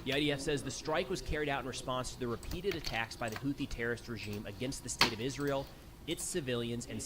The IDF says the strike was carried out in response to the repeated attacks by the Houthi terrorist regime against the state of Israel, its civilians, and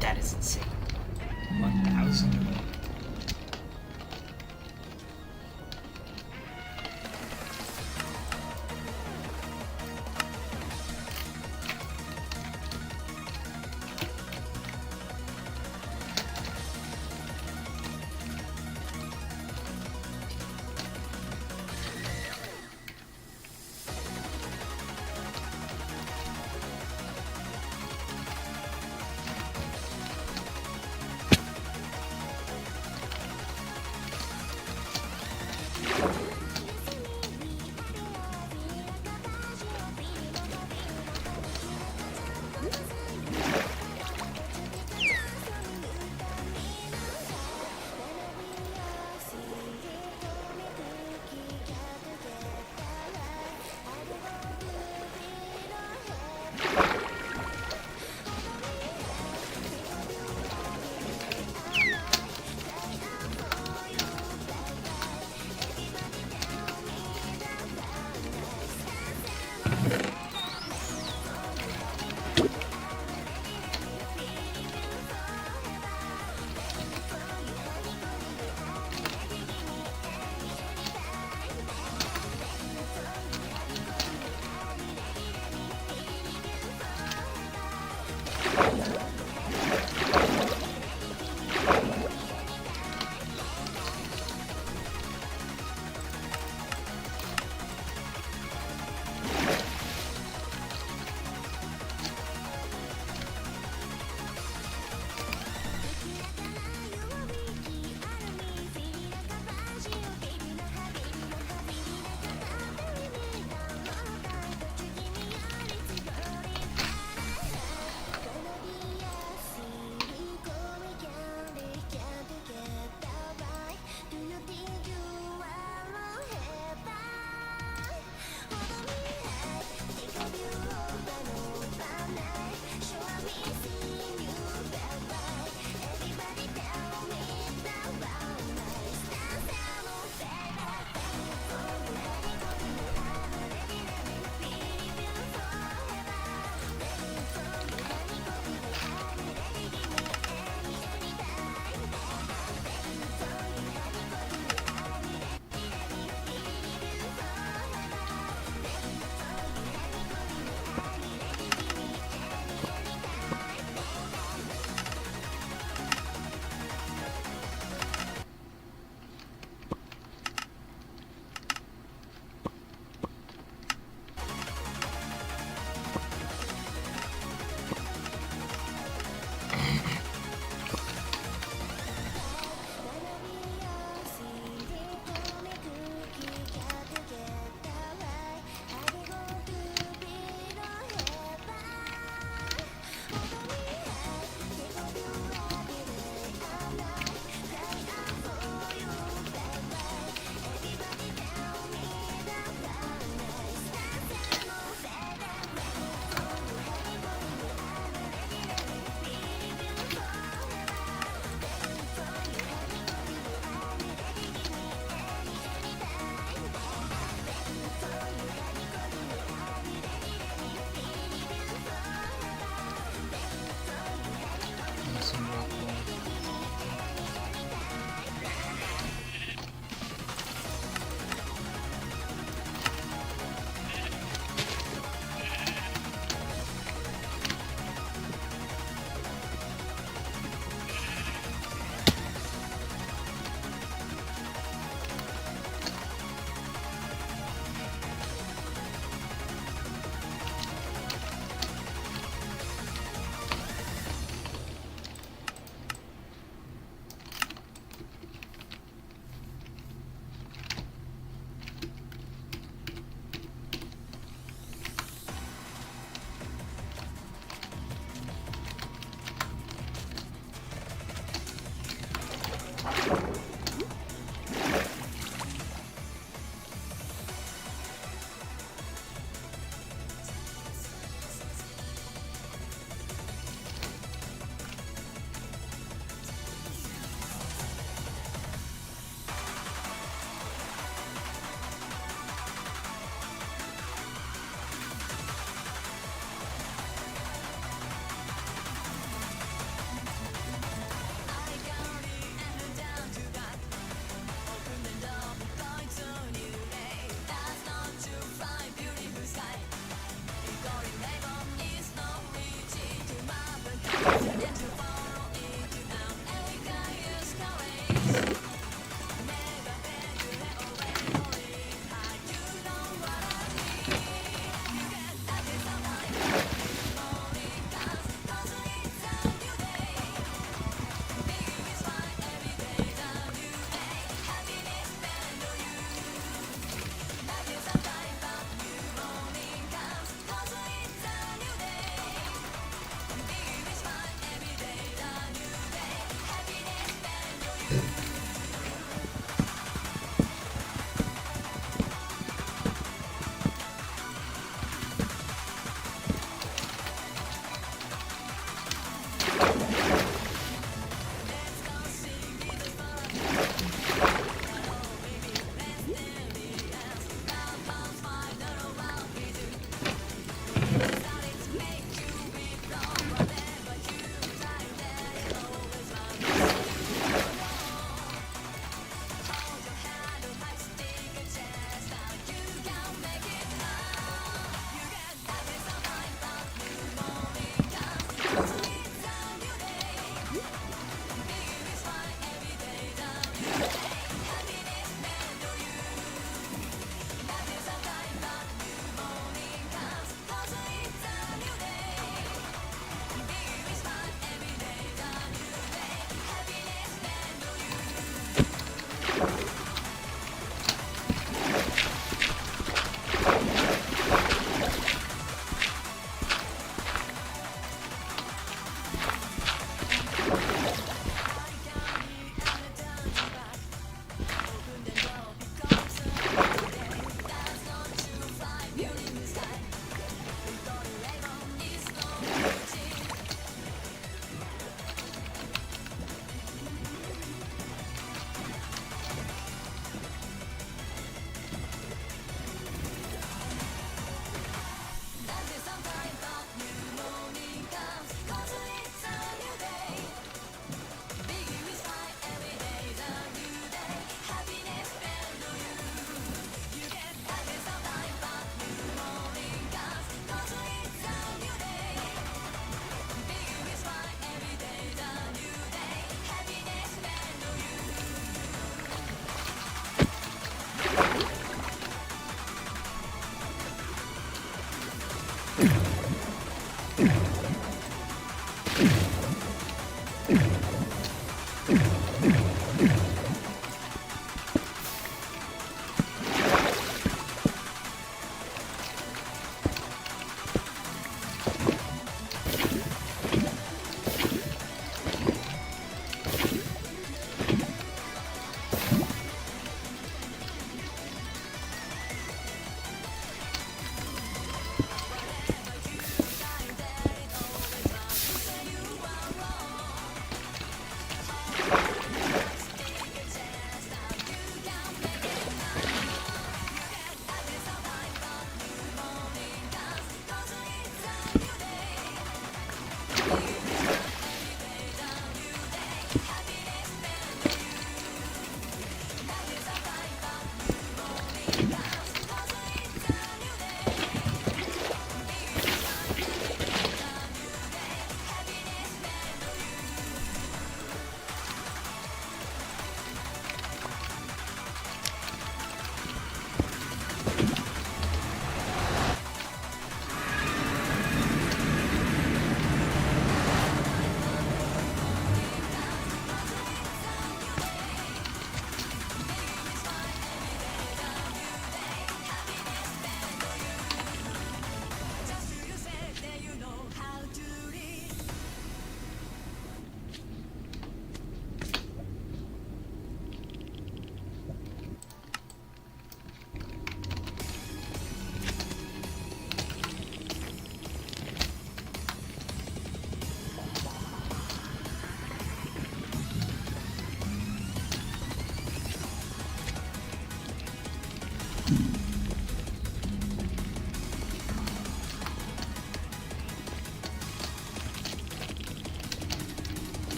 That is insane. 1,000.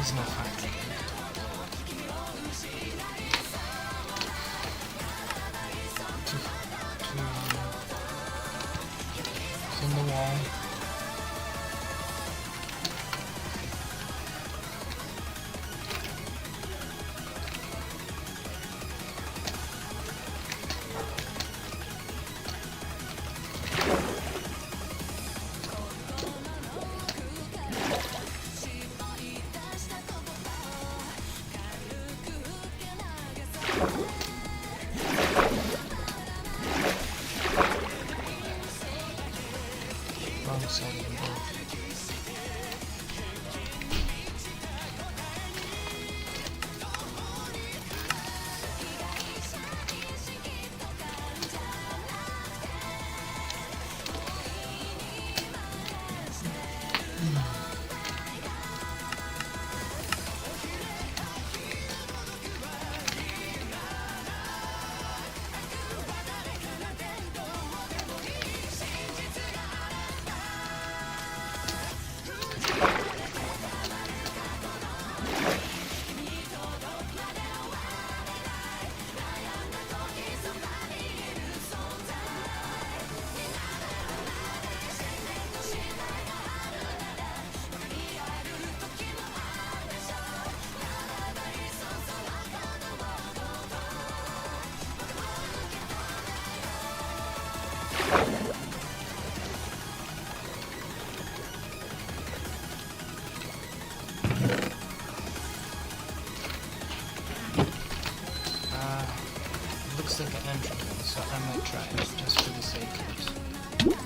There's no hiding. It's in the wall. Wrong side of the boat. so I might try it just for the sake of it.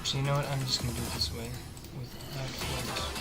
So you know what, I'm just gonna do it this way, without float.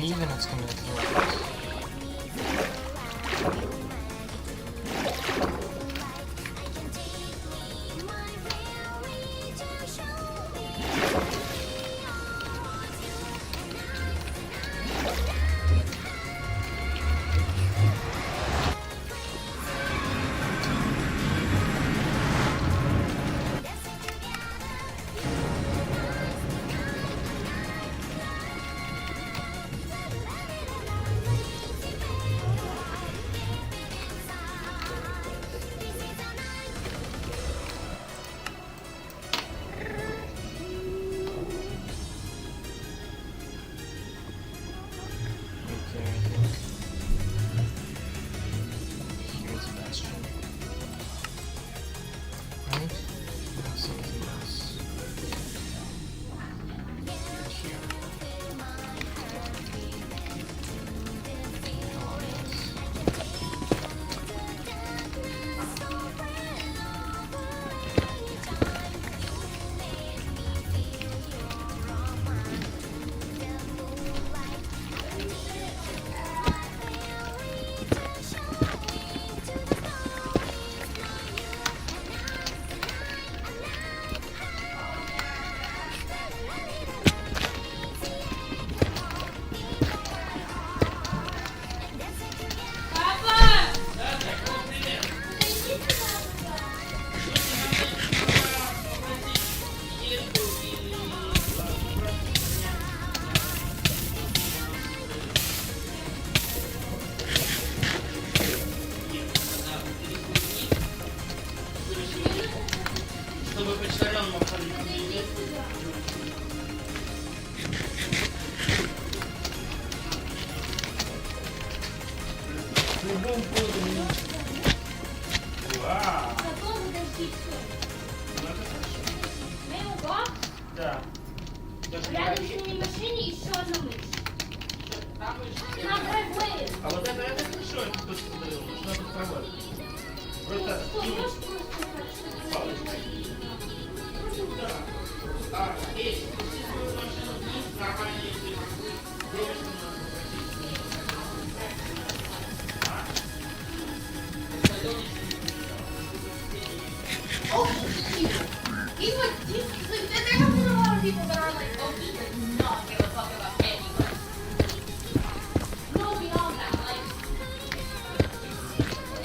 Even it's gonna throw it. He's like, there have been a lot of people that are like, oh, he does not give a fuck about anyone. No, beyond that, like,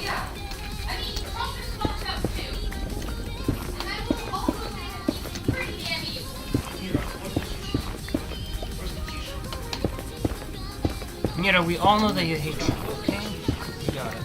yeah. I mean, Trump is fucked up too. And I will also say that he's pretty damn evil. Mira, we all know that you hate Trump, okay? You got it.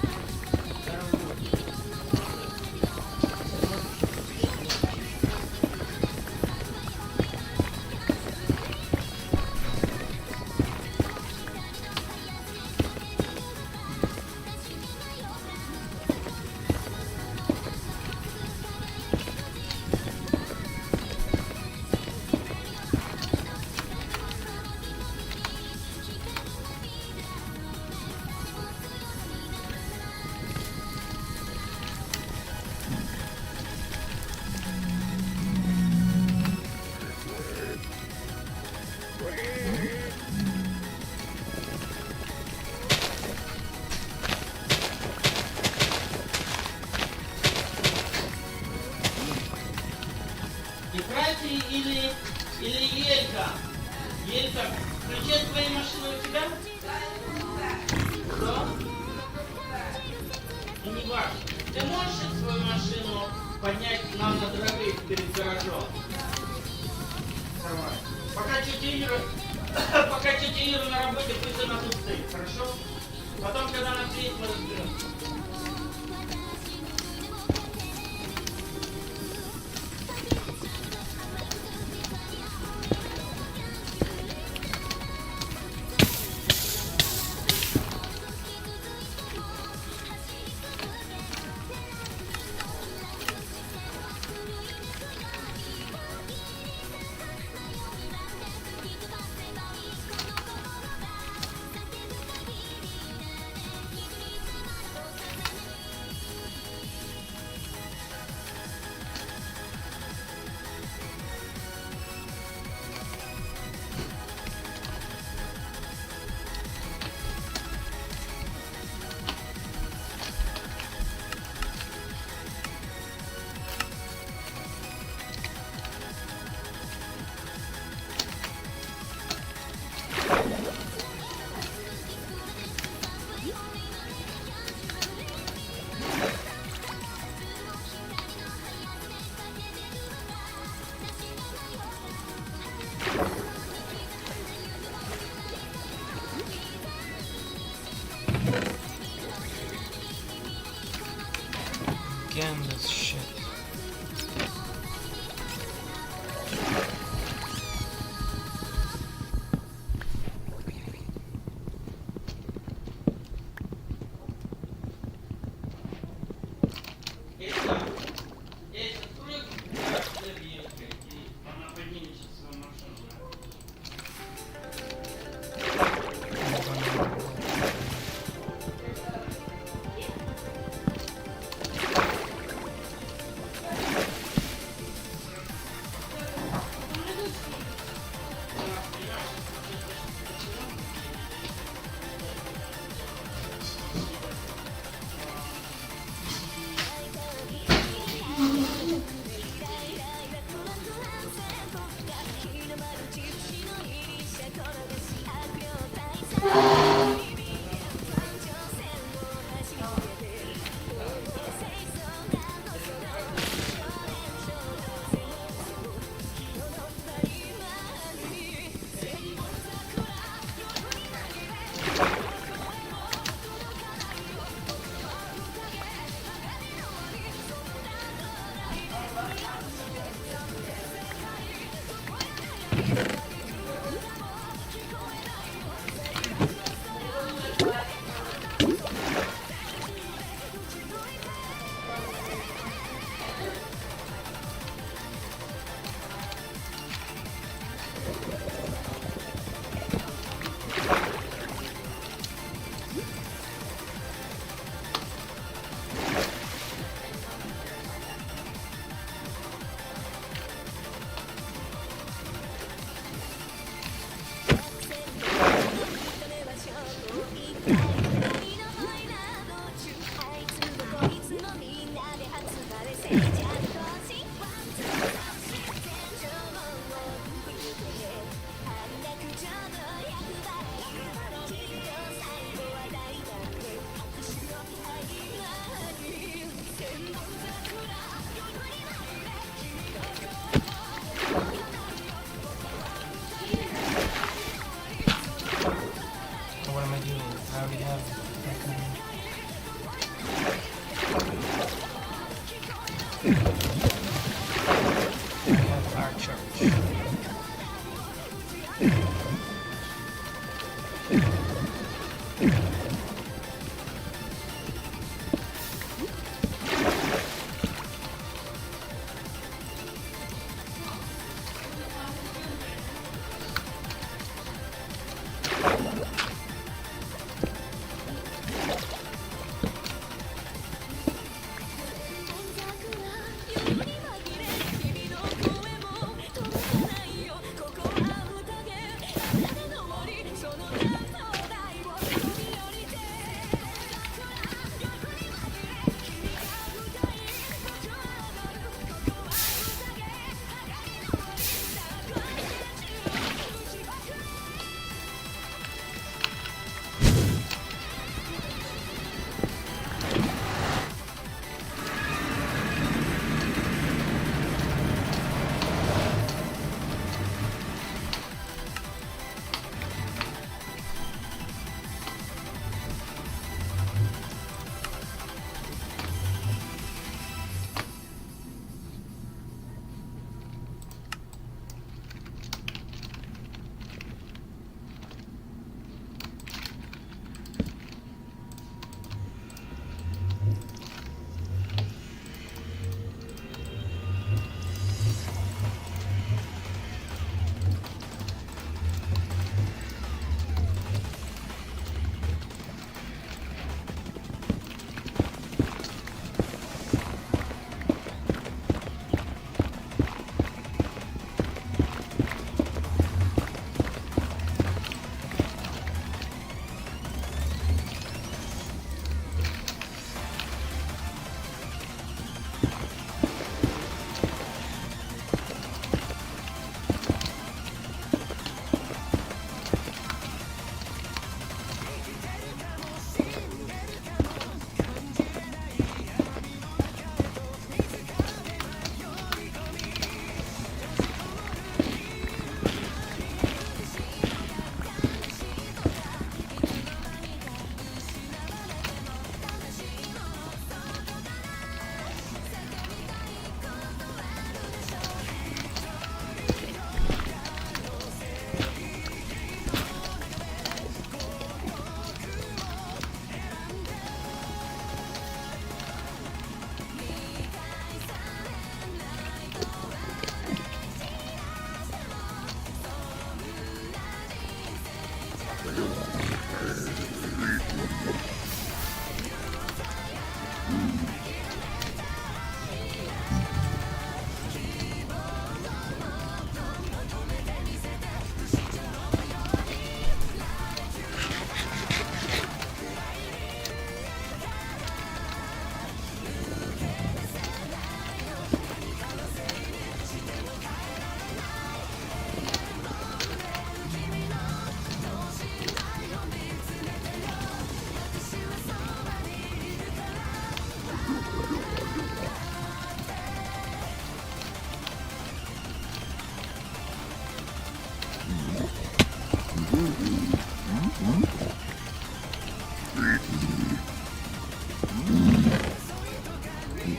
Детрати или Елька? Елька, ключи от твоей машины у тебя? Что? И не важно. Ты можешь свою машину поднять нам на дровых перед гаражом? Давай. Пока тетя Ира на работе, пусть она тут стоит, хорошо? Потом, когда она приедет, мы разберемся. Again, this shit.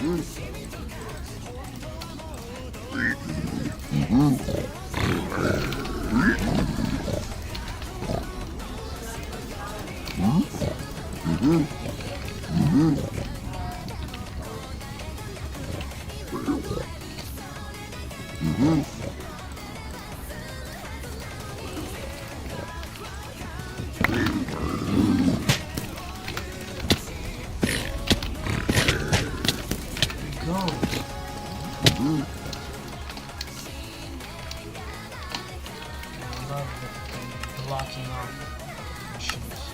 I love the blocking off machines.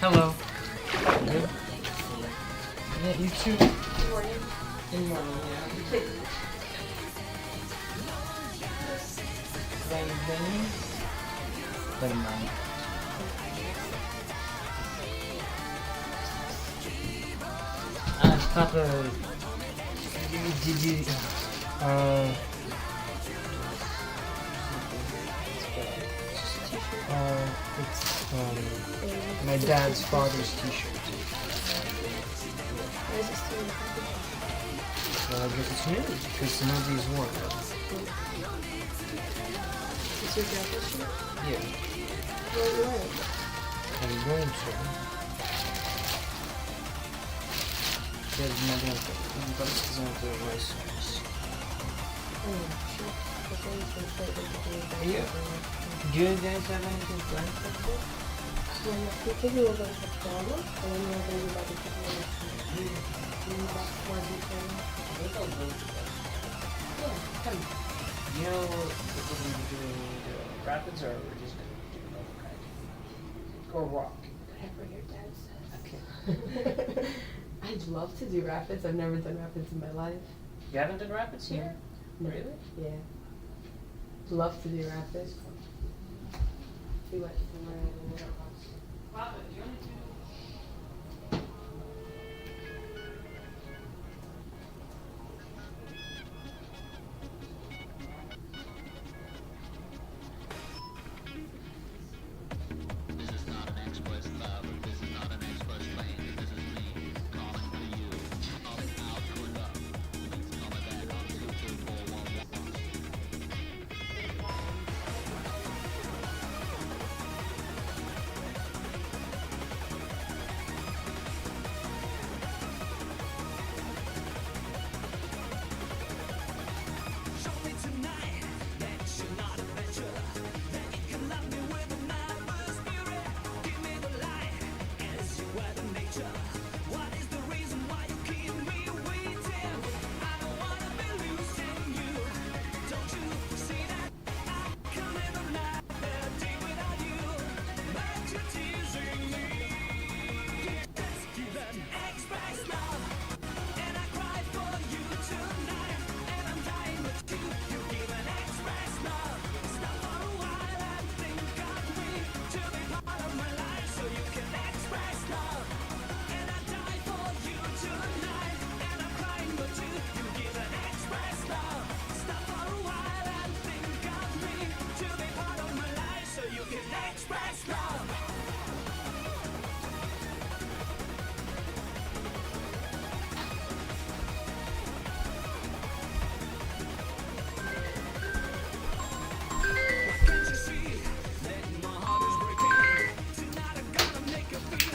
Hello. Good. Yeah, you too. Good morning. Good morning, yeah. Playing Never mind. Papa, did you, it's, my dad's father's t-shirt. Why is it still in the package? Well, I guess it's new, because nobody's worn it. It's your grandpa's shirt? Yeah, Where are you wearing? I'm going to. There's my grandpa, but it's because I want to wear socks. Oh, shit. That's why he's gonna play with Yeah. Do you guys have anything planned for today? Yeah, we think we were going to Toronto, and then we were going to be back in Toronto. Back to our beach area. Yeah, come. You know if we're going to be doing rapids or we're just going to do normal kayaking? Or rock? Whatever your dad says. Okay. I'd love to do rapids. I've never done rapids in my life. You haven't done rapids here? No. Really? Yeah. Love to do rapids. We went somewhere in the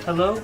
Hello?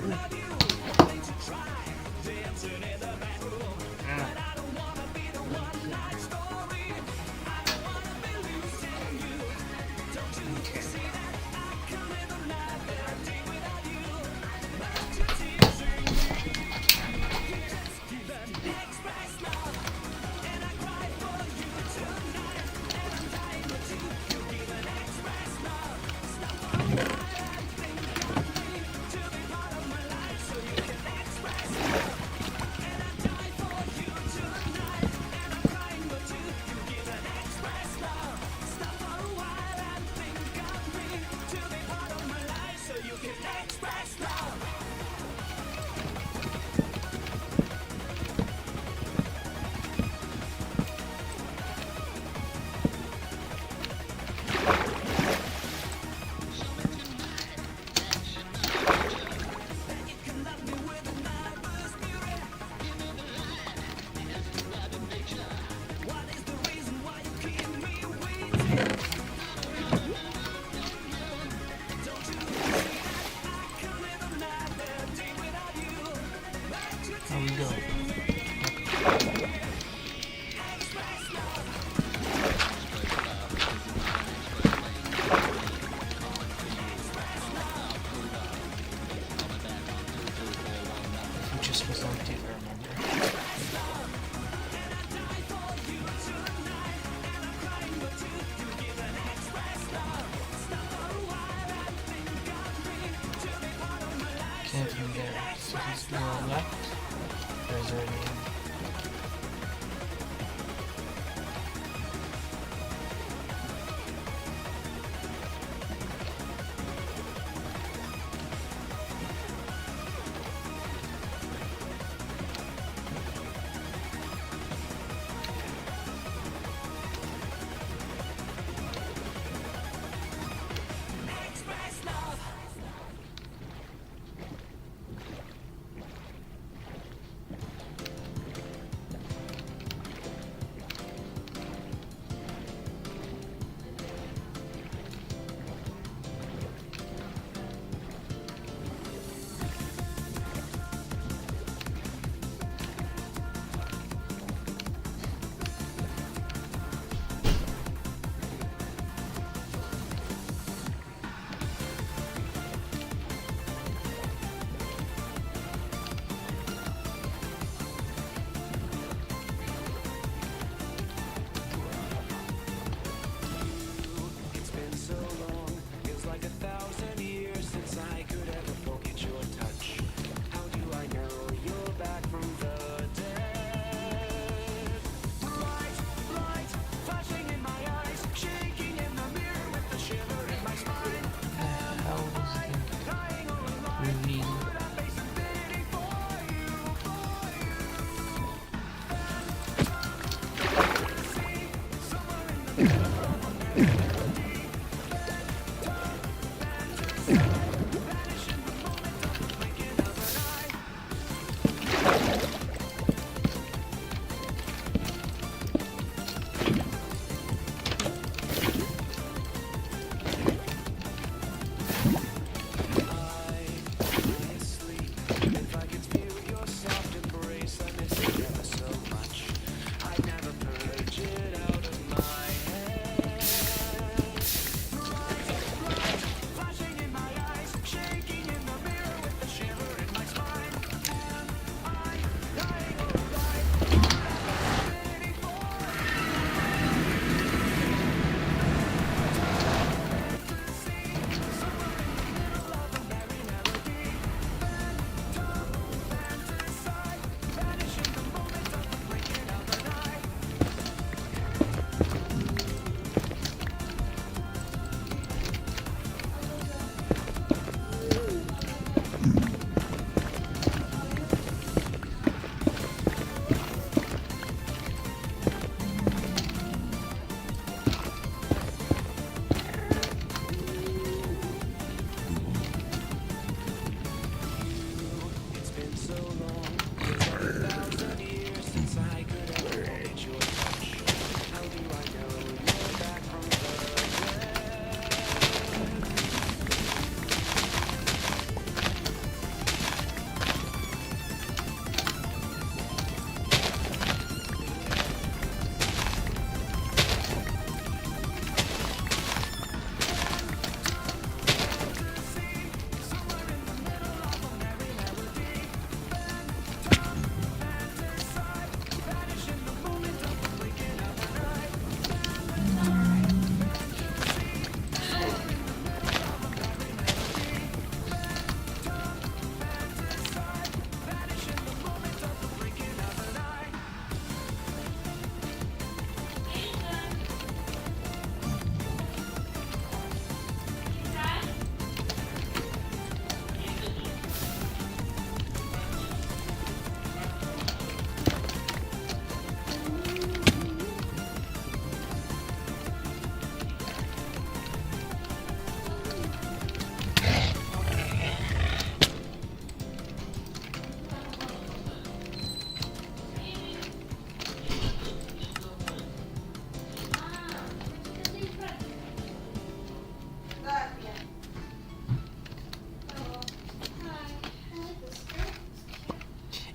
How we go? Who just was on to remember? Can't even get it. So he's going left. There's already in.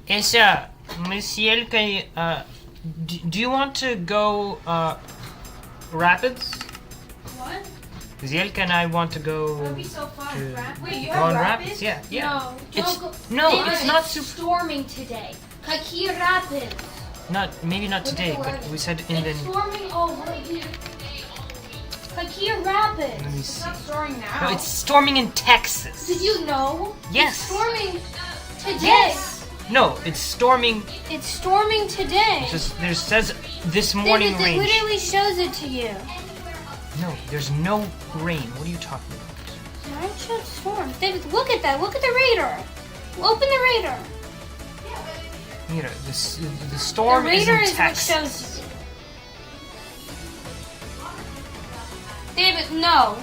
Ася, мы с Елькой... do you want to go rapids? What? Zelka and I want to go That'd be so fun. Wait, you go have on rapids? Yeah, yeah. No, It's don't go. no, They it's are not super. storming today. Kaki Rapids. Maybe not Look at today, the but wording. we said in the. It's storming already. Kaki Rapids. Let me It's see. not storming now. No, it's storming in Texas. Did you know? Yes. It's storming today. Yes. No, it's storming. It's storming today. Just there says this morning David, rain. it literally shows it to you. No, there's no rain. What are you talking about? Mine shows storm. David, look at that. Look at the radar. Open the radar. Mira, the storm The is radar in is what Texas. shows you. David, no.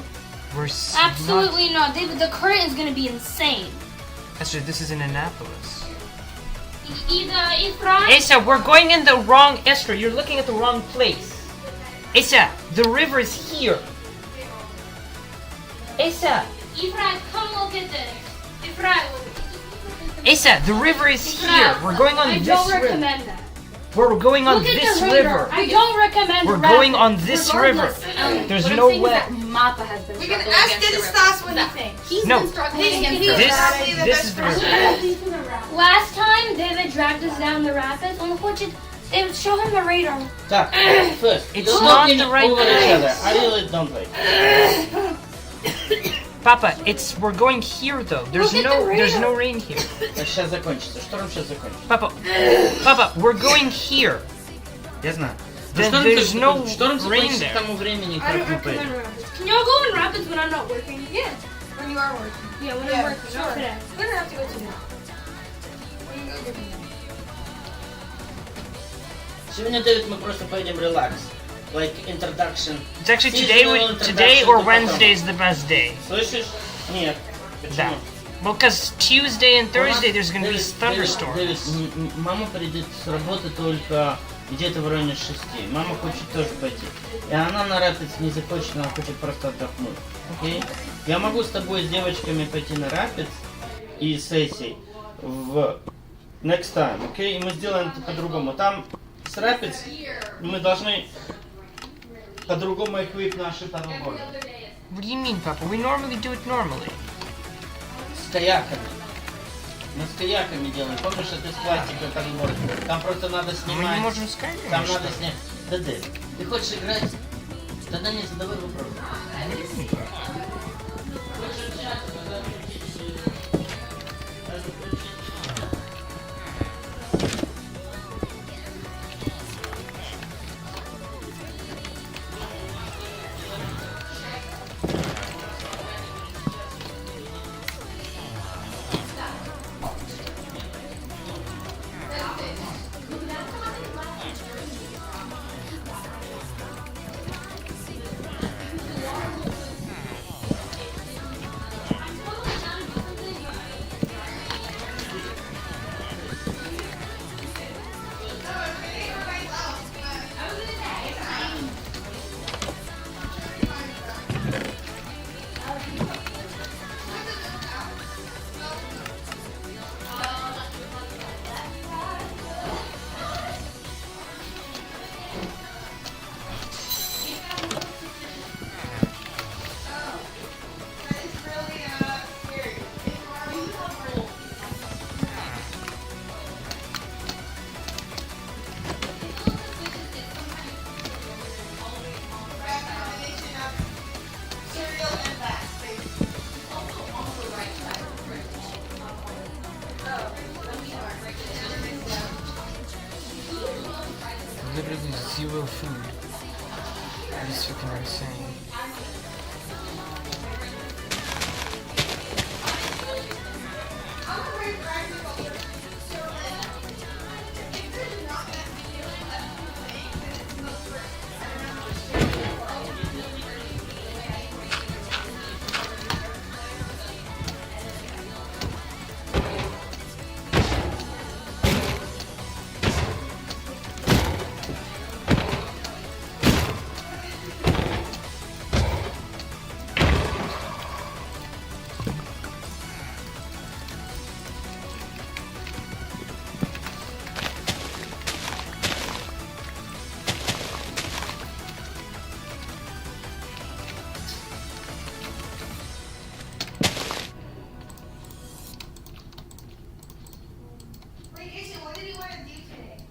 We're Absolutely not. David, the current is going to be insane. Esther, this is in Annapolis. Ifra. Asa, we're going in the wrong. Esther, you're looking at the wrong place. Asa, the river is here. Asa, Ifra, come look at this. Ifra. Asa, the river is here. We're going on I this don't river. recommend that. We're going on Look at this the radar. river. I don't recommend We're rapid. going on this river. There's no way. Mappa has been We can struggling ask against the river. Dennistas what he thinks. He's No. been struggling This- against this- the Exactly the This best is the friend. river. Last time, David dragged us down the rapids. On the David, show him the radar. Так, first, It's don't not looking the right over each place. other. I really don't like. Papa, we're going here though. There's Look at the there's radar. no rain here. Сейчас закончится. Шторм сейчас закончится. Papa, we're going here. Я знаю. Then Шторм there's сейчас no закончится. Шторм rain закончится there. к тому времени, I don't как вы recommend поедете. rapids. Can y'all go in rapids when I'm not working? Yeah. When you are working. Yeah, when Yeah, I'm working. Not sure. today. We're gonna have to go to that. Сегодня, Дэвид, мы просто поедем релакс. Like introduction. It's actually Seasonal today introduction or to Wednesday потом. is the best day. Слышишь? Нет. Да. Почему? Well, because Tuesday and У нас, Thursday there's gonna be Дэвид, thunderstorms. мама придет с работы только где-то в районе 6. Мама хочет тоже пойти. И она на Rapids не захочет, она хочет просто отдохнуть. Окей? Я могу с тобой, с девочками пойти на Rapids и сессией в next time, окей? И мы сделаем это по-другому. Там с Rapids мы должны по-другому эквип наши paddleboard. What do you mean, Papa? We normally do it normally. С каяками. Мы с каяками делаем. Помнишь, это из пластика paddleboard? Там просто надо Мы не снимать. можем Skyrim. Там надо снять. Да, ты хочешь играть? Тогда не задавай вопрос. Literally zero food. It's freaking insane. What did you want to do today?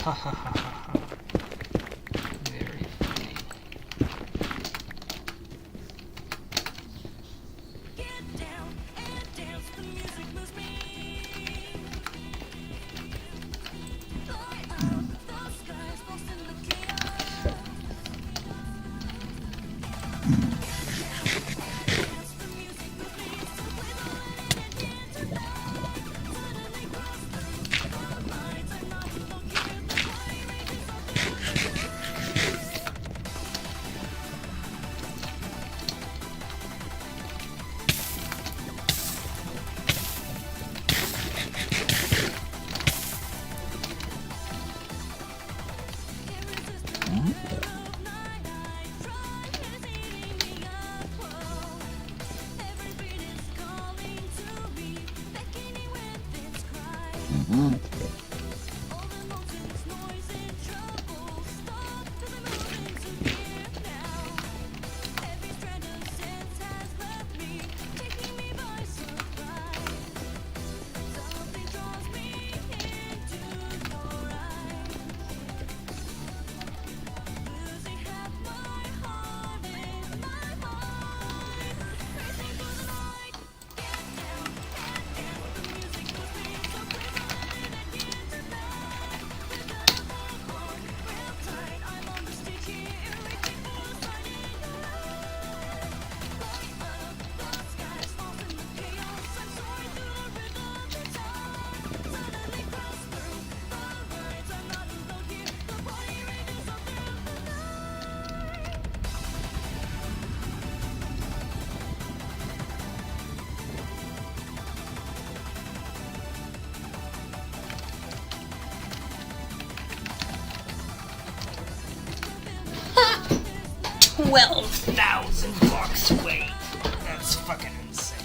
Ha ha ha ha ha. Very funny. $12,000. Wait, that's fucking insane.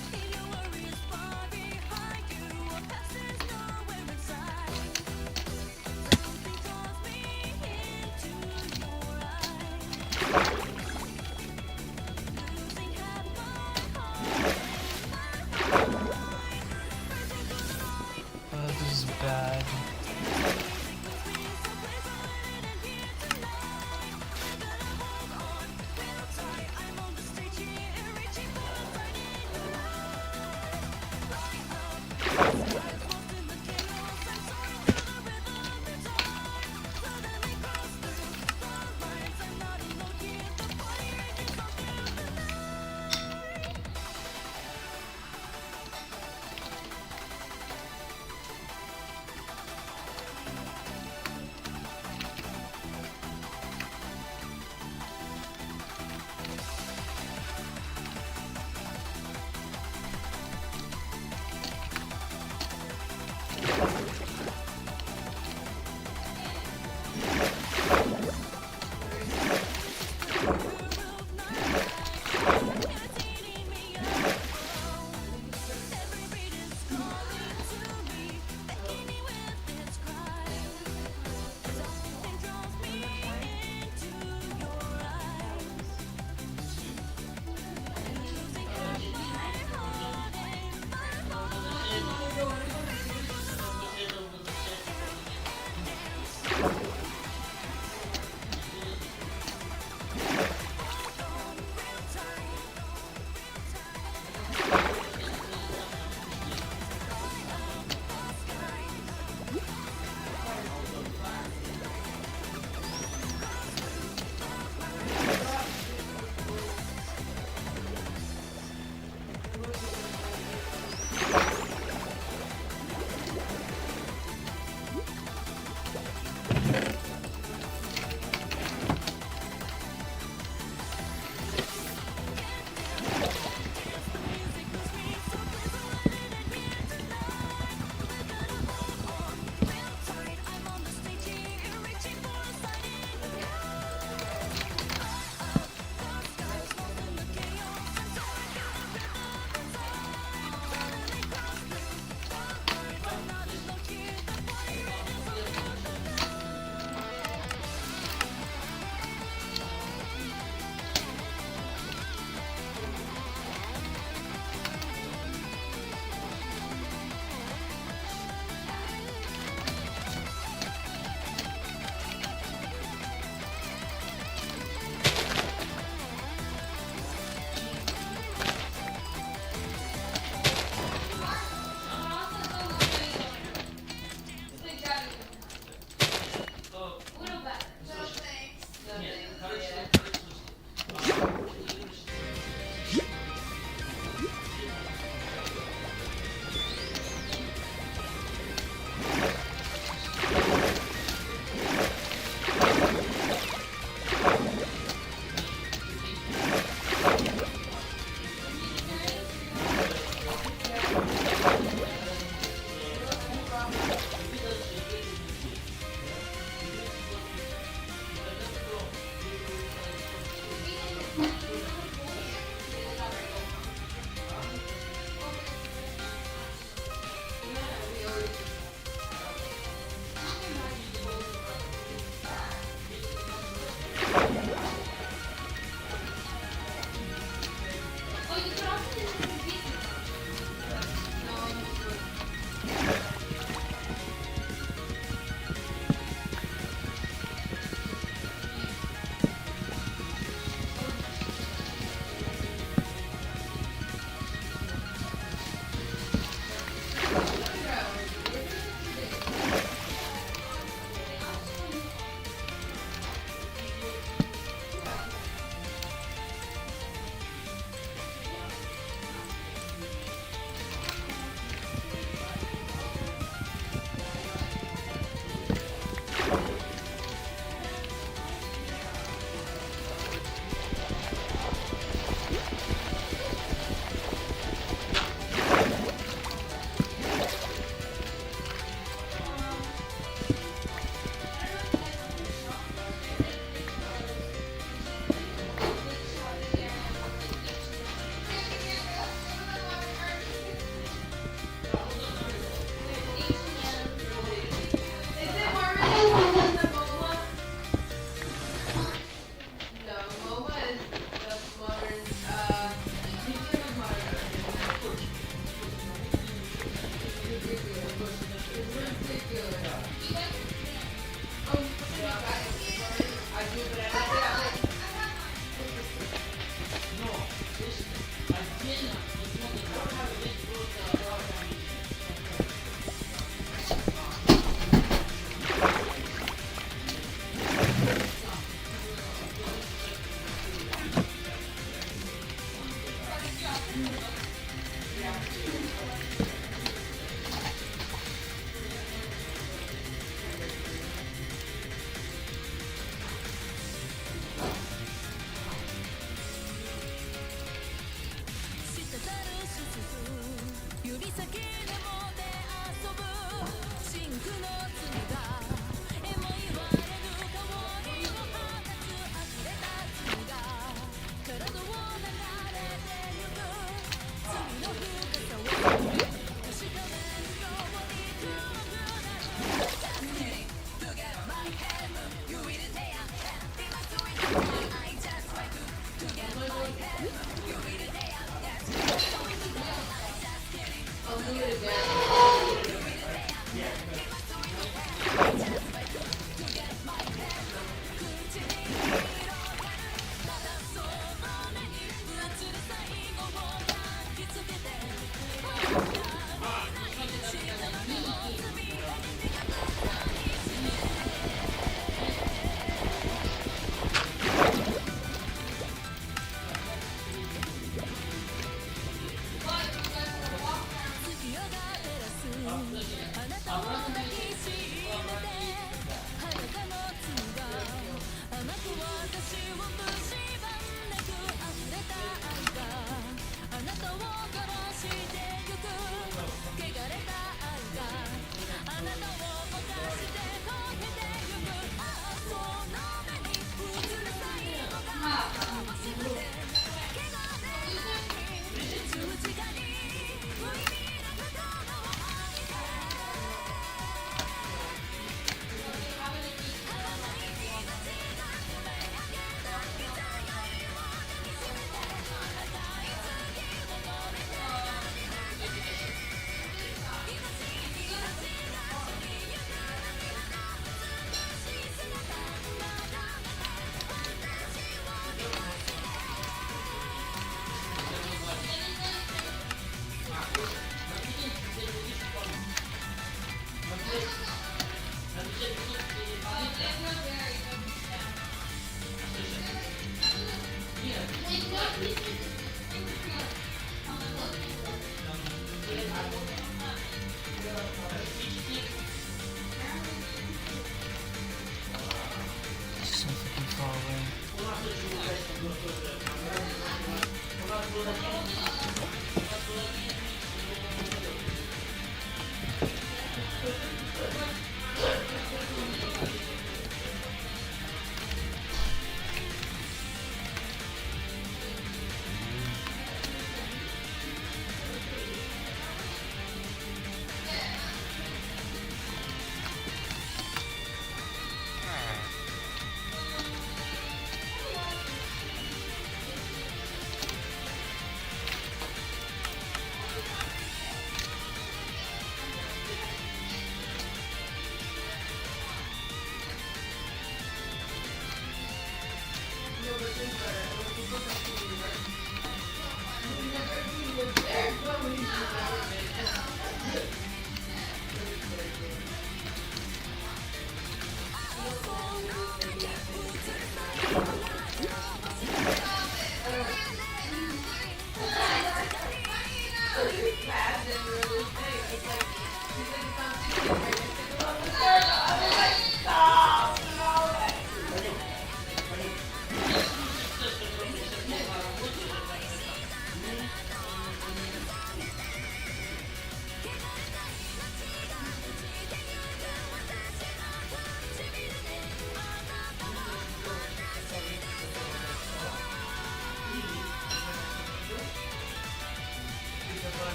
So fucking far away.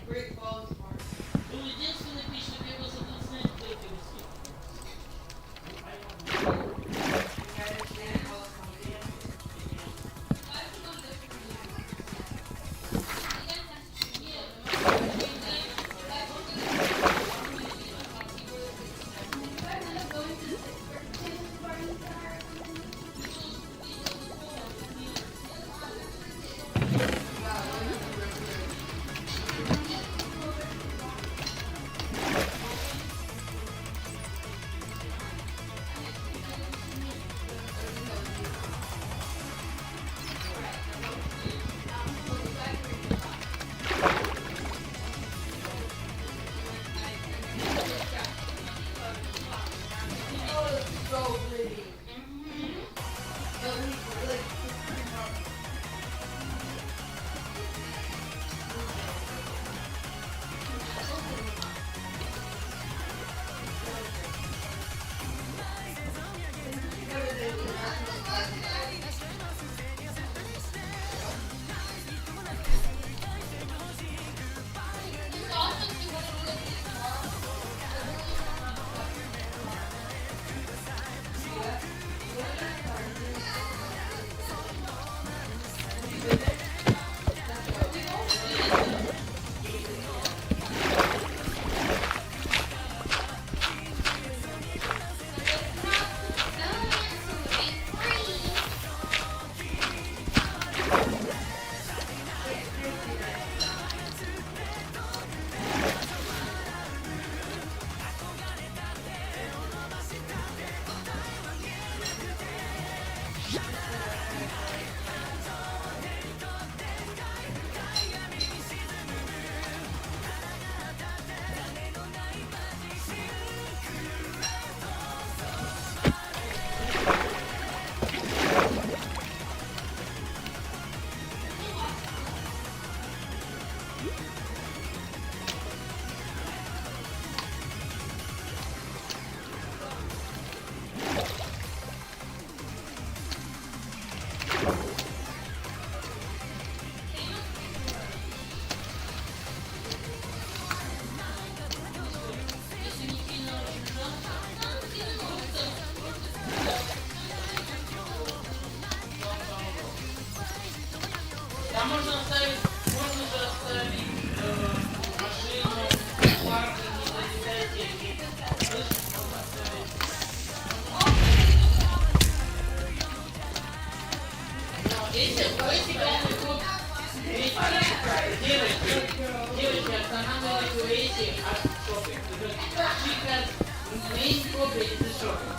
Great Falls Park. Ну, единственный пища бегал, соответственно, это перевести. Там можно оставить, можно же оставить машину, паркинг, не залетать деньги. Слышишь, можно оставить. Эти главные тут, девочки, останавливаются у этих от шопинг. Чика, main copy is the shopping.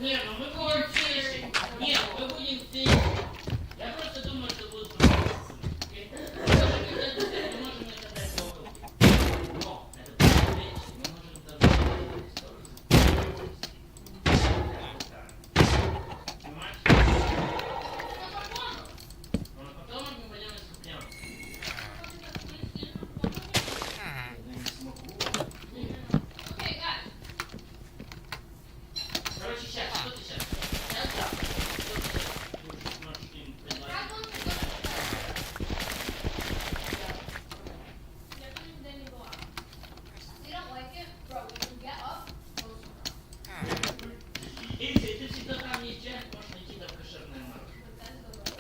Не, ну мы будем фишить. Нет, мы будем фишить. Я просто думаю, что будут проблемы. Мы можем это дать около. Но это будет вещь. Мы можем даже понимаешь? Ну, а потом мы пойдем и скупнем. Я не смогу. Okay, guys. Короче, сейчас, что ты сейчас? Сейчас да. Что ты сейчас можешь им предложить? Grab one to go to the bed. Then you go out. If you don't like it, bro, when you get up, go somewhere. Если ты всегда там есть чай, можешь найти там кошерное мороженое. But that's the road.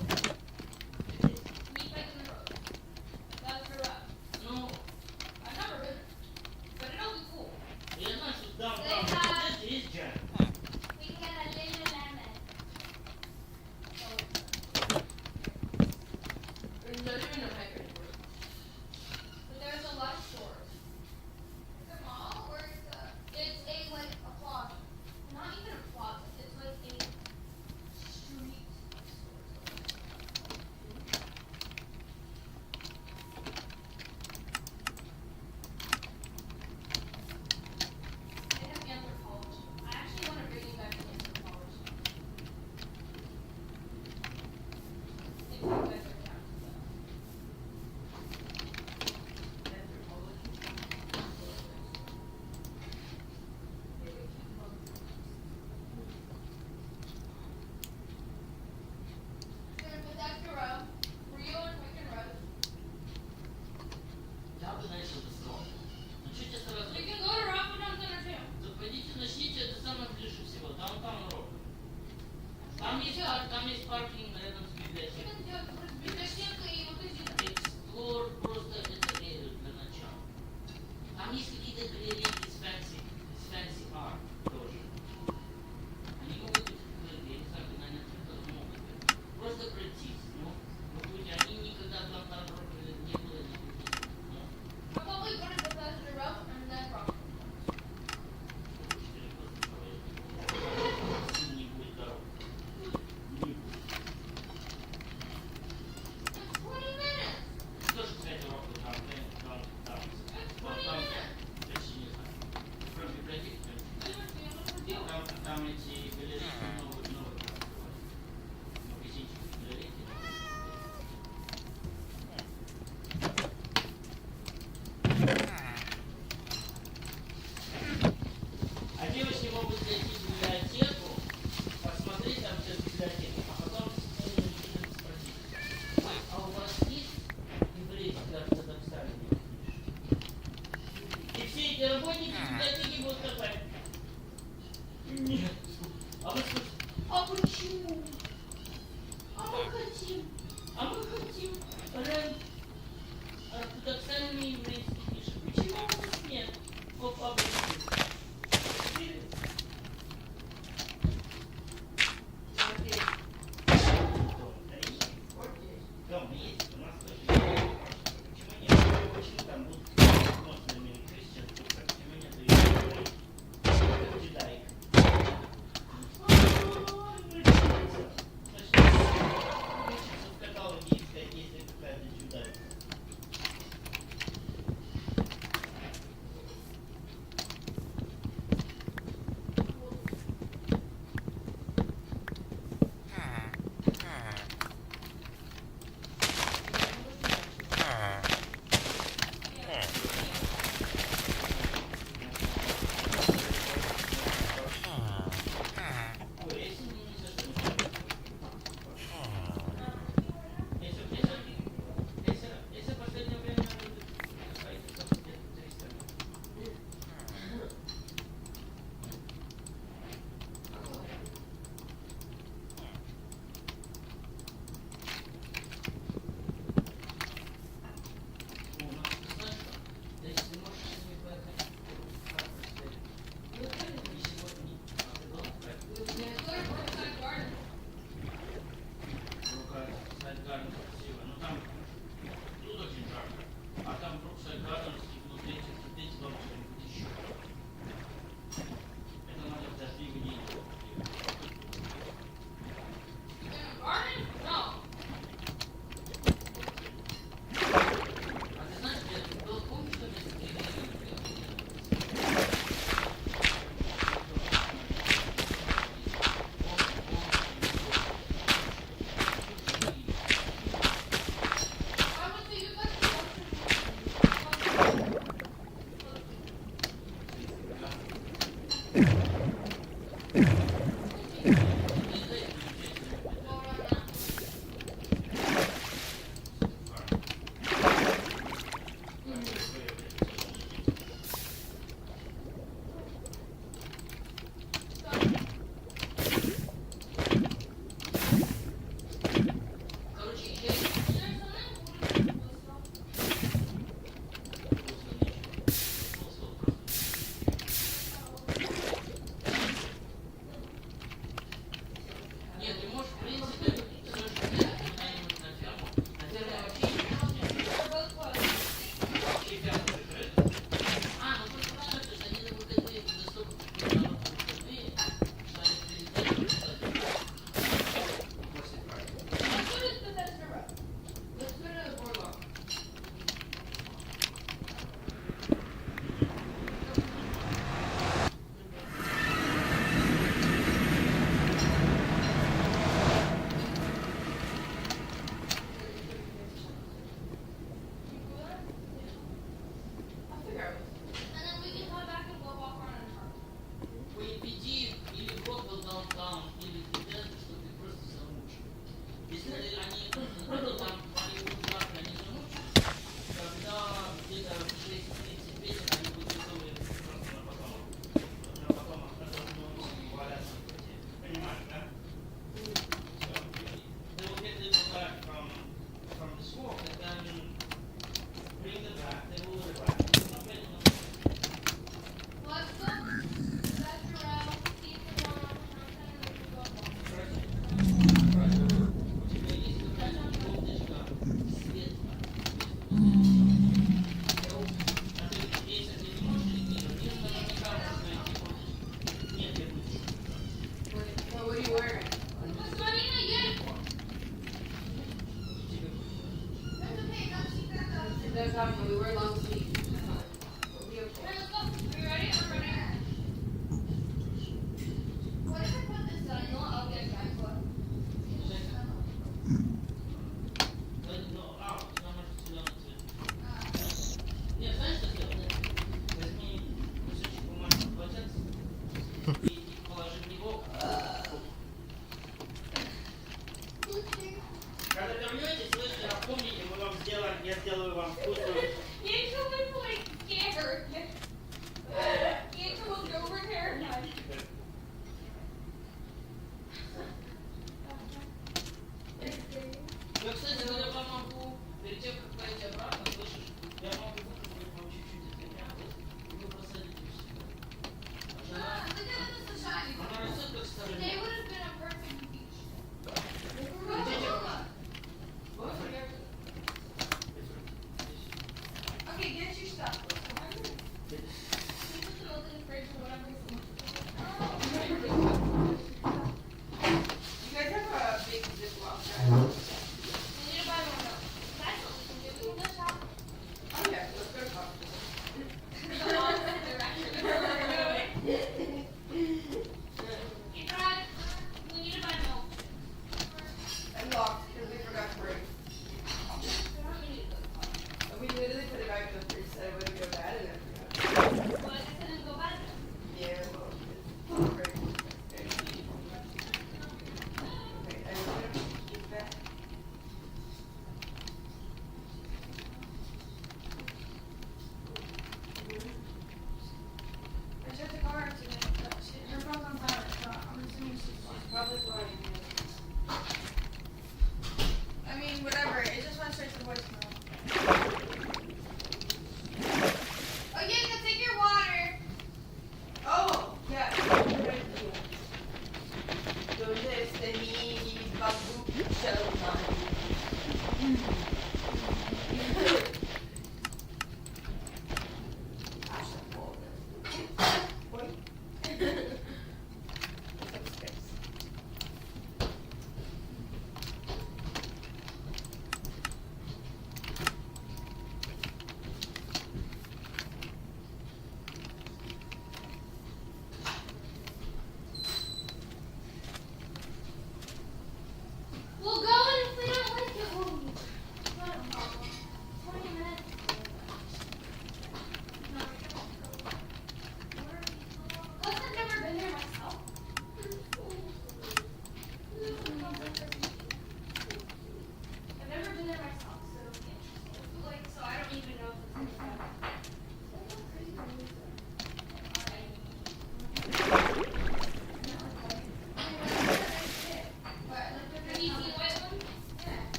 Meat back in the road. That's the road. Ну, I've never been, but it'll be cool. я знаю, что там есть чай. We can get a little lemon. There's not even a hike anymore. But there's a lot of stores. It's a mall or it's a like a plaza. Not even a plaza. It's like a street They have anthropology. I actually want to bring you guys to anthropology. If you guys are down to that. But that's your row. Rio and Quicken Road. Я бы начал это снова. Ну что тебе сразу? You can go to Rock Down Center too. Да пойдите, начните, это самое ближе всего. Даунтаун Рок. Там есть паркинг рядом с You библиотекой. can do it. Библиотека и магазин. Эксплор просто это для начала. Там есть какие-то галереи с fancy art тоже. Они могут быть открыты, я не знаю, когда они открыты, но могут быть. Просто пройтись, ну, вы будете, они никогда в Даунтаун Рок не было не будет. Ну, How about we go to the Pleasure Road and then Rock? не будет дорог. Не будет. It's 20 minutes. Тоже, кстати, урок там. It's Вот 20 там, minutes. почти не знаю. Кроме библиотеки, там эти галереи новые открывают. Магазинчики, галереи. А девочки могут зайти в библиотеку, посмотреть там все библиотеки, а потом с ними спросить: а у вас есть еврейский ортодоксальный книжки? И все эти работники библиотеки будут такой: нет. А вы скажете: а почему? А мы хотим ортодоксальные еврейские книжки. Почему у нас нет по фабрике? Дома есть, у нас тоже есть. Почему нет? Почему там будут мусульмане и христиане, почему нет евреев? Джедаик.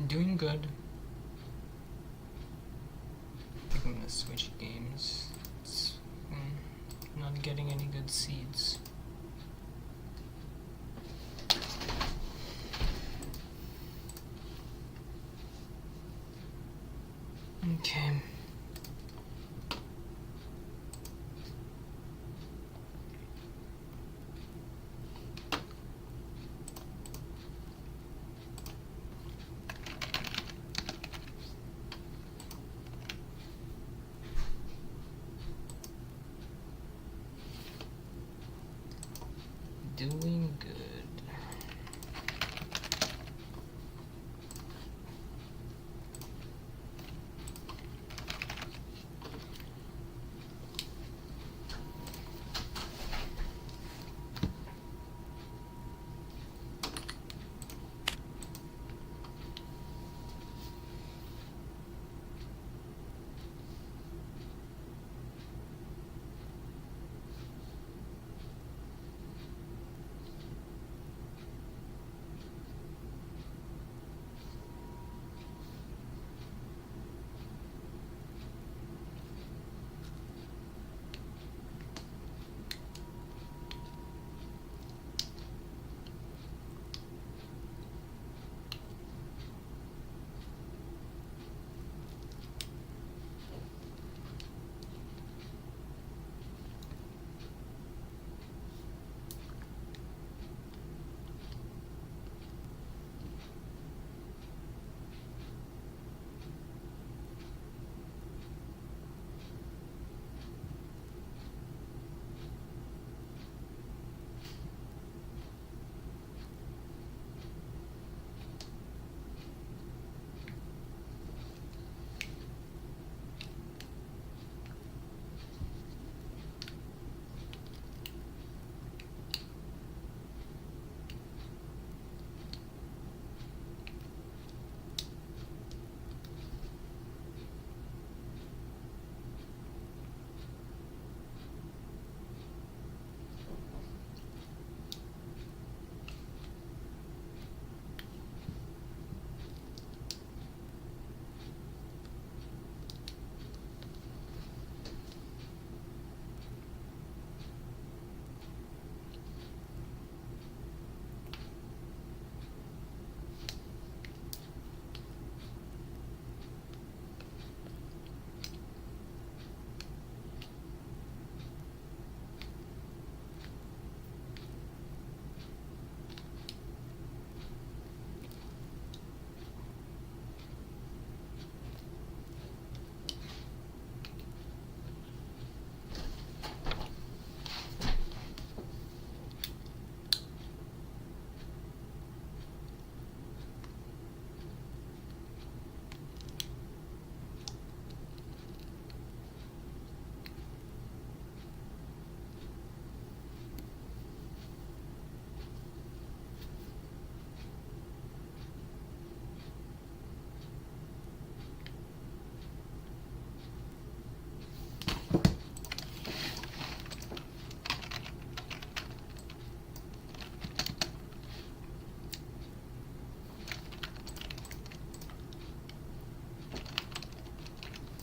Doing good. I think I'm gonna switch games. It's, not getting any good seeds. Okay. Doing good.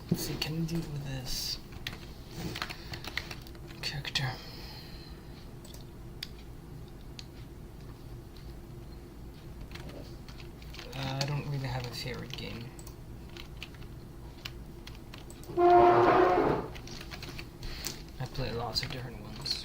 Let's see, can I do it with this character? I don't really have a favorite game. I play lots of different ones.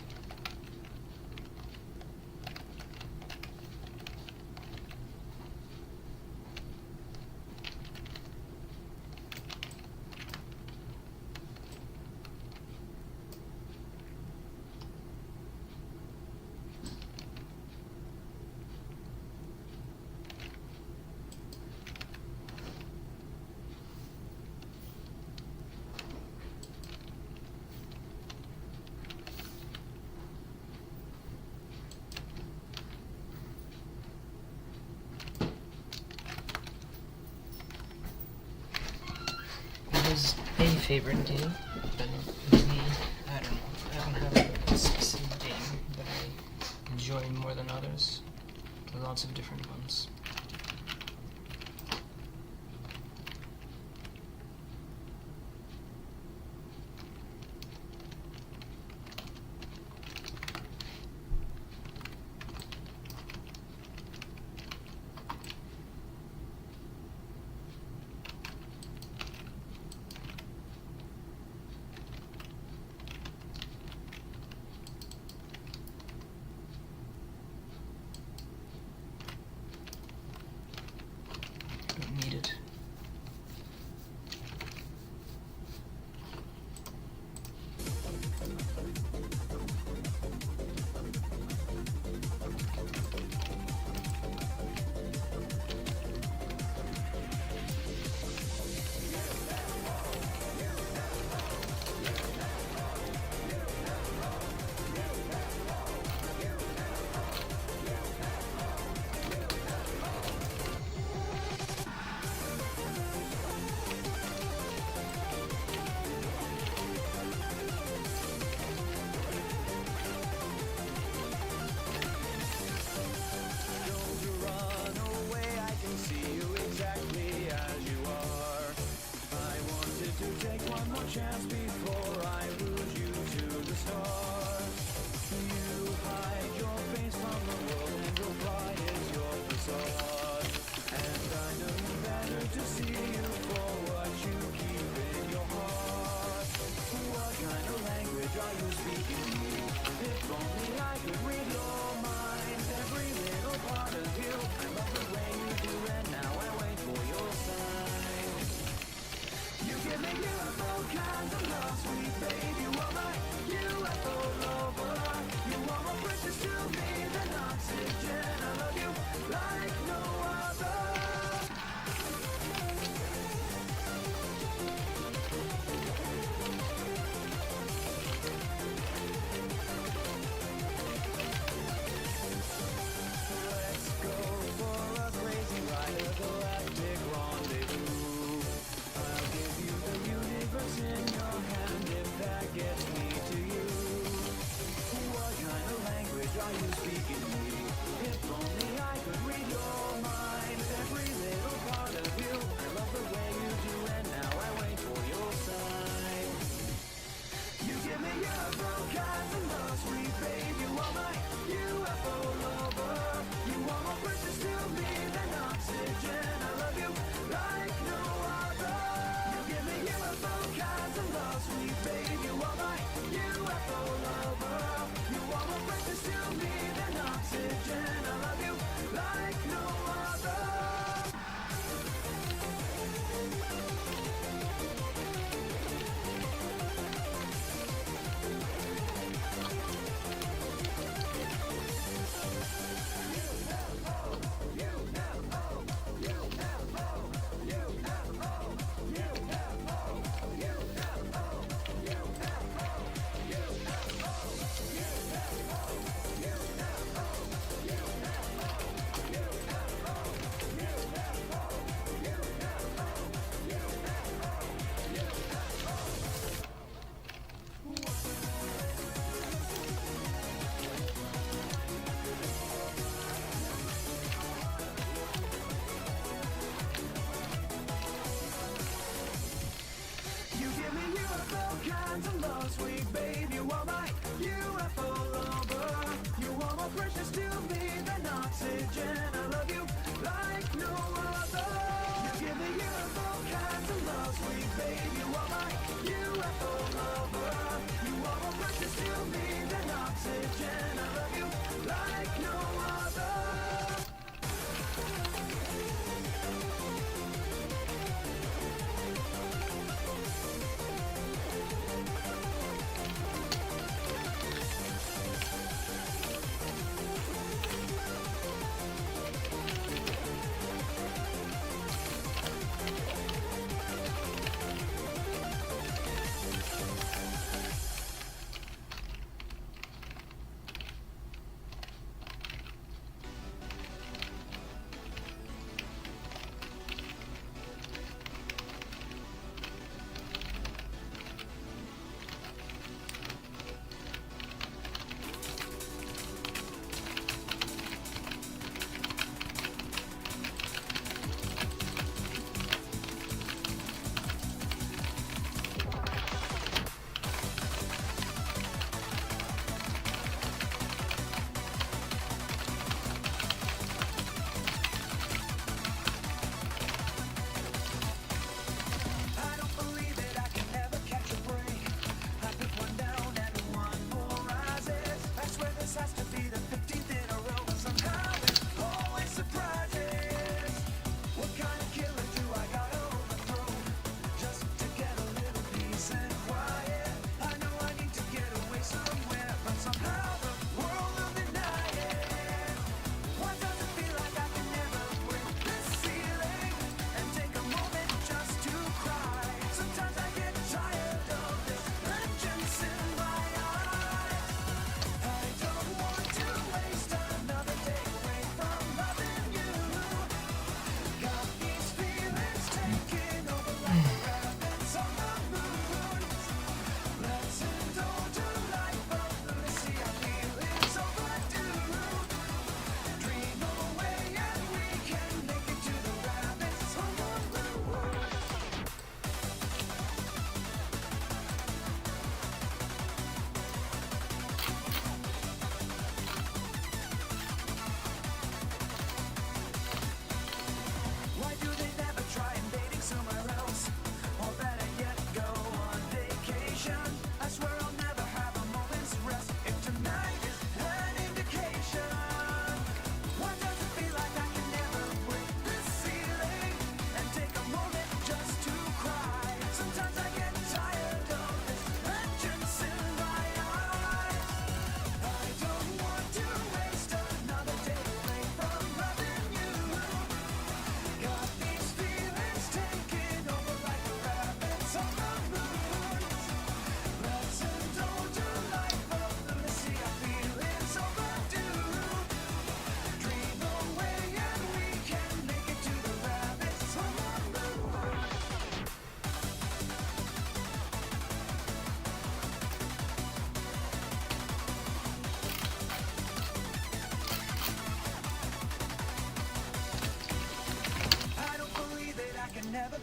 Is a favorite game, but maybe, I don't know, I don't have a specific game that I enjoy more than others. There are lots of different ones.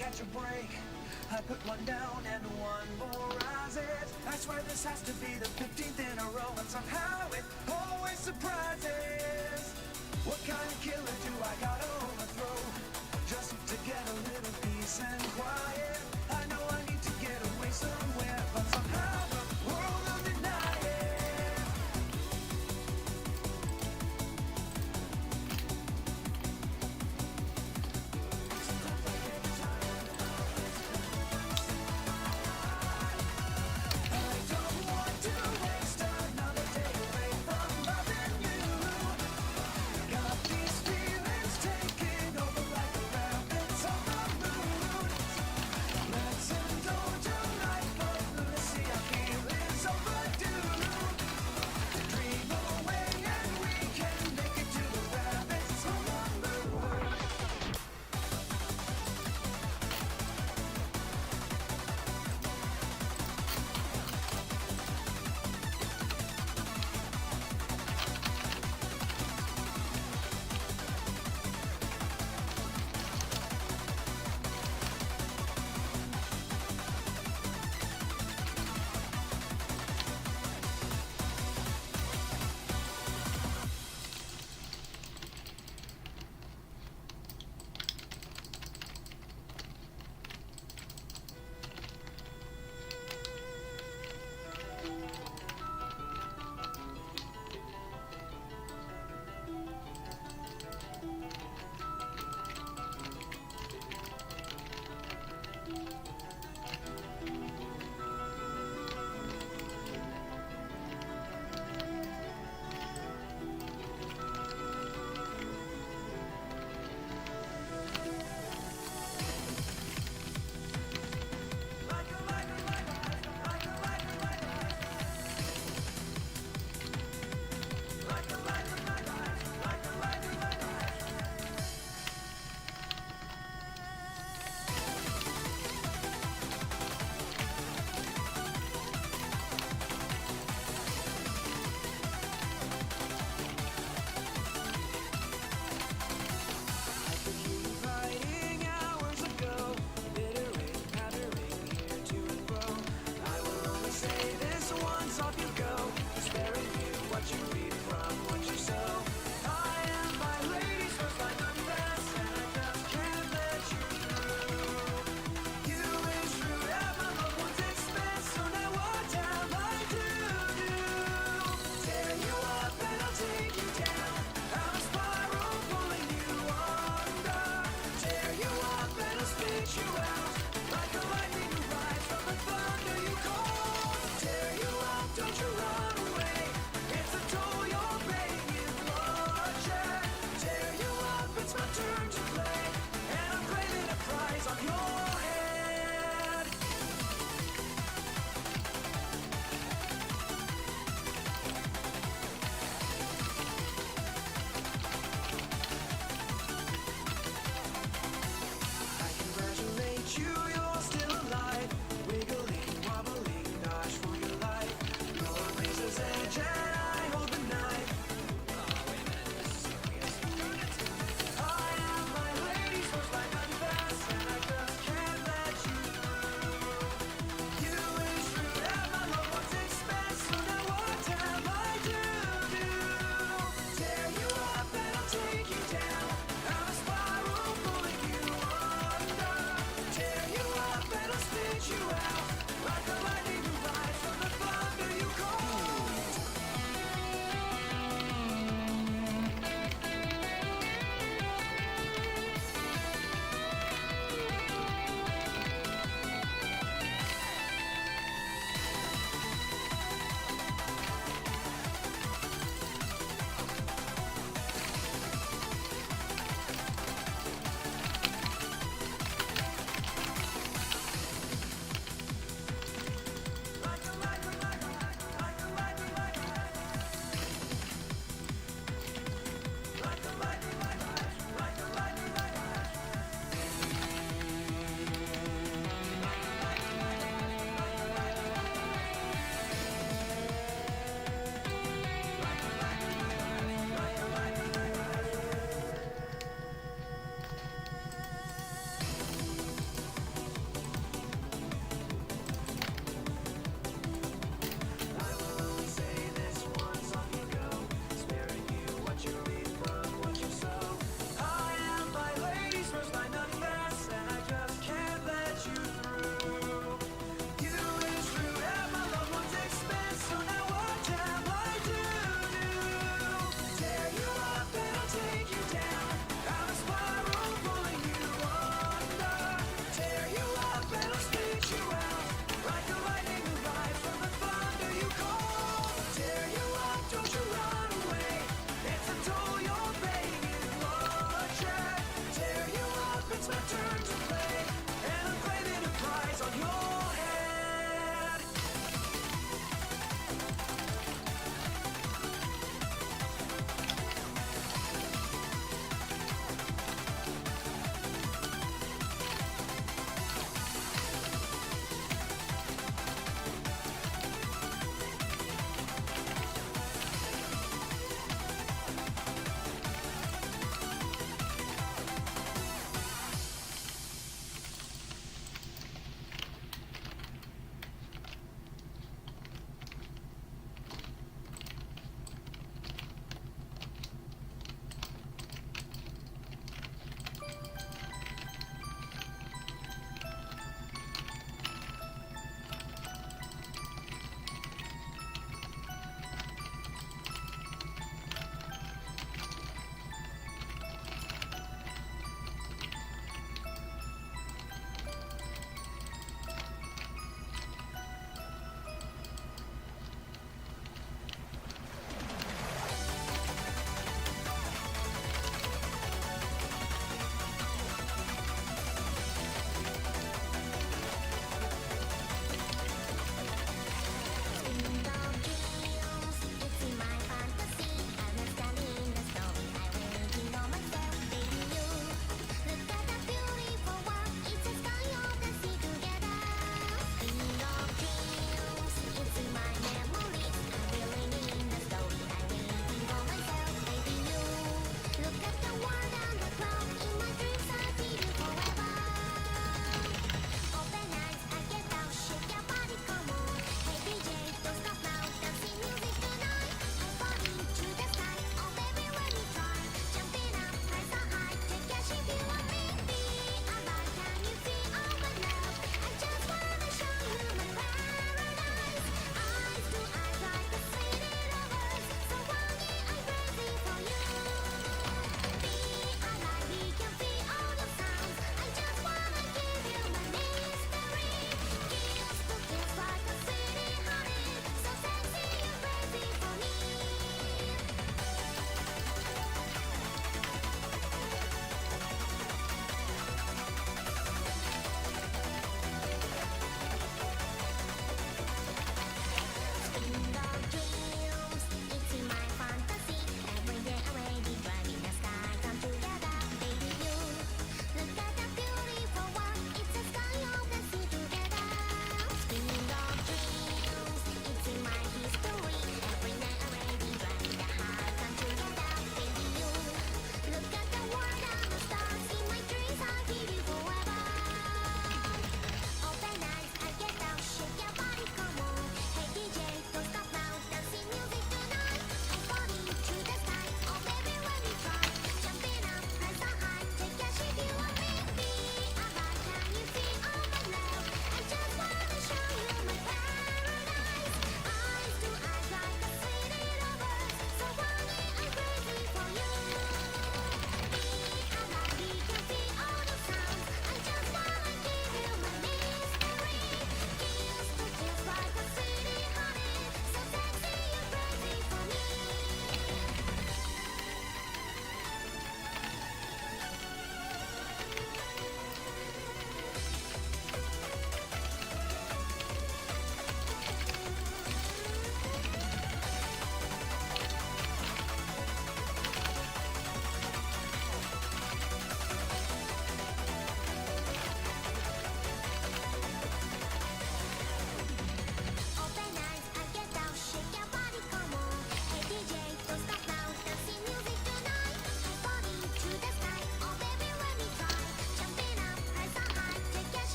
catch a break. I put one down and one more rises. I swear this has to be the 15th in a row, and somehow it always surprises. What kind of killer do I gotta overthrow just to get a little peace and quiet? I know I need to get away somewhere, but somehow the world will deny it. I don't want to waste another day away from loving you. Got these feelings taking over like the rapids on the moon.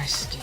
Steam.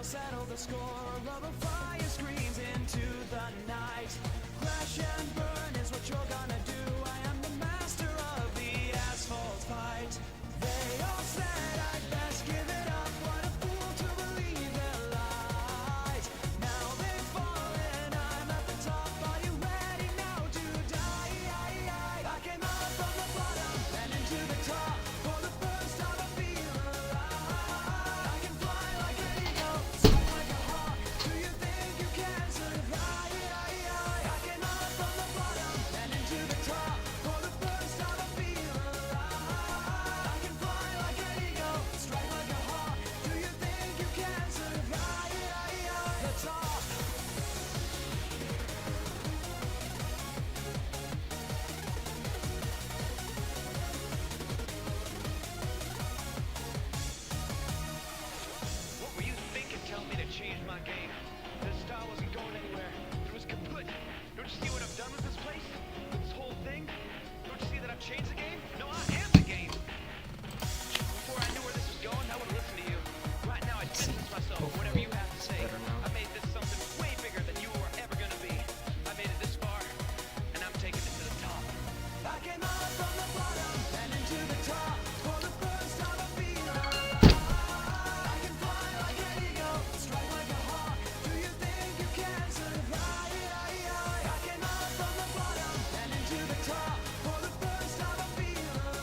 Settle the score. Rubber fire screams into the night. Crash and burn is what you're gonna do. I am the master of the asphalt fight. They all said I'd best give it up. What a fool to believe their lies. Now they've fallen, I'm at the top. Are you ready now to die? I came out from the bottom and into the top. For the first time I feel alive. I can fly like an eagle. Do you think you can survive? I came out from the bottom and into the top. For the first time I feel alive. I can fly like an eagle, strike like a hawk. Do you think you can survive? The top. What were you thinking telling me to change my game? This style wasn't going anywhere. It was kaput. Don't you see what I've done with this place? With this whole thing? Don't you see that I've changed the game? No, I am the game. Before I knew where this was going, I would listen to you. Right now, I distance myself from whatever you have to say. I made this something way bigger than you were ever gonna be. I made it this far, and I'm taking it to the top. I came out from the bottom and into the top. For the first time I feel alive. I can fly like an eagle, strike like a hawk. Do you think you can survive? I came out from the bottom and into the top. For the first time I feel alive.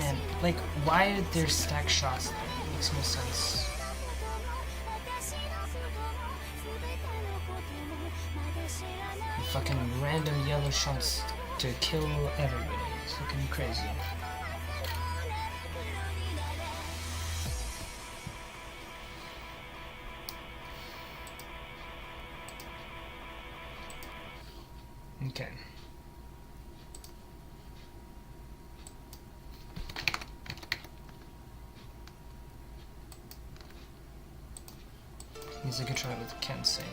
Man, like, why did there stack shots there? Makes no sense. Fucking random yellow shots to kill everybody. It's fucking crazy. Okay. Means I can try it with Kensei.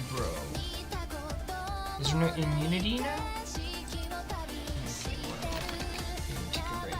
Bro. Is there no immunity now? Okay, well, maybe take a break.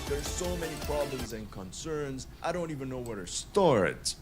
There's so many problems and concerns, I don't even know where to start.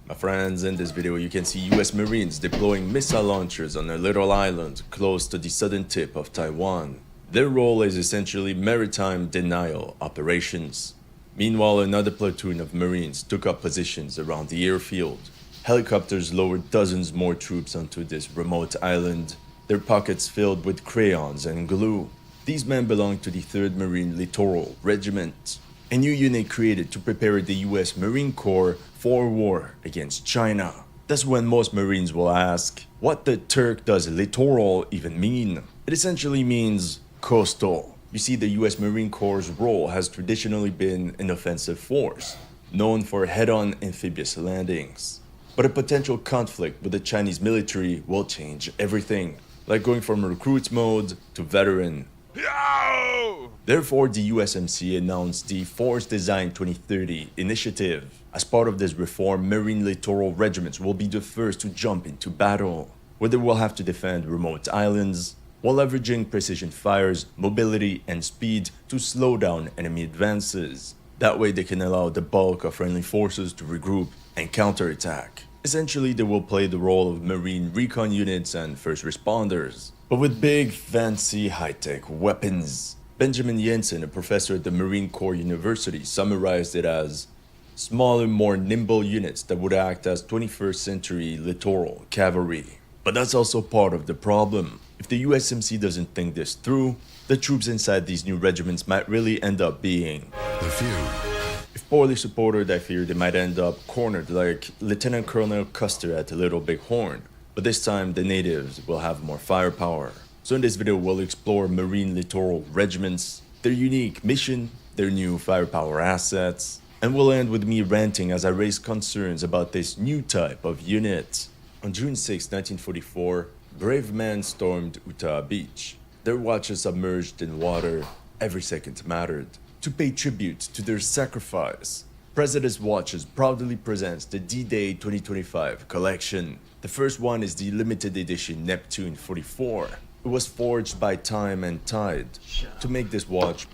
My friends, in this video you can see US Marines deploying missile launchers on a little island close to the southern tip of Taiwan. Their role is essentially maritime denial operations. Meanwhile, another platoon of Marines took up positions around the airfield. Helicopters lowered dozens more troops onto this remote island, their pockets filled with crayons and glue. These men belong to the 3rd Marine Littoral Regiment, a new unit created to prepare the US Marine Corps for war against China. That's when most Marines will ask, what the Turk does littoral even mean? It essentially means coastal. You see, the US Marine Corps' role has traditionally been an offensive force, known for head-on amphibious landings. But a potential conflict with the Chinese military will change everything, like going from recruit mode to veteran. Therefore, the USMC announced the Force Design 2030 initiative. As part of this reform, Marine Littoral Regiments will be the first to jump into battle, where they will have to defend remote islands, while leveraging precision fires, mobility, and speed to slow down enemy advances. That way they can allow the bulk of friendly forces to regroup and counterattack. Essentially, they will play the role of Marine recon units and first responders, but with big, fancy, high-tech weapons. Benjamin Jensen, a professor at the Marine Corps University, summarized it as smaller, more nimble units that would act as 21st century littoral cavalry. But that's also part of the problem. If the USMC doesn't think this through, the troops inside these new regiments might really end up being the few. If poorly supported, I fear they might end up cornered like Lieutenant Colonel Custer at Little Big Horn. But this time, the natives will have more firepower. So in this video, we'll explore Marine Littoral Regiments, their unique mission, their new firepower assets, and we'll end with me ranting as I raise concerns about this new type of unit. On June 6, 1944, brave men stormed Utah Beach. Their watches submerged in water, every second mattered. To pay tribute to their sacrifice, President's Watches proudly presents the D-Day 2025 collection. The first one is the limited edition Neptune 44. It was forged by time and tide to make this watch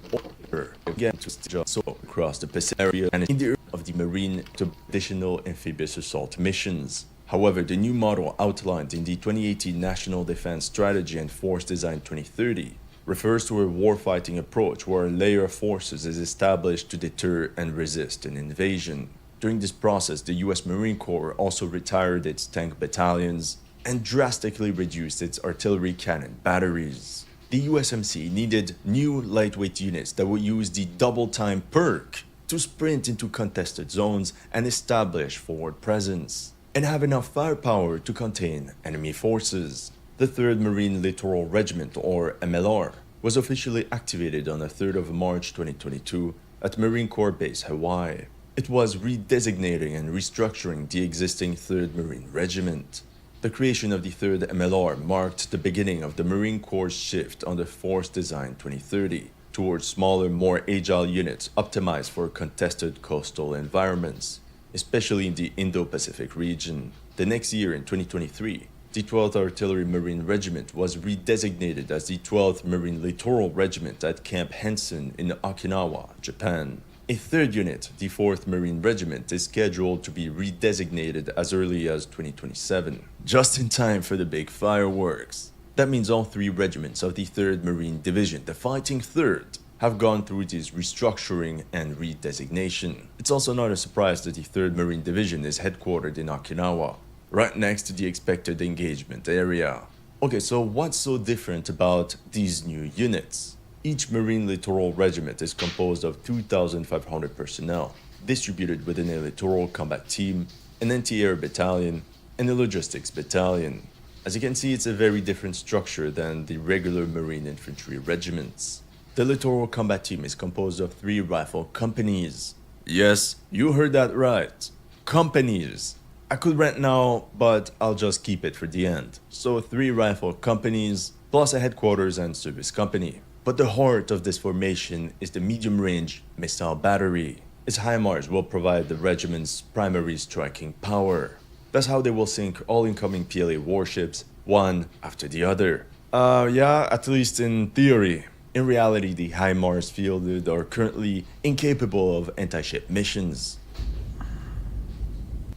again to so across the Pacific area and in the of the Marine to additional amphibious assault missions. However, the new model outlined in the 2018 National Defense Strategy and Force Design 2030 refers to a warfighting approach where a layer of forces is established to deter and resist an invasion. During this process, the US Marine Corps also retired its tank battalions, and drastically reduced its artillery cannon batteries. The USMC needed new lightweight units that would use the double time perk to sprint into contested zones and establish forward presence, and have enough firepower to contain enemy forces. The 3rd Marine Littoral Regiment, or MLR, was officially activated on the 3rd of March 2022 at Marine Corps Base Hawaii. It was redesignating and restructuring the existing 3rd Marine Regiment. The creation of the 3rd MLR marked the beginning of the Marine Corps' shift under Force Design 2030 towards smaller, more agile units optimized for contested coastal environments, especially in the Indo-Pacific region. The next year, in 2023, the 12th Artillery Marine Regiment was redesignated as the 12th Marine Littoral Regiment at Camp Henson in Okinawa, Japan. A 3rd unit, the 4th Marine Regiment, is scheduled to be redesignated as early as 2027, just in time for the big fireworks. That means all 3 regiments of the 3rd Marine Division, the Fighting 3rd, have gone through this restructuring and redesignation. It's also not a surprise that the 3rd Marine Division is headquartered in Okinawa, right next to the expected engagement area. Okay, so what's so different about these new units? Each Marine Littoral Regiment is composed of 2,500 personnel, distributed within a Littoral Combat Team, an Anti-Air Battalion, and a Logistics Battalion. As you can see, it's a very different structure than the regular Marine Infantry regiments. The Littoral Combat Team is composed of 3 rifle companies. Yes, you heard that right. Companies. I could rant now, but I'll just keep it for the end. So 3 rifle companies, plus a headquarters and service company. But the heart of this formation is the medium-range missile battery. Its HIMARS will provide the regiment's primary striking power. That's how they will sink all incoming PLA warships, one after the other. Yeah, at least in theory. In reality, the HIMARS fielded are currently incapable of anti-ship missions.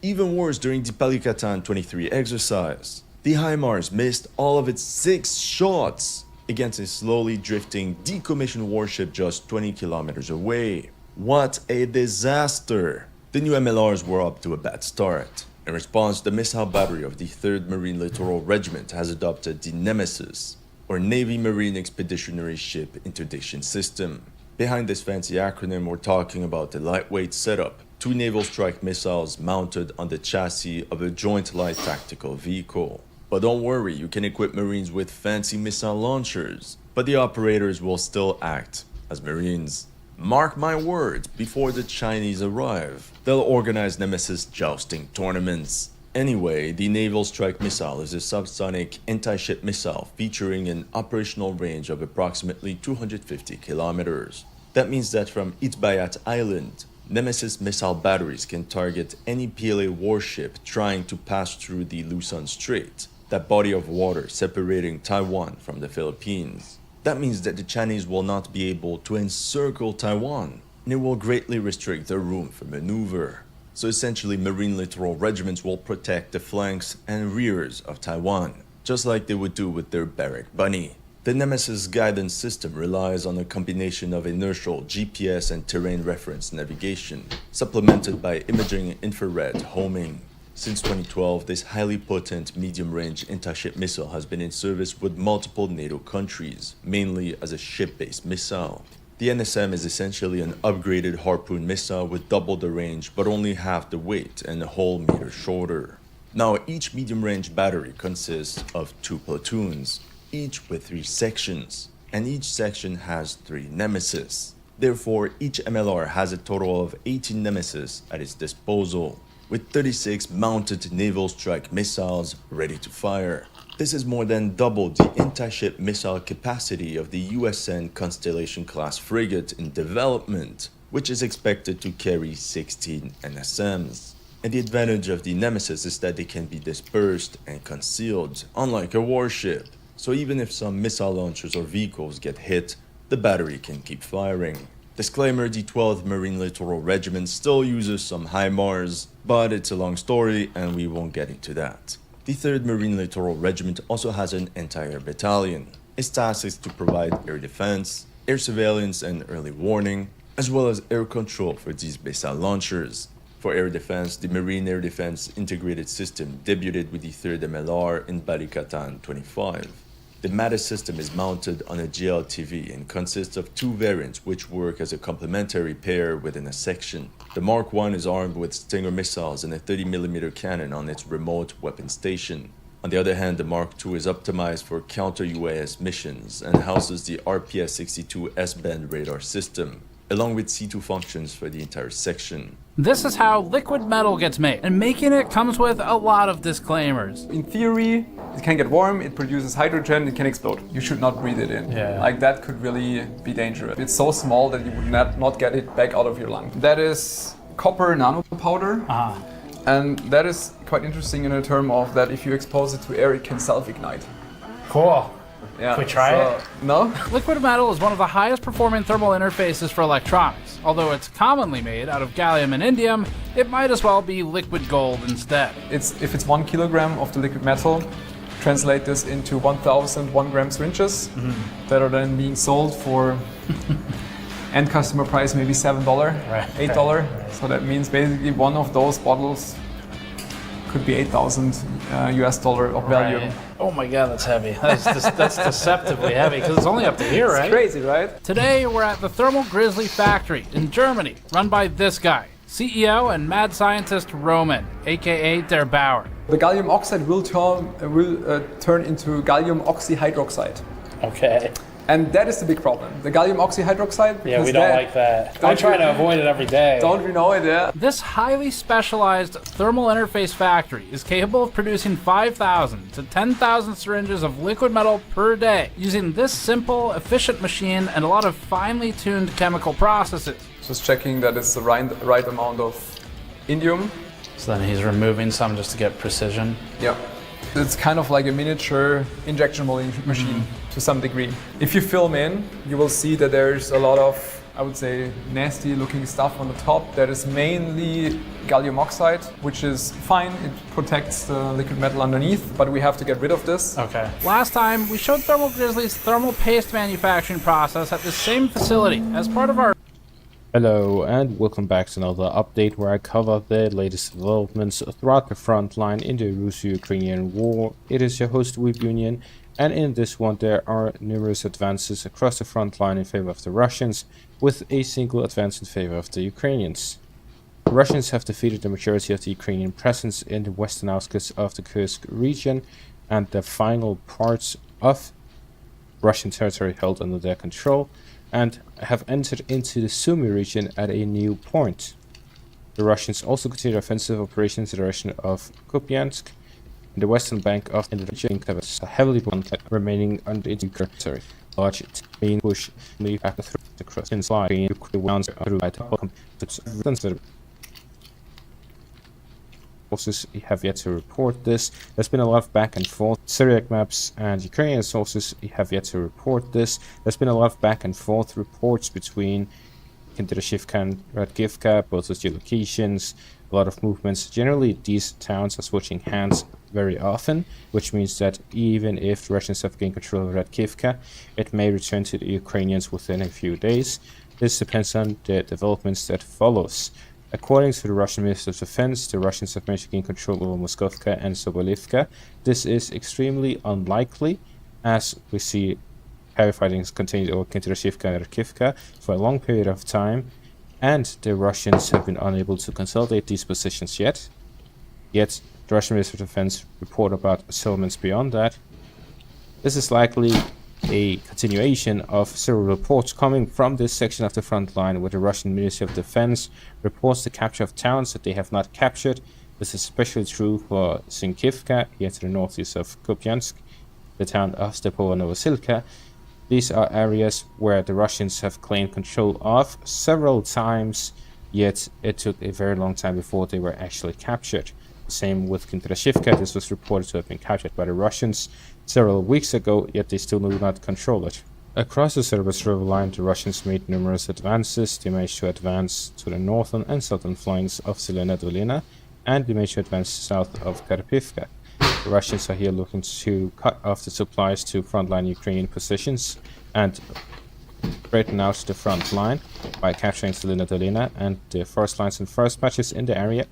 Even worse, during the Palikatan 23 exercise, the HIMARS missed all of its 6 shots against a slowly drifting decommissioned warship just 20 kilometers away. What a disaster! The new MLRs were up to a bad start. In response, the missile battery of the 3rd Marine Littoral Regiment has adopted the Nemesis, or Navy Marine Expeditionary Ship Interdiction System. Behind this fancy acronym, we're talking about a lightweight setup, 2 naval strike missiles mounted on the chassis of a joint light tactical vehicle. But don't worry, you can equip Marines with fancy missile launchers, but the operators will still act as Marines. Mark my words, before the Chinese arrive, they'll organize Nemesis jousting tournaments. Anyway, the Naval Strike Missile is a subsonic anti-ship missile featuring an operational range of approximately 250 kilometers. That means that from Itbayat Island, Nemesis missile batteries can target any PLA warship trying to pass through the Luzon Strait, that body of water separating Taiwan from the Philippines. That means that the Chinese will not be able to encircle Taiwan, and it will greatly restrict their room for maneuver. So essentially, Marine Littoral Regiments will protect the flanks and rears of Taiwan, just like they would do with their Barrack Bunny. The Nemesis guidance system relies on a combination of inertial GPS and terrain reference navigation, supplemented by imaging infrared homing. Since 2012, this highly potent medium-range anti-ship missile has been in service with multiple NATO countries, mainly as a ship-based missile. The NSM is essentially an upgraded Harpoon missile with double the range but only half the weight and a whole meter shorter. Now, each medium-range battery consists of 2 platoons, each with 3 sections, and each section has 3 Nemesis. Therefore, each MLR has a total of 18 Nemesis at its disposal, with 36 mounted naval strike missiles ready to fire. This is more than double the anti-ship missile capacity of the USN Constellation-class frigate in development, which is expected to carry 16 NSMs. And the advantage of the Nemesis is that they can be dispersed and concealed, unlike a warship. So even if some missile launchers or vehicles get hit, the battery can keep firing. Disclaimer, the 12th Marine Littoral Regiment still uses some HIMARS, but it's a long story and we won't get into that. The 3rd Marine Littoral Regiment also has an anti-air battalion. Its task is to provide air defense, air surveillance and early warning, as well as air control for these missile launchers. For air defense, the Marine Air Defense Integrated System debuted with the 3rd MLR in Balikatan 25. The MATA system is mounted on a GLTV and consists of 2 variants which work as a complementary pair within a section. The Mark I is armed with Stinger missiles and a 30mm cannon on its remote weapon station. On the other hand, the Mark II is optimized for counter-UAS missions and houses the RPS-62 S-band radar system, along with C2 functions for the entire section. This is how liquid metal gets made, and making it comes with a lot of disclaimers. In theory, it can get warm, it produces hydrogen, it can explode. You should not breathe it in. Yeah. Like that could really be dangerous. It's so small that you would not get it back out of your lung. That is copper nanopowder. And that is quite interesting in a term of that if you expose it to air, it can self-ignite. Cool. Yeah. Can we try it? No? Liquid metal is one of the highest performing thermal interfaces for electronics. Although it's commonly made out of gallium and indium, it might as well be liquid gold instead. If it's 1 kilogram of the liquid metal, translate this into 1,000 1-gram syringes that are then being sold for end customer price maybe $7, $8. So that means basically one of those bottles could be $8,000 US of value. Right. Oh my god, that's heavy. That's deceptively heavy because it's only up to here, right? It's crazy, right? Today we're at the Thermal Grizzly factory in Germany, run by this guy, CEO and mad scientist Roman, aka Der Bauer. The gallium oxide will turn into gallium oxyhydroxide. Okay. And that is the big problem. The gallium oxyhydroxide. Yeah, we don't like that. I try to avoid it every day. Don't we know it, yeah? This highly specialized thermal interface factory is capable of producing 5,000 to 10,000 syringes of liquid metal per day using this simple, efficient machine and a lot of finely tuned chemical processes. Just checking that it's the right amount of indium. So then he's removing some just to get precision. Yeah. It's kind of like a miniature injection molding machine to some degree. If you film in, you will see that there's a lot of, I would say, nasty looking stuff on the top. That is mainly gallium oxide, which is fine. It protects the liquid metal underneath, but we have to get rid of this. Okay. Last time, we showed Thermal Grizzly's thermal paste manufacturing process at the same facility as part of our Hello and welcome back to another update where I cover the latest developments throughout the front line in the Russo-Ukrainian war. It is your host Weeb Union, and in this one there are numerous advances across the front line in favor of the Russians, with a single advance in favor of the Ukrainians. The Russians have defeated the majority of the Ukrainian presence in the western outskirts of the Kursk region, and the final parts of Russian territory held under their control, and have entered into the Sumy region at a new point. The Russians also continue offensive operations in the direction of Kupiansk, in the western bank of the region, heavily bonded, remaining under its territory. Large main push leave back through the cross in slide sources have yet to report this. There's been a lot of back and forth. Syriac maps and Ukrainian sources have yet to report this. There's been a lot of back and forth reports between Kinderashivka and Radkivka, both those geolocations, a lot of movements. Generally, these towns are switching hands very often, which means that even if the Russians have gained control of Radkivka, it may return to the Ukrainians within a few days. This depends on the developments that follows. According to the Russian Minister of Defense, the Russians have managed to gain control over Moskovka and Sobolivka. This is extremely unlikely, as we see heavy fighting continued over Kinderashivka and Rakivka for a long period of time, and the Russians have been unable to consolidate these positions yet. Yet, the Russian Minister of Defense report about settlements beyond that. This is likely a continuation of several reports coming from this section of the front line, where the Russian Ministry of Defense reports the capture of towns that they have not captured. This is especially true for Sinkivka, here to the northeast of Kupiansk, the town of Stepova Novosilka. These are areas where the Russians have claimed control of several times, yet it took a very long time before they were actually captured. Same with Kinderashivka. This was reported to have been captured by the Russians several weeks ago, yet they still do not control it. Across the Serbus River line, the Russians made numerous advances. They managed to advance to the northern and southern flanks of Zelena Dolina, and they managed to advance south of Karpivka. The Russians are here looking to cut off the supplies to frontline Ukrainian positions, and straighten out the front line by capturing Selina Dolina and the forest lines and forest patches in the area.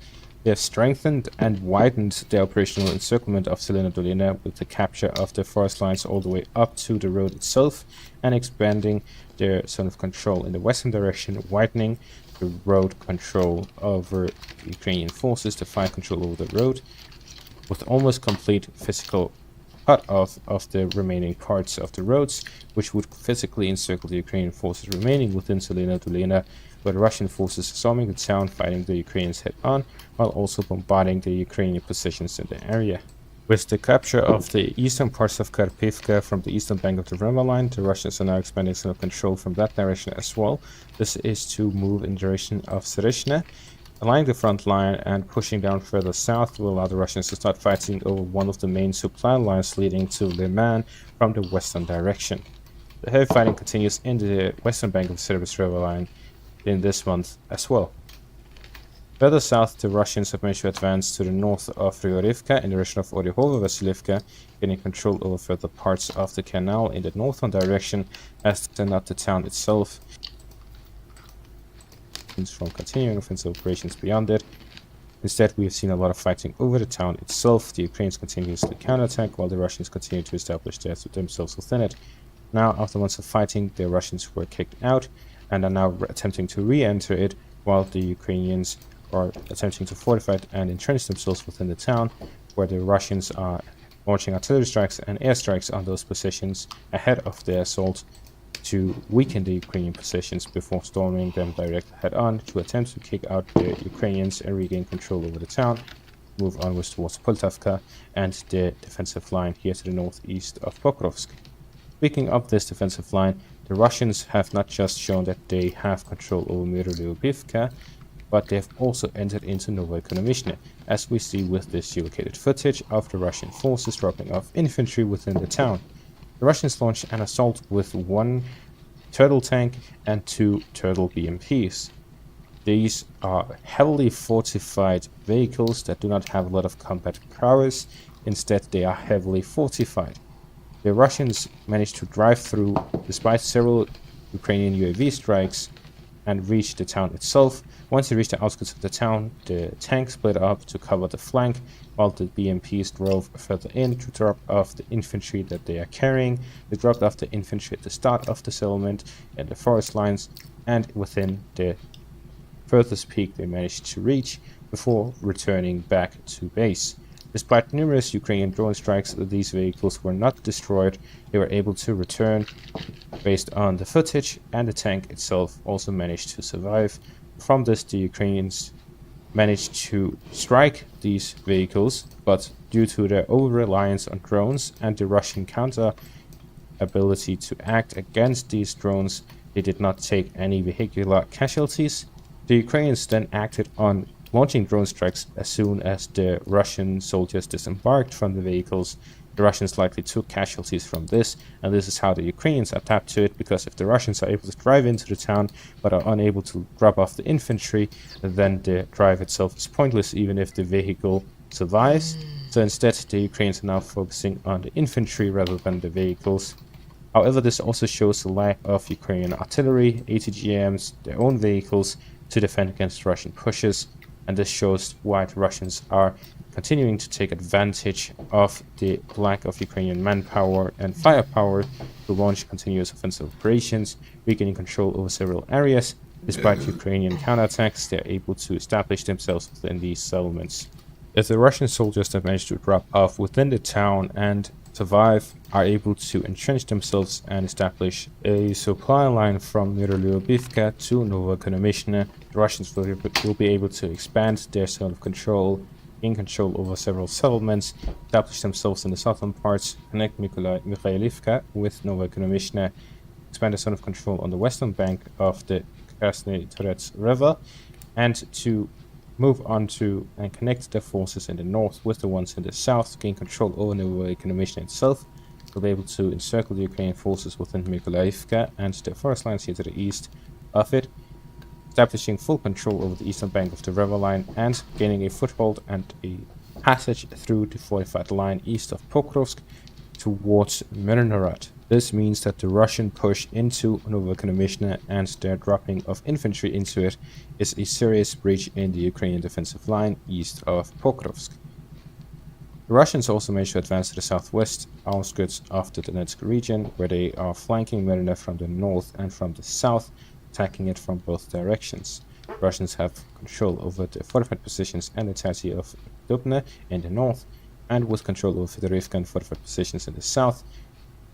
They have strengthened and widened the operational encirclement of Selina Dolina with the capture of the forest lines all the way up to the road itself and expanding their zone of control in the western direction, widening the road control over Ukrainian forces to find control over the road, with almost complete physical cut off of the remaining parts of the roads, which would physically encircle the Ukrainian forces remaining within Selina Dolina, where the Russian forces are storming the town, fighting the Ukrainians head-on, while also bombarding the Ukrainian positions in the area. With the capture of the eastern parts of Karpivka from the eastern bank of the river line, the Russians are now expanding some control from that direction as well. This is to move in the direction of Sereshne, aligning the front line and pushing down further south will allow the Russians to start fighting over one of the main supply lines leading to Liman from the western direction. The heavy fighting continues in the western bank of the Serbis river line in this month as well. Further south, the Russians have managed to advance to the north of Ryorivka in the direction of Oryhovo-Vasilivka, gaining control over further parts of the canal in the northern direction as they not the town itself. From continuing offensive operations beyond it. Instead, we have seen a lot of fighting over the town itself. The Ukrainians continuously counterattack while the Russians continue to establish themselves within it. Now, after months of fighting, the Russians were kicked out and are now attempting to re-enter it, while the Ukrainians are attempting to fortify it and entrench themselves within the town, where the Russians are launching artillery strikes and airstrikes on those positions ahead of their assault to weaken the Ukrainian positions before storming them direct head-on to attempt to kick out the Ukrainians and regain control over the town, move onwards towards Poltavka and the defensive line here to the northeast of Pokrovsk. Speaking of this defensive line, the Russians have not just shown that they have control over Myrolyubivka, but they have also entered into Novoekonomishne, as we see with this geolocated footage of the Russian forces dropping off infantry within the town. The Russians launched an assault with 1 turtle tank and 2 turtle BMPs. These are heavily fortified vehicles that do not have a lot of combat prowess, instead they are heavily fortified. The Russians managed to drive through, despite several Ukrainian UAV strikes, and reach the town itself. Once they reached the outskirts of the town, the tank split up to cover the flank, while the BMPs drove further in to drop off the infantry that they are carrying. They dropped off the infantry at the start of the settlement and the forest lines, and within the furthest peak they managed to reach before returning back to base. Despite numerous Ukrainian drone strikes, these vehicles were not destroyed. They were able to return based on the footage, and the tank itself also managed to survive. From this, the Ukrainians managed to strike these vehicles, but due to their over-reliance on drones and the Russian counter ability to act against these drones, they did not take any vehicular casualties. The Ukrainians then acted on launching drone strikes as soon as the Russian soldiers disembarked from the vehicles. The Russians likely took casualties from this, and this is how the Ukrainians adapt to it, because if the Russians are able to drive into the town but are unable to drop off the infantry, then the drive itself is pointless even if the vehicle survives. So instead, the Ukrainians are now focusing on the infantry rather than the vehicles. However, this also shows the lack of Ukrainian artillery, ATGMs, their own vehicles to defend against Russian pushes, and this shows why the Russians are continuing to take advantage of the lack of Ukrainian manpower and firepower to launch continuous offensive operations, regaining control over several areas. Despite Ukrainian counterattacks, they are able to establish themselves within these settlements. If the Russian soldiers that manage to drop off within the town and survive are able to entrench themselves and establish a supply line from Myrolyubivka to Novoekonomishne, the Russians will be able to expand their zone of control, gain control over several settlements, establish themselves in the southern parts, connect Mikhailivka with Novoekonomishne, expand the zone of control on the western bank of the Krasny Terets River, and to move on to and connect their forces in the north with the ones in the south, gain control over Novoekonomishne itself. They'll be able to encircle the Ukrainian forces within Mykolaiivka and the forest lines here to the east of it, establishing full control over the eastern bank of the river line and gaining a foothold and a passage through the fortified line east of Pokrovsk towards Mirnorod. This means that the Russian push into Novokonomishna and their dropping of infantry into it is a serious breach in the Ukrainian defensive line east of Pokrovsk. The Russians also managed to advance to the southwest outskirts of the Donetsk region, where they are flanking Merina from the north and from the south, attacking it from both directions. The Russians have control over the fortified positions and the entirety of Dubna in the north, and with control over Fedorivka and fortified positions in the south,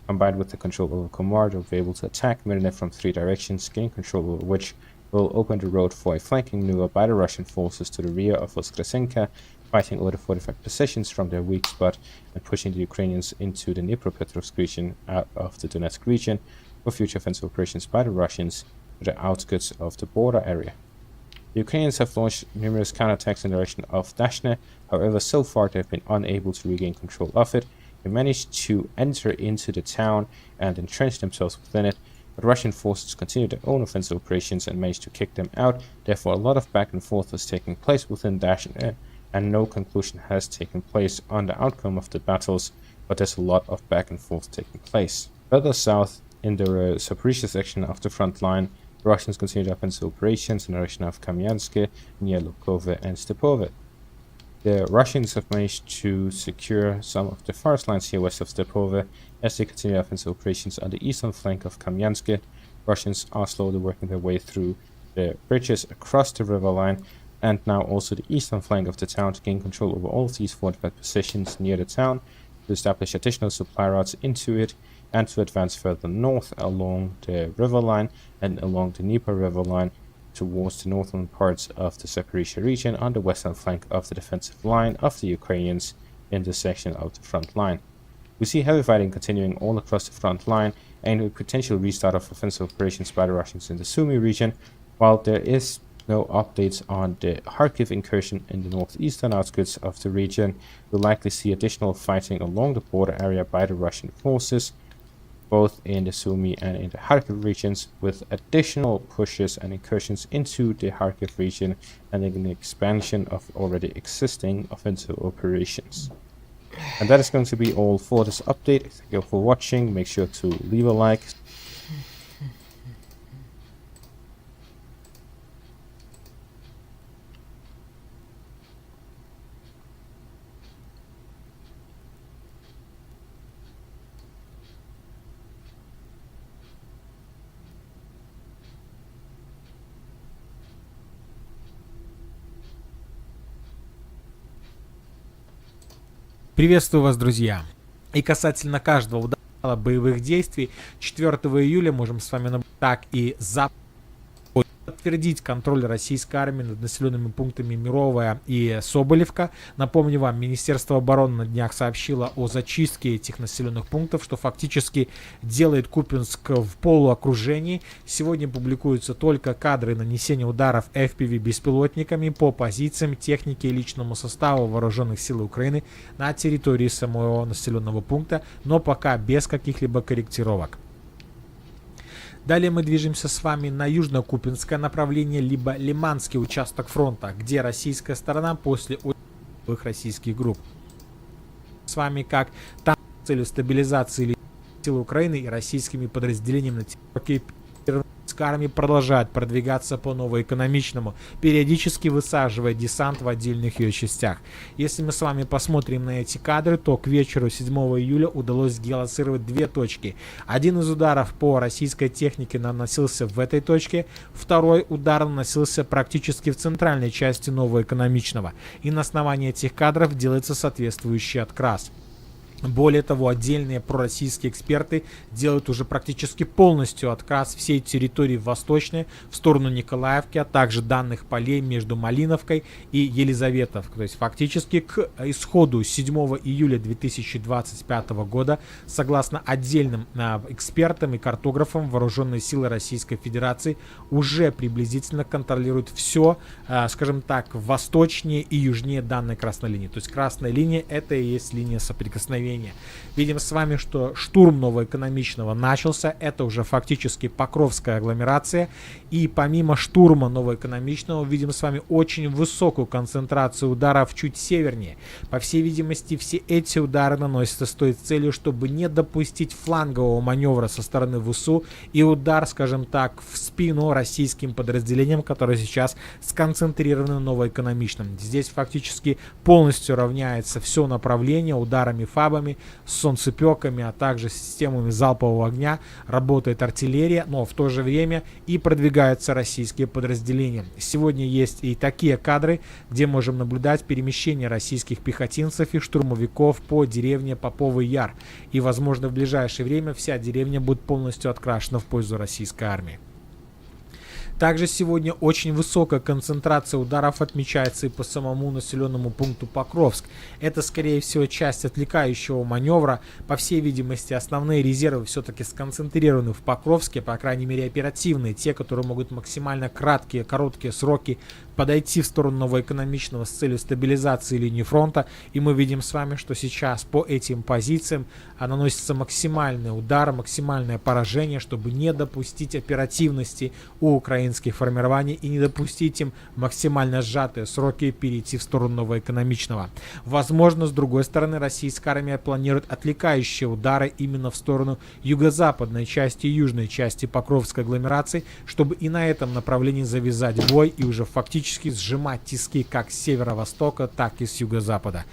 combined with the control over Komar, they'll be able to attack Merina from 3 directions, gain control over which will open the road for a flanking maneuver by the Russian forces to the rear of Voskresenka, fighting over the fortified positions from their weak spot and pushing the Ukrainians into the Dnipropetrovsk region out of the Donetsk region for future offensive operations by the Russians to the outskirts of the border area. The Ukrainians have launched numerous counterattacks in the direction of Dashne, however so far they've been unable to regain control of it. They managed to enter into the town and entrench themselves within it, but Russian forces continued their own offensive operations and managed to kick them out. Therefore, a lot of back and forth was taking place within Dashne, and no conclusion has taken place on the outcome of the battles, but there's a lot of back and forth taking place. Further south, in the Zaporizhzhia section of the front line, the Russians continued offensive operations in the direction of Kamyansk, near Lukove and Stepove. The Russians have managed to secure some of the forest lines here west of Stepove as they continue offensive operations on the eastern flank of Kamyansk. Russians are slowly working their way through the bridges across the river line and now also the eastern flank of the town to gain control over all of these fortified positions near the town, to establish additional supply routes into it, and to advance further north along the river line and along the Dnieper river line towards the northern parts of the Zaporizhzhia region on the western flank of the defensive line of the Ukrainians in this section of the front line. We see heavy fighting continuing all across the front line and a potential restart of offensive operations by the Russians in the Sumy region, while there is no updates on the Kharkiv incursion in the northeastern outskirts of the region. We'll likely see additional fighting along the border area by the Russian forces, both in the Sumy and in the Kharkiv regions, with additional pushes and incursions into the Kharkiv region and an expansion of already existing offensive operations. And that is going to be all for this update. Thank you for watching. Make sure to leave a like. Приветствую вас, друзья! И касательно каждого удара боевых действий, 4 июля можем с вами наблюдать так и подтвердить контроль российской армии над населенными пунктами Мировая и Соболевка. Напомню вам, Министерство обороны на днях сообщило о зачистке этих населенных пунктов, что фактически делает Купянск в полуокружении. Сегодня публикуются только кадры нанесения ударов FPV беспилотниками по позициям, технике и личному составу вооруженных сил Украины на территории самого населенного пункта, но пока без каких-либо корректировок. Далее мы движемся с вами на южно-купинское направление, либо Лиманский участок фронта, где российская сторона после российских групп. С вами как там с целью стабилизации сил Украины и российскими подразделениями на территории армии продолжает продвигаться по новоэкономичному, периодически высаживая десант в отдельных ее частях. Если мы с вами посмотрим на эти кадры, то к вечеру 7 июля удалось геолоцировать 2 точки. Один из ударов по российской технике наносился в этой точке, второй удар наносился практически в центральной части новоэкономичного. И на основании этих кадров делается соответствующий открас. Более того, отдельные пророссийские эксперты делают уже практически полностью открас всей территории восточной в сторону Николаевки, а также данных полей между Малиновкой и Елизаветовкой. То есть фактически к исходу 7 июля 2025 года, согласно отдельным экспертам и картографам, вооруженные силы Российской Федерации уже приблизительно контролируют все, скажем так, восточнее и южнее данной красной линии. То есть красная линия — это и есть линия соприкосновения столкновения. Видим с вами, что штурм Новоэкономичного начался. Это уже фактически Покровская агломерация. И помимо штурма Новоэкономичного, видим с вами очень высокую концентрацию ударов чуть севернее. По всей видимости, все эти удары наносятся с той целью, чтобы не допустить флангового маневра со стороны ВСУ и удар, скажем так, в спину российским подразделениям, которые сейчас сконцентрированы в Новоэкономичном. Здесь фактически полностью равняется все направление ударами ФАБами, солнцепеками, а также системами залпового огня. Работает артиллерия, но в то же время и продвигаются российские подразделения. Сегодня есть и такие кадры, где можем наблюдать перемещение российских пехотинцев и штурмовиков по деревне Поповый Яр. И, возможно, в ближайшее время вся деревня будет полностью открашена в пользу российской армии. Также сегодня очень высокая концентрация ударов отмечается и по самому населенному пункту Покровск. Это, скорее всего, часть отвлекающего маневра. По всей видимости, основные резервы все-таки сконцентрированы в Покровске, по крайней мере оперативные, те, которые могут максимально короткие сроки подойти в сторону Новоэкономичного с целью стабилизации линии фронта. И мы видим с вами, что сейчас по этим позициям наносится максимальный удар, максимальное поражение, чтобы не допустить оперативности у украинских формирований и не допустить им максимально сжатые сроки перейти в сторону Новоэкономичного. Возможно, с другой стороны, российская армия планирует отвлекающие удары именно в сторону юго-западной части и южной части Покровской агломерации, чтобы и на этом направлении завязать бой и уже фактически сжимать тиски как с северо-востока, так и с юго-запада.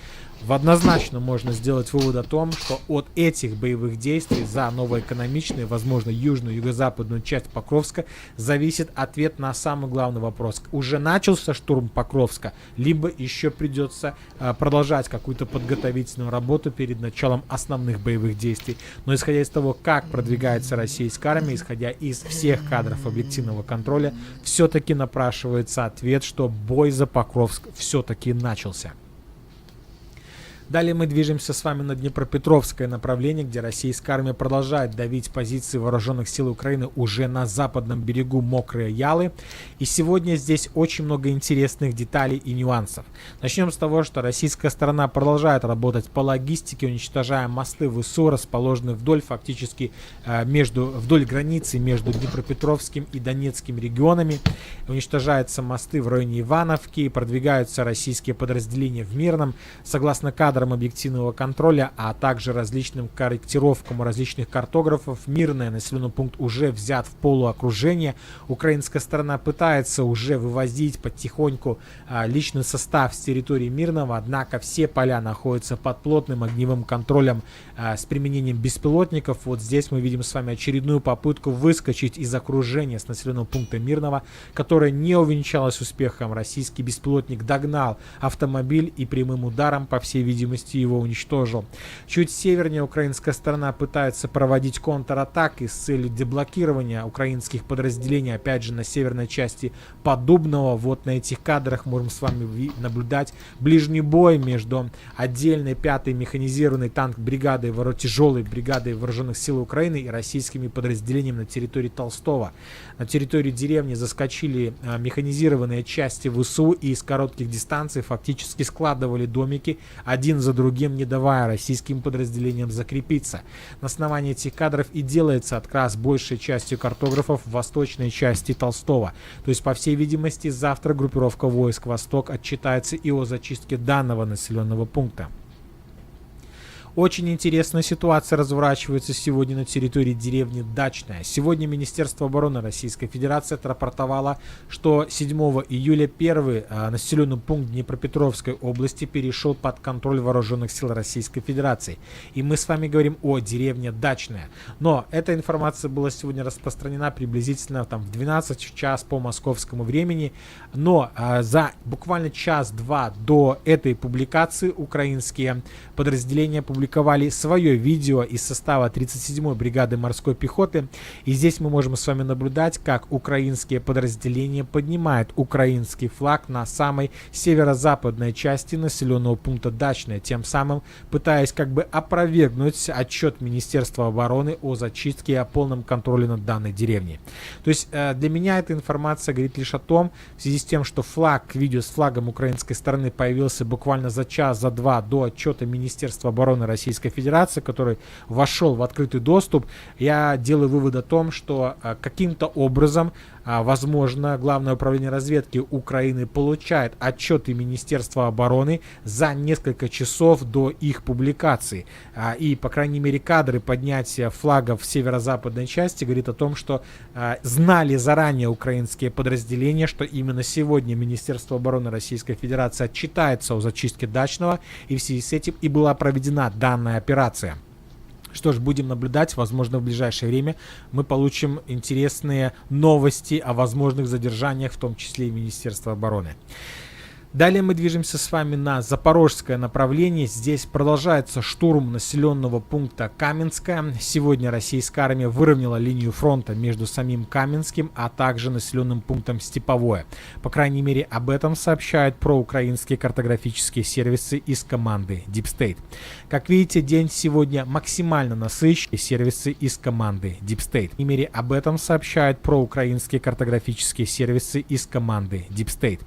Однозначно можно сделать вывод о том, что от этих боевых действий за Новоэкономичную, возможно, южную, юго-западную часть Покровска зависит ответ на самый главный вопрос. Уже начался штурм Покровска, либо еще придется продолжать какую-то подготовительную работу перед началом основных боевых действий. Но исходя из того, как продвигается российская армия, исходя из всех кадров объективного контроля, все-таки напрашивается ответ, что бой за Покровск все-таки начался. Далее мы движемся с вами на Днепропетровское направление, где российская армия продолжает давить позиции вооруженных сил Украины уже на западном берегу Мокрые Ялы. И сегодня здесь очень много интересных деталей и нюансов. Начнем с того, что российская сторона продолжает работать по логистике, уничтожая мосты ВСУ, расположенные вдоль фактически вдоль границы между Днепропетровским и Донецким регионами. Уничтожаются мосты в районе Ивановки, продвигаются российские подразделения в Мирном. Согласно кадрам объективного контроля, а также различным корректировкам у различных картографов, Мирный населенный пункт уже взят в полуокружение. Украинская сторона пытается уже вывозить потихоньку личный состав с территории Мирного, однако все поля находятся под плотным огневым контролем с применением беспилотников. Вот здесь мы видим с вами очередную попытку выскочить из окружения с населенного пункта Мирного, которая не увенчалась успехом. Российский беспилотник догнал автомобиль и прямым ударом, по всей видимости, его уничтожил. Чуть севернее украинская сторона пытается проводить контратаки с целью деблокирования украинских подразделений, опять же, на северной части Поддубного. Вот на этих кадрах можем с вами наблюдать ближний бой между отдельной 5-й механизированной танк-бригадой, тяжелой бригадой вооруженных сил Украины и российскими подразделениями на территории Толстого. На территорию деревни заскочили механизированные части ВСУ и с коротких дистанций фактически складывали домики один за другим, не давая российским подразделениям закрепиться. На основании этих кадров и делается открас большей частью картографов в восточной части Толстого. То есть, по всей видимости, завтра группировка войск «Восток» отчитается и о зачистке данного населенного пункта. Очень интересная ситуация разворачивается сегодня на территории деревни Дачная. Сегодня Министерство обороны Российской Федерации отрапортовало, что 7 июля первый населенный пункт Днепропетровской области перешел под контроль вооруженных сил Российской Федерации. И мы с вами говорим о деревне Дачная. Но эта информация была сегодня распространена приблизительно в 12 час по московскому времени. Но за буквально час-два до этой публикации украинские подразделения публиковали свое видео из состава 37-й бригады морской пехоты. И здесь мы можем с вами наблюдать, как украинские подразделения поднимают украинский флаг на самой северо-западной части населенного пункта Дачная, тем самым пытаясь опровергнуть отчет Министерства обороны о зачистке и о полном контроле над данной деревней. То есть для меня эта информация говорит лишь о том, в связи с тем, что видео с флагом украинской стороны появился буквально за час, за два до отчета Министерства обороны Российской Федерации, который вошел в открытый доступ, я делаю вывод о том, что каким-то образом, возможно, Главное управление разведки Украины получает отчеты Министерства обороны за несколько часов до их публикации. И, по крайней мере, кадры поднятия флагов в северо-западной части говорит о том, что знали заранее украинские подразделения, что именно сегодня Министерство обороны Российской Федерации отчитается о зачистке дачного, и в связи с этим и была проведена данная операция. Что ж, будем наблюдать. Возможно, в ближайшее время мы получим интересные новости о возможных задержаниях, в том числе и Министерства обороны. Далее мы движемся с вами на запорожское направление. Здесь продолжается штурм населенного пункта Каменское. Сегодня российская армия выровняла линию фронта между самим Каменским, а также населенным пунктом Степовое. По крайней мере, об этом сообщают проукраинские картографические сервисы из команды Deep State. Как видите, день сегодня максимально насыщенный. Сервисы из команды Deep State. По крайней мере, об этом сообщают проукраинские картографические сервисы из команды Deep State.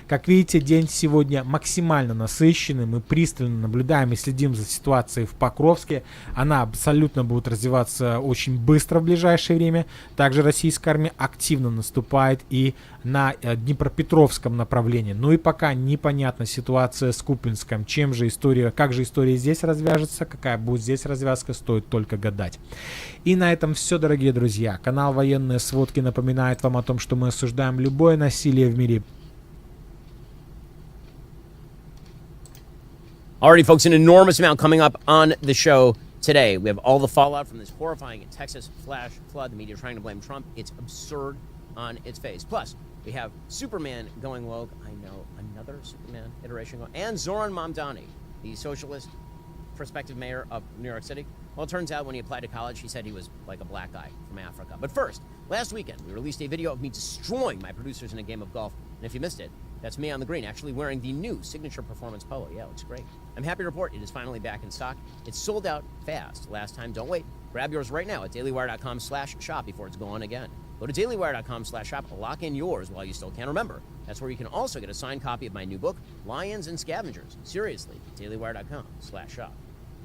Как видите, день сегодня максимально насыщенный. Мы пристально наблюдаем и следим за ситуацией в Покровске. Она абсолютно будет развиваться очень быстро в ближайшее время. Также российская армия активно наступает и на Днепропетровском направлении. Ну и пока непонятна ситуация с Купинском. Как же история здесь развяжется, какая будет здесь развязка, стоит только гадать. И на этом все, дорогие друзья. Канал Военные Сводки напоминает вам о том, что мы осуждаем любое насилие в мире. Alrighty, folks, an enormous amount coming up on the show today. We have all the fallout from this horrifying Texas flash flood. The media trying to blame Trump. It's absurd on its face. Plus, we have Superman going woke. I know, another Superman iteration going. And Zoran Mamdani, the socialist prospective mayor of New York City. Well, it turns out when he applied to college, he said he was like a black guy from Africa. But first, last weekend, we released a video of me destroying my producers in a game of golf. And if you missed it, that's me on the green, actually wearing the new signature performance polo. Yeah, it looks great. I'm happy to report it is finally back in stock. It's sold out fast. Last time, don't wait. Grab yours right now at dailywire.com/shop before it's gone again. Go to dailywire.com/shop, lock in yours while you still can. Remember, that's where you can also get a signed copy of my new book, Lions and Scavengers. Seriously, dailywire.com/shop.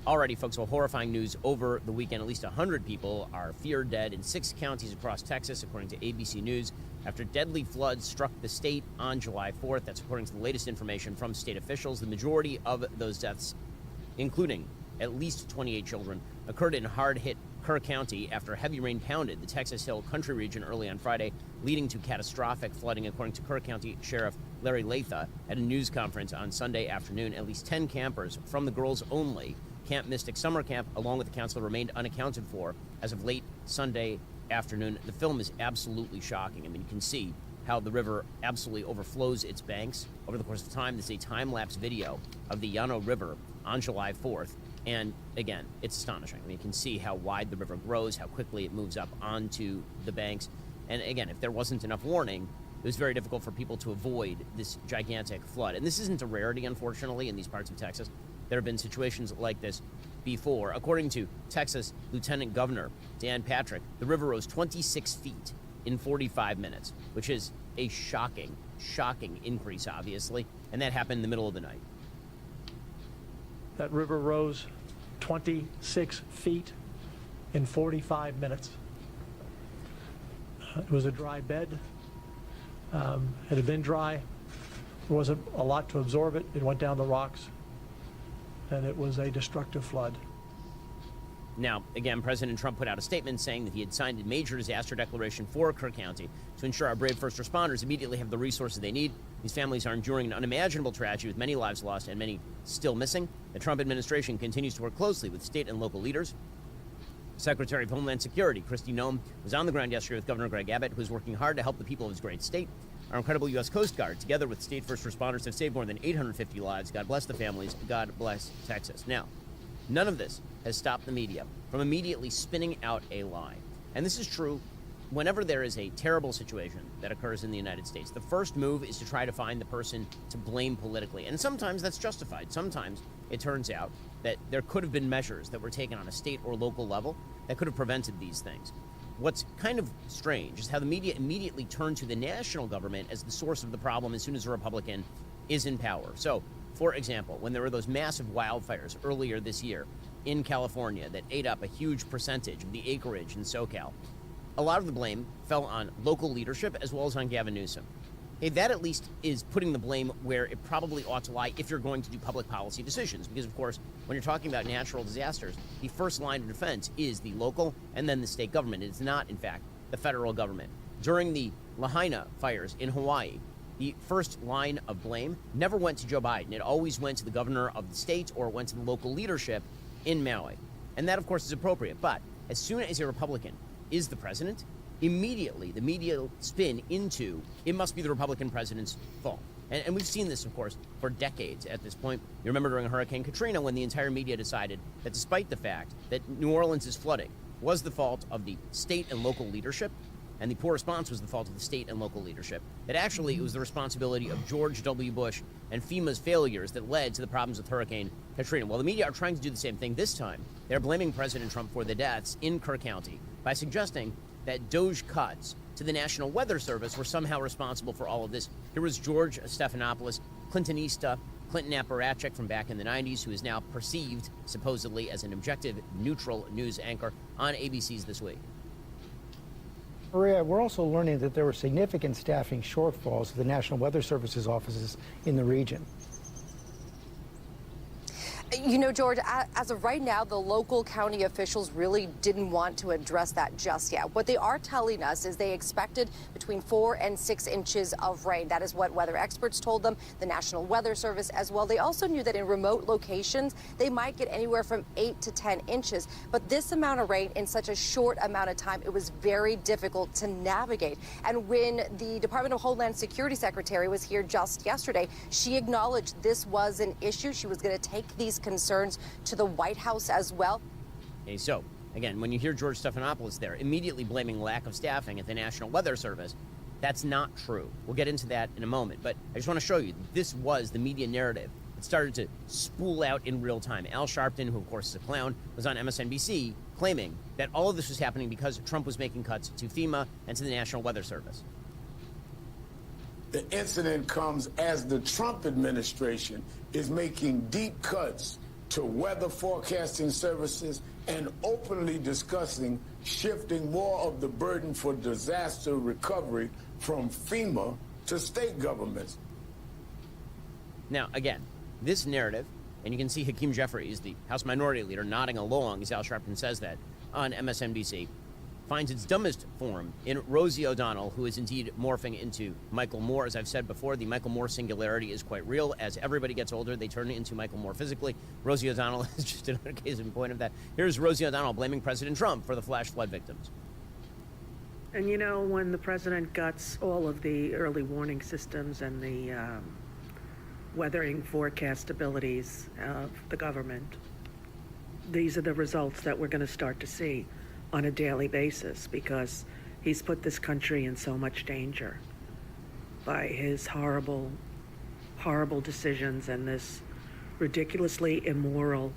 Alrighty, folks, well, horrifying news over the weekend. At least 100 people are feared dead in 6 counties across Texas, according to ABC News, after deadly floods struck the state on July 4th. That's according to the latest information from state officials. The majority of those deaths, including at least 28 children, occurred in hard-hit Kerr County after heavy rain pounded the Texas Hill Country region early on Friday, leading to catastrophic flooding, according to Kerr County Sheriff Larry Latha at a news conference on Sunday afternoon. At least 10 campers from the Girls Only Camp Mystic Summer Camp, along with the counselor, remained unaccounted for as of late Sunday afternoon. The film is absolutely shocking. I mean, you can see how the river absolutely overflows its banks over the course of time. This is a time-lapse video of the Llano River on July 4th. And again, it's astonishing. I mean, you can see how wide the river grows, how quickly it moves up onto the banks. And again, if there wasn't enough warning, it was very difficult for people to avoid this gigantic flood. And this isn't a rarity, unfortunately, in these parts of Texas. There have been situations like this before. According to Texas Lieutenant Governor Dan Patrick, the river rose 26 feet in 45 minutes, which is a shocking, shocking increase, obviously. And that happened in the middle of the night. That river rose 26 feet in 45 minutes. It was a dry bed. It had been dry. There wasn't a lot to absorb it. It went down the rocks. And it was a destructive flood. Now, again, President Trump put out a statement saying that he had signed a major disaster declaration for Kerr County to ensure our brave first responders immediately have the resources they need. These families are enduring an unimaginable tragedy with many lives lost and many still missing. The Trump administration continues to work closely with state and local leaders. Secretary of Homeland Security Kristi Noem was on the ground yesterday with Governor Greg Abbott, who is working hard to help the people of his great state. Our incredible U.S. Coast Guard, together with state first responders, have saved more than 850 lives. God bless the families. God bless Texas. Now, none of this has stopped the media from immediately spinning out a lie. And this is true whenever there is a terrible situation that occurs in the United States. The first move is to try to find the person to blame politically. And sometimes that's justified. Sometimes it turns out that there could have been measures that were taken on a state or local level that could have prevented these things. What's kind of strange is how the media immediately turned to the national government as the source of the problem as soon as a Republican is in power. So, for example, when there were those massive wildfires earlier this year, in California that ate up a huge percentage of the acreage in SoCal. A lot of the blame fell on local leadership as well as on Gavin Newsom. Okay, that at least is putting the blame where it probably ought to lie if you're going to do public policy decisions. Because, of course, when you're talking about natural disasters, the first line of defense is the local and then the state government. It is not, in fact, the federal government. During the Lahaina fires in Hawaii, the first line of blame never went to Joe Biden. It always went to the governor of the state or it went to the local leadership in Maui. And that, of course, is appropriate. But as soon as a Republican is the president, immediately the media spin into it must be the Republican president's fault. And we've seen this, of course, for decades at this point. You remember during Hurricane Katrina when the entire media decided that despite the fact that New Orleans' flooding was the fault of the state and local leadership, and the poor response was the fault of the state and local leadership, that actually it was the responsibility of George W. Bush and FEMA's failures that led to the problems with Hurricane Katrina. Well, the media are trying to do the same thing this time. They're blaming President Trump for the deaths in Kerr County by suggesting that Doge cuts to the National Weather Service were somehow responsible for all of this. Here was George Stephanopoulos, Clintonista, Clinton apparatchik from back in the 90s, who is now perceived, supposedly, as an objective, neutral news anchor on ABC's This Week. Maria, we're also learning that there were significant staffing shortfalls at the National Weather Service's offices in the region. You know, George, as of right now, the local county officials really didn't want to address that just yet. What they are telling us is they expected between 4 and 6 inches of rain. That is what weather experts told them, the National Weather Service as well. They also knew that in remote locations, they might get anywhere from 8 to 10 inches. But this amount of rain in such a short amount of time, it was very difficult to navigate. And when the Department of Homeland Security Secretary was here just yesterday, she acknowledged this was an issue. She was going to take these concerns to the White House as well. Okay, so again, when you hear George Stephanopoulos there, immediately blaming lack of staffing at the National Weather Service, that's not true. We'll get into that in a moment, but I just want to show you this was the media narrative. It started to spool out in real time. Al Sharpton, who of course is a clown, was on MSNBC claiming that all of this was happening because Trump was making cuts to FEMA and to the National Weather Service. The incident comes as the Trump administration is making deep cuts to weather forecasting services and openly discussing shifting more of the burden for disaster recovery from FEMA to state governments. Now, again, this narrative, and you can see Hakeem Jeffries, the House Minority Leader, nodding along as Al Sharpton says that on MSNBC, finds its dumbest form in Rosie O'Donnell, who is indeed morphing into Michael Moore. As I've said before, the Michael Moore singularity is quite real. As everybody gets older, they turn into Michael Moore physically. Rosie O'Donnell is just another case in point of that. Here's Rosie O'Donnell blaming President Trump for the flash flood victims. And you know, when the president guts all of the early warning systems and the weathering forecast abilities of the government, these are the results that we're going to start to see on a daily basis, because he's put this country in so much danger by his horrible, horrible decisions and this ridiculously immoral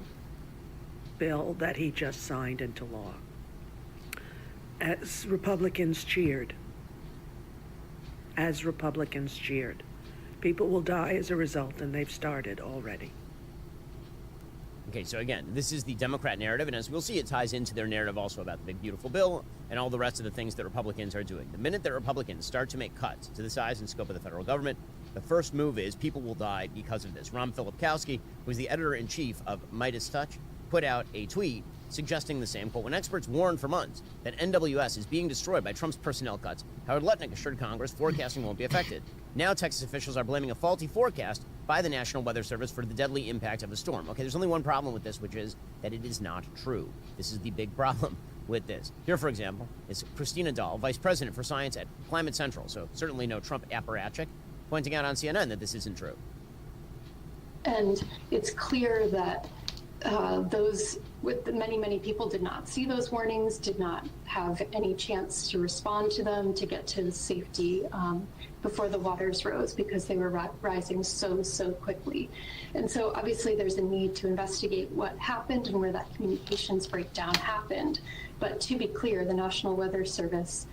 bill that he just signed into law. As Republicans cheered, people will die as a result, and they've started already. Okay, so again, this is the Democrat narrative, and as we'll see, it ties into their narrative also about the big, beautiful bill and all the rest of the things that Republicans are doing. The minute that Republicans start to make cuts to the size and scope of the federal government, the first move is people will die because of this. Ron Filipkowski, who's the editor-in-chief of Midas Touch, put out a tweet suggesting the same. Quote, when experts warned for months that NWS is being destroyed by Trump's personnel cuts, Howard Lutnick assured Congress forecasting won't be affected. Now Texas officials are blaming a faulty forecast by the National Weather Service for the deadly impact of the storm. Okay, there's only one problem with this, which is that it is not true. This is the big problem with this. Here, for example, is Christina Dahl, Vice President for Science at Climate Central, so certainly no Trump apparatchik, pointing out on CNN that this isn't true. And it's clear that many people did not see those warnings, did not have any chance to respond to them, to get to safety before the waters rose, because they were rising so quickly. And so obviously there's a need to investigate what happened and where that communications breakdown happened. But to be clear, the National Weather Service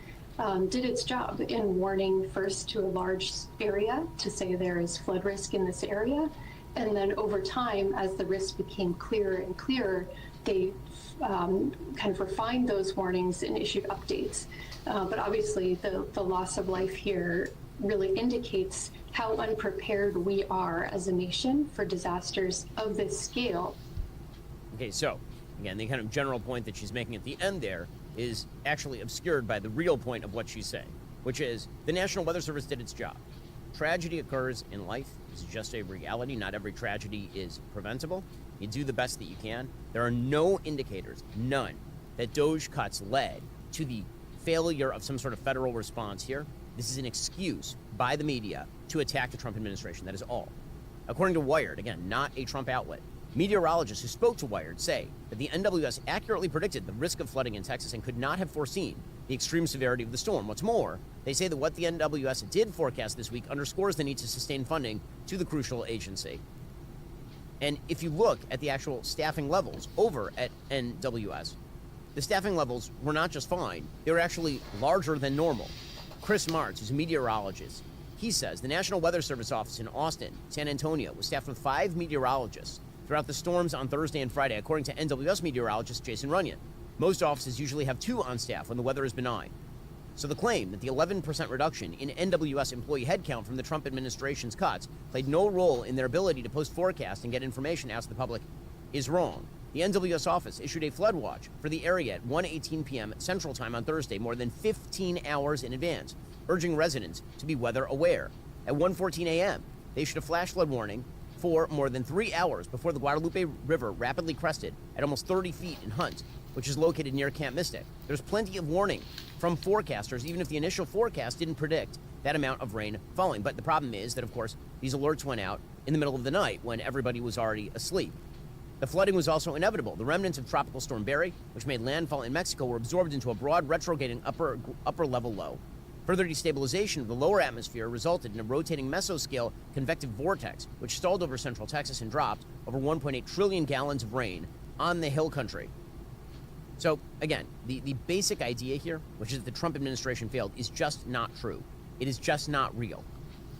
did its job in warning first to a large area to say there is flood risk in this area. And then over time, as the risk became clearer and clearer, they kind of refined those warnings and issued updates. But obviously, the loss of life here really indicates how unprepared we are as a nation for disasters of this scale. Okay, so, again, the kind of general point that she's making at the end there is actually obscured by the real point of what she's saying, which is the National Weather Service did its job. Tragedy occurs in life. It's just a reality. Not every tragedy is preventable. You do the best that you can. There are no indicators, none, that DOGE cuts led to the failure of some sort of federal response here. This is an excuse by the media to attack the Trump administration. That is all. According to Wired, again, not a Trump outlet, meteorologists who spoke to Wired say that the NWS accurately predicted the risk of flooding in Texas and could not have foreseen the extreme severity of the storm. What's more, they say that what the NWS did forecast this week underscores the need to sustain funding to the crucial agency. And if you look at the actual staffing levels over at NWS, the staffing levels were not just fine, they were actually larger than normal. Chris Martz, who's a meteorologist, he says the National Weather Service office in Austin, San Antonio, was staffed with 5 meteorologists throughout the storms on Thursday and Friday, according to NWS meteorologist Jason Runyon. Most offices usually have 2 on staff when the weather is benign. So the claim that the 11% reduction in NWS employee headcount from the Trump administration's cuts played no role in their ability to post forecasts and get information out to the public is wrong. The NWS office issued a flood watch for the area at 1:18 p.m. Central Time on Thursday, more than 15 hours in advance, urging residents to be weather aware. At 1:14 a.m., they issued a flash flood warning for more than 3 hours before the Guadalupe River rapidly crested at almost 30 feet in Hunt, which is located near Camp Mystic. There's plenty of warning from forecasters, even if the initial forecast didn't predict that amount of rain falling. But the problem is that, of course, these alerts went out in the middle of the night when everybody was already asleep. The flooding was also inevitable. The remnants of Tropical Storm Barry, which made landfall in Mexico, were absorbed into a broad retrograding upper level low. Further destabilization of the lower atmosphere resulted in a rotating mesoscale convective vortex, which stalled over central Texas and dropped over 1.8 trillion gallons of rain on the hill country. So, again, the basic idea here, which is that the Trump administration failed, is just not true. It is just not real.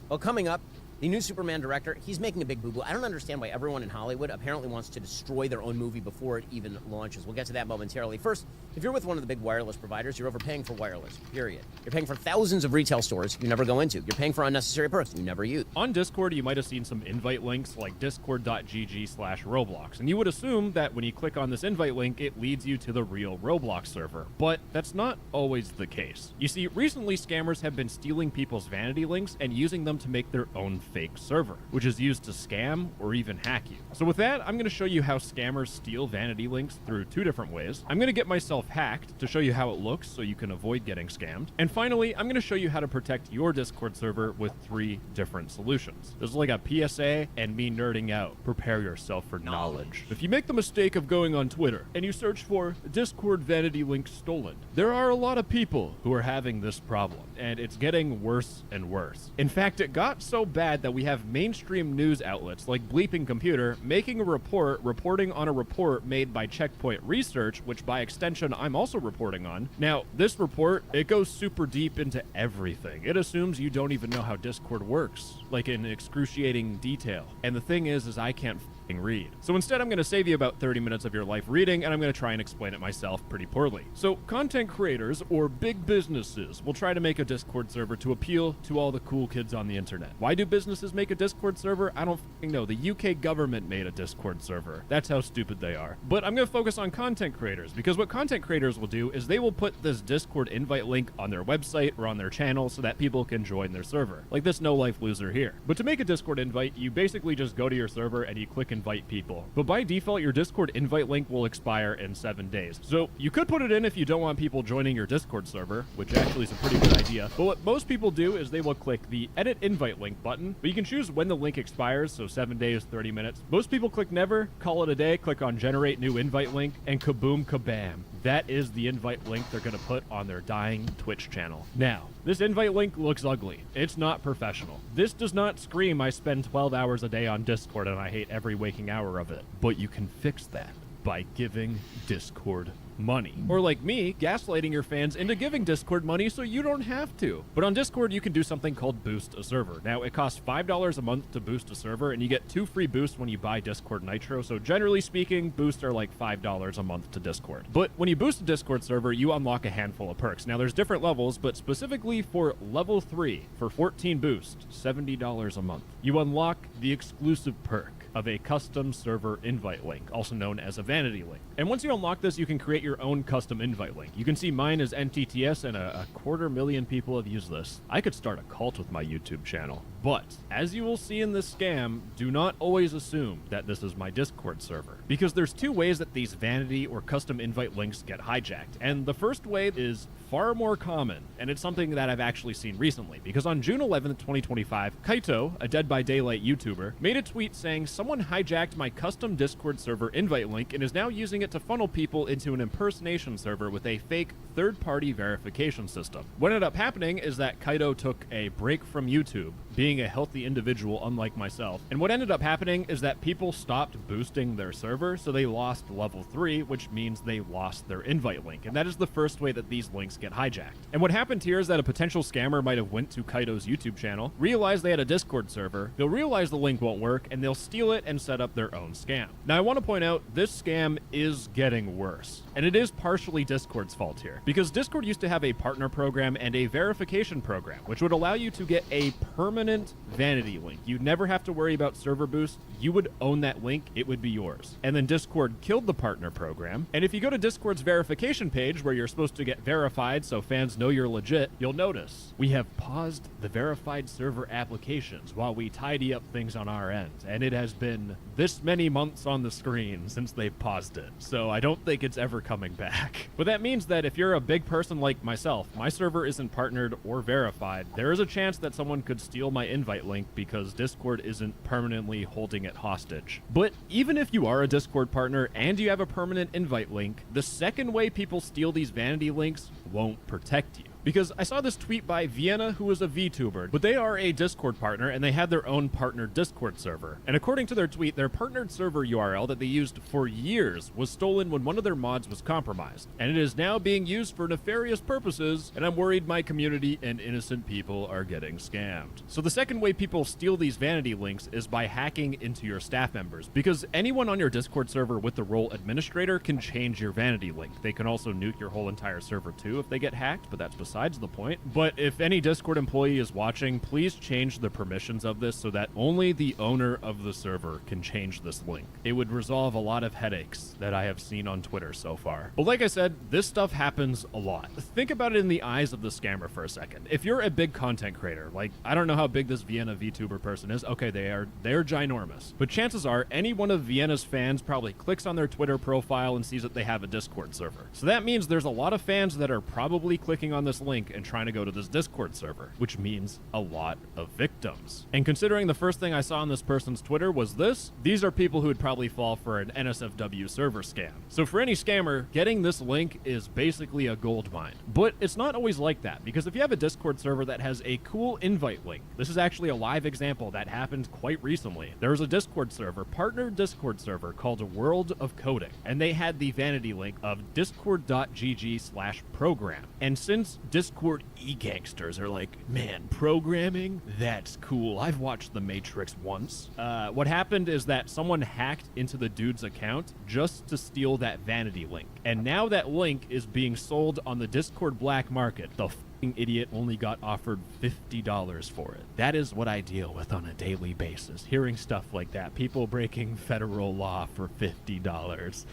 Well, coming up, the new Superman director, he's making a big boo-boo. I don't understand why everyone in Hollywood apparently wants to destroy their own movie before it even launches. We'll get to that momentarily. First, if you're with one of the big wireless providers, you're overpaying for wireless, period. You're paying for thousands of retail stores you never go into. You're paying for unnecessary perks you never use. On Discord, you might have seen some invite links like discord.gg/Roblox, and you would assume that when you click on this invite link, it leads you to the real Roblox server. But that's not always the case. You see, recently scammers have been stealing people's vanity links and using them to make their own fake server, which is used to scam or even hack you. So with that, I'm going to show you how scammers steal vanity links through 2 different ways. I'm going to get myself hacked to show you how it looks so you can avoid getting scammed. And finally, I'm going to show you how to protect your Discord server with 3 different solutions. There's like a PSA and me nerding out. Prepare yourself for knowledge. If you make the mistake of going on Twitter and you search for Discord vanity link stolen, there are a lot of people who are having this problem, and it's getting worse and worse. In fact, it got so bad that we have mainstream news outlets like Bleeping Computer making a report reporting on a report made by Checkpoint Research, which by extension I'm also reporting on. Now, this report, it goes super deep into everything. It assumes you don't even know how Discord works, like in excruciating detail. And the thing is I can't read. So instead, I'm going to save you about 30 minutes of your life reading, and I'm going to try and explain it myself pretty poorly. So content creators or big businesses will try to make a Discord server to appeal to all the cool kids on the internet. Why do businesses make a Discord server? I don't know. The UK government made a Discord server. That's how stupid they are. But I'm going to focus on content creators, because what content creators will do is they will put this Discord invite link on their website or on their channel so that people can join their server, like this no-life loser here. But to make a Discord invite, you basically just go to your server and you click invite people. But by default, your Discord invite link will expire in 7 days. So you could put it in if you don't want people joining your Discord server, which actually is a pretty good idea. But what most people do is they will click the edit invite link button, but you can choose when the link expires, so 7 days, 30 minutes. Most people click never, call it a day, click on generate new invite link, and kaboom kabam. That is the invite link they're going to put on their dying Twitch channel. Now, this invite link looks ugly. It's not professional. This does not scream I spend 12 hours a day on Discord and I hate every waking hour of it. But you can fix that by giving Discord money. Or like me, gaslighting your fans into giving Discord money so you don't have to. But on Discord, you can do something called boost a server. Now, it costs $5 a month to boost a server, and you get 2 free boosts when you buy Discord Nitro. So generally speaking, boosts are like $5 a month to Discord. But when you boost a Discord server, you unlock a handful of perks. Now, there's different levels, but specifically for level 3, for 14 boosts, $70 a month, you unlock the exclusive perk of a custom server invite link, also known as a vanity link. And once you unlock this, you can create your own custom invite link. You can see mine is NTTS, and a 250,000 people have used this. I could start a cult with my YouTube channel. But, as you will see in this scam, do not always assume that this is my Discord server, because there's 2 ways that these vanity or custom invite links get hijacked. And the first way is far more common, and it's something that I've actually seen recently, because on June 11th, 2025, Kaito, a Dead by Daylight YouTuber, made a tweet saying someone hijacked my custom Discord server invite link and is now using it to funnel people into an impersonation server with a fake third-party verification system. What ended up happening is that Kaito took a break from YouTube, being a healthy individual unlike myself, and what ended up happening is that people stopped boosting their server, so they lost level 3, which means they lost their invite link, and that is the first way that these links get hijacked. And what happened here is that a potential scammer might have went to Kaito's YouTube channel, realized they had a Discord server, they'll realize the link won't work, and they'll steal it and set up their own scam. Now, I want to point out, this scam is getting worse, and it is partially Discord's fault here, because Discord used to have a partner program and a verification program, which would allow you to get a permanent vanity link. You'd never have to worry about server boost. You would own that link. It would be yours. And then Discord killed the partner program. And if you go to Discord's verification page, where you're supposed to get verified so fans know you're legit, you'll notice we have paused the verified server applications while we tidy up things on our end. And it has been this many months on the screen since they've paused it. So I don't think it's ever coming back. But that means that if you're a big person like myself, my server isn't partnered or verified, there is a chance that someone could steal my invite link because Discord isn't permanently holding it hostage. But even if you are a Discord partner and you have a permanent invite link, the second way people steal these vanity links won't protect you. Because I saw this tweet by Vienna, who is a VTuber, but they are a Discord partner and they had their own partnered Discord server. And according to their tweet, their partnered server URL that they used for years was stolen when one of their mods was compromised. And it is now being used for nefarious purposes, and I'm worried my community and innocent people are getting scammed. So the second way people steal these vanity links is by hacking into your staff members, because anyone on your Discord server with the role administrator can change your vanity link. They can also nuke your whole entire server too if they get hacked, but that's besides the point. But if any Discord employee is watching, please change the permissions of this so that only the owner of the server can change this link. It would resolve a lot of headaches that I have seen on Twitter so far. But like I said, this stuff happens a lot. Think about it in the eyes of the scammer for a second. If you're a big content creator, like, I don't know how big this Vienna VTuber person is. Okay, they're ginormous. But chances are any one of Vienna's fans probably clicks on their Twitter profile and sees that they have a Discord server. So that means there's a lot of fans that are probably clicking on this link and trying to go to this Discord server, which means a lot of victims. And considering the first thing I saw on this person's Twitter was this, these are people who would probably fall for an NSFW server scam. So for any scammer, getting this link is basically a gold mine. But it's not always like that, because if you have a Discord server that has a cool invite link, this is actually a live example that happened quite recently. There was a Discord server, partnered Discord server called World of Coding, and they had the vanity link of discord.gg/program. And since Discord e-gangsters are like, man, programming? That's cool. I've watched The Matrix once. What happened is that someone hacked into the dude's account just to steal that vanity link. And now that link is being sold on the Discord black market. The idiot only got offered $50 for it. That is what I deal with on a daily basis. Hearing stuff like that. People breaking federal law for $50.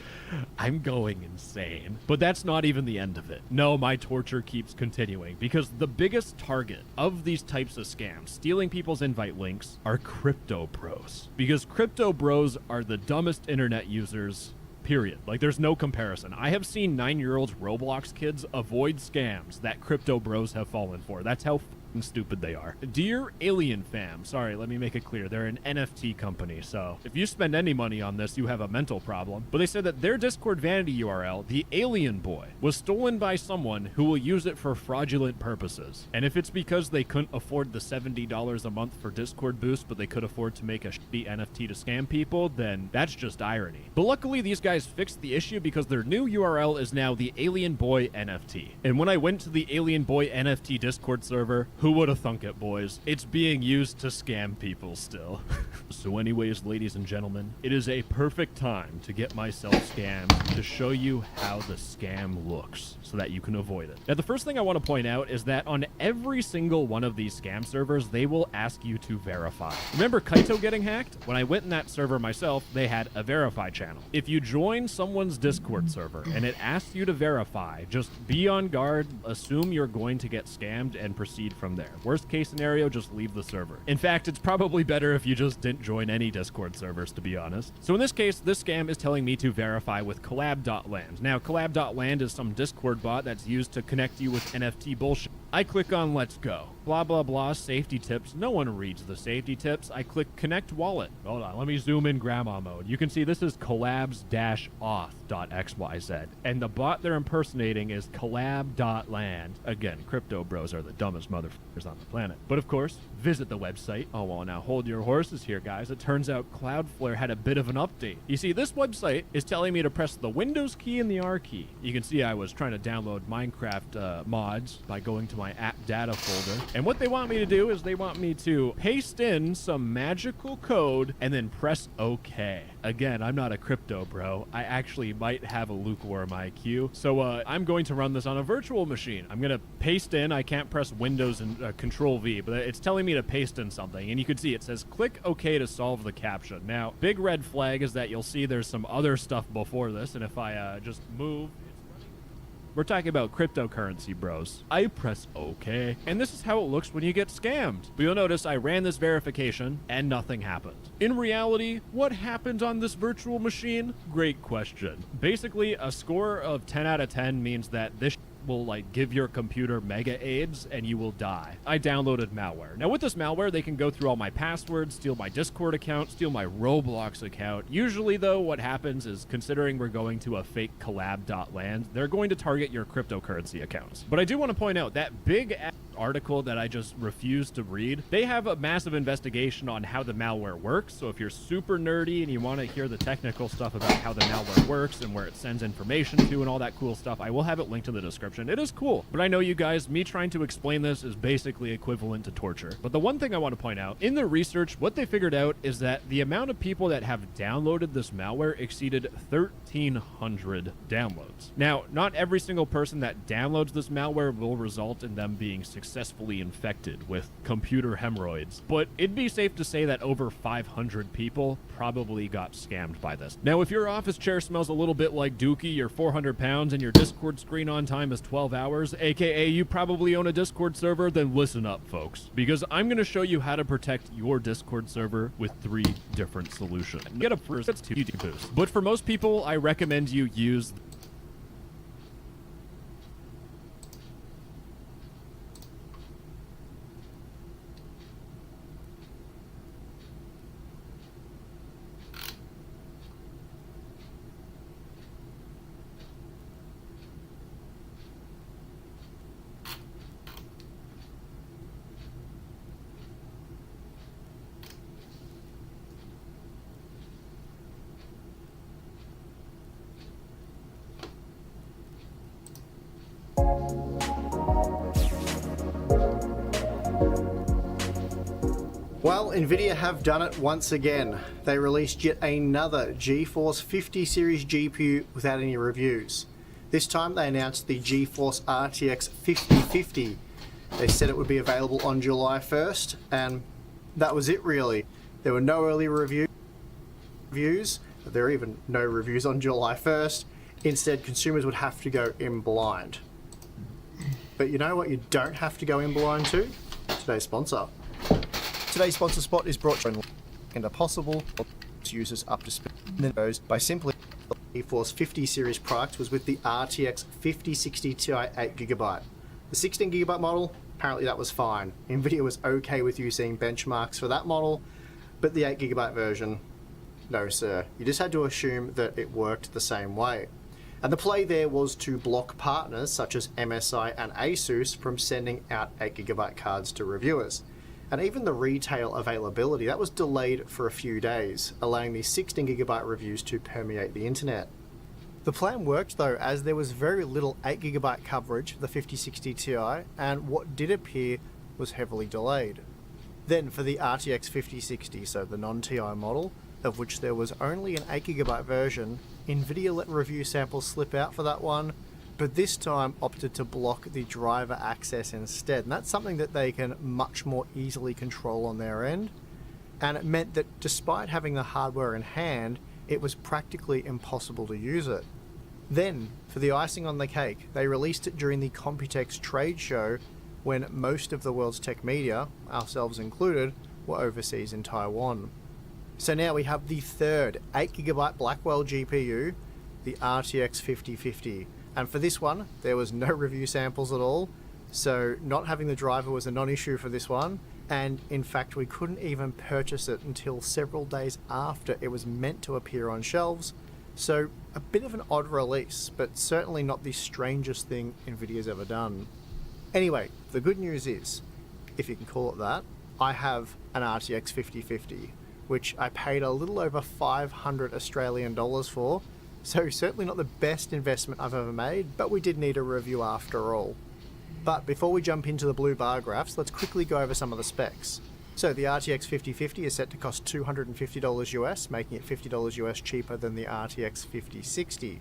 I'm going insane. But that's not even the end of it. No, my torture keeps continuing, because the biggest target of these types of scams, stealing people's invite links, are crypto bros. Because crypto bros are the dumbest internet users, period. Like, there's no comparison. I have seen 9-year-old Roblox kids avoid scams that crypto bros have fallen for. That's how stupid they are. Dear Alien Fam, sorry, let me make it clear. They're an NFT company, so if you spend any money on this, you have a mental problem. But they said that their Discord vanity URL, the Alien Boy, was stolen by someone who will use it for fraudulent purposes. And if it's because they couldn't afford the $70 a month for Discord boost, but they could afford to make a shitty NFT to scam people, then that's just irony. But luckily, these guys fixed the issue because their new URL is now the Alien Boy NFT. And when I went to the Alien Boy NFT Discord server, who would have thunk it, boys? It's being used to scam people still. So anyways, ladies and gentlemen, it is a perfect time to get myself scammed to show you how the scam looks so that you can avoid it. Now, the first thing I want to point out is that on every single one of these scam servers, they will ask you to verify. Remember Kaito getting hacked? When I went in that server myself, they had a verify channel. If you join someone's Discord server and it asks you to verify, just be on guard, assume you're going to get scammed, and proceed from there. Worst case scenario, just leave the server. In fact, it's probably better if you just didn't join any Discord servers, to be honest. So in this case, this scam is telling me to verify with collab.land. Now, collab.land is some Discord bot that's used to connect you with NFT bullshit. I click on let's go. Blah, blah, blah, safety tips. No one reads the safety tips. I click connect wallet. Hold on, let me zoom in grandma mode. You can see this is collabs-auth.xyz. And the bot they're impersonating is collab.land. Again, crypto bros are the dumbest motherfuckers on the planet. But of course, visit the website. Oh, well, now hold your horses here, guys. It turns out Cloudflare had a bit of an update. You see, this website is telling me to press the Windows key and the R key. You can see I was trying to download Minecraft mods by going to my app data folder. And what they want me to do is they want me to paste in some magical code and then press OK. Again, I'm not a crypto bro. I actually might have a lukewarm IQ. So I'm going to run this on a virtual machine. I'm going to paste in. I can't press Windows and Control V, but it's telling me to paste in something. And you can see it says click OK to solve the captcha. Now, big red flag is that you'll see there's some other stuff before this. And if I just move... We're talking about cryptocurrency, bros. I press OK, and this is how it looks when you get scammed. But you'll notice I ran this verification, and nothing happened. In reality, what happened on this virtual machine? Great question. Basically, a score of 10 out of 10 means that this will like give your computer mega AIDS and you will die. I downloaded malware. Now with this malware, they can go through all my passwords, steal my Discord account, steal my Roblox account. Usually though, what happens is, considering we're going to a fake collab.land, they're going to target your cryptocurrency accounts. But I do want to point out that big article that I just refused to read, they have a massive investigation on how the malware works. So if you're super nerdy and you want to hear the technical stuff about how the malware works and where it sends information to and all that cool stuff, I will have it linked in the description. It is cool, but I know you guys, me trying to explain this is basically equivalent to torture. But the one thing I want to point out, in the research, what they figured out is that the amount of people that have downloaded this malware exceeded 1,300 downloads. Now, not every single person that downloads this malware will result in them being successfully infected with computer hemorrhoids, but it'd be safe to say that over 500 people probably got scammed by this. Now, if your office chair smells a little bit like Dookie, you're 400 pounds, and your Discord screen on time is 12 hours, aka you probably own a Discord server, then listen up, folks, because I'm going to show you how to protect your Discord server with 3 different solutions. Get a first, that's 2 boost. But for most people, I recommend you use Well, Nvidia have done it once again. They released yet another GeForce 50 series GPU without any reviews. This time they announced the GeForce RTX 5050. They said it would be available on July 1st, and that was it really. There were no early reviews. There are even no reviews on July 1st. Instead, consumers would have to go in blind. But you know what you don't have to go in blind to? Today's sponsor. Today's sponsor spot is brought to you and are possible to users up to speed by simply the GeForce 50 series product was with the RTX 5060 Ti 8GB. The 16GB model apparently that was fine. Nvidia was okay with you seeing benchmarks for that model, but the 8GB version, no sir. You just had to assume that it worked the same way. And the play there was to block partners such as MSI and Asus from sending out 8GB cards to reviewers. And even the retail availability, that was delayed for a few days, allowing the 16GB reviews to permeate the internet. The plan worked though, as there was very little 8GB coverage for the 5060 Ti, and what did appear was heavily delayed. Then for the RTX 5060, so the non-Ti model, of which there was only an 8GB version, Nvidia let review samples slip out for that one, but this time opted to block the driver access instead, and that's something that they can much more easily control on their end, and it meant that despite having the hardware in hand, it was practically impossible to use it. Then, for the icing on the cake, they released it during the Computex trade show when most of the world's tech media, ourselves included, were overseas in Taiwan. So now we have the third 8GB Blackwell GPU, the RTX 5050. And for this one, there was no review samples at all, so not having the driver was a non-issue for this one, and in fact we couldn't even purchase it until several days after it was meant to appear on shelves, so a bit of an odd release, but certainly not the strangest thing Nvidia's ever done. Anyway, the good news is, if you can call it that, I have an RTX 5050, which I paid a little over 500 Australian dollars for, so certainly not the best investment I've ever made, but we did need a review after all. But before we jump into the blue bar graphs, let's quickly go over some of the specs. So the RTX 5050 is set to cost $250 US, making it $50 US cheaper than the RTX 5060.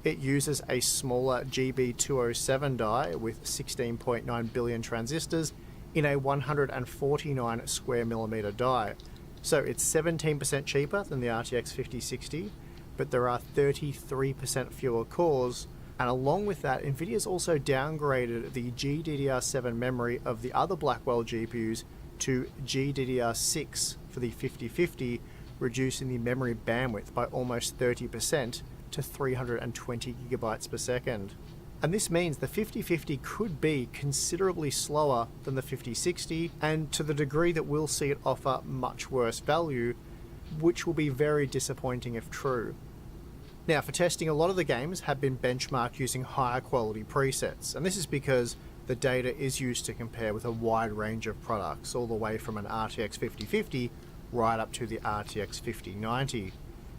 It uses a smaller GB207 die with 16.9 billion transistors in a 149 square millimeter die. So it's 17% cheaper than the RTX 5060, but there are 33% fewer cores, and along with that, Nvidia's also downgraded the GDDR7 memory of the other Blackwell GPUs to GDDR6 for the 5050, reducing the memory bandwidth by almost 30% to 320 gigabytes per second. And this means the 5050 could be considerably slower than the 5060, and to the degree that we'll see it offer much worse value, which will be very disappointing if true. Now, for testing, a lot of the games have been benchmarked using higher quality presets, and this is because the data is used to compare with a wide range of products, all the way from an RTX 5050 right up to the RTX 5090.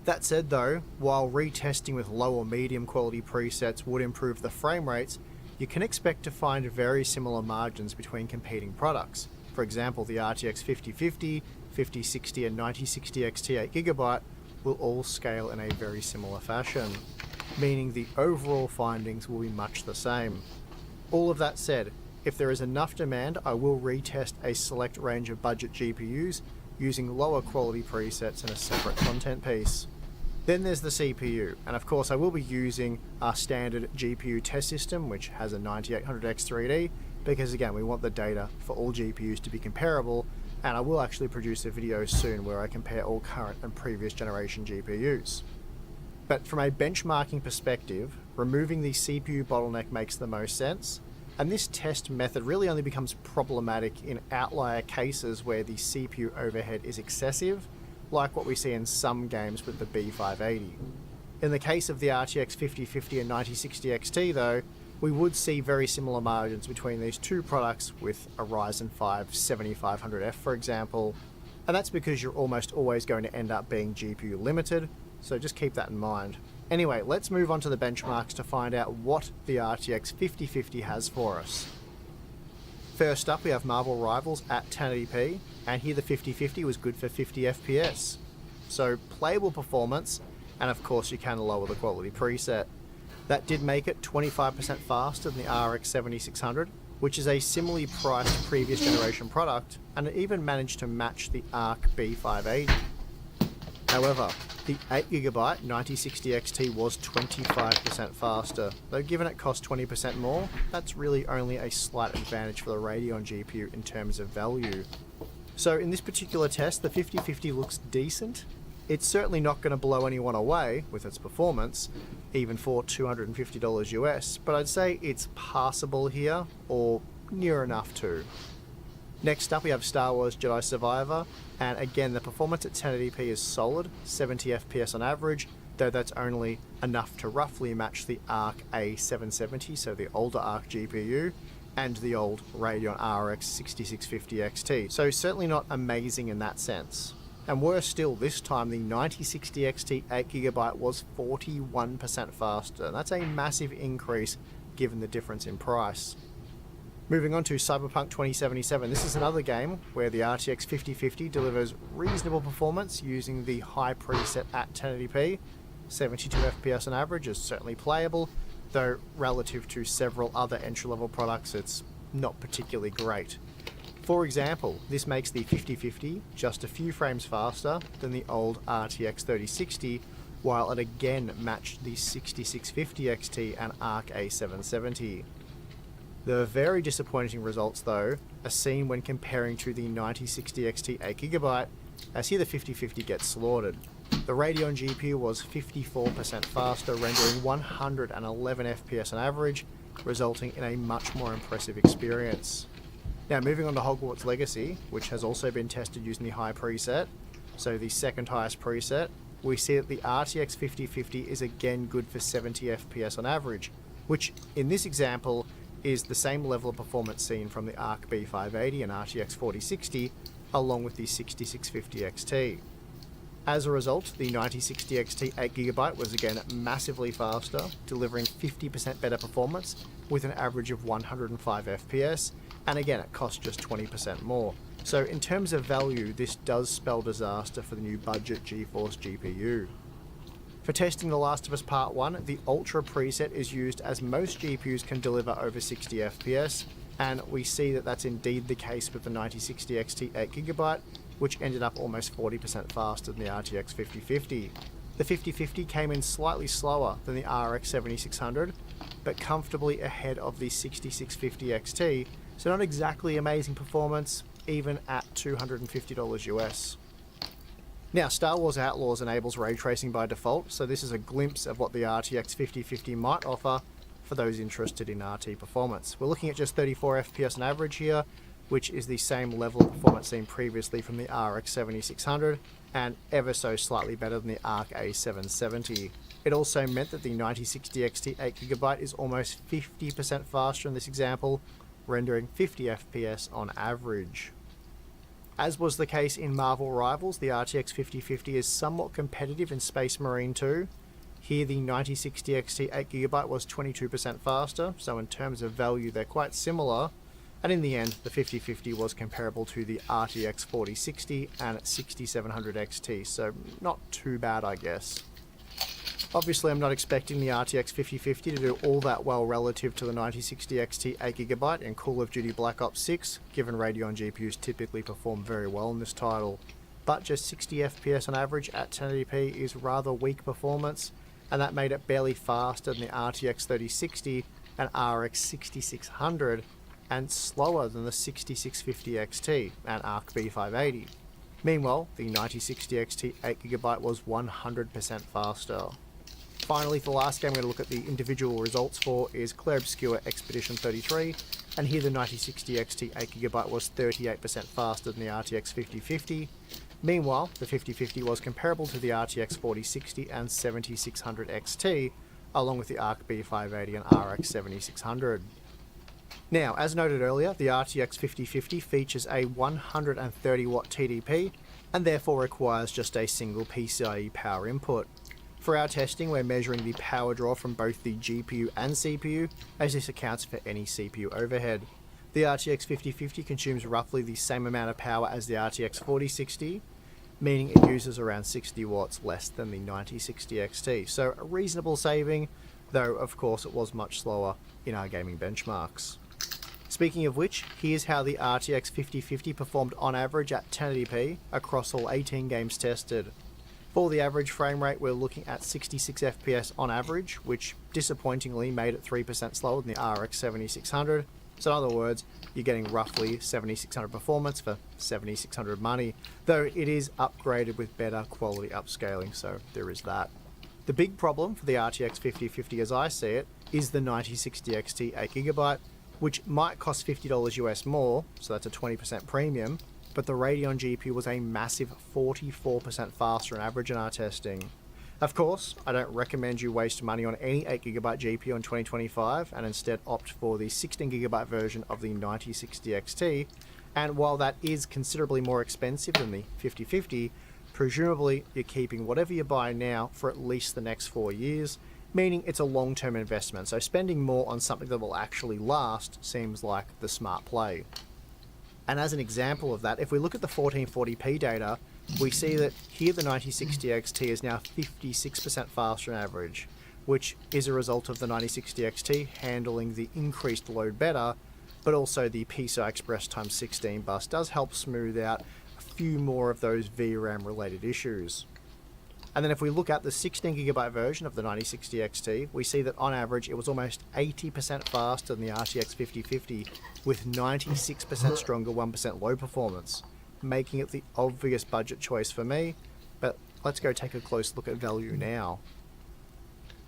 That said though, while retesting with low or medium quality presets would improve the frame rates, you can expect to find very similar margins between competing products. For example, the RTX 5050, 5060 and 9060 XT 8GB will all scale in a very similar fashion, meaning the overall findings will be much the same. All of that said, if there is enough demand, I will retest a select range of budget GPUs using lower quality presets in a separate content piece. Then there's the CPU, and of course I will be using our standard GPU test system, which has a 9800X3D, because again we want the data for all GPUs to be comparable, and I will actually produce a video soon where I compare all current and previous generation GPUs. But from a benchmarking perspective, removing the CPU bottleneck makes the most sense, and this test method really only becomes problematic in outlier cases where the CPU overhead is excessive, like what we see in some games with the B580. In the case of the RTX 5050 and 9060 XT though, we would see very similar margins between these two products with a Ryzen 5 7500F for example, and that's because you're almost always going to end up being GPU limited, so just keep that in mind. Anyway, let's move on to the benchmarks to find out what the RTX 5050 has for us. First up, we have Marvel Rivals at 1080p, and here the 5050 was good for 50 FPS. So playable performance, and of course you can lower the quality preset. That did make it 25% faster than the RX 7600, which is a similarly priced previous generation product, and it even managed to match the ARC B580. However, the 8GB 9060 XT was 25% faster, though given it cost 20% more, that's really only a slight advantage for the Radeon GPU in terms of value. So in this particular test, the 5050 looks decent. It's certainly not going to blow anyone away with its performance, even for $250 US, but I'd say it's passable here, or near enough too. Next up we have Star Wars Jedi Survivor, and again the performance at 1080p is solid, 70 FPS on average, though that's only enough to roughly match the ARC A770, so the older ARC GPU, and the old Radeon RX 6650 XT, so certainly not amazing in that sense. And worse still, this time the 9060 XT 8GB was 41% faster, and that's a massive increase given the difference in price. Moving on to Cyberpunk 2077, this is another game where the RTX 5050 delivers reasonable performance using the high preset at 1080p. 72 FPS on average is certainly playable, though relative to several other entry-level products it's not particularly great. For example, this makes the 5050 just a few frames faster than the old RTX 3060, while it again matched the 6650 XT and ARC A770. The very disappointing results though are seen when comparing to the 9060 XT 8GB, as here the 5050 gets slaughtered. The Radeon GPU was 54% faster, rendering 111 FPS on average, resulting in a much more impressive experience. Now moving on to Hogwarts Legacy, which has also been tested using the high preset, so the second highest preset, we see that the RTX 5050 is again good for 70 FPS on average, which in this example is the same level of performance seen from the ARC B580 and RTX 4060, along with the 6650 XT. As a result, the 9060 XT 8GB was again massively faster, delivering 50% better performance with an average of 105 FPS, and again it costs just 20% more. So in terms of value, this does spell disaster for the new budget GeForce GPU. For testing The Last of Us Part 1, the Ultra preset is used as most GPUs can deliver over 60 FPS, and we see that that's indeed the case with the 9060 XT 8GB, which ended up almost 40% faster than the RTX 5050. The 5050 came in slightly slower than the RX 7600, but comfortably ahead of the 6650 XT, so not exactly amazing performance, even at $250 US. Now, Star Wars Outlaws enables ray tracing by default, so this is a glimpse of what the RTX 5050 might offer for those interested in RT performance. We're looking at just 34 FPS on average here, which is the same level of performance seen previously from the RX 7600, and ever so slightly better than the ARC A770. It also meant that the 9060 XT 8GB is almost 50% faster in this example, rendering 50 FPS on average. As was the case in Marvel Rivals, the RTX 5050 is somewhat competitive in Space Marine 2. Here the 9060 XT 8GB was 22% faster, so in terms of value they're quite similar, and in the end the 5050 was comparable to the RTX 4060 and 6700 XT, so not too bad I guess. Obviously I'm not expecting the RTX 5050 to do all that well relative to the 9060 XT 8GB in Call of Duty Black Ops 6, given Radeon GPUs typically perform very well in this title, but just 60 FPS on average at 1080p is rather weak performance, and that made it barely faster than the RTX 3060 and RX 6600, and slower than the 6650 XT and ARC B580. Meanwhile, the 9060 XT 8GB was 100% faster. Finally, for the last game we're going to look at the individual results for is Clair Obscur Expedition 33, and here the 9060 XT 8GB was 38% faster than the RTX 5050. Meanwhile, the 5050 was comparable to the RTX 4060 and 7600 XT, along with the ARC B580 and RX 7600. Now, as noted earlier, the RTX 5050 features a 130 watt TDP, and therefore requires just a single PCIe power input. For our testing, we're measuring the power draw from both the GPU and CPU, as this accounts for any CPU overhead. The RTX 5050 consumes roughly the same amount of power as the RTX 4060, meaning it uses around 60 watts less than the 9060 XT, so a reasonable saving, though of course it was much slower in our gaming benchmarks. Speaking of which, here's how the RTX 5050 performed on average at 1080p across all 18 games tested. For the average frame rate, we're looking at 66 FPS on average, which disappointingly made it 3% slower than the RX 7600. So in other words, you're getting roughly 7600 performance for 7600 money, though it is upgraded with better quality upscaling, so there is that. The big problem for the RTX 5050 as I see it is the 9060 XT 8GB, which might cost $50 US more, so that's a 20% premium, but the Radeon GPU was a massive 44% faster on average in our testing. Of course, I don't recommend you waste money on any 8GB GPU in 2025 and instead opt for the 16GB version of the 9060 XT, and while that is considerably more expensive than the 5050, presumably you're keeping whatever you buy now for at least the next 4 years, meaning it's a long-term investment, so spending more on something that will actually last seems like the smart play. And as an example of that, if we look at the 1440p data, we see that here the 9060 XT is now 56% faster on average, which is a result of the 9060 XT handling the increased load better, but also the PCI Express x16 bus does help smooth out a few more of those VRAM related issues. And then if we look at the 16GB version of the 9060 XT, we see that on average it was almost 80% faster than the RTX 5050 with 96% stronger 1% low performance, making it the obvious budget choice for me, but let's go take a close look at value now.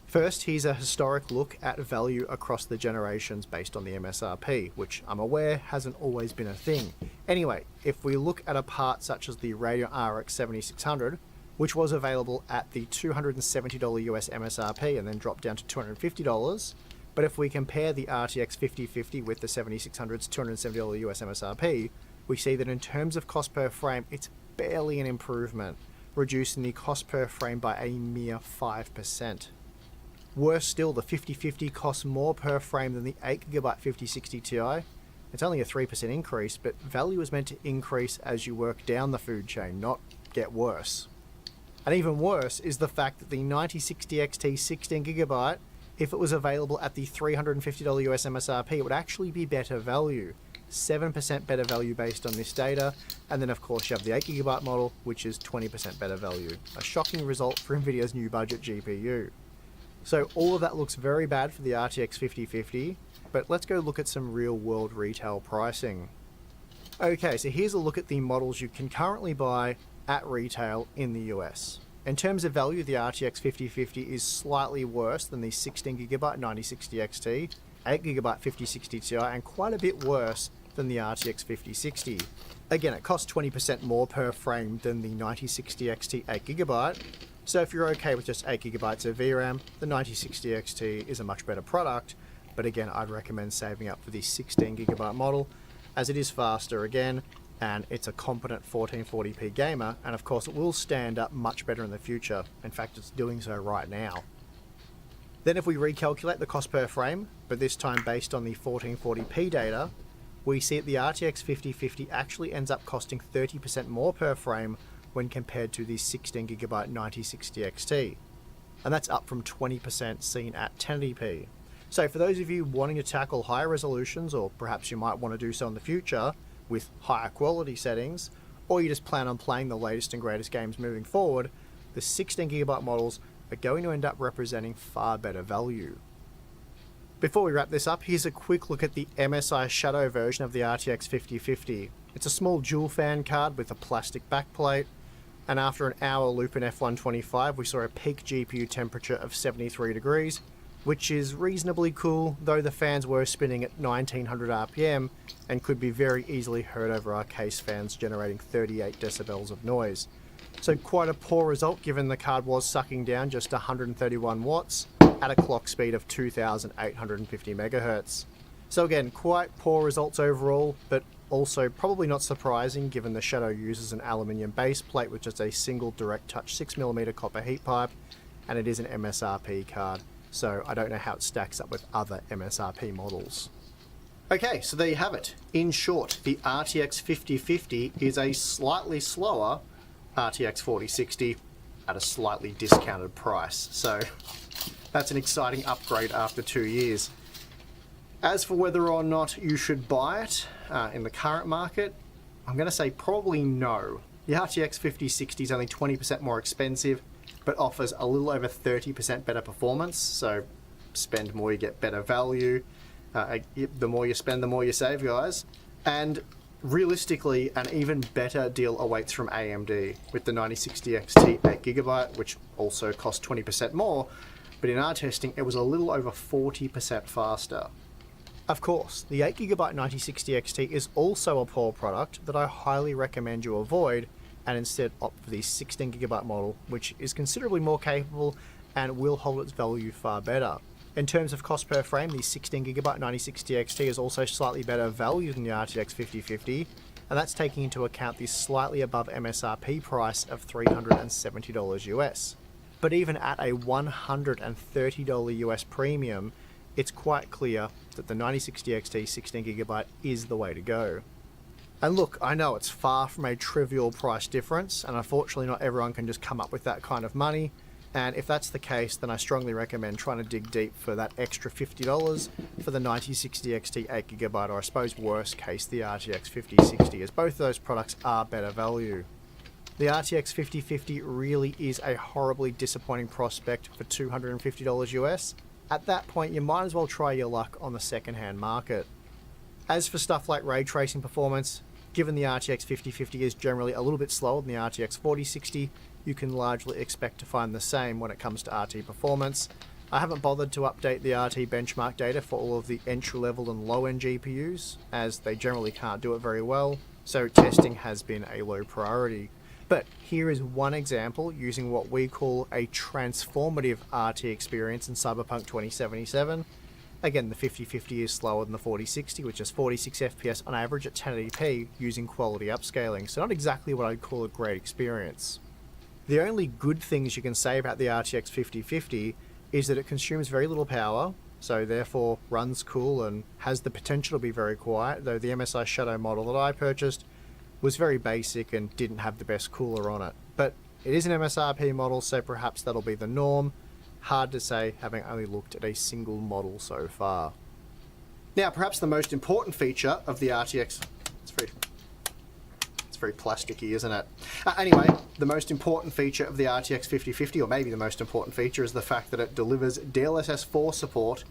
First, here's a historic look at value across the generations based on the MSRP, which I'm aware hasn't always been a thing. Anyway, if we look at a part such as the Radeon RX 7600, which was available at the $270 US MSRP and then dropped down to $250, but if we compare the RTX 5050 with the 7600's $270 US MSRP, we see that in terms of cost per frame, it's barely an improvement, reducing the cost per frame by a mere 5%. Worse still, the 5050 costs more per frame than the 8GB 5060 Ti. It's only a 3% increase, but value is meant to increase as you work down the food chain, not get worse. And even worse is the fact that the 9060 XT 16GB, if it was available at the $350 US MSRP, it would actually be better value. 7% better value based on this data, and then of course you have the 8GB model, which is 20% better value. A shocking result for Nvidia's new budget GPU. So all of that looks very bad for the RTX 5050, but let's go look at some real world retail pricing. Okay, so here's a look at the models you can currently buy at retail in the US. In terms of value, the RTX 5050 is slightly worse than the 16GB 9060 XT, 8GB 5060 Ti, and quite a bit worse than the RTX 5060. Again, it costs 20% more per frame than the 9060 XT 8GB, so if you're okay with just 8GB of VRAM, the 9060 XT is a much better product, but again, I'd recommend saving up for the 16GB model, as it is faster again, and it's a competent 1440p gamer, and of course it will stand up much better in the future. In fact, it's doing so right now. Then if we recalculate the cost per frame, but this time based on the 1440p data, we see that the RTX 5050 actually ends up costing 30% more per frame when compared to the 16GB 9060 XT. And that's up from 20% seen at 1080p. So for those of you wanting to tackle higher resolutions, or perhaps you might want to do so in the future, with higher quality settings, or you just plan on playing the latest and greatest games moving forward, the 16GB models are going to end up representing far better value. Before we wrap this up, here's a quick look at the MSI Shadow version of the RTX 5050. It's a small dual fan card with a plastic backplate, and after an hour loop in F125 we saw a peak GPU temperature of 73 degrees, which is reasonably cool, though the fans were spinning at 1900 RPM and could be very easily heard over our case fans, generating 38 decibels of noise. So quite a poor result given the card was sucking down just 131 watts at a clock speed of 2850 megahertz. So again, quite poor results overall, but also probably not surprising given the Shadow uses an aluminium base plate with just a single direct touch 6mm copper heat pipe, and it is an MSRP card. So I don't know how it stacks up with other MSRP models. Okay, so there you have it. In short, the RTX 5050 is a slightly slower RTX 4060 at a slightly discounted price. So that's an exciting upgrade after 2 years. As for whether or not you should buy it in the current market, I'm going to say probably no. The RTX 5060 is only 20% more expensive, but offers a little over 30% better performance, so spend more, you get better value. The more you spend, the more you save, guys. And realistically, an even better deal awaits from AMD with the 9060 XT 8GB, which also cost 20% more, but in our testing, it was a little over 40% faster. Of course, the 8GB 9060 XT is also a poor product that I highly recommend you avoid and instead opt for the 16GB model, which is considerably more capable and will hold its value far better. In terms of cost per frame, the 16GB 9060 XT is also slightly better value than the RTX 5050, and that's taking into account the slightly above MSRP price of $370 US. But even at a $130 US premium, it's quite clear that the 9060 XT 16GB is the way to go. And look, I know it's far from a trivial price difference, and unfortunately not everyone can just come up with that kind of money, and if that's the case, then I strongly recommend trying to dig deep for that extra $50 for the 9060 XT 8GB, or I suppose worst case the RTX 5060, as both of those products are better value. The RTX 5050 really is a horribly disappointing prospect for $250 US. At that point, you might as well try your luck on the second-hand market. As for stuff like ray tracing performance, given the RTX 5050 is generally a little bit slower than the RTX 4060, you can largely expect to find the same when it comes to RT performance. I haven't bothered to update the RT benchmark data for all of the entry-level and low-end GPUs, as they generally can't do it very well, so testing has been a low priority. But here is one example using what we call a transformative RT experience in Cyberpunk 2077. Again, the 5050 is slower than the 4060, which is 46 FPS on average at 1080p using quality upscaling, so not exactly what I'd call a great experience. The only good things you can say about the RTX 5050 is that it consumes very little power, so therefore runs cool and has the potential to be very quiet, though the MSI Shadow model that I purchased was very basic and didn't have the best cooler on it. But it is an MSRP model, so perhaps that'll be the norm. Hard to say, having only looked at a single model so far. Now, perhaps the most important feature of the RTX... It's very plasticky, isn't it? Anyway, the most important feature of the RTX 5050, or maybe the most important feature, is the fact that it delivers DLSS 4 support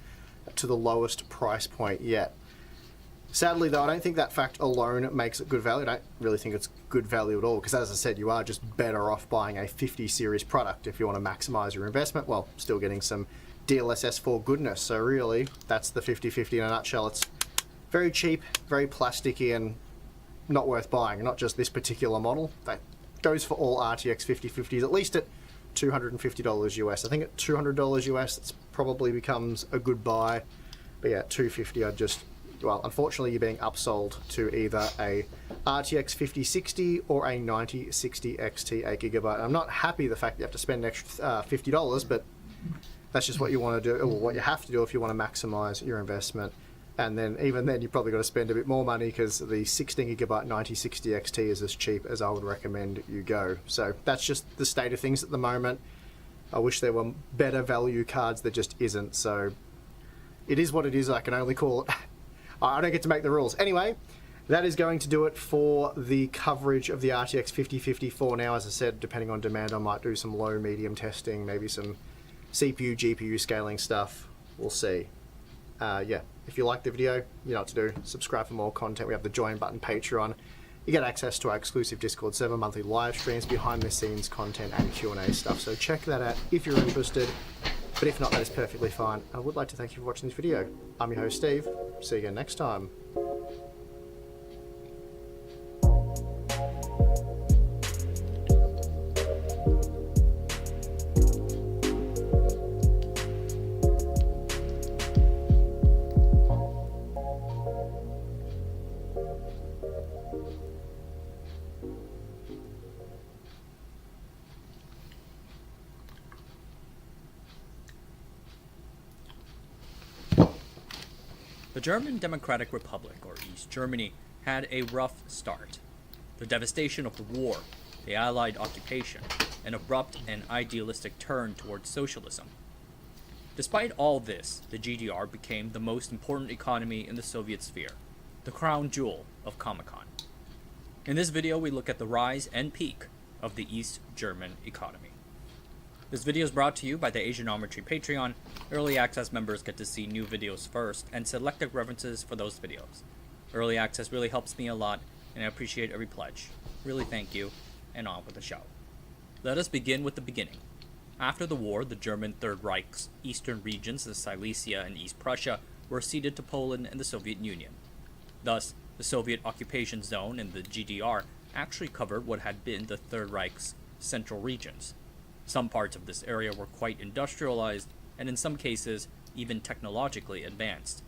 to the lowest price point yet. Sadly, though, I don't think that fact alone makes it good value. I don't really think it's good value at all, because as I said, you are just better off buying a 50 series product if you want to maximize your investment, while still getting some DLSS 4 goodness. So really, that's the 5050 in a nutshell. It's very cheap, very plasticky, and not worth buying. Not just this particular model. That goes for all RTX 5050s, at least at $250 US. I think at $200 US, it probably becomes a good buy. But yeah, at $250, I'd just... Well, unfortunately, you're being upsold to either a RTX 5060 or a 9060 XT 8GB. I'm not happy the fact that you have to spend an extra $50, but that's just what you want to do, or what you have to do if you want to maximize your investment. And then, even then, you've probably got to spend a bit more money because the 16GB 9060 XT is as cheap as I would recommend you go. So that's just the state of things at the moment. I wish there were better value cards, there just isn't. So it is what it is. I can only call it. I don't get to make the rules. Anyway, that is going to do it for the coverage of the RTX 5050 for now. As I said, depending on demand, I might do some low, medium testing, maybe some CPU, GPU scaling stuff. We'll see. Yeah, if you like the video, you know what to do. Subscribe for more content. We have the join button, Patreon. You get access to our exclusive Discord server, monthly live streams, behind the scenes content, and Q&A stuff. So check that out if you're interested. But if not, that is perfectly fine. I would like to thank you for watching this video. I'm your host, Steve. See you again next time. The German Democratic Republic, or East Germany, had a rough start. The devastation of the war, the Allied occupation, an abrupt and idealistic turn towards socialism. Despite all this, the GDR became the most important economy in the Soviet sphere, the crown jewel of Comic-Con. In this video, we look at the rise and peak of the East German economy. This video is brought to you by the Asianometry Patreon. Early access members get to see new videos first and selected references for those videos. Early access really helps me a lot, and I appreciate every pledge. Really thank you, and on with the show. Let us begin with the beginning. After the war, the German Third Reich's eastern regions of Silesia and East Prussia were ceded to Poland and the Soviet Union. Thus, the Soviet occupation zone in the GDR actually covered what had been the Third Reich's central regions. Some parts of this area were quite industrialized, and in some cases, even technologically advanced.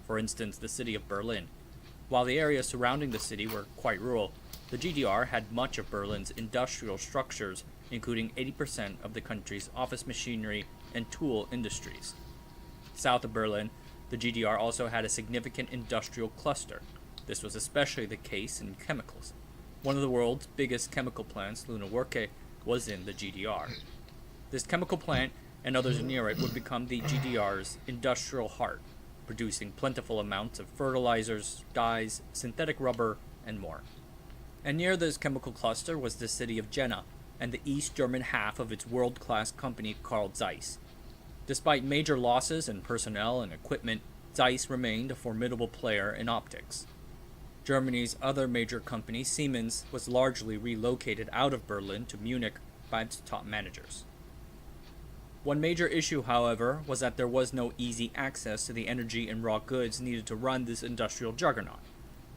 For instance, the city of Berlin. While the areas surrounding the city were quite rural, the GDR had much of Berlin's industrial structures, including 80% of the country's office machinery and tool industries. South of Berlin, the GDR also had a significant industrial cluster. This was especially the case in chemicals. One of the world's biggest chemical plants, Lunawerke, was in the GDR. This chemical plant and others near it would become the GDR's industrial heart, producing plentiful amounts of fertilizers, dyes, synthetic rubber, and more. And near this chemical cluster was the city of Jena and the East German half of its world-class company Carl Zeiss. Despite major losses in personnel and equipment, Zeiss remained a formidable player in optics. Germany's other major company, Siemens, was largely relocated out of Berlin to Munich by its top managers. One major issue, however, was that there was no easy access to the energy and raw goods needed to run this industrial juggernaut.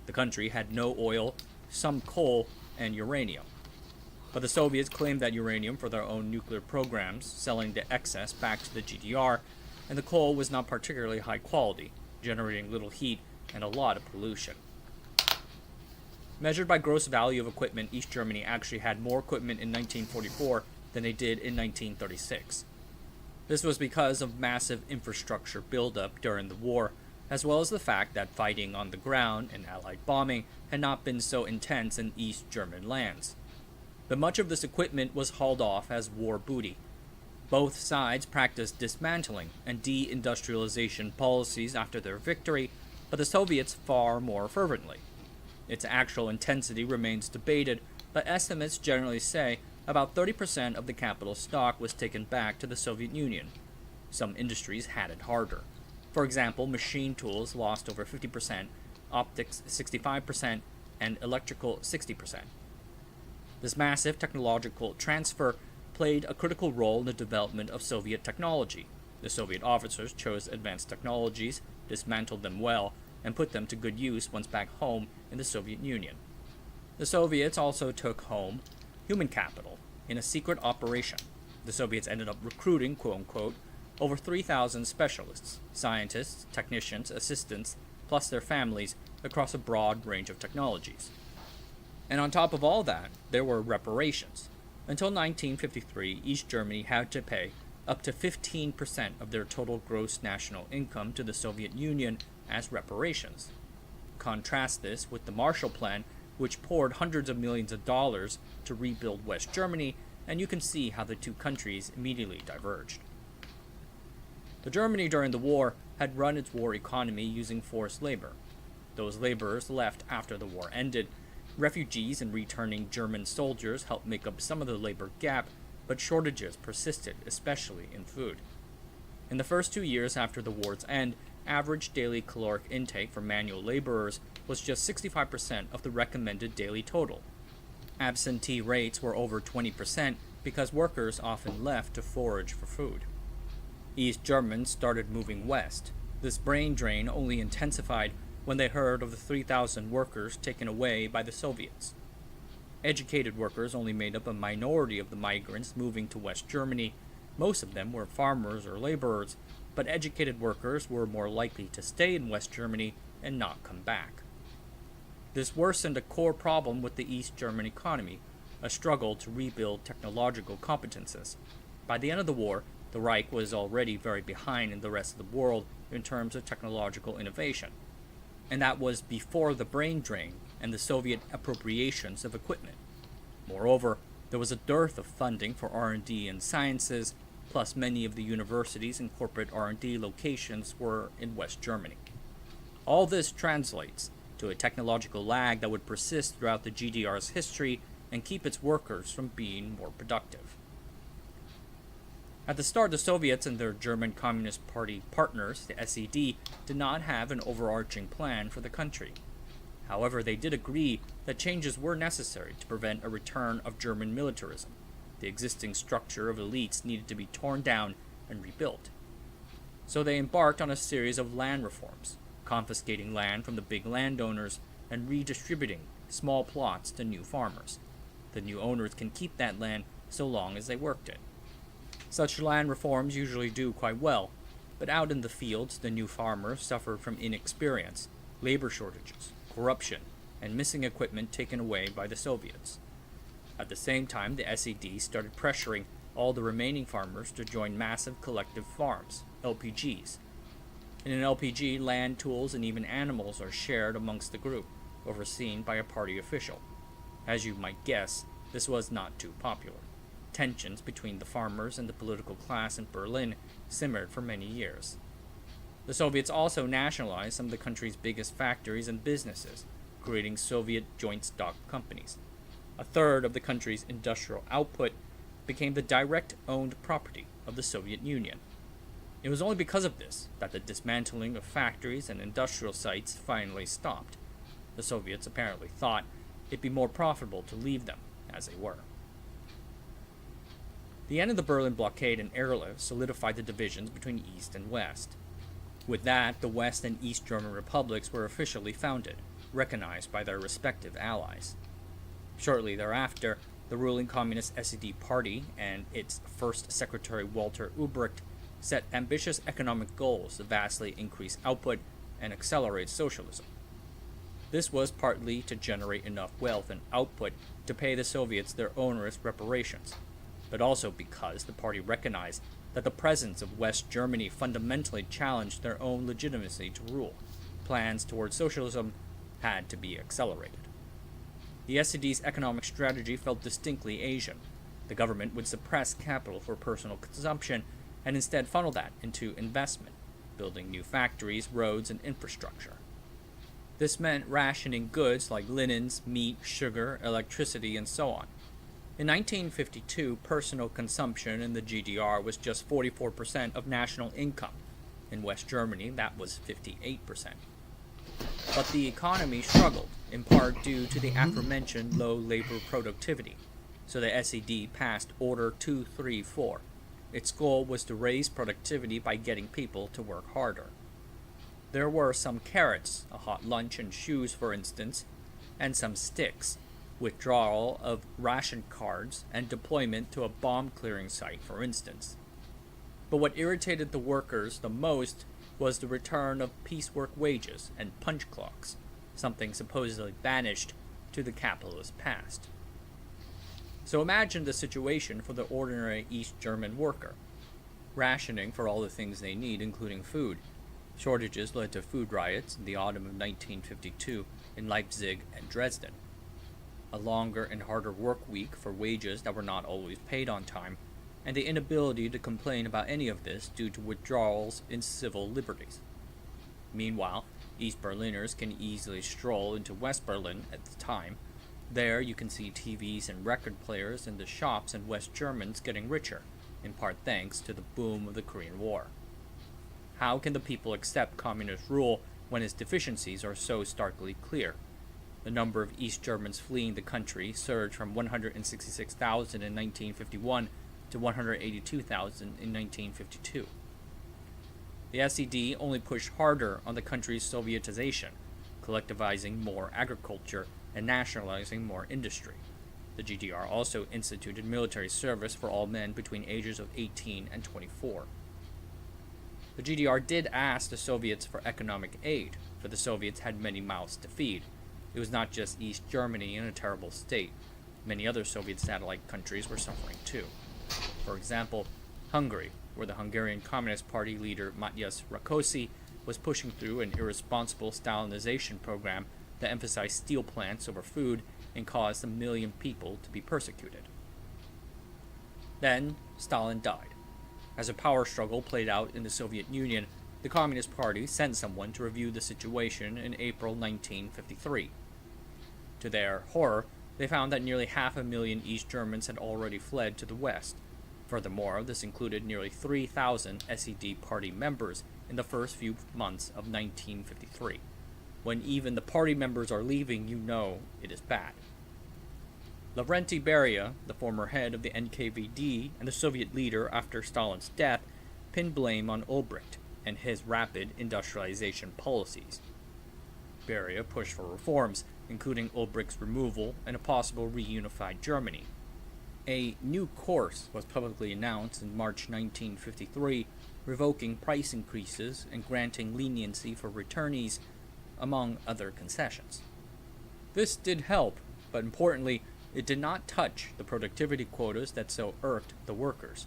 The country had no oil, some coal, and uranium. But the Soviets claimed that uranium for their own nuclear programs, selling the excess back to the GDR, and the coal was not particularly high quality, generating little heat and a lot of pollution. Measured by gross value of equipment, East Germany actually had more equipment in 1944 than they did in 1936. This was because of massive infrastructure buildup during the war, as well as the fact that fighting on the ground and Allied bombing had not been so intense in East German lands. But much of this equipment was hauled off as war booty. Both sides practiced dismantling and deindustrialization policies after their victory, but the Soviets far more fervently. Its actual intensity remains debated, but estimates generally say about 30% of the capital stock was taken back to the Soviet Union. Some industries had it harder. For example, machine tools lost over 50%, optics 65%, and electrical 60%. This massive technological transfer played a critical role in the development of Soviet technology. The Soviet officers chose advanced technologies, dismantled them well, and put them to good use once back home in the Soviet Union. The Soviets also took home human capital in a secret operation. The Soviets ended up recruiting, quote-unquote, over 3,000 specialists, scientists, technicians, assistants, plus their families across a broad range of technologies. And on top of all that, there were reparations. Until 1953, East Germany had to pay up to 15% of their total gross national income to the Soviet Union as reparations. Contrast this with the Marshall Plan, which poured hundreds of millions of dollars to rebuild West Germany, and you can see how the two countries immediately diverged. The Germany during the war had run its war economy using forced labor. Those laborers left after the war ended. Refugees and returning German soldiers helped make up some of the labor gap, but shortages persisted, especially in food. In the first 2 years after the war's end, average daily caloric intake for manual laborers was just 65% of the recommended daily total. Absentee rates were over 20% because workers often left to forage for food. East Germans started moving west. This brain drain only intensified when they heard of the 3,000 workers taken away by the Soviets. Educated workers only made up a minority of the migrants moving to West Germany. Most of them were farmers or laborers, but educated workers were more likely to stay in West Germany and not come back. This worsened a core problem with the East German economy, a struggle to rebuild technological competences. By the end of the war, the Reich was already very behind in the rest of the world in terms of technological innovation. And that was before the brain drain and the Soviet appropriations of equipment. Moreover, there was a dearth of funding for R&D in sciences, plus many of the universities and corporate R&D locations were in West Germany. All this translates to a technological lag that would persist throughout the GDR's history and keep its workers from being more productive. At the start, the Soviets and their German Communist Party partners, the SED, did not have an overarching plan for the country. However, they did agree that changes were necessary to prevent a return of German militarism. The existing structure of elites needed to be torn down and rebuilt. So they embarked on a series of land reforms, confiscating land from the big landowners and redistributing small plots to new farmers. The new owners can keep that land so long as they worked it. Such land reforms usually do quite well, but out in the fields, the new farmers suffered from inexperience, labor shortages, corruption, and missing equipment taken away by the Soviets. At the same time, the SED started pressuring all the remaining farmers to join massive collective farms, LPGs. In an LPG, land, tools, and even animals are shared amongst the group, overseen by a party official. As you might guess, this was not too popular. Tensions between the farmers and the political class in Berlin simmered for many years. The Soviets also nationalized some of the country's biggest factories and businesses, creating Soviet joint stock companies. A third of the country's industrial output became the direct owned property of the Soviet Union. It was only because of this that the dismantling of factories and industrial sites finally stopped. The Soviets apparently thought it'd be more profitable to leave them as they were. The end of the Berlin blockade and airlift solidified the divisions between East and West. With that, the West and East German republics were officially founded, recognized by their respective allies. Shortly thereafter, the ruling Communist SED Party and its first secretary Walter Ulbricht set ambitious economic goals to vastly increase output and accelerate socialism. This was partly to generate enough wealth and output to pay the Soviets their onerous reparations, but also because the party recognized that the presence of West Germany fundamentally challenged their own legitimacy to rule. Plans towards socialism had to be accelerated. The SED's economic strategy felt distinctly Asian. The government would suppress capital for personal consumption and instead funnel that into investment, building new factories, roads, and infrastructure. This meant rationing goods like linens, meat, sugar, electricity, and so on. In 1952, personal consumption in the GDR was just 44% of national income. In West Germany, that was 58%. But the economy struggled, in part due to the aforementioned low labor productivity, so the SED passed Order 234. Its goal was to raise productivity by getting people to work harder. There were some carrots, a hot lunch and shoes for instance, and some sticks, withdrawal of ration cards and deployment to a bomb clearing site for instance. But what irritated the workers the most was the return of piecework wages and punch clocks, something supposedly banished to the capitalist past. So imagine the situation for the ordinary East German worker. Rationing for all the things they need, including food. Shortages led to food riots in the autumn of 1952 in Leipzig and Dresden. A longer and harder work week for wages that were not always paid on time, and the inability to complain about any of this due to withdrawals in civil liberties. Meanwhile, East Berliners can easily stroll into West Berlin at the time. There you can see TVs and record players in the shops, and West Germans getting richer, in part thanks to the boom of the Korean War. How can the people accept communist rule when its deficiencies are so starkly clear? The number of East Germans fleeing the country surged from 166,000 in 1951 to 182,000 in 1952. The SED only pushed harder on the country's Sovietization, collectivizing more agriculture and nationalizing more industry. The GDR also instituted military service for all men between ages of 18 and 24. The GDR did ask the Soviets for economic aid, for the Soviets had many mouths to feed. It was not just East Germany in a terrible state. Many other Soviet satellite countries were suffering too. For example, Hungary, where the Hungarian Communist Party leader Matyas Rákosi was pushing through an irresponsible Stalinization program that emphasized steel plants over food and caused 1 million people to be persecuted. Then, Stalin died. As a power struggle played out in the Soviet Union, the Communist Party sent someone to review the situation in April 1953. To their horror, they found that nearly 500,000 East Germans had already fled to the West. Furthermore, this included nearly 3,000 SED party members in the first few months of 1953. When even the party members are leaving, you know it is bad. Lavrenti Beria, the former head of the NKVD and the Soviet leader after Stalin's death, pinned blame on Ulbricht. and his rapid industrialization policies. Beria pushed for reforms, including Ulbricht's removal and a possible reunified Germany. A new course was publicly announced in March 1953, revoking price increases and granting leniency for returnees, among other concessions. This did help, but importantly, it did not touch the productivity quotas that so irked the workers.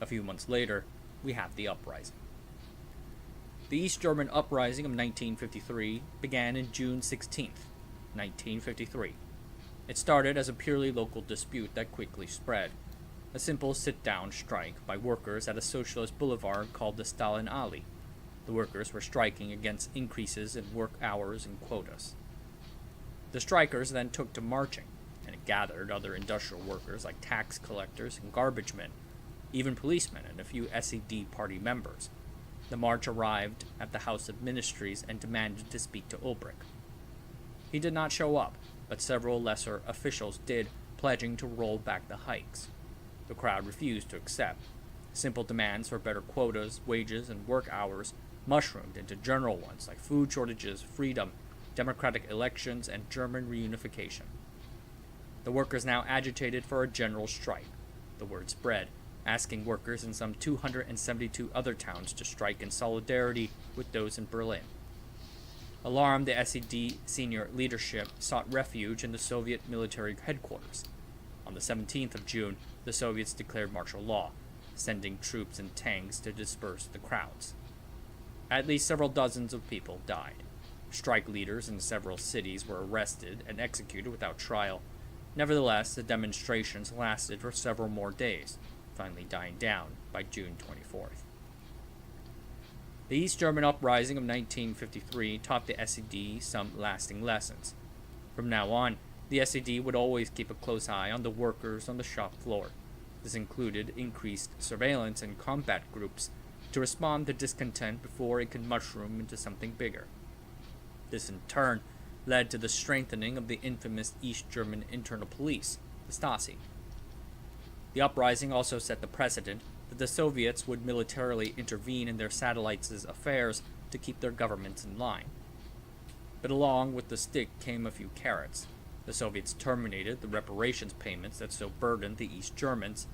A few months later, we have the uprising. The East German uprising of 1953 began in June 16, 1953. It started as a purely local dispute that quickly spread. A simple sit-down strike by workers at a socialist boulevard called the Stalin Alley. The workers were striking against increases in work hours and quotas. The strikers then took to marching, and it gathered other industrial workers like tax collectors and garbage men, even policemen and a few SED party members. The march arrived at the House of Ministries and demanded to speak to Ulbricht. He did not show up, but several lesser officials did, pledging to roll back the hikes. The crowd refused to accept. Simple demands for better quotas, wages, and work hours mushroomed into general ones like food shortages, freedom, democratic elections, and German reunification. The workers now agitated for a general strike. The word spread, asking workers in some 272 other towns to strike in solidarity with those in Berlin. Alarmed, the SED senior leadership sought refuge in the Soviet military headquarters. On the 17th of June, the Soviets declared martial law, sending troops and tanks to disperse the crowds. At least several dozens of people died. Strike leaders in several cities were arrested and executed without trial. Nevertheless, the demonstrations lasted for several more days, finally dying down by June 24th. The East German uprising of 1953 taught the SED some lasting lessons. From now on, the SED would always keep a close eye on the workers on the shop floor. This included increased surveillance and combat groups to respond to discontent before it could mushroom into something bigger. This in turn led to the strengthening of the infamous East German internal police, the Stasi. The uprising also set the precedent that the Soviets would militarily intervene in their satellites' affairs to keep their governments in line. But along with the stick came a few carrots. The Soviets terminated the reparations payments that so burdened the East Germans,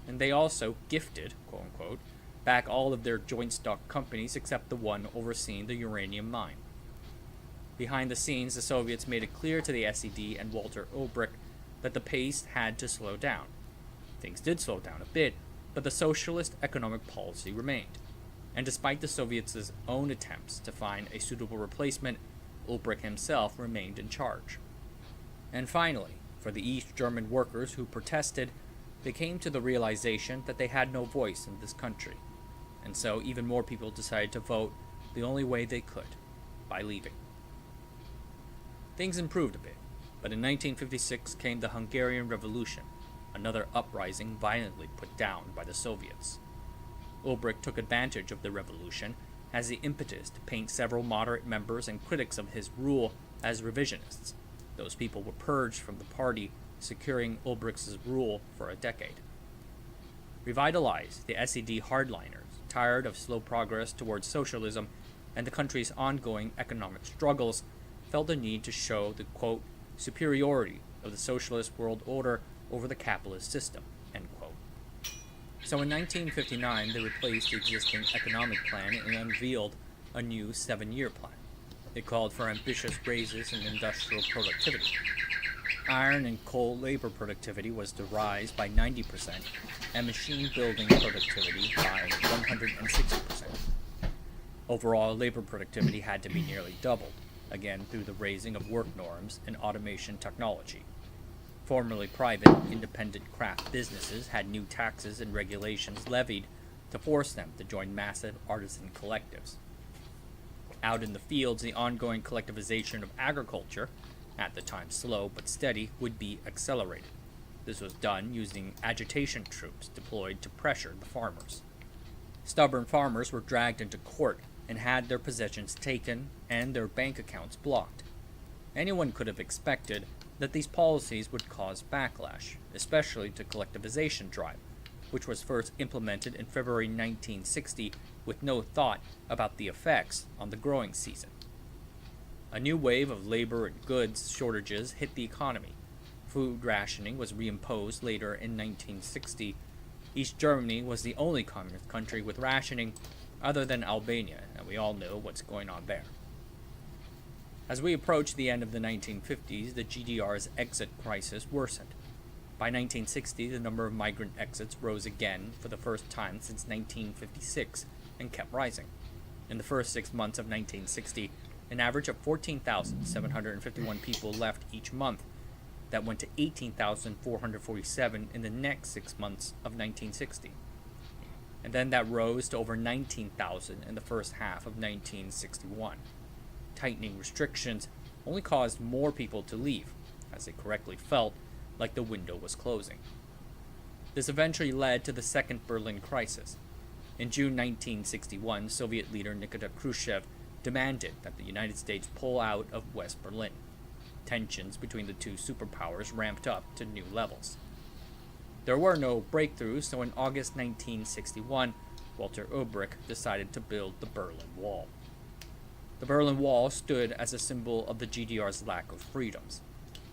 and they also gifted, quote-unquote, back all of their joint stock companies except the one overseeing the uranium mine. Behind the scenes, the Soviets made it clear to the SED and Walter Ulbricht that the pace had to slow down. Things did slow down a bit, but the socialist economic policy remained. And despite the Soviets' own attempts to find a suitable replacement, Ulbricht himself remained in charge. And finally, for the East German workers who protested, they came to the realization that they had no voice in this country. And so even more people decided to vote the only way they could, by leaving. Things improved a bit, but in 1956 came the Hungarian Revolution, another uprising violently put down by the Soviets. Ulbricht took advantage of the revolution as the impetus to paint several moderate members and critics of his rule as revisionists. Those people were purged from the party, securing Ulbricht's rule for a decade. Revitalized, the SED hardliners, tired of slow progress towards socialism and the country's ongoing economic struggles, felt the need to show the, quote, superiority of the socialist world order over the capitalist system, end quote. So in 1959, they replaced the existing economic plan and unveiled a new 7-year plan. It called for ambitious raises in industrial productivity. Iron and coal labor productivity was to rise by 90%, and machine building productivity by 160%. Overall, labor productivity had to be nearly doubled, again through the raising of work norms and automation technology. Formerly private, independent craft businesses had new taxes and regulations levied to force them to join massive artisan collectives. Out in the fields, the ongoing collectivization of agriculture, at the time slow but steady, would be accelerated. This was done using agitation troops deployed to pressure the farmers. Stubborn farmers were dragged into court and had their possessions taken and their bank accounts blocked. Anyone could have expected that these policies would cause backlash, especially to collectivization drive, which was first implemented in February 1960 with no thought about the effects on the growing season. A new wave of labor and goods shortages hit the economy. Food rationing was reimposed later in 1960. East Germany was the only communist country with rationing other than Albania, and we all know what's going on there. As we approach the end of the 1950s, the GDR's exit crisis worsened. By 1960, the number of migrant exits rose again for the first time since 1956 and kept rising. In the first 6 months of 1960, an average of 14,751 people left each month. That went to 18,447 in the next 6 months of 1960. And then that rose to over 19,000 in the first half of 1961. Tightening restrictions only caused more people to leave, as they correctly felt like the window was closing. This eventually led to the Second Berlin Crisis. In June 1961, Soviet leader Nikita Khrushchev demanded that the United States pull out of West Berlin. Tensions between the two superpowers ramped up to new levels. There were no breakthroughs, so in August 1961, Walter Ulbricht decided to build the Berlin Wall. The Berlin Wall stood as a symbol of the GDR's lack of freedoms,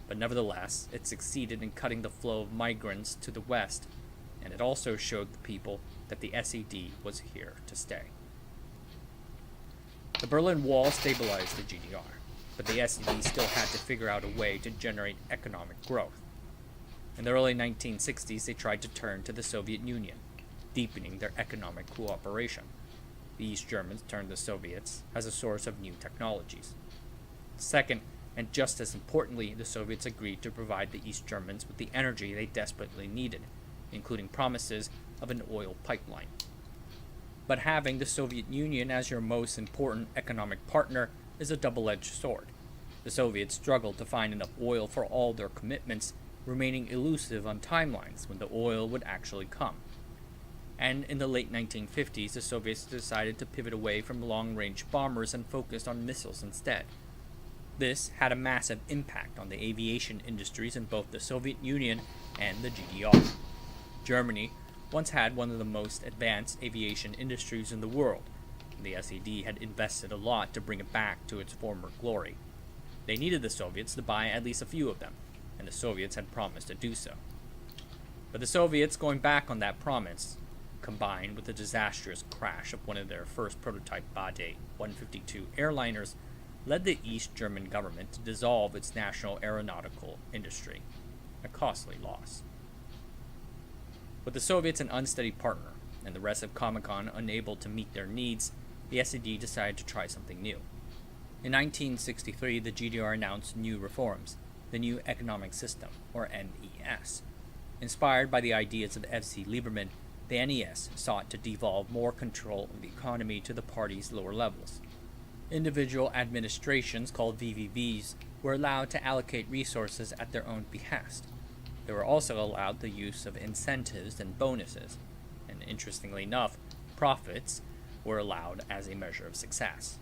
but nevertheless, it succeeded in cutting the flow of migrants to the west, and it also showed the people that the SED was here to stay. The Berlin Wall stabilized the GDR, but the SED still had to figure out a way to generate economic growth. In the early 1960s, they tried to turn to the Soviet Union, deepening their economic cooperation. The East Germans turned to the Soviets as a source of new technologies. Second, and just as importantly, the Soviets agreed to provide the East Germans with the energy they desperately needed, including promises of an oil pipeline. But having the Soviet Union as your most important economic partner is a double-edged sword. The Soviets struggled to find enough oil for all their commitments, remaining elusive on timelines when the oil would actually come. And in the late 1950s, the Soviets decided to pivot away from long-range bombers and focused on missiles instead. This had a massive impact on the aviation industries in both the Soviet Union and the GDR. Germany once had one of the most advanced aviation industries in the world. The SED had invested a lot to bring it back to its former glory. They needed the Soviets to buy at least a few of them, and the Soviets had promised to do so. But the Soviets going back on that promise, combined with the disastrous crash of one of their first prototype Bade 152 airliners, led the East German government to dissolve its national aeronautical industry, a costly loss. With the Soviets an unsteady partner, and the rest of Comecon unable to meet their needs, the SED decided to try something new. In 1963, the GDR announced new reforms, the New Economic System, or NES. Inspired by the ideas of F.C. Lieberman, the NES sought to devolve more control of the economy to the party's lower levels. Individual administrations, called VVVs, were allowed to allocate resources at their own behest. They were also allowed the use of incentives and bonuses, and interestingly enough, profits were allowed as a measure of success.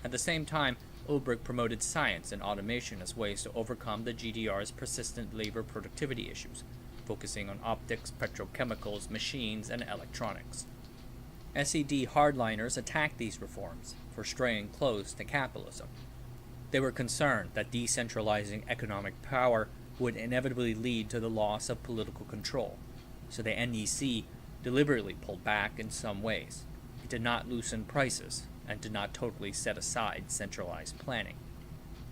At the same time, Ulbricht promoted science and automation as ways to overcome the GDR's persistent labor productivity issues, focusing on optics, petrochemicals, machines, and electronics. SED hardliners attacked these reforms for straying close to capitalism. They were concerned that decentralizing economic power would inevitably lead to the loss of political control, so the NEC deliberately pulled back in some ways. It did not loosen prices and did not totally set aside centralized planning.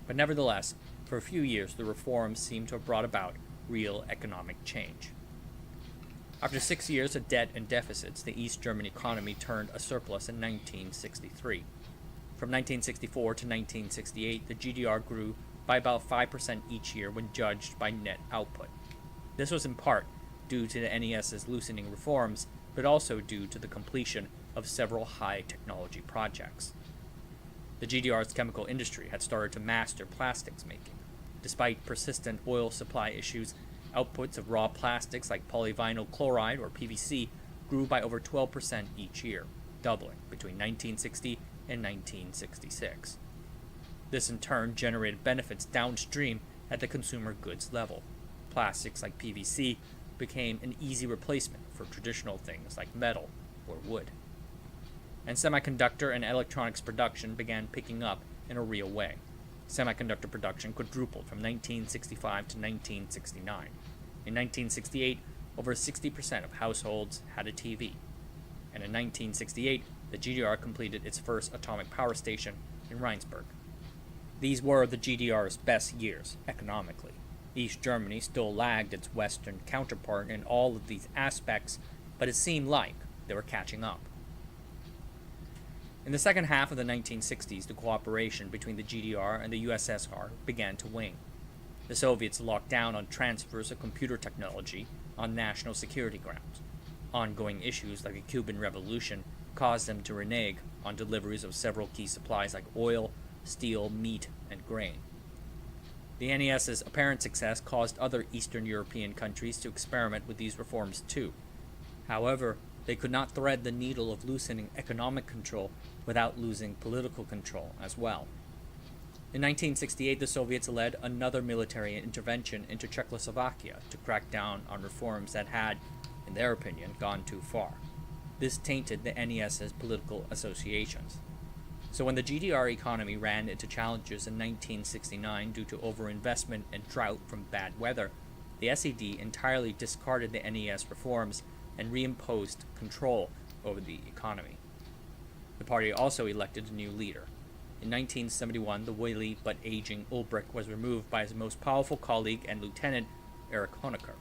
But nevertheless, for a few years the reforms seemed to have brought about real economic change. After 6 years of debt and deficits, the East German economy turned a surplus in 1963. From 1964 to 1968, the GDR grew by about 5% each year when judged by net output. This was in part due to the NES's loosening reforms, but also due to the completion of several high-technology projects. The GDR's chemical industry had started to master plastics making. Despite persistent oil supply issues, outputs of raw plastics like polyvinyl chloride, or PVC, grew by over 12% each year, doubling between 1960 and 1966. This in turn generated benefits downstream at the consumer goods level. Plastics like PVC became an easy replacement for traditional things like metal or wood. and semiconductor and electronics production began picking up in a real way. Semiconductor production quadrupled from 1965 to 1969. In 1968, over 60% of households had a TV. And in 1968, the GDR completed its first atomic power station in Rheinsberg. These were the GDR's best years economically. East Germany still lagged its Western counterpart in all of these aspects, but it seemed like they were catching up. In the second half of the 1960s, the cooperation between the GDR and the USSR began to wane. The Soviets locked down on transfers of computer technology on national security grounds. Ongoing issues like the Cuban Revolution caused them to renege on deliveries of several key supplies like oil, steel, meat, and grain. The NES's apparent success caused other Eastern European countries to experiment with these reforms too. However, they could not thread the needle of loosening economic control without losing political control as well. In 1968, the Soviets led another military intervention into Czechoslovakia to crack down on reforms that had, in their opinion, gone too far. This tainted the NES's political associations. So when the GDR economy ran into challenges in 1969 due to overinvestment and drought from bad weather, the SED entirely discarded the NES reforms and reimposed control over the economy. The party also elected a new leader. In 1971, the wily but aging Ulbricht was removed by his most powerful colleague and lieutenant, Erich Honecker.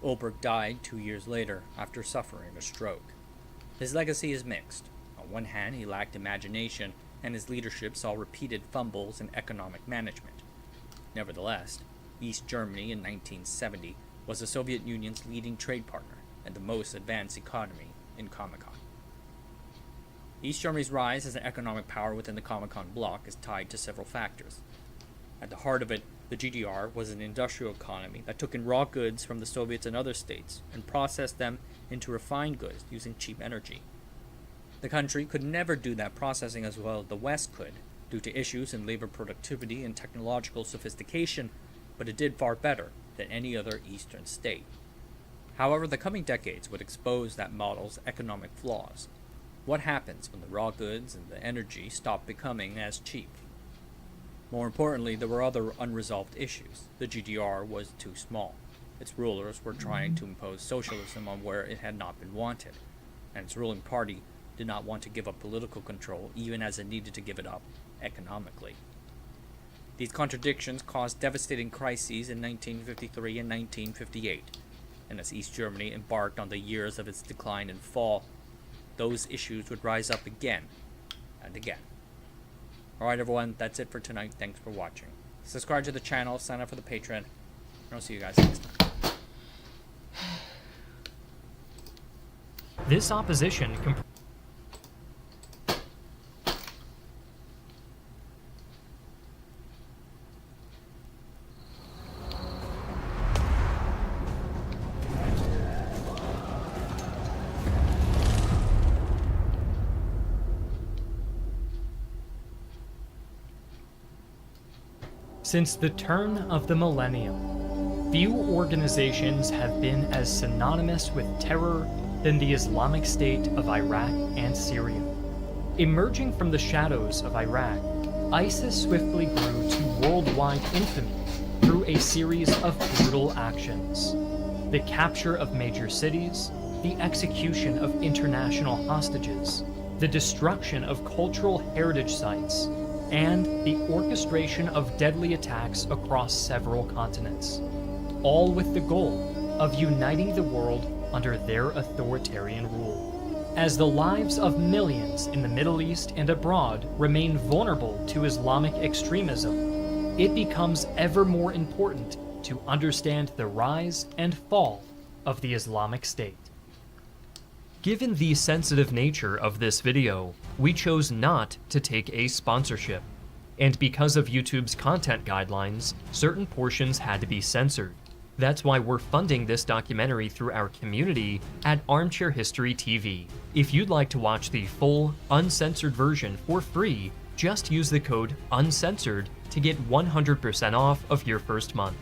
Ulbricht died 2 years later after suffering a stroke. His legacy is mixed. On one hand, he lacked imagination, and his leadership saw repeated fumbles in economic management. Nevertheless, East Germany in 1970 was the Soviet Union's leading trade partner and the most advanced economy in Comecon. East Germany's rise as an economic power within the Comecon bloc is tied to several factors. At the heart of it, the GDR was an industrial economy that took in raw goods from the Soviets and other states and processed them into refined goods using cheap energy. The country could never do that processing as well as the West could, due to issues in labor productivity and technological sophistication, but it did far better than any other Eastern state. However, the coming decades would expose that model's economic flaws. What happens when the raw goods and the energy stop becoming as cheap? More importantly, there were other unresolved issues. The GDR was too small. Its rulers were trying to impose socialism on where it had not been wanted, and its ruling party did not want to give up political control even as it needed to give it up economically. These contradictions caused devastating crises in 1953 and 1958, and as East Germany embarked on the years of its decline and fall, those issues would rise up again and again. Alright everyone, that's it for tonight. Thanks for watching. Subscribe to the channel, sign up for the Patreon, and I'll see you guys next time. This opposition Since the turn of the millennium, few organizations have been as synonymous with terror than the Islamic State of Iraq and Syria. Emerging from the shadows of Iraq, ISIS swiftly grew to worldwide infamy through a series of brutal actions. The capture of major cities, the execution of international hostages, the destruction of cultural heritage sites, and the orchestration of deadly attacks across several continents, all with the goal of uniting the world under their authoritarian rule. As the lives of millions in the Middle East and abroad remain vulnerable to Islamic extremism, it becomes ever more important to understand the rise and fall of the Islamic State. Given the sensitive nature of this video, we chose not to take a sponsorship. And because of YouTube's content guidelines, certain portions had to be censored. That's why we're funding this documentary through our community at Armchair History TV. If you'd like to watch the full, uncensored version for free, just use the code UNCENSORED to get 100% off of your first month.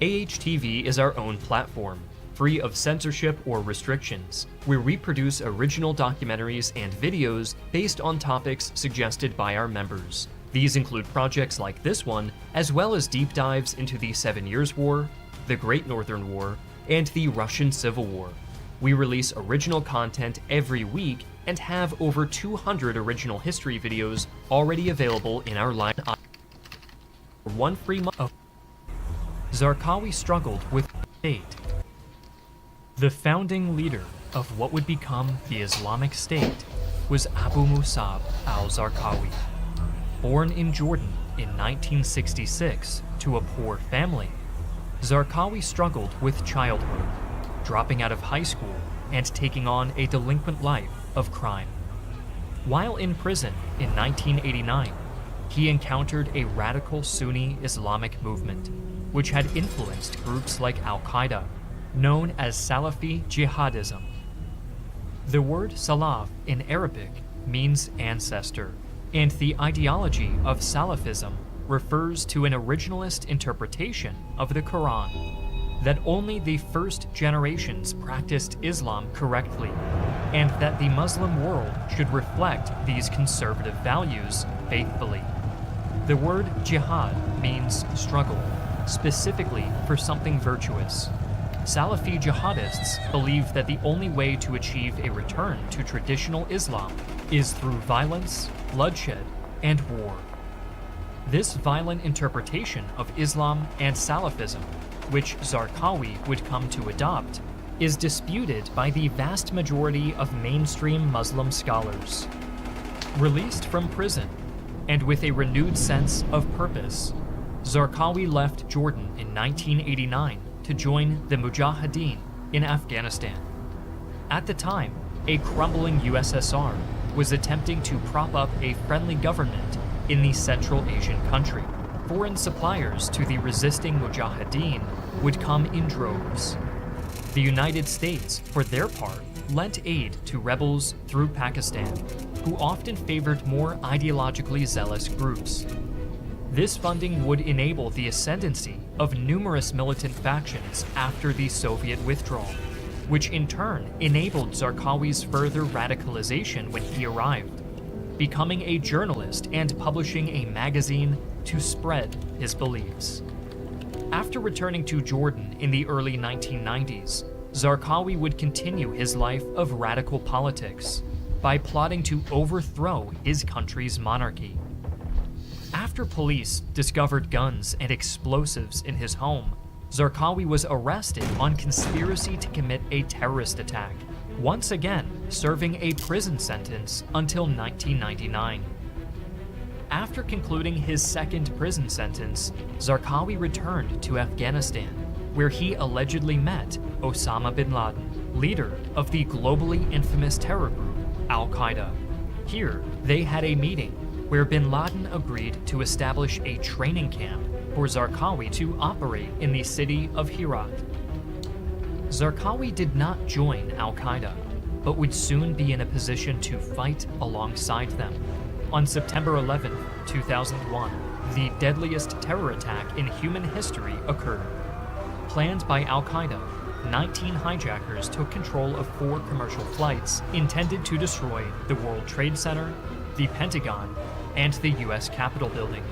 AHTV is our own platform. free of censorship or restrictions, where we produce original documentaries and videos based on topics suggested by our members. These include projects like this one, as well as deep dives into the 7 Years' War, the Great Northern War, and the Russian Civil War. We release original content every week and have over 200 original history videos already available in our line. One free month. Zarqawi struggled with fate. The founding leader of what would become the Islamic State was Abu Musab al-Zarqawi. Born in Jordan in 1966 to a poor family, Zarqawi struggled with childhood, dropping out of high school and taking on a delinquent life of crime. While in prison in 1989, he encountered a radical Sunni Islamic movement, which had influenced groups like Al-Qaeda, known as Salafi jihadism. The word Salaf in Arabic means ancestor, and the ideology of Salafism refers to an originalist interpretation of the Quran, that only the first generations practiced Islam correctly, and that the Muslim world should reflect these conservative values faithfully. The word jihad means struggle, specifically for something virtuous. Salafi jihadists believe that the only way to achieve a return to traditional Islam is through violence, bloodshed, and war. This violent interpretation of Islam and Salafism, which Zarqawi would come to adopt, is disputed by the vast majority of mainstream Muslim scholars. Released from prison, and with a renewed sense of purpose, Zarqawi left Jordan in 1989 to join the Mujahideen in Afghanistan. At the time, a crumbling USSR was attempting to prop up a friendly government in the Central Asian country. Foreign suppliers to the resisting Mujahideen would come in droves. The United States, for their part, lent aid to rebels through Pakistan, who often favored more ideologically zealous groups. This funding would enable the ascendancy of numerous militant factions after the Soviet withdrawal, which in turn enabled Zarqawi's further radicalization when he arrived, becoming a journalist and publishing a magazine to spread his beliefs. After returning to Jordan in the early 1990s, Zarqawi would continue his life of radical politics by plotting to overthrow his country's monarchy. After police discovered guns and explosives in his home, Zarqawi was arrested on conspiracy to commit a terrorist attack, once again serving a prison sentence until 1999. After concluding his second prison sentence, Zarqawi returned to Afghanistan, where he allegedly met Osama bin Laden, leader of the globally infamous terror group Al-Qaeda. Here, they had a meeting where bin Laden agreed to establish a training camp for Zarqawi to operate in the city of Herat. Zarqawi did not join Al-Qaeda, but would soon be in a position to fight alongside them. On September 11, 2001, the deadliest terror attack in human history occurred. Planned by Al-Qaeda, 19 hijackers took control of 4 commercial flights intended to destroy the World Trade Center, the Pentagon, and the US Capitol building.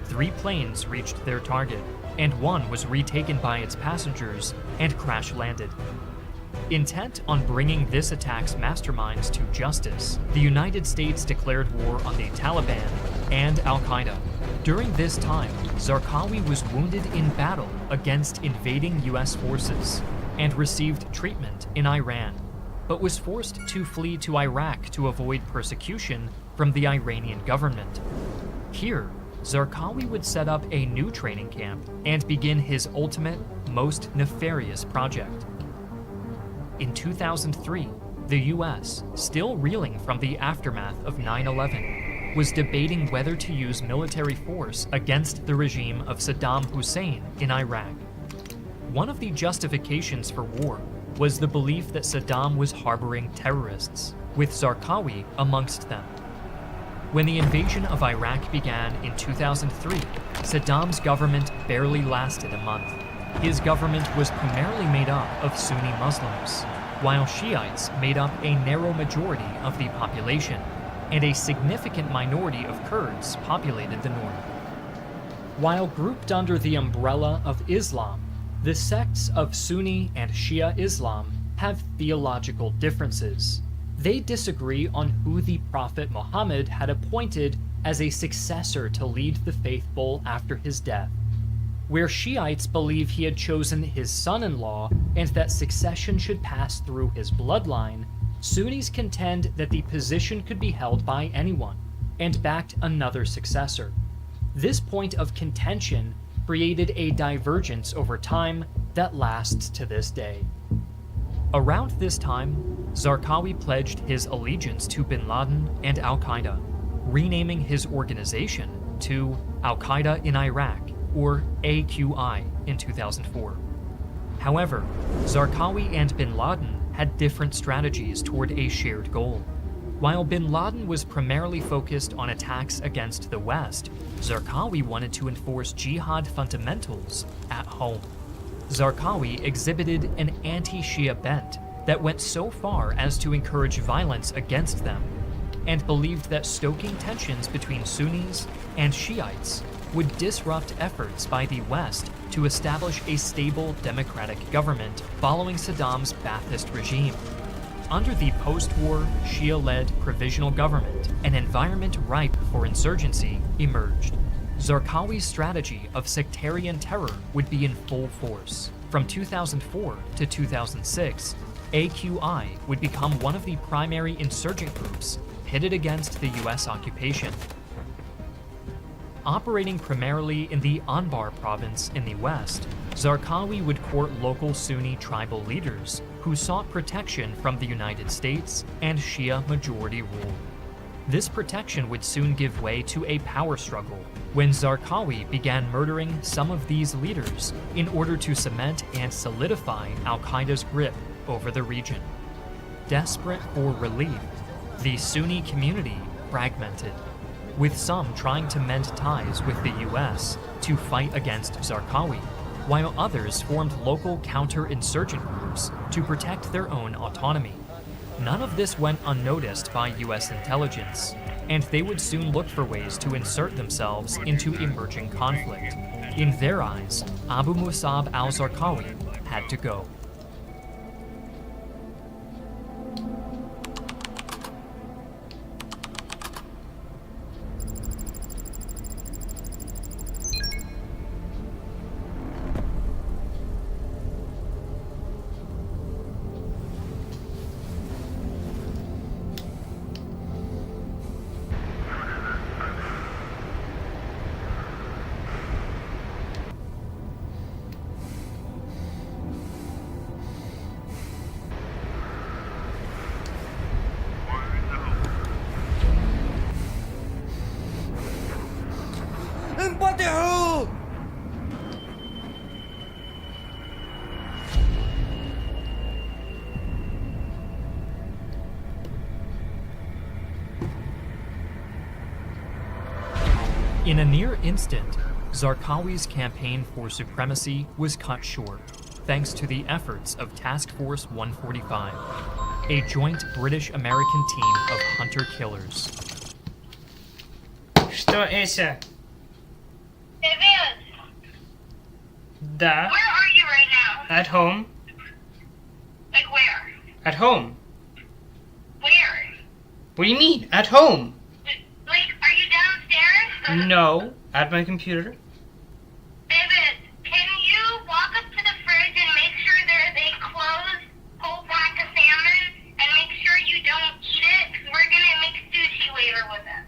3 planes reached their target, and 1 was retaken by its passengers and crash-landed. Intent on bringing this attack's masterminds to justice, the United States declared war on the Taliban and Al-Qaeda. During this time, Zarqawi was wounded in battle against invading US forces and received treatment in Iran, but was forced to flee to Iraq to avoid persecution from the Iranian government. Here, Zarqawi would set up a new training camp and begin his ultimate, most nefarious project. In 2003, the US, still reeling from the aftermath of 9/11, was debating whether to use military force against the regime of Saddam Hussein in Iraq. One of the justifications for war was the belief that Saddam was harboring terrorists, with Zarqawi amongst them. When the invasion of Iraq began in 2003, Saddam's government barely lasted a month. his government was primarily made up of Sunni Muslims, while Shiites made up a narrow majority of the population, and a significant minority of Kurds populated the north. While grouped under the umbrella of Islam, the sects of Sunni and Shia Islam have theological differences. They disagree on who the Prophet Muhammad had appointed as a successor to lead the faithful after his death. Where Shiites believe he had chosen his son-in-law and that succession should pass through his bloodline, Sunnis contend that the position could be held by anyone, and backed another successor. This point of contention created a divergence over time that lasts to this day. Around this time, Zarqawi pledged his allegiance to bin Laden and Al-Qaeda, renaming his organization to Al-Qaeda in Iraq, or AQI, in 2004. However, Zarqawi and bin Laden had different strategies toward a shared goal. While bin Laden was primarily focused on attacks against the West, Zarqawi wanted to enforce jihad fundamentals at home. Zarqawi exhibited an anti-Shia bent that went so far as to encourage violence against them, and believed that stoking tensions between Sunnis and Shiites would disrupt efforts by the West to establish a stable democratic government following Saddam's Ba'athist regime. Under the post-war Shia-led provisional government, an environment ripe for insurgency emerged. Zarqawi's strategy of sectarian terror would be in full force. From 2004 to 2006, AQI would become one of the primary insurgent groups pitted against the US occupation. Operating primarily in the Anbar province in the west, Zarqawi would court local Sunni tribal leaders who sought protection from the United States and Shia majority rule. This protection would soon give way to a power struggle when Zarqawi began murdering some of these leaders in order to cement and solidify Al-Qaeda's grip over the region. Desperate for relief, the Sunni community fragmented, with some trying to mend ties with the US to fight against Zarqawi, while others formed local counter-insurgent groups to protect their own autonomy. None of this went unnoticed by US intelligence, and they would soon look for ways to insert themselves into emerging conflict. In their eyes, Abu Musab al-Zarqawi had to go. In a near instant, Zarqawi's campaign for supremacy was cut short, thanks to the efforts of Task Force 145, a joint British-American team of hunter-killers. Что, Эся? Привет. Да. Where are you right now? At home. Like where? At home. Where? What do you mean? At home. Like, are you downstairs? No. At my computer. David, can you walk up to the fridge and make sure there's a closed whole pack of salmon and make sure you don't eat it? Because we're going to make sushi later with it.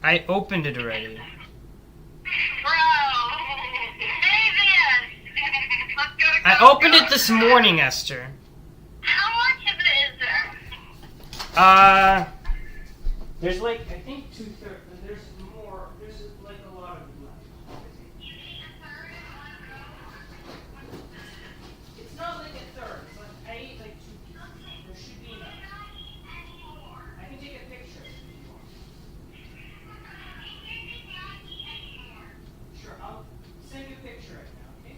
I opened it already. Bro. David. Let's go to I opened it this morning, Esther. How much of it is there? There's like, I think 2/3. There's more. There's like a lot of left. It's not like a third. It's like, I ate like 2 pieces. There should be enough. I can take a picture if you want. Sure, I'll send you a picture right now, okay?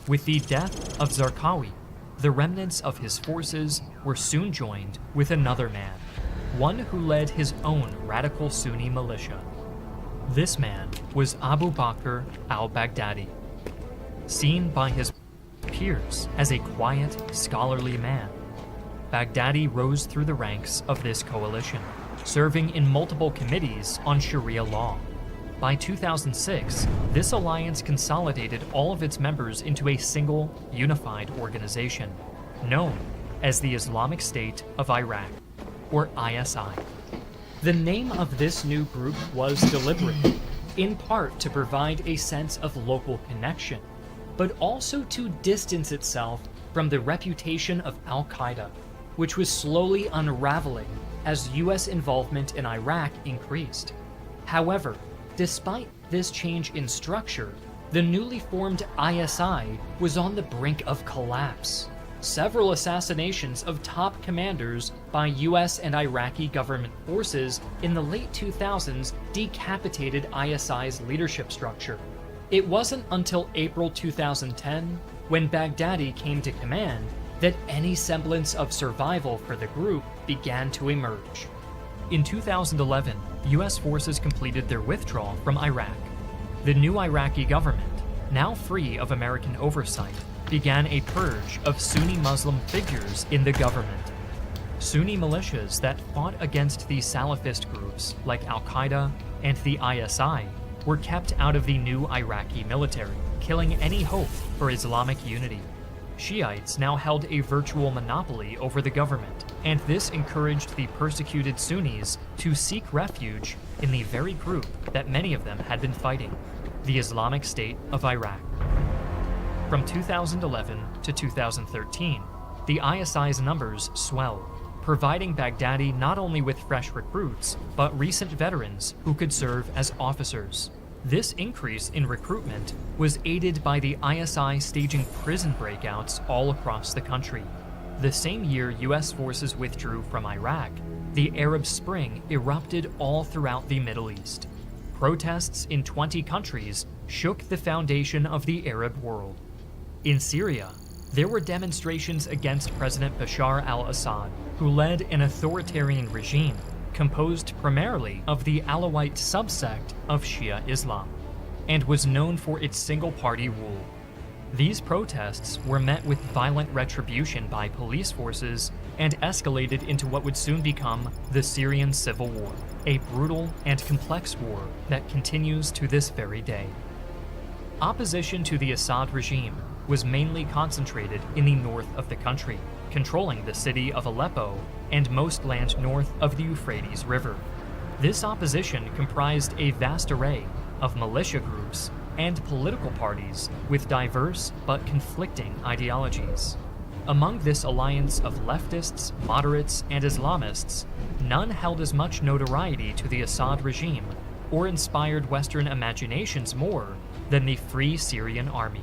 With the death of Zarqawi, the remnants of his forces were soon joined with another man, one who led his own radical Sunni militia. This man was Abu Bakr al-Baghdadi. Seen by his peers as a quiet, scholarly man, Baghdadi rose through the ranks of this coalition, serving in multiple committees on Sharia law. By 2006, this alliance consolidated all of its members into a single, unified organization, known as the Islamic State of Iraq, or ISI. The name of this new group was deliberate, in part to provide a sense of local connection, but also to distance itself from the reputation of Al-Qaeda, which was slowly unraveling as US involvement in Iraq increased. However, despite this change in structure, the newly formed ISI was on the brink of collapse. Several assassinations of top commanders by US and Iraqi government forces in the late 2000s decapitated ISI's leadership structure. It wasn't until April 2010, when Baghdadi came to command, that any semblance of survival for the group began to emerge. In 2011, US forces completed their withdrawal from Iraq. The new Iraqi government, now free of American oversight, began a purge of Sunni Muslim figures in the government. Sunni militias that fought against the Salafist groups like Al-Qaeda and the ISI were kept out of the new Iraqi military, killing any hope for Islamic unity. Shiites now held a virtual monopoly over the government, and this encouraged the persecuted Sunnis to seek refuge in the very group that many of them had been fighting, the Islamic State of Iraq. From 2011 to 2013, the ISI's numbers swelled, providing Baghdadi not only with fresh recruits, but recent veterans who could serve as officers. This increase in recruitment was aided by the ISI staging prison breakouts all across the country. The same year US forces withdrew from Iraq, the Arab Spring erupted all throughout the Middle East. Protests in 20 countries shook the foundation of the Arab world. In Syria, there were demonstrations against President Bashar al-Assad, who led an authoritarian regime composed primarily of the Alawite subsect of Shia Islam, and was known for its single-party rule. These protests were met with violent retribution by police forces and escalated into what would soon become the Syrian Civil War, a brutal and complex war that continues to this very day. Opposition to the Assad regime was mainly concentrated in the north of the country, controlling the city of Aleppo and most land north of the Euphrates River. This opposition comprised a vast array of militia groups and political parties with diverse but conflicting ideologies. Among this alliance of leftists, moderates, and Islamists, none held as much notoriety to the Assad regime or inspired Western imaginations more than the Free Syrian Army.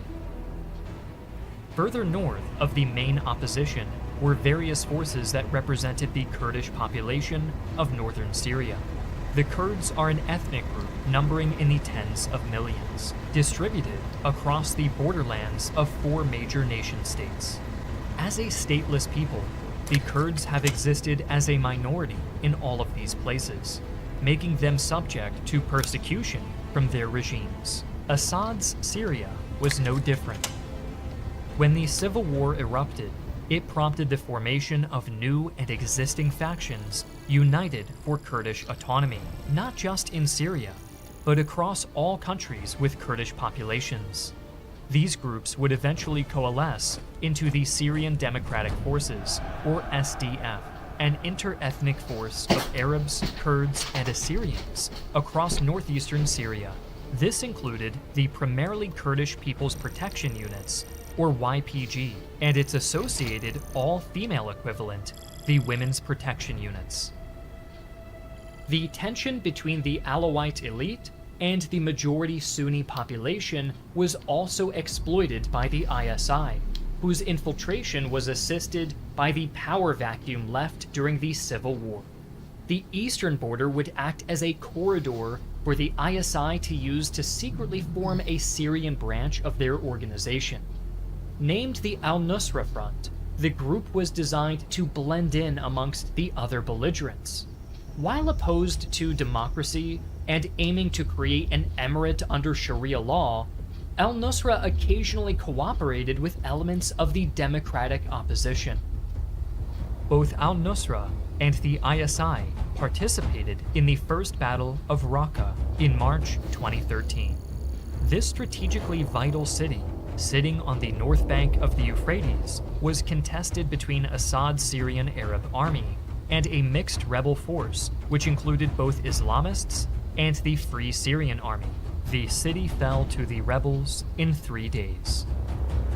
Further north of the main opposition were various forces that represented the Kurdish population of northern Syria. The Kurds are an ethnic group numbering in the tens of millions, distributed across the borderlands of 4 major nation-states. As a stateless people, the Kurds have existed as a minority in all of these places, making them subject to persecution from their regimes. Assad's Syria was no different. When the civil war erupted, it prompted the formation of new and existing factions united for Kurdish autonomy, not just in Syria, but across all countries with Kurdish populations. These groups would eventually coalesce into the Syrian Democratic Forces, or SDF, an inter-ethnic force of Arabs, Kurds, and Assyrians across northeastern Syria. This included the primarily Kurdish People's Protection Units, or YPG, and its associated all-female equivalent, the Women's Protection Units. The tension between the Alawite elite and the majority Sunni population was also exploited by the ISI, whose infiltration was assisted by the power vacuum left during the civil war. The eastern border would act as a corridor for the ISI to use to secretly form a Syrian branch of their organization. Named the al-Nusra Front, the group was designed to blend in amongst the other belligerents. While opposed to democracy and aiming to create an emirate under Sharia law, al-Nusra occasionally cooperated with elements of the democratic opposition. Both al-Nusra and the ISI participated in the First Battle of Raqqa in March 2013. This strategically vital city, sitting on the north bank of the Euphrates, was contested between Assad's Syrian Arab army and a mixed rebel force, which included both Islamists and the Free Syrian Army. The city fell to the rebels in 3 days.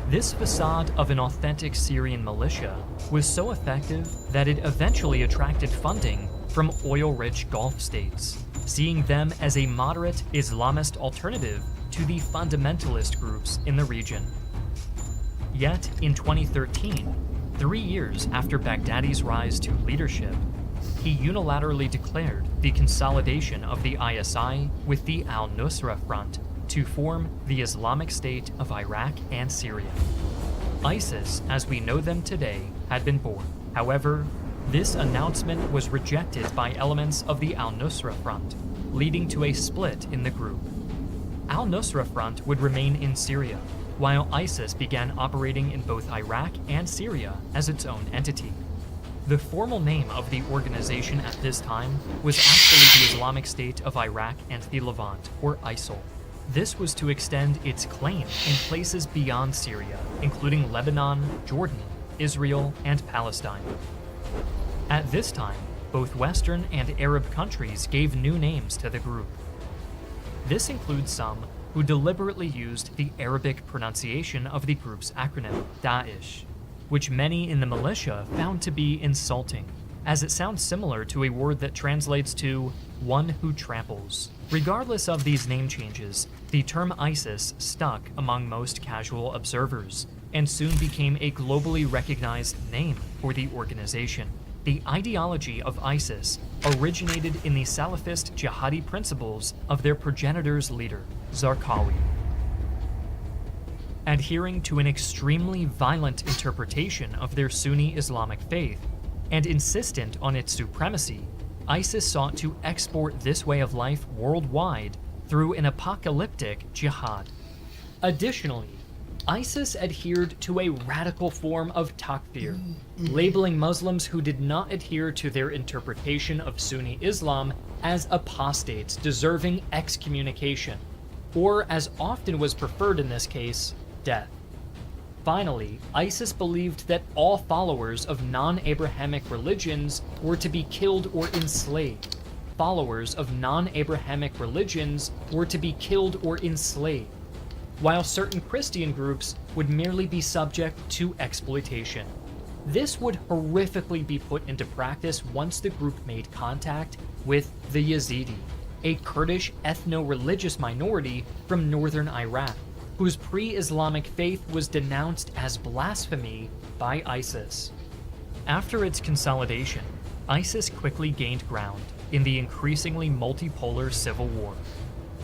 This facade of an authentic Syrian militia was so effective that it eventually attracted funding from oil-rich Gulf states, seeing them as a moderate Islamist alternative to the fundamentalist groups in the region. Yet, in 2013, 3 years after Baghdadi's rise to leadership, he unilaterally declared the consolidation of the ISI with the al-Nusra Front to form the Islamic State of Iraq and Syria. ISIS, as we know them today, had been born. However, this announcement was rejected by elements of the al-Nusra Front, leading to a split in the group. Al-Nusra Front would remain in Syria, while ISIS began operating in both Iraq and Syria as its own entity. The formal name of the organization at this time was actually the Islamic State of Iraq and the Levant, or ISIL. This was to extend its claim in places beyond Syria, including Lebanon, Jordan, Israel, and Palestine. At this time, both Western and Arab countries gave new names to the group. This includes some who deliberately used the Arabic pronunciation of the group's acronym, Daesh, which many in the militia found to be insulting, as it sounds similar to a word that translates to one who tramples. Regardless of these name changes, the term ISIS stuck among most casual observers, and soon became a globally recognized name for the organization. The ideology of ISIS originated in the Salafist jihadi principles of their progenitor's leader, Zarqawi. Adhering to an extremely violent interpretation of their Sunni Islamic faith, and insistent on its supremacy, ISIS sought to export this way of life worldwide through an apocalyptic jihad. Additionally, ISIS adhered to a radical form of takfir, labeling Muslims who did not adhere to their interpretation of Sunni Islam as apostates deserving excommunication, or as often was preferred in this case, death. Finally, ISIS believed that all followers of non-Abrahamic religions were to be killed or enslaved. Followers of non-Abrahamic religions were to be killed or enslaved, while certain Christian groups would merely be subject to exploitation. This would horrifically be put into practice once the group made contact with the Yazidi, a Kurdish ethno-religious minority from northern Iraq, whose pre-Islamic faith was denounced as blasphemy by ISIS. After its consolidation, ISIS quickly gained ground in the increasingly multipolar civil war.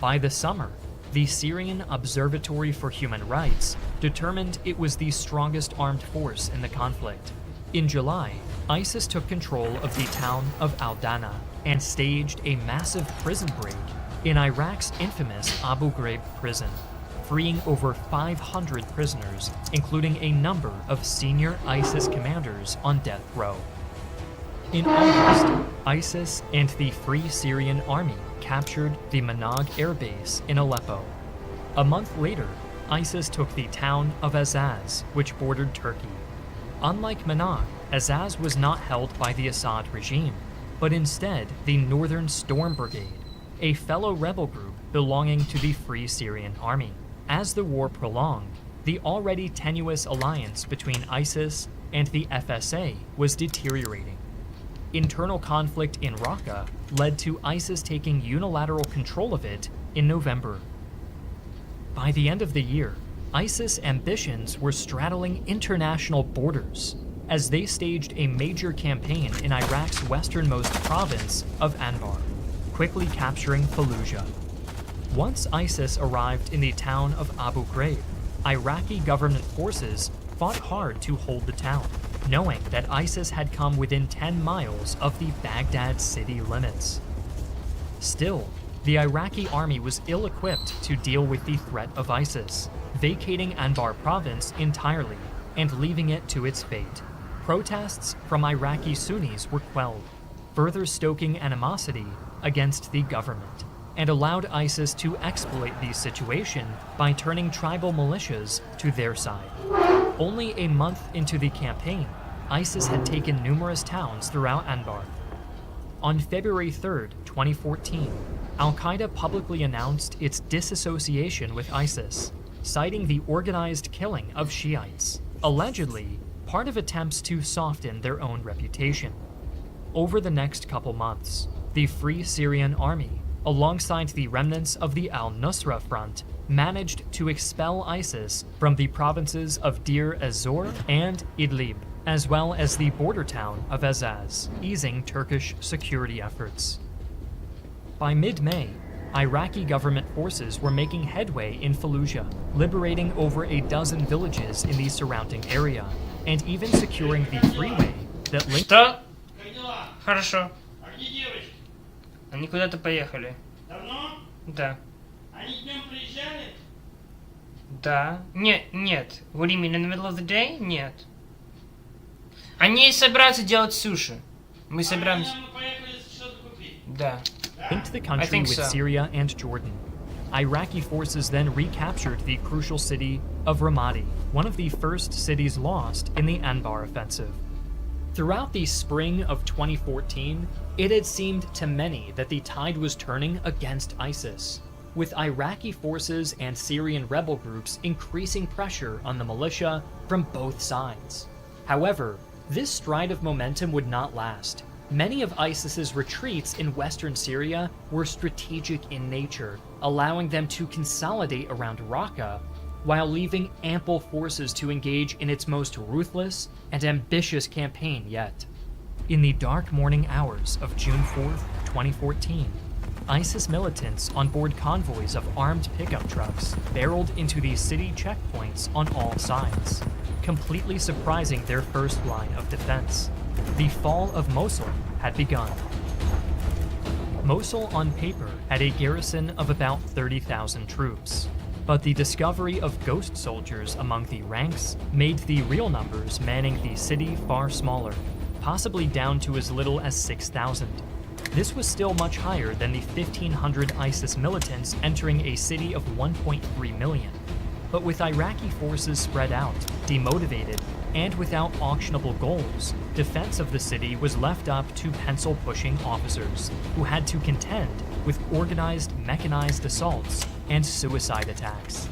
By the summer, the Syrian Observatory for Human Rights determined it was the strongest armed force in the conflict. In July, ISIS took control of the town of Al-Dana and staged a massive prison break in Iraq's infamous Abu Ghraib prison, freeing over 500 prisoners, including a number of senior ISIS commanders on death row. In August, ISIS and the Free Syrian Army captured the Manag air base in Aleppo. A month later, ISIS took the town of Azaz, which bordered Turkey. Unlike Manag, Azaz was not held by the Assad regime, but instead the Northern Storm Brigade, a fellow rebel group belonging to the Free Syrian Army. As the war prolonged, the already tenuous alliance between ISIS and the FSA was deteriorating. Internal conflict in Raqqa led to ISIS taking unilateral control of it in November. By the end of the year, ISIS ambitions were straddling international borders as they staged a major campaign in Iraq's westernmost province of Anbar, quickly capturing Fallujah. Once ISIS arrived in the town of Abu Ghraib, Iraqi government forces fought hard to hold the town, knowing that ISIS had come within 10 miles of the Baghdad city limits. Still, the Iraqi army was ill-equipped to deal with the threat of ISIS, vacating Anbar province entirely and leaving it to its fate. Protests from Iraqi Sunnis were quelled, further stoking animosity against the government, and allowed ISIS to exploit the situation by turning tribal militias to their side. Only a month into the campaign, ISIS had taken numerous towns throughout Anbar. On February 3, 2014, Al-Qaeda publicly announced its disassociation with ISIS, citing the organized killing of Shiites, allegedly part of attempts to soften their own reputation. Over the next couple months, the Free Syrian Army, alongside the remnants of the al-Nusra Front, managed to expel ISIS from the provinces of Deir ez-Zor and Idlib, as well as the border town of Azaz, easing Turkish security efforts. By mid-May, Iraqi government forces were making headway in Fallujah, liberating over a dozen villages in the surrounding area, and even securing the freeway that linked... Что? Хорошо. Они куда-то поехали. Давно? Да. Они днем приезжали? Да. Нет. What do you mean, in the middle of the day? Нет. Они собираются делать суши. Мы собираемся... Да. Linked the country with Syria and Jordan. Iraqi forces then recaptured the crucial city of Ramadi, one of the first cities lost in the Anbar offensive. Throughout the spring of 2014, it had seemed to many that the tide was turning against ISIS, with Iraqi forces and Syrian rebel groups increasing pressure on the militia from both sides. However, this stride of momentum would not last. Many of ISIS's retreats in western Syria were strategic in nature, allowing them to consolidate around Raqqa, while leaving ample forces to engage in its most ruthless and ambitious campaign yet. In the dark morning hours of June 4th, 2014, ISIS militants on board convoys of armed pickup trucks barreled into the city checkpoints on all sides, completely surprising their first line of defense. The fall of Mosul had begun. Mosul on paper had a garrison of about 30,000 troops, but the discovery of ghost soldiers among the ranks made the real numbers manning the city far smaller, possibly down to as little as 6,000. This was still much higher than the 1,500 ISIS militants entering a city of 1.3 million. But with Iraqi forces spread out, demotivated, and without auctionable goals, defense of the city was left up to pencil-pushing officers, who had to contend with organized mechanized assaults and suicide attacks.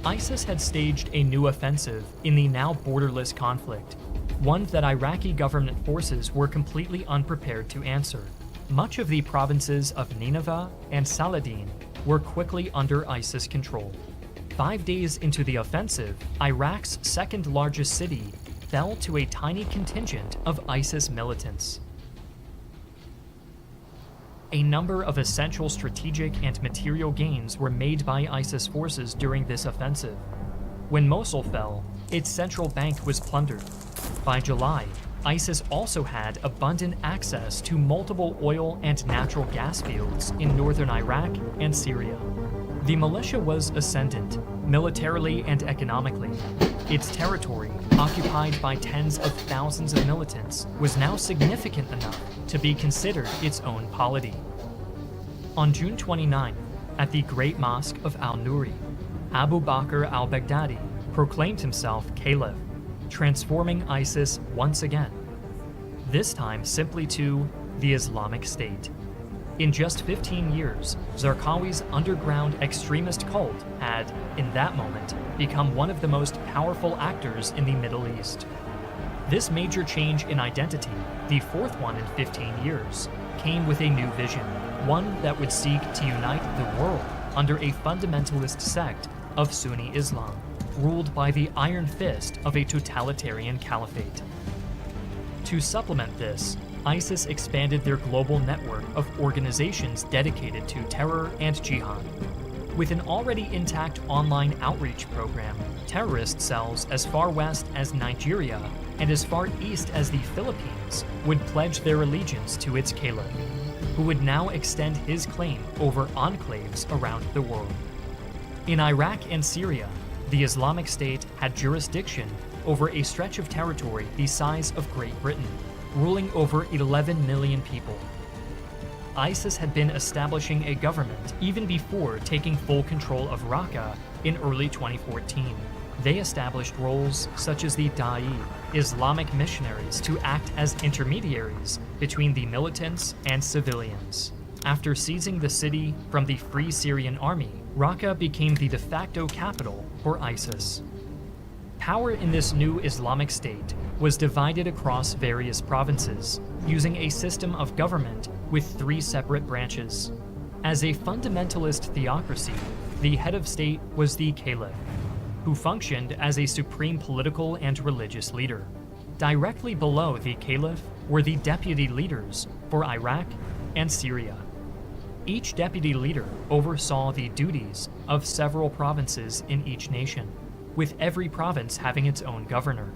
ISIS had staged a new offensive in the now borderless conflict, one that Iraqi government forces were completely unprepared to answer. Much of the provinces of Nineveh and Saladin were quickly under ISIS control. 5 days into the offensive, Iraq's second-largest city fell to a tiny contingent of ISIS militants. A number of essential strategic and material gains were made by ISIS forces during this offensive. When Mosul fell, its central bank was plundered. By July, ISIS also had abundant access to multiple oil and natural gas fields in northern Iraq and Syria. The militia was ascendant, militarily and economically. Its territory, occupied by tens of thousands of militants, was now significant enough to be considered its own polity. On June 29, at the Great Mosque of Al-Nuri, Abu Bakr al-Baghdadi proclaimed himself caliph, transforming ISIS once again, this time simply to the Islamic State. In just 15 years, Zarqawi's underground extremist cult had, in that moment, become one of the most powerful actors in the Middle East. This major change in identity, the fourth one in 15 years, came with a new vision, one that would seek to unite the world under a fundamentalist sect of Sunni Islam, ruled by the iron fist of a totalitarian caliphate. To supplement this, ISIS expanded their global network of organizations dedicated to terror and jihad. With an already intact online outreach program, terrorist cells as far west as Nigeria and as far east as the Philippines would pledge their allegiance to its caliph, who would now extend his claim over enclaves around the world. In Iraq and Syria, the Islamic State had jurisdiction over a stretch of territory the size of Great Britain, ruling over 11 million people. ISIS had been establishing a government even before taking full control of Raqqa in early 2014. They established roles such as the Da'i, Islamic missionaries, to act as intermediaries between the militants and civilians. After seizing the city from the Free Syrian Army, Raqqa became the de facto capital for ISIS. Power in this new Islamic State was divided across various provinces, using a system of government with 3 separate branches. As a fundamentalist theocracy, the head of state was the caliph, who functioned as a supreme political and religious leader. Directly below the caliph were the deputy leaders for Iraq and Syria. Each deputy leader oversaw the duties of several provinces in each nation, with every province having its own governor.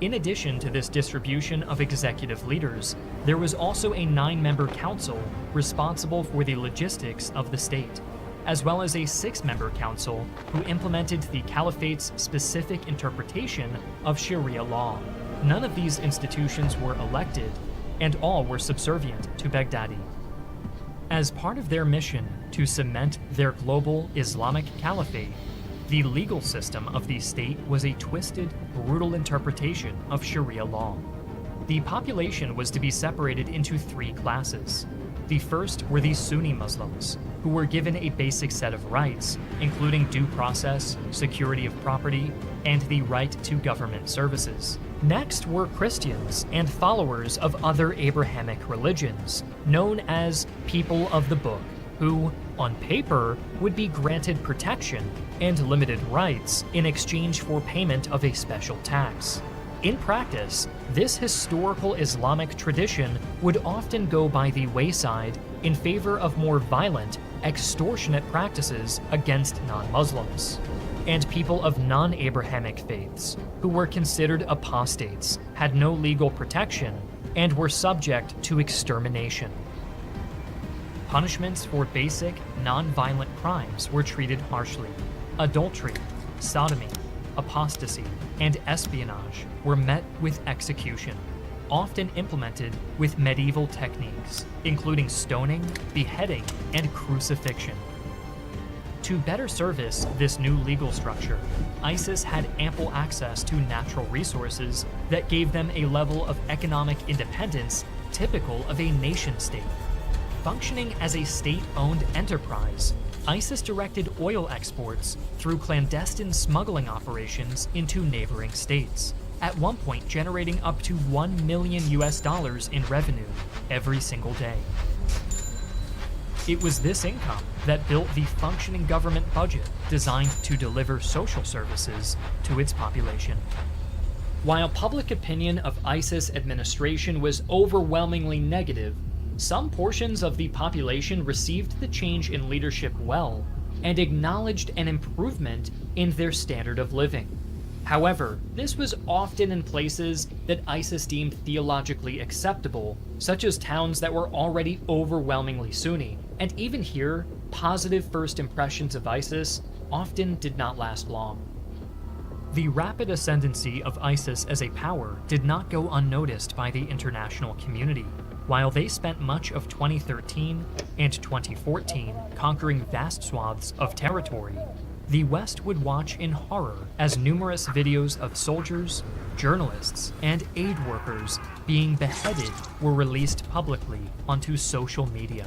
In addition to this distribution of executive leaders, there was also a 9-member council responsible for the logistics of the state, as well as a 6-member council who implemented the caliphate's specific interpretation of Sharia law. None of these institutions were elected, and all were subservient to Baghdadi. As part of their mission to cement their global Islamic caliphate, the legal system of the state was a twisted, brutal interpretation of Sharia law. The population was to be separated into 3 classes. The first were the Sunni Muslims, who were given a basic set of rights, including due process, security of property, and the right to government services. Next were Christians and followers of other Abrahamic religions, known as people of the book, who, on paper, would be granted protection and limited rights in exchange for payment of a special tax. In practice, this historical Islamic tradition would often go by the wayside in favor of more violent, extortionate practices against non-Muslims. And people of non-Abrahamic faiths, who were considered apostates, had no legal protection, and were subject to extermination. Punishments for basic, non-violent crimes were treated harshly. Adultery, sodomy, apostasy, and espionage were met with execution, often implemented with medieval techniques, including stoning, beheading, and crucifixion. To better service this new legal structure, ISIS had ample access to natural resources that gave them a level of economic independence typical of a nation-state. Functioning as a state-owned enterprise, ISIS directed oil exports through clandestine smuggling operations into neighboring states, at one point generating up to $1 million in revenue every single day. It was this income that built the functioning government budget designed to deliver social services to its population. While public opinion of ISIS administration was overwhelmingly negative, some portions of the population received the change in leadership well and acknowledged an improvement in their standard of living. However, this was often in places that ISIS deemed theologically acceptable, such as towns that were already overwhelmingly Sunni, and even here, positive first impressions of ISIS often did not last long. The rapid ascendancy of ISIS as a power did not go unnoticed by the international community. While they spent much of 2013 and 2014 conquering vast swaths of territory, the West would watch in horror as numerous videos of soldiers, journalists, and aid workers being beheaded were released publicly onto social media.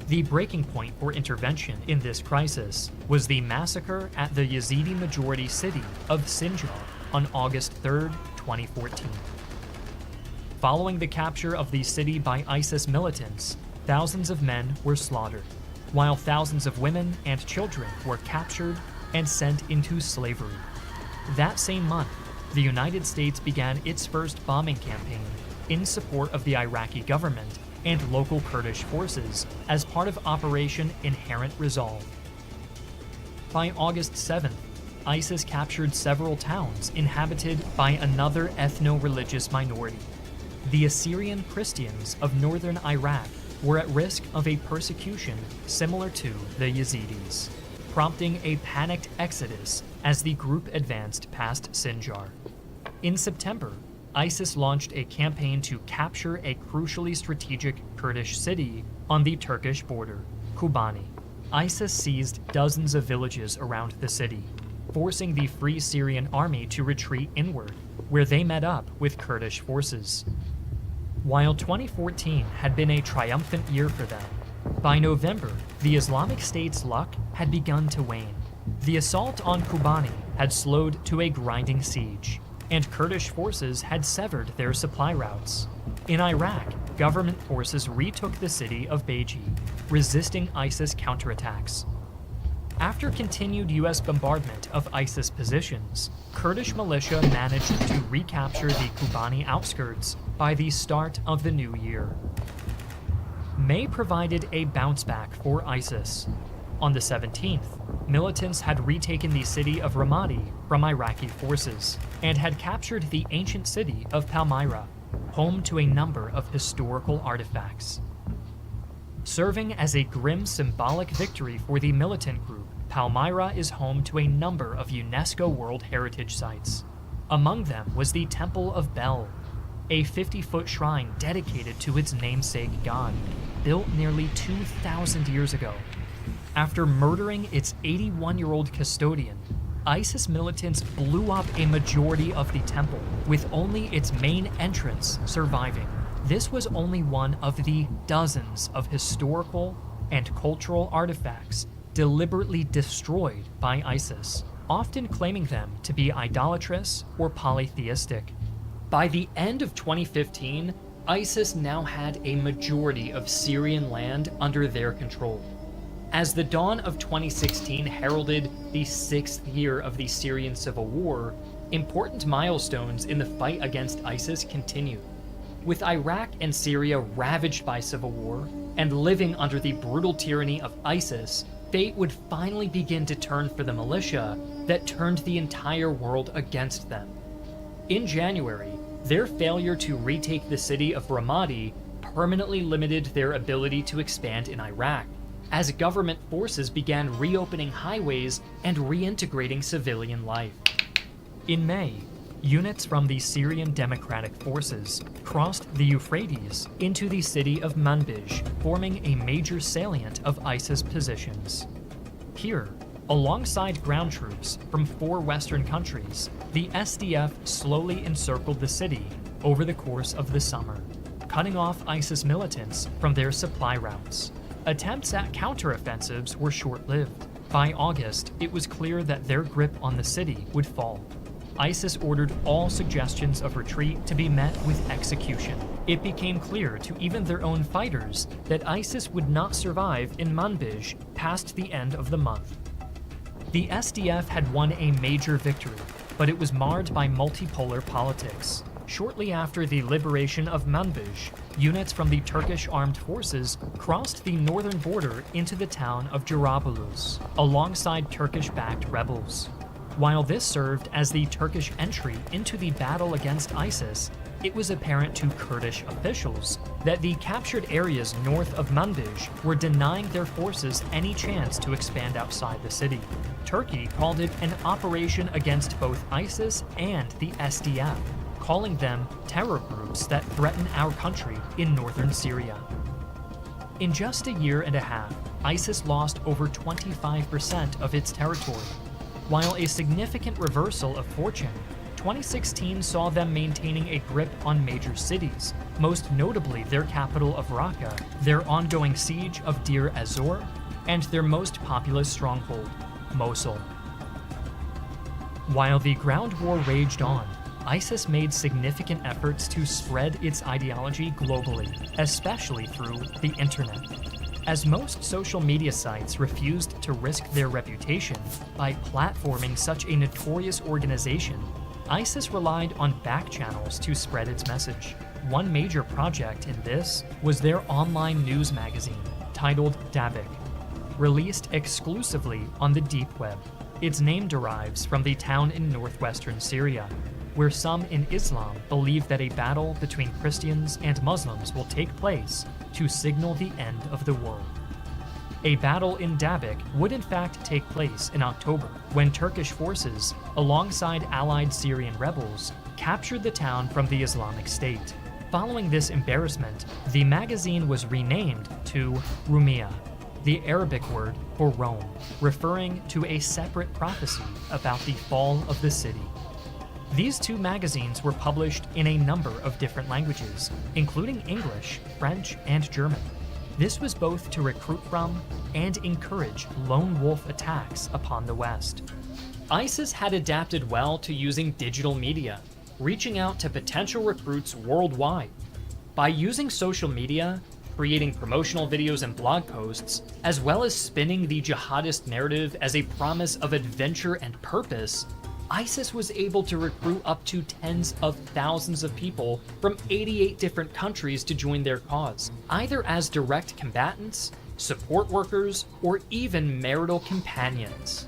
The breaking point for intervention in this crisis was the massacre at the Yazidi-majority city of Sinjar on August 3, 2014. Following the capture of the city by ISIS militants, thousands of men were slaughtered, while thousands of women and children were captured and sent into slavery. That same month, the United States began its first bombing campaign in support of the Iraqi government and local Kurdish forces as part of Operation Inherent Resolve. By August 7th, ISIS captured several towns inhabited by another ethno-religious minority. The Assyrian Christians of northern Iraq were at risk of a persecution similar to the Yazidis, prompting a panicked exodus as the group advanced past Sinjar. In September, ISIS launched a campaign to capture a crucially strategic Kurdish city on the Turkish border, Kobani. ISIS seized dozens of villages around the city, forcing the Free Syrian Army to retreat inward, where they met up with Kurdish forces. While 2014 had been a triumphant year for them, by November, the Islamic State's luck had begun to wane. The assault on Kobani had slowed to a grinding siege, and Kurdish forces had severed their supply routes. In Iraq, government forces retook the city of Beji, resisting ISIS counterattacks. After continued U.S. bombardment of ISIS positions, Kurdish militia managed to recapture the Kobani outskirts by the start of the new year. May provided a bounce back for ISIS. On the 17th, militants had retaken the city of Ramadi from Iraqi forces and had captured the ancient city of Palmyra, home to a number of historical artifacts. Serving as a grim symbolic victory for the militant group, Palmyra is home to a number of UNESCO World Heritage Sites. Among them was the Temple of Bel, a 50-foot shrine dedicated to its namesake god, built nearly 2,000 years ago. After murdering its 81-year-old custodian, ISIS militants blew up a majority of the temple, with only its main entrance surviving. This was only one of the dozens of historical and cultural artifacts deliberately destroyed by ISIS, often claiming them to be idolatrous or polytheistic. By the end of 2015, ISIS now had a majority of Syrian land under their control. As the dawn of 2016 heralded the 6th year of the Syrian civil war, important milestones in the fight against ISIS continue. With Iraq and Syria ravaged by civil war and living under the brutal tyranny of ISIS, fate would finally begin to turn for the militia that turned the entire world against them. In January, their failure to retake the city of Ramadi permanently limited their ability to expand in Iraq, as government forces began reopening highways and reintegrating civilian life. In May, units from the Syrian Democratic Forces crossed the Euphrates into the city of Manbij, forming a major salient of ISIS positions. Here, alongside ground troops from 4 Western countries, the SDF slowly encircled the city over the course of the summer, cutting off ISIS militants from their supply routes. Attempts at counteroffensives were short-lived. By August, it was clear that their grip on the city would fall. ISIS ordered all suggestions of retreat to be met with execution. It became clear to even their own fighters that ISIS would not survive in Manbij past the end of the month. The SDF had won a major victory, but it was marred by multipolar politics. Shortly after the liberation of Manbij, units from the Turkish armed forces crossed the northern border into the town of Jarabulus, alongside Turkish-backed rebels. While this served as the Turkish entry into the battle against ISIS, it was apparent to Kurdish officials that the captured areas north of Manbij were denying their forces any chance to expand outside the city. Turkey called it an operation against both ISIS and the SDF, calling them terror groups that threaten our country in northern Syria. In just a year and a half, ISIS lost over 25% of its territory. While a significant reversal of fortune, 2016 saw them maintaining a grip on major cities, most notably their capital of Raqqa, their ongoing siege of Deir ez-Zor, and their most populous stronghold, Mosul. While the ground war raged on, ISIS made significant efforts to spread its ideology globally, especially through the internet. As most social media sites refused to risk their reputation by platforming such a notorious organization, ISIS relied on back channels to spread its message. one major project in this was their online news magazine titled Dabik, released exclusively on the deep web. Its name derives from the town in northwestern Syria, where some in Islam believe that a battle between Christians and Muslims will take place to signal the end of the world. A battle in Dabik would in fact take place in October, when Turkish forces, alongside allied Syrian rebels, captured the town from the Islamic State. Following this embarrassment, the magazine was renamed to Rumiyah, the Arabic word for Rome, referring to a separate prophecy about the fall of the city. These two magazines were published in a number of different languages, including English, French, and German. This was both to recruit from and encourage lone wolf attacks upon the West. ISIS had adapted well to using digital media, reaching out to potential recruits worldwide. By using social media, creating promotional videos and blog posts, as well as spinning the jihadist narrative as a promise of adventure and purpose, ISIS was able to recruit up to tens of thousands of people from 88 different countries to join their cause, either as direct combatants, support workers, or even marital companions.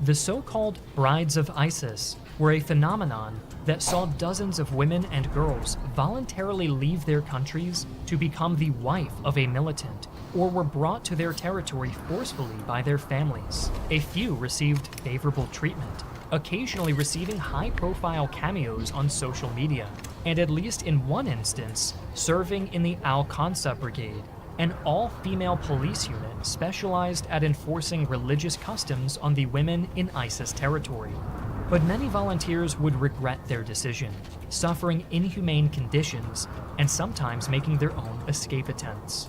The so-called Brides of ISIS were a phenomenon that saw dozens of women and girls voluntarily leave their countries to become the wife of a militant, or were brought to their territory forcefully by their families. A few received favorable treatment, occasionally receiving high-profile cameos on social media, and at least in one instance, serving in the Al-Qansa Brigade, an all-female police unit specialized at enforcing religious customs on the women in ISIS territory. But many volunteers would regret their decision, suffering inhumane conditions and sometimes making their own escape attempts.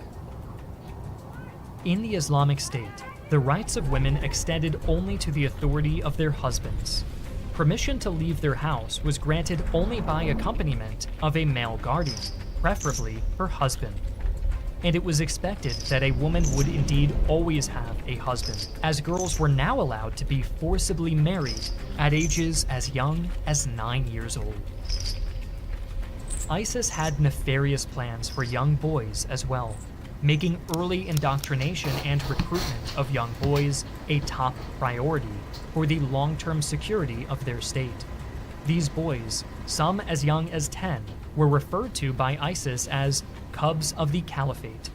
In the Islamic State, the rights of women extended only to the authority of their husbands. Permission to leave their house was granted only by accompaniment of a male guardian, preferably her husband. And it was expected that a woman would indeed always have a husband, as girls were now allowed to be forcibly married at ages as young as 9 years old. ISIS had nefarious plans for young boys as well, making early indoctrination and recruitment of young boys a top priority for the long-term security of their state. These boys, some as young as 10, were referred to by ISIS as cubs of the caliphate.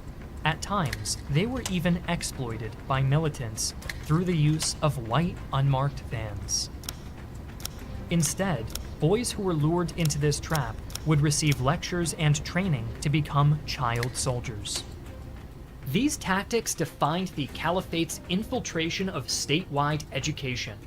At times, they were even exploited by militants through the use of white unmarked vans. Instead, boys who were lured into this trap would receive lectures and training to become child soldiers. These tactics defined the caliphate's infiltration of statewide education.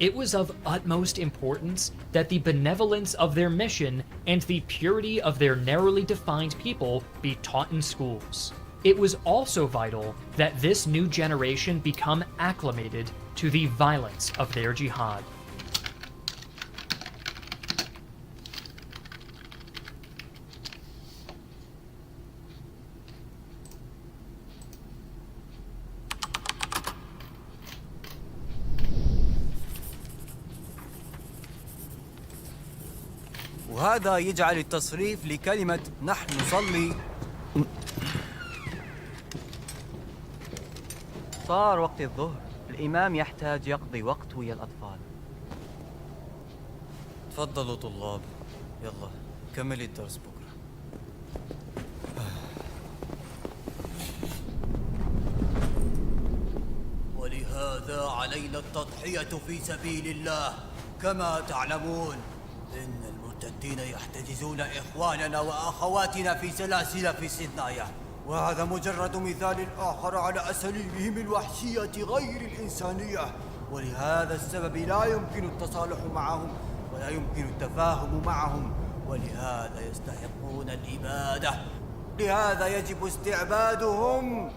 It was of utmost importance that the benevolence of their mission and the purity of their narrowly defined people be taught in schools. It was also vital that this new generation become acclimated to the violence of their jihad. وهذا يجعل التصريف لكلمة نحن نصلي. صار وقت الظهر، الإمام يحتاج يقضي وقت ويا الأطفال. تفضلوا طلاب، يلا كمل الدرس بكرة. ولهذا علينا التضحية في سبيل الله. كما تعلمون إن المرتدين يحتجزون إخواننا وأخواتنا في سلاسل في سيناء، وهذا مجرد مثال آخر على أساليبهم الوحشية غير الإنسانية. ولهذا السبب لا يمكن التصالح معهم ولا يمكن التفاهم معهم، ولهذا يستحقون الإبادة، لهذا يجب استعبادهم.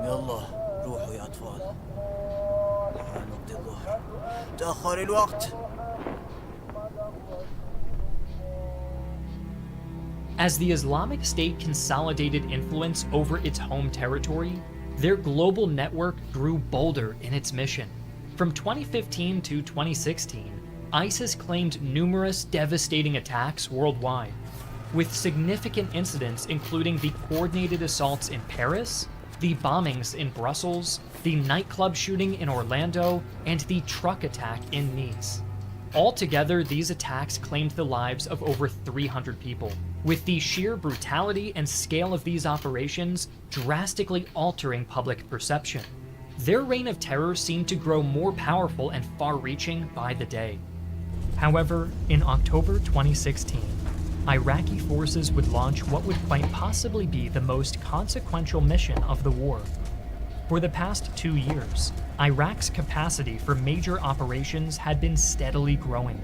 يلا روحوا يا أطفال، الآن وقت الظهر، تأخر الوقت. As the Islamic State consolidated influence over its home territory, their global network grew bolder in its mission. From 2015 to 2016, ISIS claimed numerous devastating attacks worldwide, with significant incidents including the coordinated assaults in Paris, the bombings in Brussels, the nightclub shooting in Orlando, and the truck attack in Nice. Altogether, these attacks claimed the lives of over 300 people, with the sheer brutality and scale of these operations drastically altering public perception. Their reign of terror seemed to grow more powerful and far-reaching by the day. However, in October 2016, Iraqi forces would launch what would quite possibly be the most consequential mission of the war. For the past 2 years, Iraq's capacity for major operations had been steadily growing.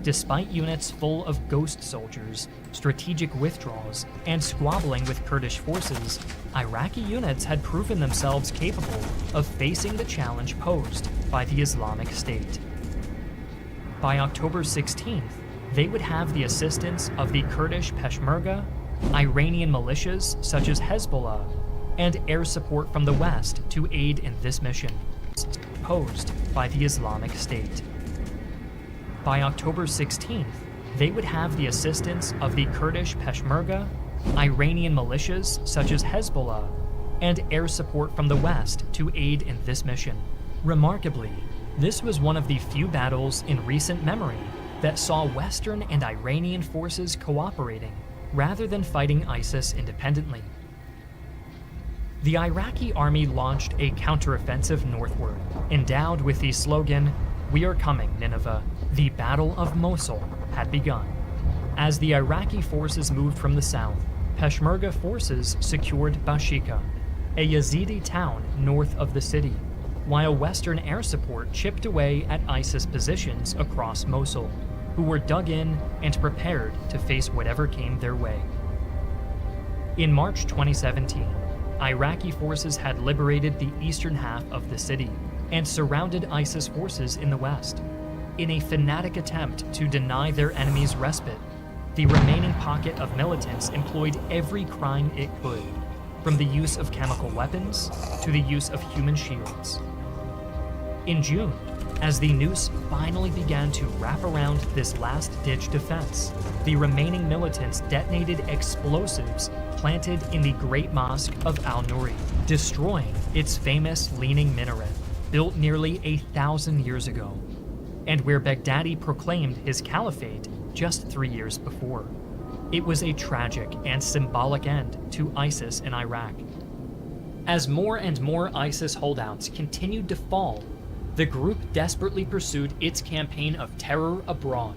Despite units full of ghost soldiers, strategic withdrawals, and squabbling with Kurdish forces, Iraqi units had proven themselves capable of facing the challenge posed by the Islamic State. By October 16th, they would have the assistance of the Kurdish Peshmerga, Iranian militias such as Hezbollah, and air support from the West to aid in this mission, posed by the Islamic State. By October 16th, they would have the assistance of the Kurdish Peshmerga, Iranian militias such as Hezbollah, and air support from the West to aid in this mission. Remarkably, this was one of the few battles in recent memory that saw Western and Iranian forces cooperating rather than fighting ISIS independently. The Iraqi army launched a counteroffensive northward, endowed with the slogan, "We are coming, Nineveh." The Battle of Mosul had begun. As the Iraqi forces moved from the south, Peshmerga forces secured Bashika, a Yazidi town north of the city, while Western air support chipped away at ISIS positions across Mosul, who were dug in and prepared to face whatever came their way. In March 2017, Iraqi forces had liberated the eastern half of the city and surrounded ISIS forces in the west. In a fanatic attempt to deny their enemies respite, the remaining pocket of militants employed every crime it could, from the use of chemical weapons to the use of human shields. In June, as the noose finally began to wrap around this last-ditch defense, the remaining militants detonated explosives planted in the Great Mosque of Al-Nuri, destroying its famous leaning minaret, built nearly 1,000 years ago, and where Baghdadi proclaimed his caliphate just 3 years before. It was a tragic and symbolic end to ISIS in Iraq. As more and more ISIS holdouts continued to fall, the group desperately pursued its campaign of terror abroad.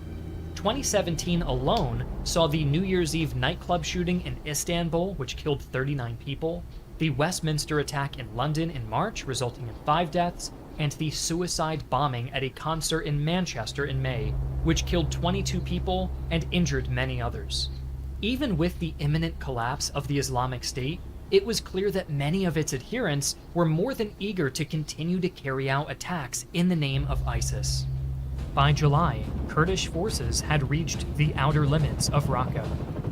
2017 alone saw the New Year's Eve nightclub shooting in Istanbul, which killed 39 people, the Westminster attack in London in March, resulting in 5 deaths, and the suicide bombing at a concert in Manchester in May, which killed 22 people and injured many others. Even with the imminent collapse of the Islamic State, it was clear that many of its adherents were more than eager to continue to carry out attacks in the name of ISIS. By July, Kurdish forces had reached the outer limits of Raqqa,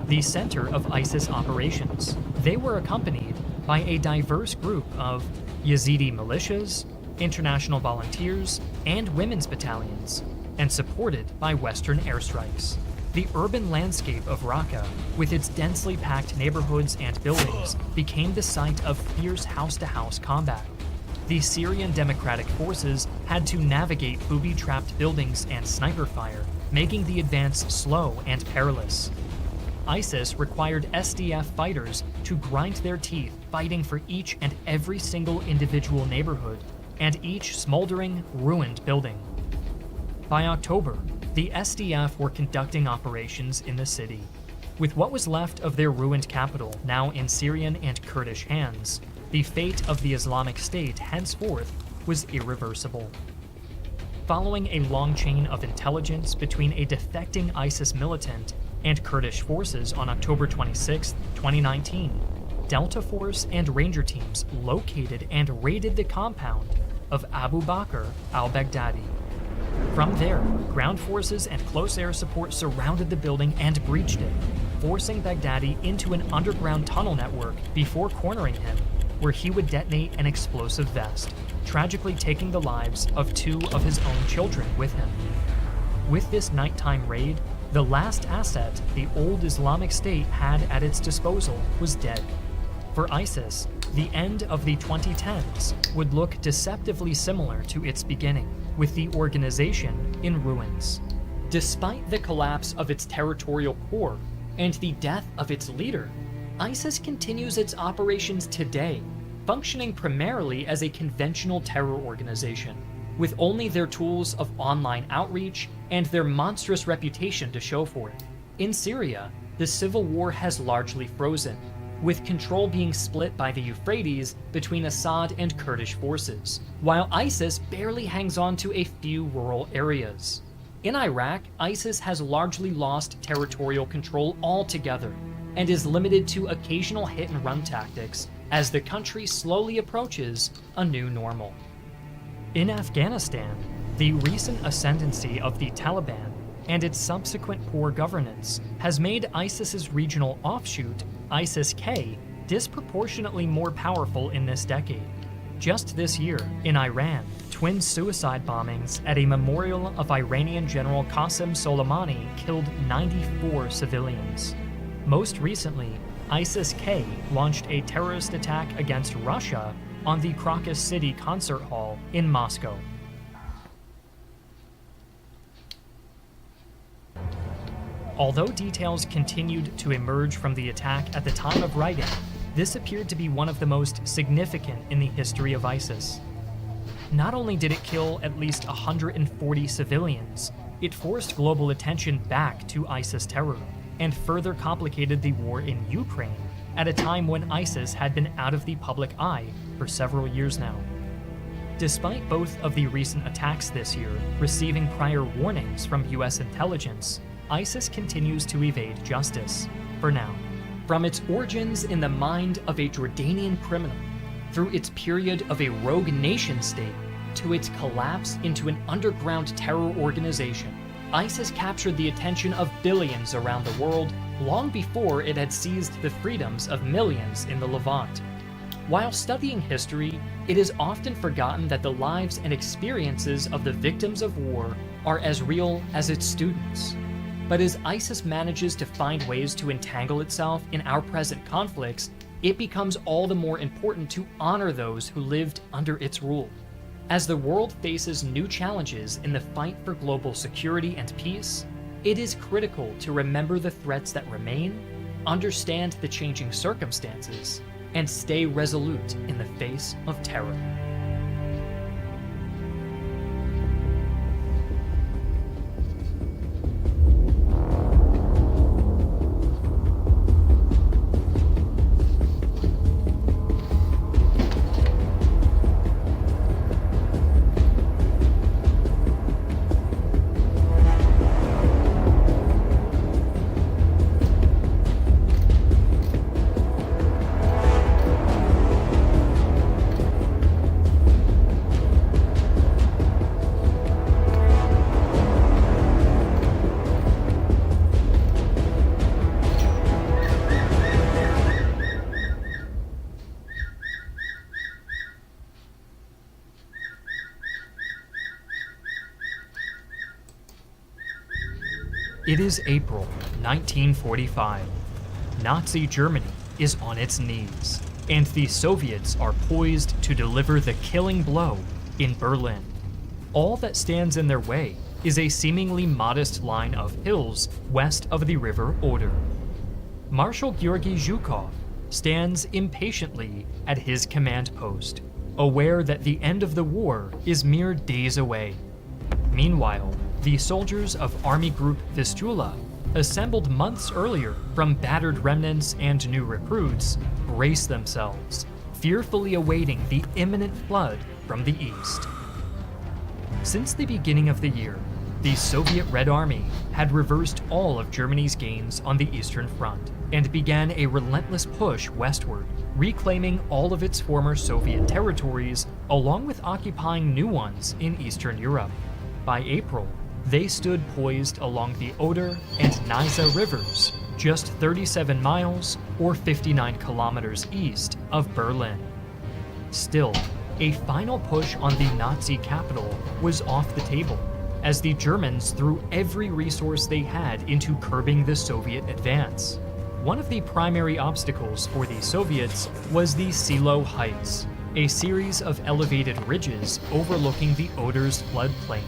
the center of ISIS operations. They were accompanied by a diverse group of Yazidi militias, international volunteers, and women's battalions, and supported by Western airstrikes. The urban landscape of Raqqa, with its densely packed neighborhoods and buildings, became the site of fierce house-to-house combat. The Syrian Democratic Forces had to navigate booby-trapped buildings and sniper fire, making the advance slow and perilous. ISIS required SDF fighters to grind their teeth fighting for each and every single individual neighborhood and each smoldering, ruined building. By October, the SDF were conducting operations in the city. With what was left of their ruined capital now in Syrian and Kurdish hands, the fate of the Islamic State henceforth was irreversible. Following a long chain of intelligence between a defecting ISIS militant and Kurdish forces on October 26, 2019, Delta Force and Ranger teams located and raided the compound of Abu Bakr al-Baghdadi. From there, ground forces and close air support surrounded the building and breached it, forcing Baghdadi into an underground tunnel network before cornering him. where he would detonate an explosive vest, tragically taking the lives of 2 of his own children with him. With this nighttime raid, the last asset the old Islamic State had at its disposal was dead. For ISIS, the end of the 2010s would look deceptively similar to its beginning, with the organization in ruins. Despite the collapse of its territorial core and the death of its leader, ISIS continues its operations today, functioning primarily as a conventional terror organization, with only their tools of online outreach and their monstrous reputation to show for it. In Syria, the civil war has largely frozen, with control being split by the Euphrates between Assad and Kurdish forces, while ISIS barely hangs on to a few rural areas. In Iraq, ISIS has largely lost territorial control altogether, and is limited to occasional hit-and-run tactics as the country slowly approaches a new normal. In Afghanistan, the recent ascendancy of the Taliban and its subsequent poor governance has made ISIS's regional offshoot, ISIS-K, disproportionately more powerful in this decade. Just this year, in Iran, twin suicide bombings at a memorial of Iranian General Qasem Soleimani killed 94 civilians. Most recently, ISIS-K launched a terrorist attack against Russia on the Crocus City Concert Hall in Moscow. Although details continued to emerge from the attack at the time of writing, this appeared to be one of the most significant in the history of ISIS. Not only did it kill at least 140 civilians, it forced global attention back to ISIS terror, and further complicated the war in Ukraine at a time when ISIS had been out of the public eye for several years now. Despite both of the recent attacks this year receiving prior warnings from US intelligence, ISIS continues to evade justice, for now. From its origins in the mind of a Jordanian criminal, through its period of a rogue nation state, to its collapse into an underground terror organization, ISIS captured the attention of billions around the world long before it had seized the freedoms of millions in the Levant. While studying history, it is often forgotten that the lives and experiences of the victims of war are as real as its students. But as ISIS manages to find ways to entangle itself in our present conflicts, it becomes all the more important to honor those who lived under its rule. As the world faces new challenges in the fight for global security and peace, it is critical to remember the threats that remain, understand the changing circumstances, and stay resolute in the face of terror. It is April 1945. Nazi Germany is on its knees, and the Soviets are poised to deliver the killing blow in Berlin. All that stands in their way is a seemingly modest line of hills west of the river Oder. Marshal Georgy Zhukov stands impatiently at his command post, aware that the end of the war is mere days away. Meanwhile, the soldiers of Army Group Vistula, assembled months earlier from battered remnants and new recruits, brace themselves, fearfully awaiting the imminent flood from the east. Since the beginning of the year, the Soviet Red Army had reversed all of Germany's gains on the Eastern Front and began a relentless push westward, reclaiming all of its former Soviet territories along with occupying new ones in Eastern Europe. By April, they stood poised along the Oder and Neisse rivers, just 37 miles or 59 kilometers east of Berlin. Still, a final push on the Nazi capital was off the table, as the Germans threw every resource they had into curbing the Soviet advance. One of the primary obstacles for the Soviets was the Silo Heights, a series of elevated ridges overlooking the Oder's floodplain.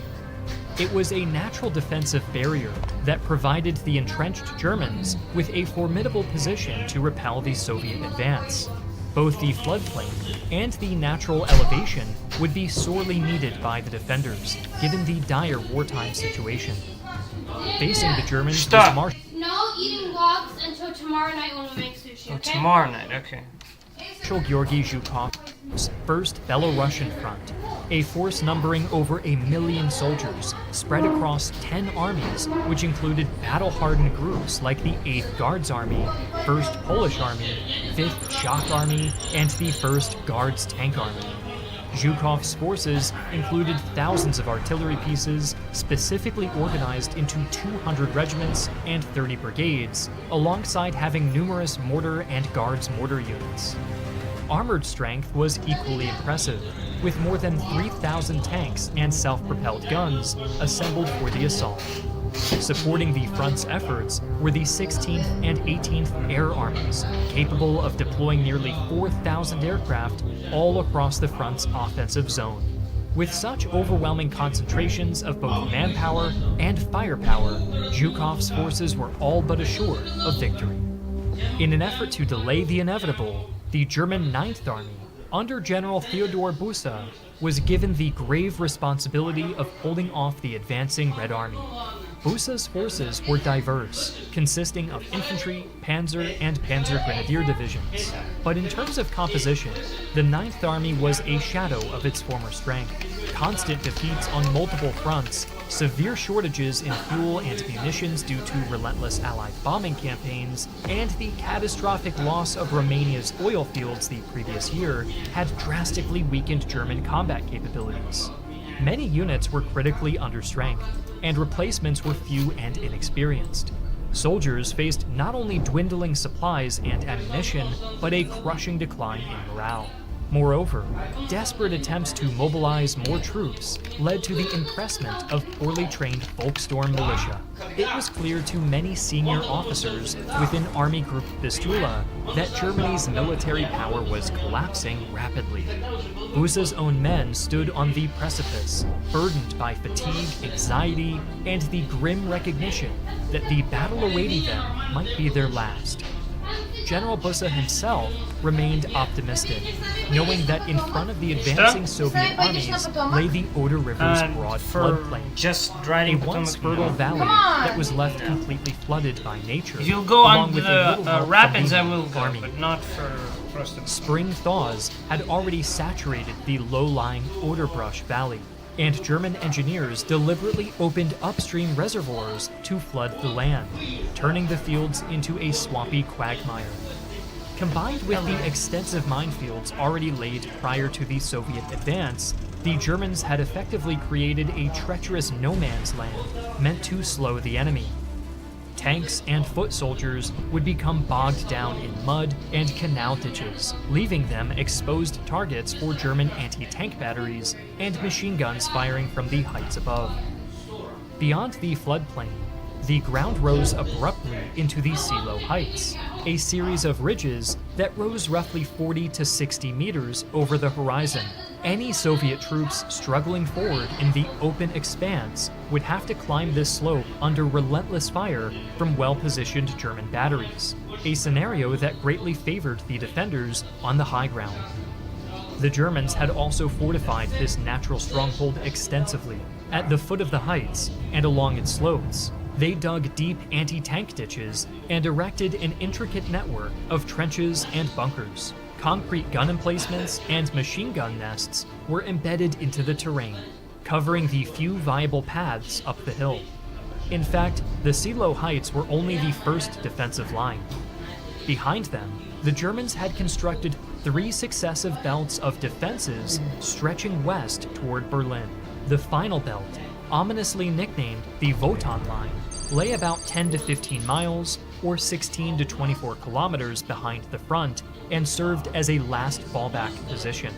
It was a natural defensive barrier that provided the entrenched Germans with a formidable position to repel the Soviet advance. Both the floodplain and the natural elevation would be sorely needed by the defenders, given the dire wartime situation. Facing the Germans was Marshal. No eating logs until tomorrow night when we make sushi, okay? Oh, tomorrow night, okay. Georgy Zhukov's First Belarusian Front, a force numbering over 1 million soldiers spread across 10 armies, which included battle-hardened groups like the 8th Guards Army, 1st Polish Army, 5th Shock Army, and the 1st Guards Tank Army. Zhukov's forces included thousands of artillery pieces, specifically organized into 200 regiments and 30 brigades, alongside having numerous mortar and guards mortar units. Armored strength was equally impressive, with more than 3,000 tanks and self-propelled guns assembled for the assault. Supporting the front's efforts were the 16th and 18th Air Armies, capable of deploying nearly 4,000 aircraft all across the front's offensive zone. With such overwhelming concentrations of both manpower and firepower, Zhukov's forces were all but assured of victory. In an effort to delay the inevitable, the German 9th Army, under General Theodor Busse, was given the grave responsibility of holding off the advancing Red Army. Busse's forces were diverse, consisting of infantry, panzer, and panzer grenadier divisions. But in terms of composition, the 9th Army was a shadow of its former strength. Constant defeats on multiple fronts, severe shortages in fuel and munitions due to relentless Allied bombing campaigns, and the catastrophic loss of Romania's oil fields the previous year had drastically weakened German combat capabilities. Many units were critically understrength, and replacements were few and inexperienced. Soldiers faced not only dwindling supplies and ammunition, but a crushing decline in morale. Moreover, desperate attempts to mobilize more troops led to the impressment of poorly trained Volkssturm militia. It was clear to many senior officers within Army Group Vistula that Germany's military power was collapsing rapidly. Busse's own men stood on the precipice, burdened by fatigue, anxiety, and the grim recognition that the battle awaiting them might be their last. General Busse himself remained optimistic, knowing that in front of the advancing Soviet armies lay the Oder River's broad floodplain, just a once fertile valley that was left completely flooded by nature. If you'll go along on with the rapids, I will go, but not for us to. Spring thaws had already saturated the low-lying Oderbrush Valley, and German engineers deliberately opened upstream reservoirs to flood the land, turning the fields into a swampy quagmire. Combined with the extensive minefields already laid prior to the Soviet advance, the Germans had effectively created a treacherous no-man's land meant to slow the enemy. Tanks and foot soldiers would become bogged down in mud and canal ditches, leaving them exposed targets for German anti-tank batteries and machine guns firing from the heights above. Beyond the floodplain, the ground rose abruptly into the Silo Heights, a series of ridges that rose roughly 40 to 60 meters over the horizon. Any Soviet troops struggling forward in the open expanse would have to climb this slope under relentless fire from well-positioned German batteries, a scenario that greatly favored the defenders on the high ground. The Germans had also fortified this natural stronghold extensively. At the foot of the heights and along its slopes, they dug deep anti-tank ditches and erected an intricate network of trenches and bunkers. Concrete gun emplacements and machine gun nests were embedded into the terrain, covering the few viable paths up the hill. In fact, the Silo Heights were only the first defensive line. Behind them, the Germans had constructed 3 successive belts of defenses stretching west toward Berlin. The final belt, ominously nicknamed the Wotan Line, lay about 10 to 15 miles or 16 to 24 kilometers behind the front and served as a last fallback position.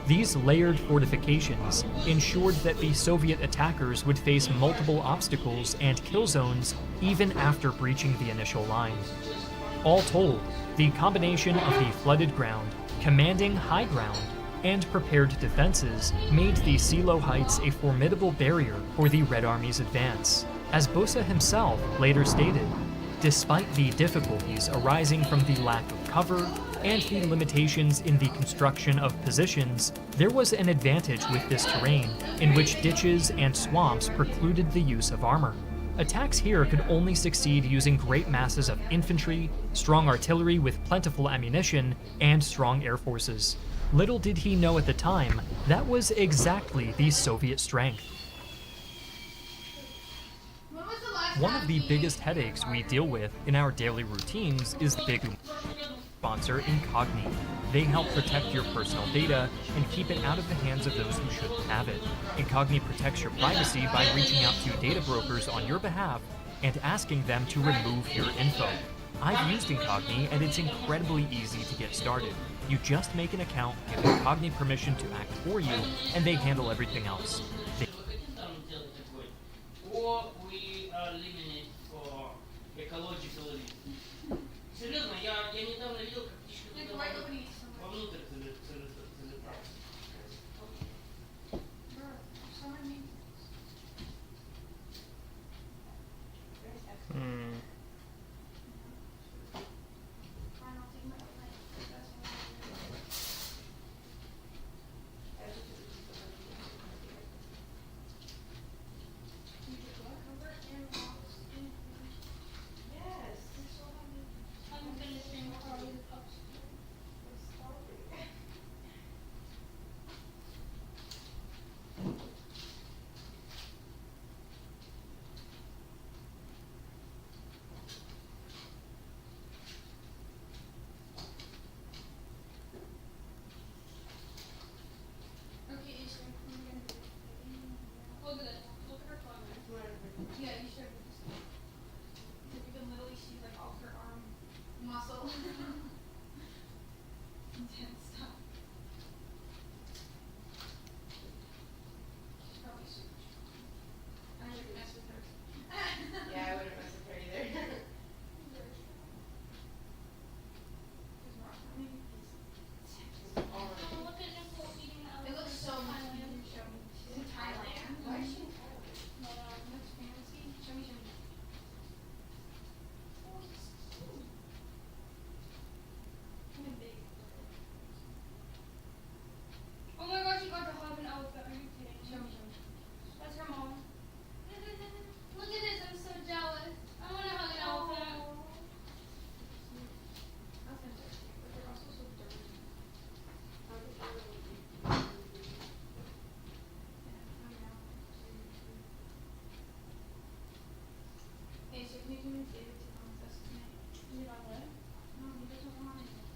These layered fortifications ensured that the Soviet attackers would face multiple obstacles and kill zones even after breaching the initial line. All told, the combination of the flooded ground, commanding high ground, and prepared defenses made the Silo Heights a formidable barrier for the Red Army's advance. As Bosa himself later stated, despite the difficulties arising from the lack of cover and the limitations in the construction of positions, there was an advantage with this terrain in which ditches and swamps precluded the use of armor. Attacks here could only succeed using great masses of infantry, strong artillery with plentiful ammunition, and strong air forces. Little did he know at the time, that was exactly the Soviet strength. One of the biggest headaches we deal with in our daily routines is the big sponsor Incogni. They help protect your personal data and keep it out of the hands of those who shouldn't have it. Incogni protects your privacy by reaching out to data brokers on your behalf and asking them to remove your info. I've used Incogni and it's incredibly easy to get started. You just make an account, give Incogni permission to act for you, and they handle everything else. Or we eliminate for ecological reasons. Серьезно, я недавно видел, как птичка вовнутрь залетала.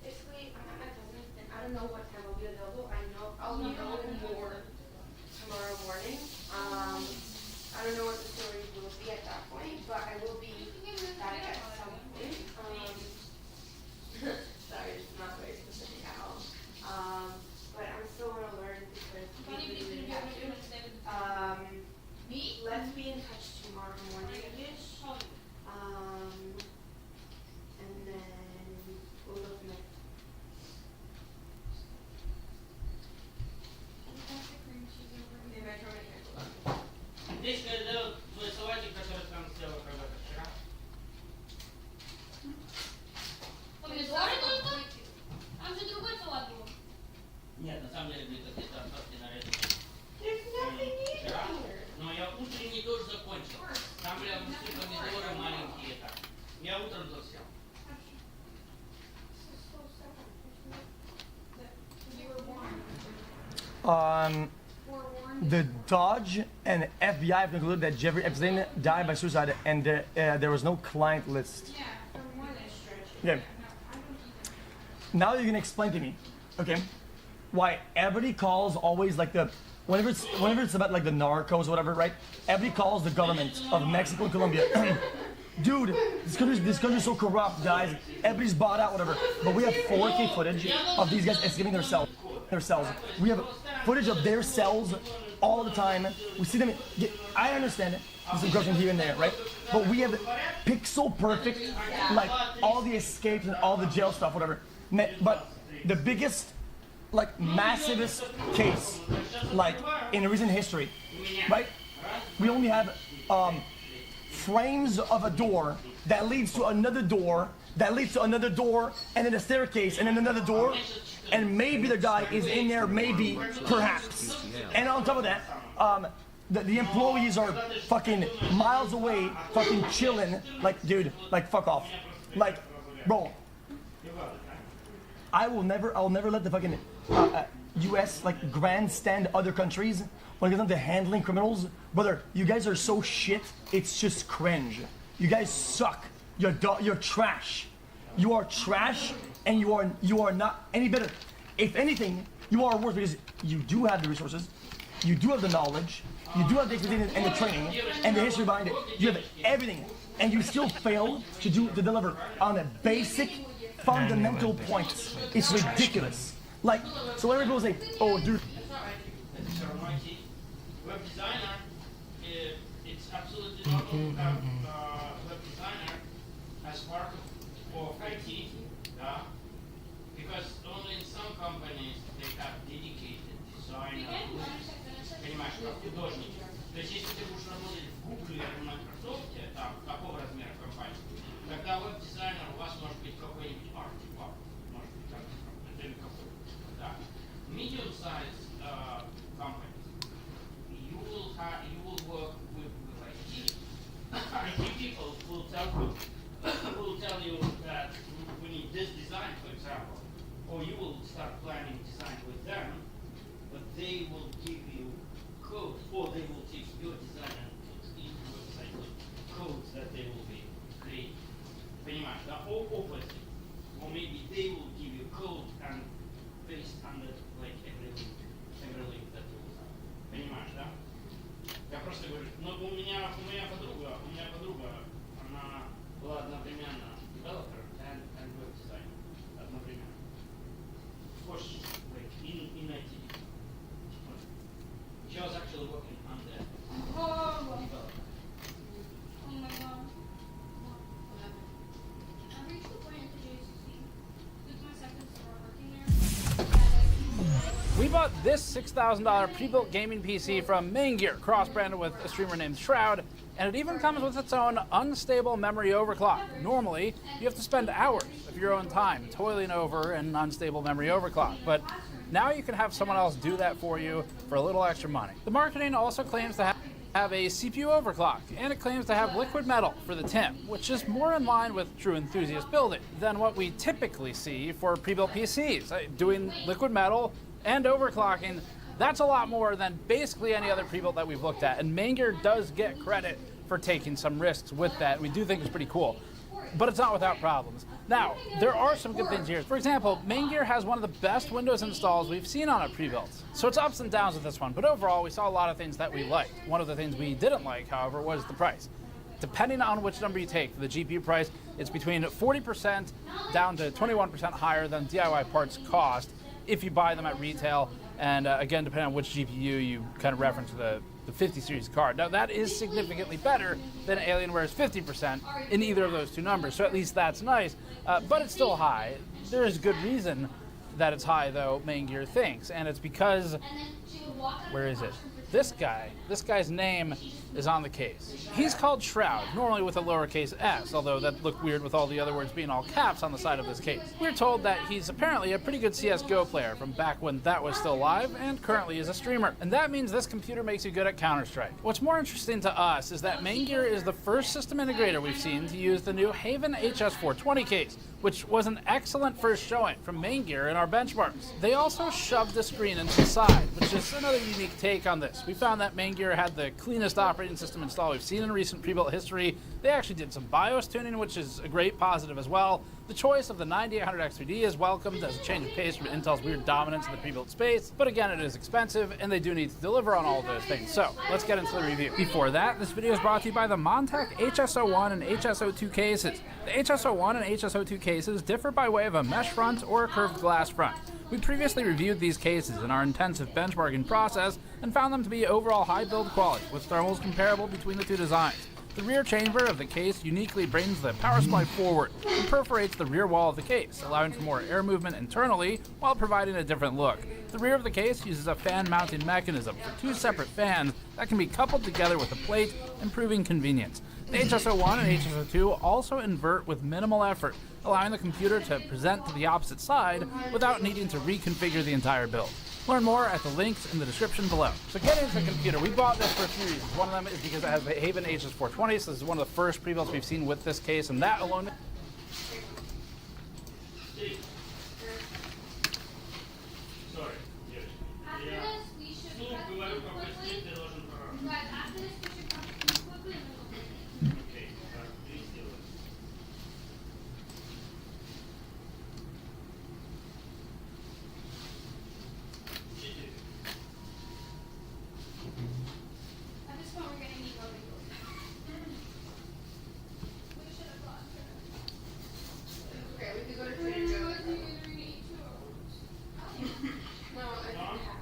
Basically, I'm at my cousin's and I don't know what time I'll be available. I'll know more tomorrow morning. I don't know what the story will be at that point, but I will be back at some point. Sorry, it's not very specific at all. But I'm still gonna learn because we really have to. Let's be in touch tomorrow morning-ish. And then we'll go from there. Здесь сделал твой салатик, который там сделал когда-то вчера. Помидоры только? Там же другой салат был. Нет, на самом деле были какие-то остатки нарезки. There's nothing in Вчера. here. Но я утренний тоже закончил. Там были все помидоры маленькие так. Я утром засел. The Dodge and FBI have concluded that Jeffrey Epstein died by suicide, and there was no client list. Okay. Now you can explain to me, okay, why everybody calls always like the whenever it's about like the narcos or whatever, right? Everybody calls the government of Mexico and Colombia. Dude, this country's so corrupt, guys. Everybody's bought out, whatever. But we have 4K footage of these guys escaping themselves. their cells. We have footage of their cells all the time. We see them. I understand it. There's some corruption here and there, right? But we have pixel perfect, like all the escapes and all the jail stuff, whatever. But the biggest, like massivest case, like in recent history, right? We only have frames of a door that leads to another door, that leads to another door, and then a staircase, and then another door, and maybe the guy is in there, maybe, perhaps. And on top of that, the employees are fucking miles away, fucking chilling, like, dude, like, fuck off. Like, bro, I'll never let the fucking US, like, grandstand other countries when it comes to handling criminals. Brother, you guys are so shit, it's just cringe. You guys suck. You're trash. You are trash, and you are not any better. If anything, you are worse because you do have the resources, you do have the knowledge, you do have the expertise and the training and the history behind it. You have everything, and you still fail to deliver on a basic, fundamental points. It's ridiculous. Like, so whenever people say, "Oh, dude." Web designer, it's absolutely normal to have web designer as part of IT, because only in some companies they have dedicated designer, понимаешь, как художники. То есть если ты будешь работать в Google или в Microsoft, там, какого размера компании, тогда веб-дизайнер у вас может быть какой-нибудь арт-департ, может быть какой-то, да. Medium-sized companies, you will work with IT. IT people will tell you that we need this design, for example, or you will start planning design with them, but they will give you code, or they will teach your designer in the website codes that they will be creating. Понимаешь, да? Or opposite. Or maybe they will give you code and based on the like every link that you will have. Понимаешь, да? Я просто говорю, но у меня подруга, она была одновременно developer and web designer одновременно. Of course, like in IT. She was actually working on the development. Oh my god. I reached the point at the JCC. This is my second store working there. We bought this $6,000 pre-built gaming PC from Main Gear, cross-branded with a streamer named Shroud, and it even comes with its own unstable memory overclock. Normally, you have to spend hours of your own time toiling over an unstable memory overclock, but now you can have someone else do that for you for a little extra money. The marketing also claims to have a CPU overclock, and it claims to have liquid metal for the TIM, which is more in line with true enthusiast building than what we typically see for pre-built PCs. Doing liquid metal and overclocking, that's a lot more than basically any other pre-built that we've looked at, and Main Gear does get credit for taking some risks with that. We do think it's pretty cool, but it's not without problems. Now, there are some good things here. For example, Main Gear has one of the best Windows installs we've seen on a pre-built. So it's ups and downs with this one, but overall we saw a lot of things that we liked. One of the things we didn't like, however, was the price. Depending on which number you take for the GPU price, it's between 40% down to 21% higher than DIY parts cost if you buy them at retail. And again, depending on which GPU you kind of reference the 50 series card. Now that is significantly better than Alienware's 50% in either of those two numbers, so at least that's nice, but it's still high. There is good reason that it's high though, Main Gear thinks, and it's because, where is it? This guy's name is on the case. He's called Shroud, normally with a lowercase s, although that looked weird with all the other words being all caps on the side of this case. We're told that he's apparently a pretty good CSGO player from back when that was still live, and currently is a streamer. And that means this computer makes you good at Counter-Strike. What's more interesting to us is that Main Gear is the first system integrator we've seen to use the new Haven HS420 case, which was an excellent first showing from Main Gear in our benchmarks. They also shoved the screen into the side, which is another unique take on this. We found that Main Gear had the cleanest operating system install we've seen in recent pre-built history. They actually did some BIOS tuning, which is a great positive as well. The choice of the 9800X3D is welcomed as a change of pace from Intel's weird dominance in the pre-built space, but again, it is expensive, and they do need to deliver on all of those things. So, let's get into the review. Before that, this video is brought to you by the Montech HSO1 and HSO2 cases. The HSO1 and HSO2 cases differ by way of a mesh front or a curved glass front. We previously reviewed these cases in our intensive benchmarking process and found them to be overall high build quality, with thermals comparable between the two designs. The rear chamber of the case uniquely brings the power supply forward and perforates the rear wall of the case, allowing for more air movement internally while providing a different look. The rear of the case uses a fan mounting mechanism for two separate fans that can be coupled together with a plate, improving convenience. The HSO1 and HSO2 also invert with minimal effort, allowing the computer to present to the opposite side without needing to reconfigure the entire build. Learn more at the links in the description below. So getting into the computer, we bought this for a few reasons. One of them is because it has the Haven HS420, so this is one of the first pre-builds we've seen with this case, and that alone... After this, we should press these quickly. Guys, after this, we should press these quickly and then we'll finish. At this point, we're gonna need more wrinkles. We should have gone to. Okay, we could go to Trader Joe's. No, I think we have.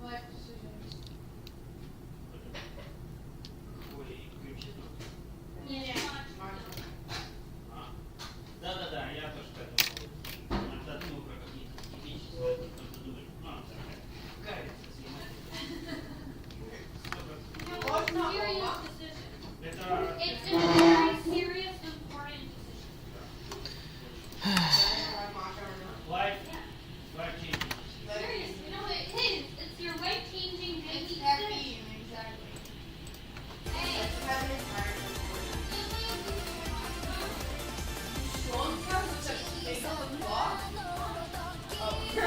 Life decisions. Yeah. Да-да-да, я тоже к этому иногда думаю про какие-то технические процедуры. Ну, такая No, serious decision. Это... It's a very serious, important decision. Life changing. Seriously, no, it is. It's your life-changing It's decision. heavy, exactly. Hey. Long time looks like they go with block. No, it's important.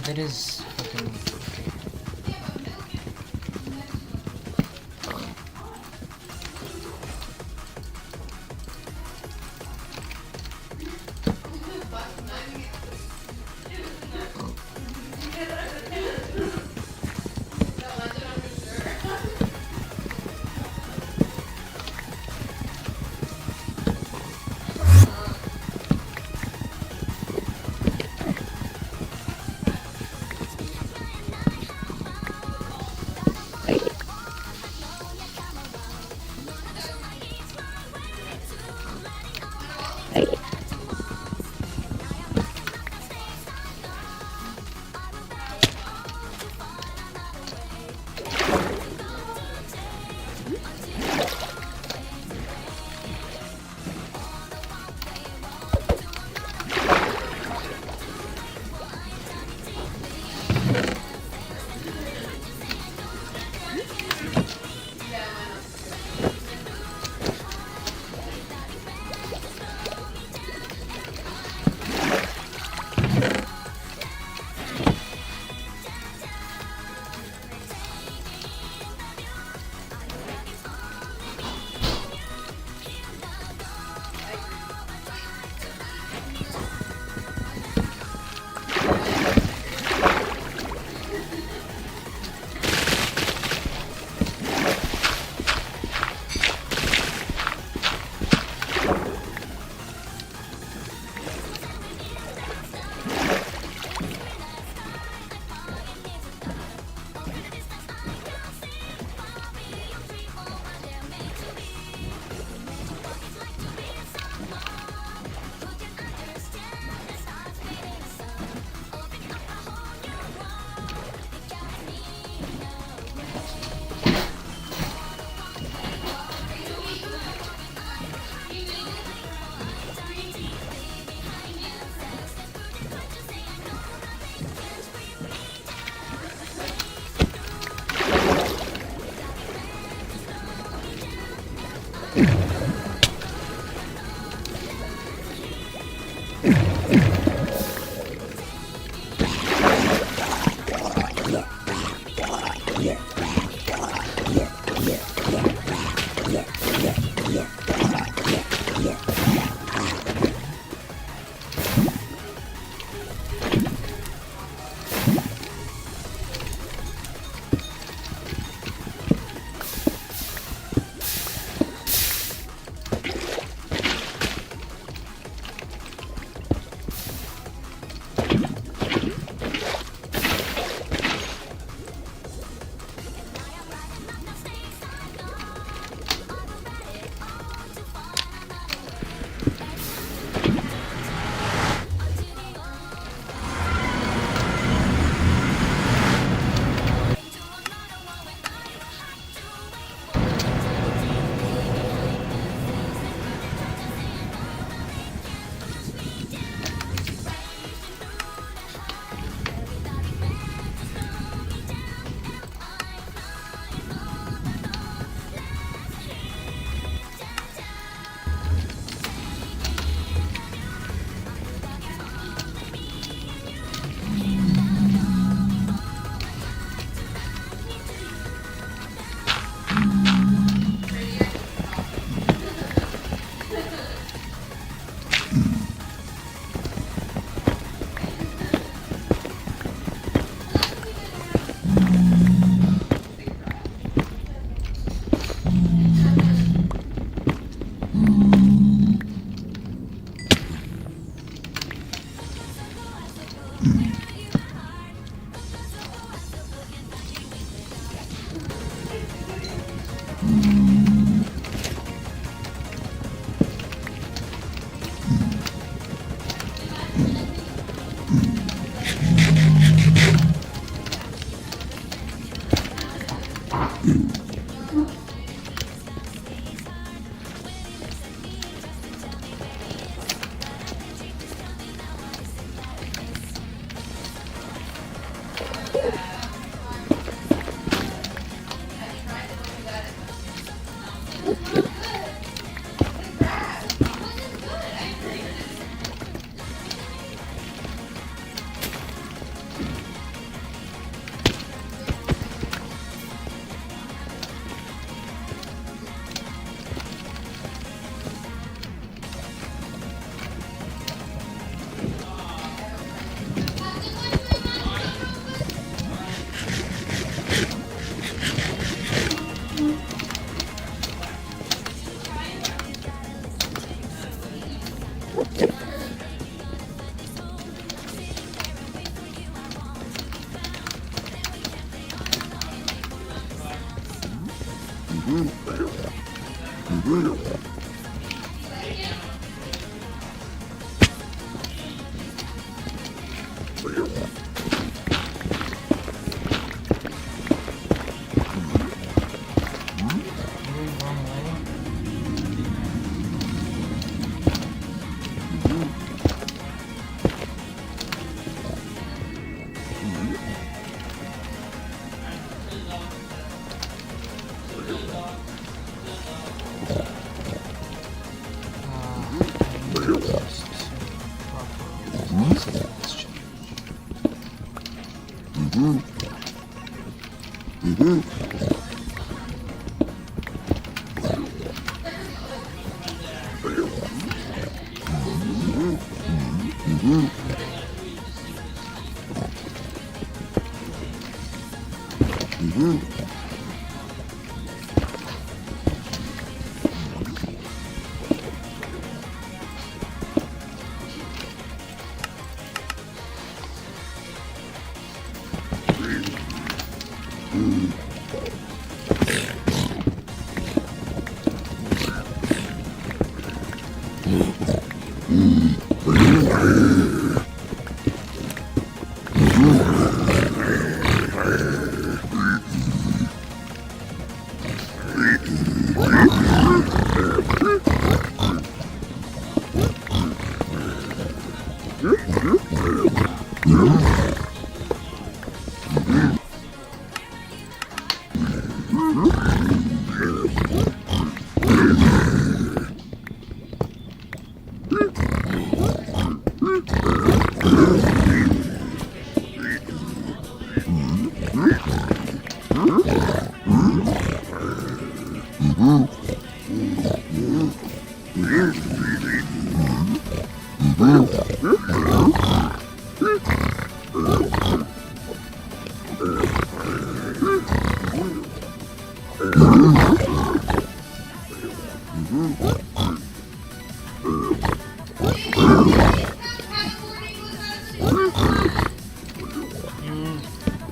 that is fucking.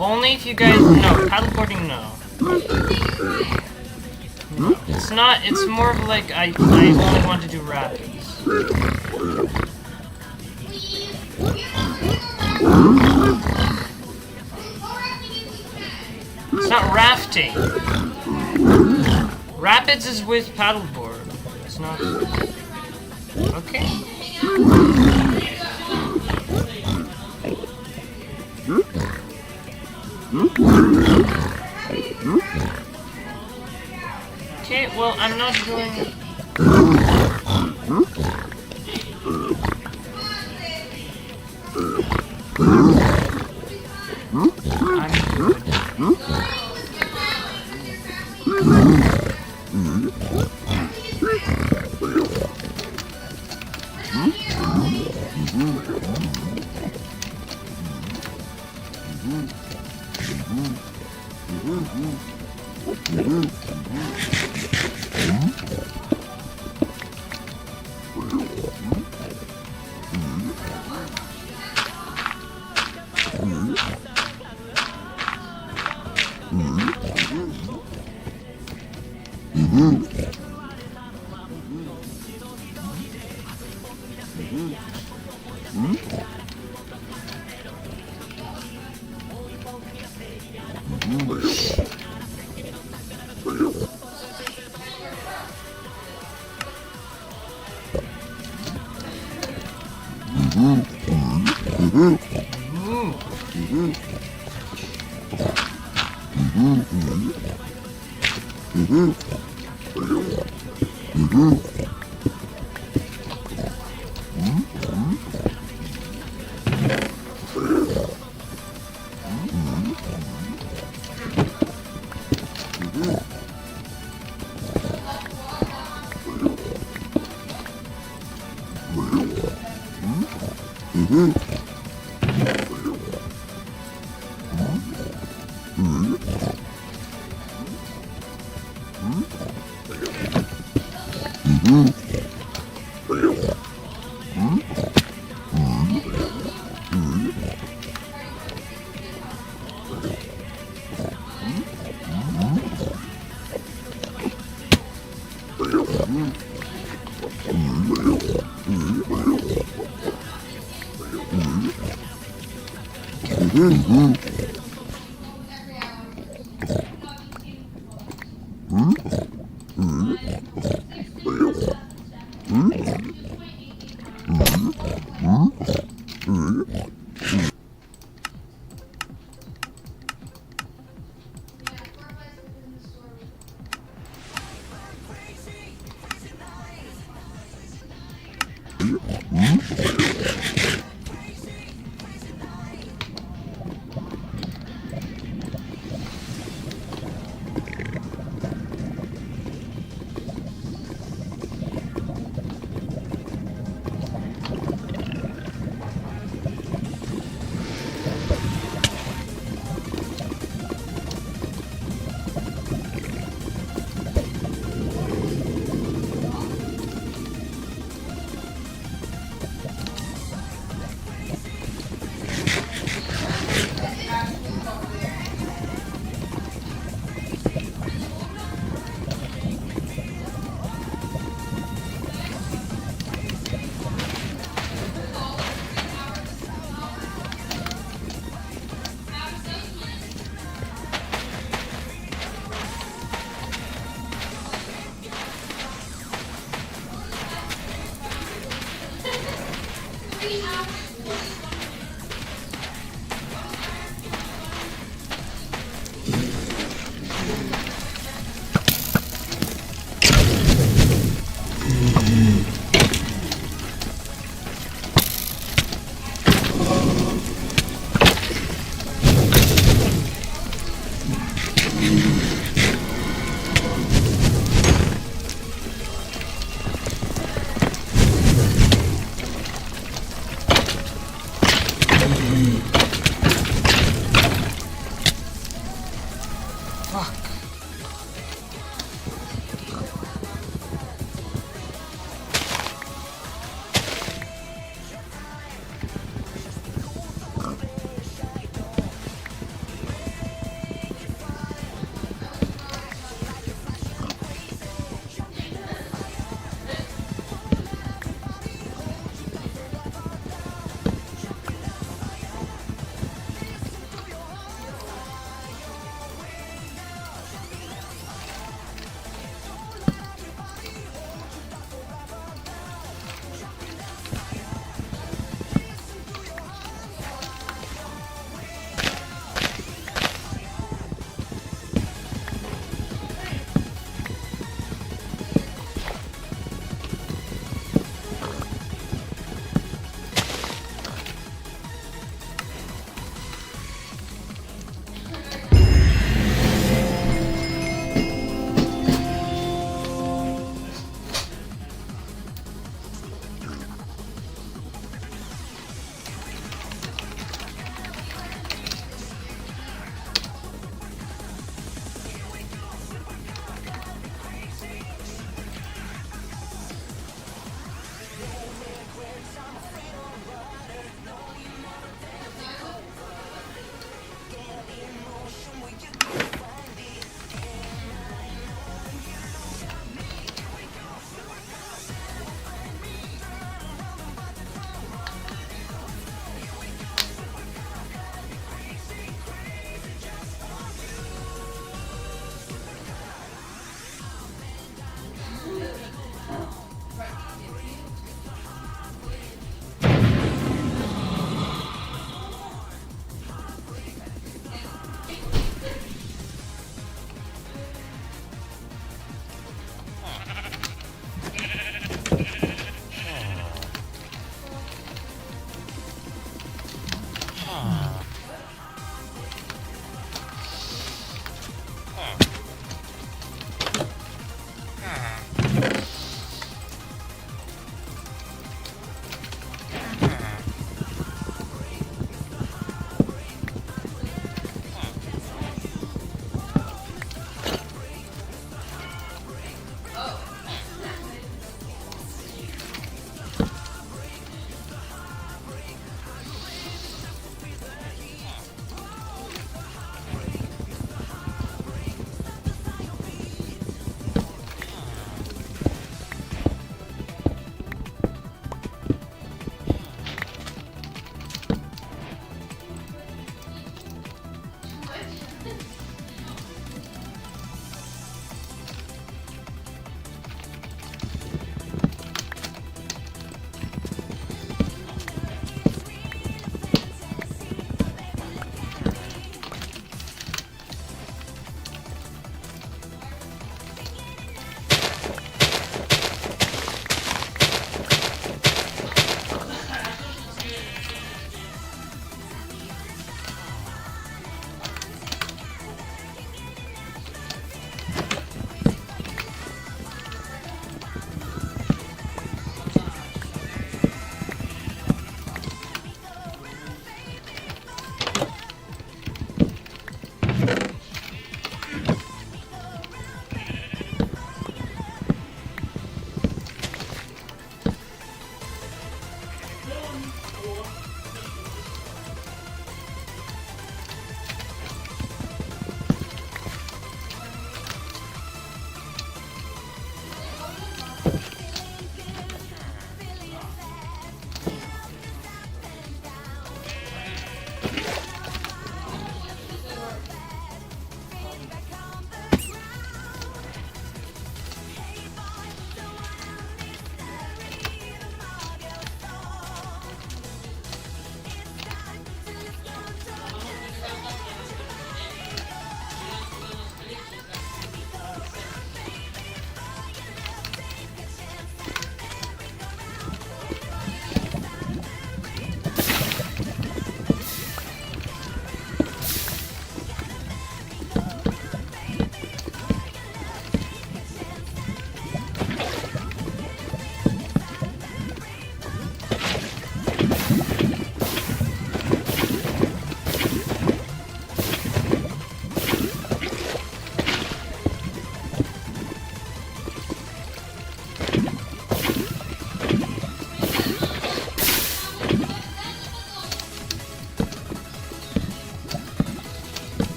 Only if you guys know. Paddleboarding, no. It's not, it's more of like, I only want to do rapids. It's not rafting. Rapids is with paddleboard. It's not. Okay. Okay, well, I'm not doing.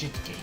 Shitgate.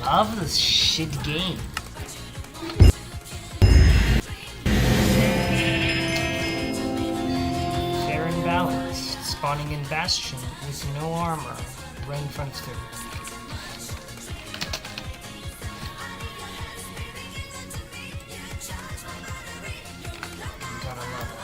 Love this shit game. Fair and balanced, spawning in Bastion with no armor, right in front of him. Gotta love it.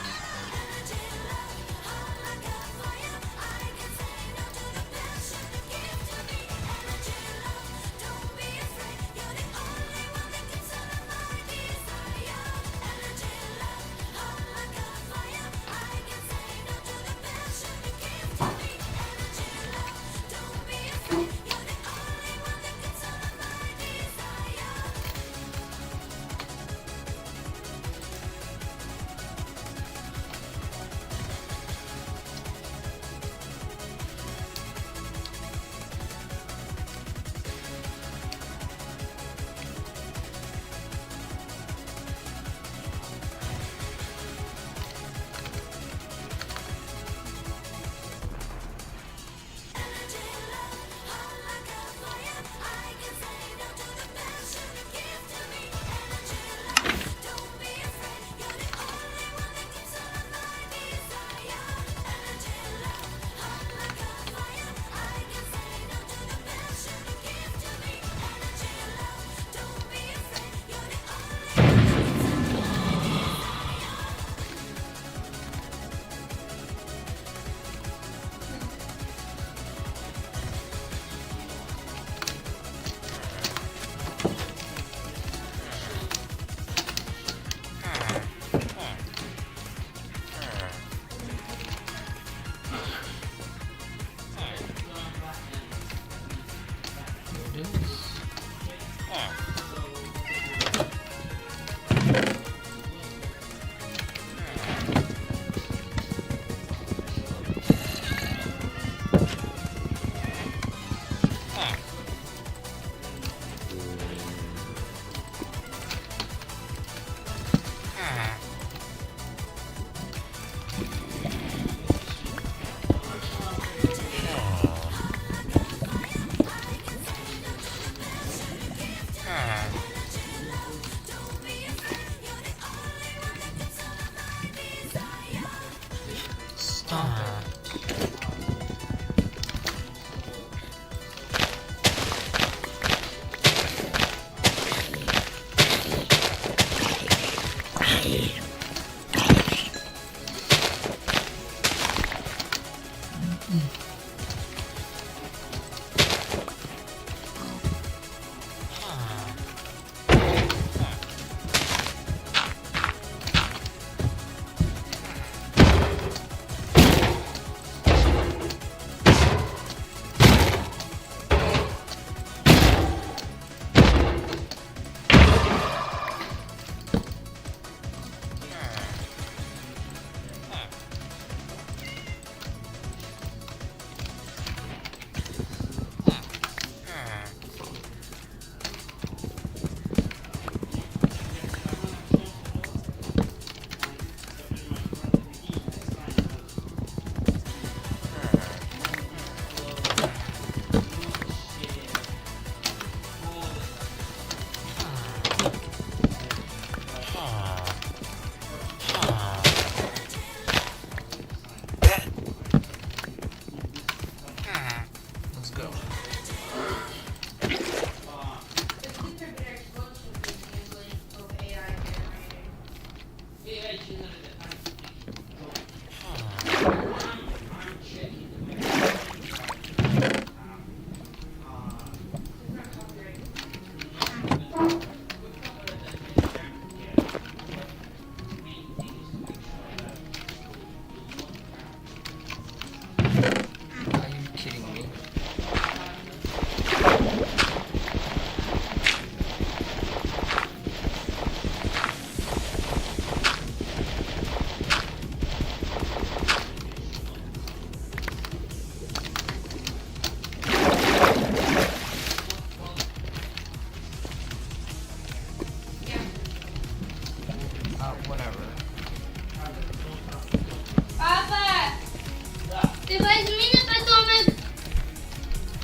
Ты возьми, потом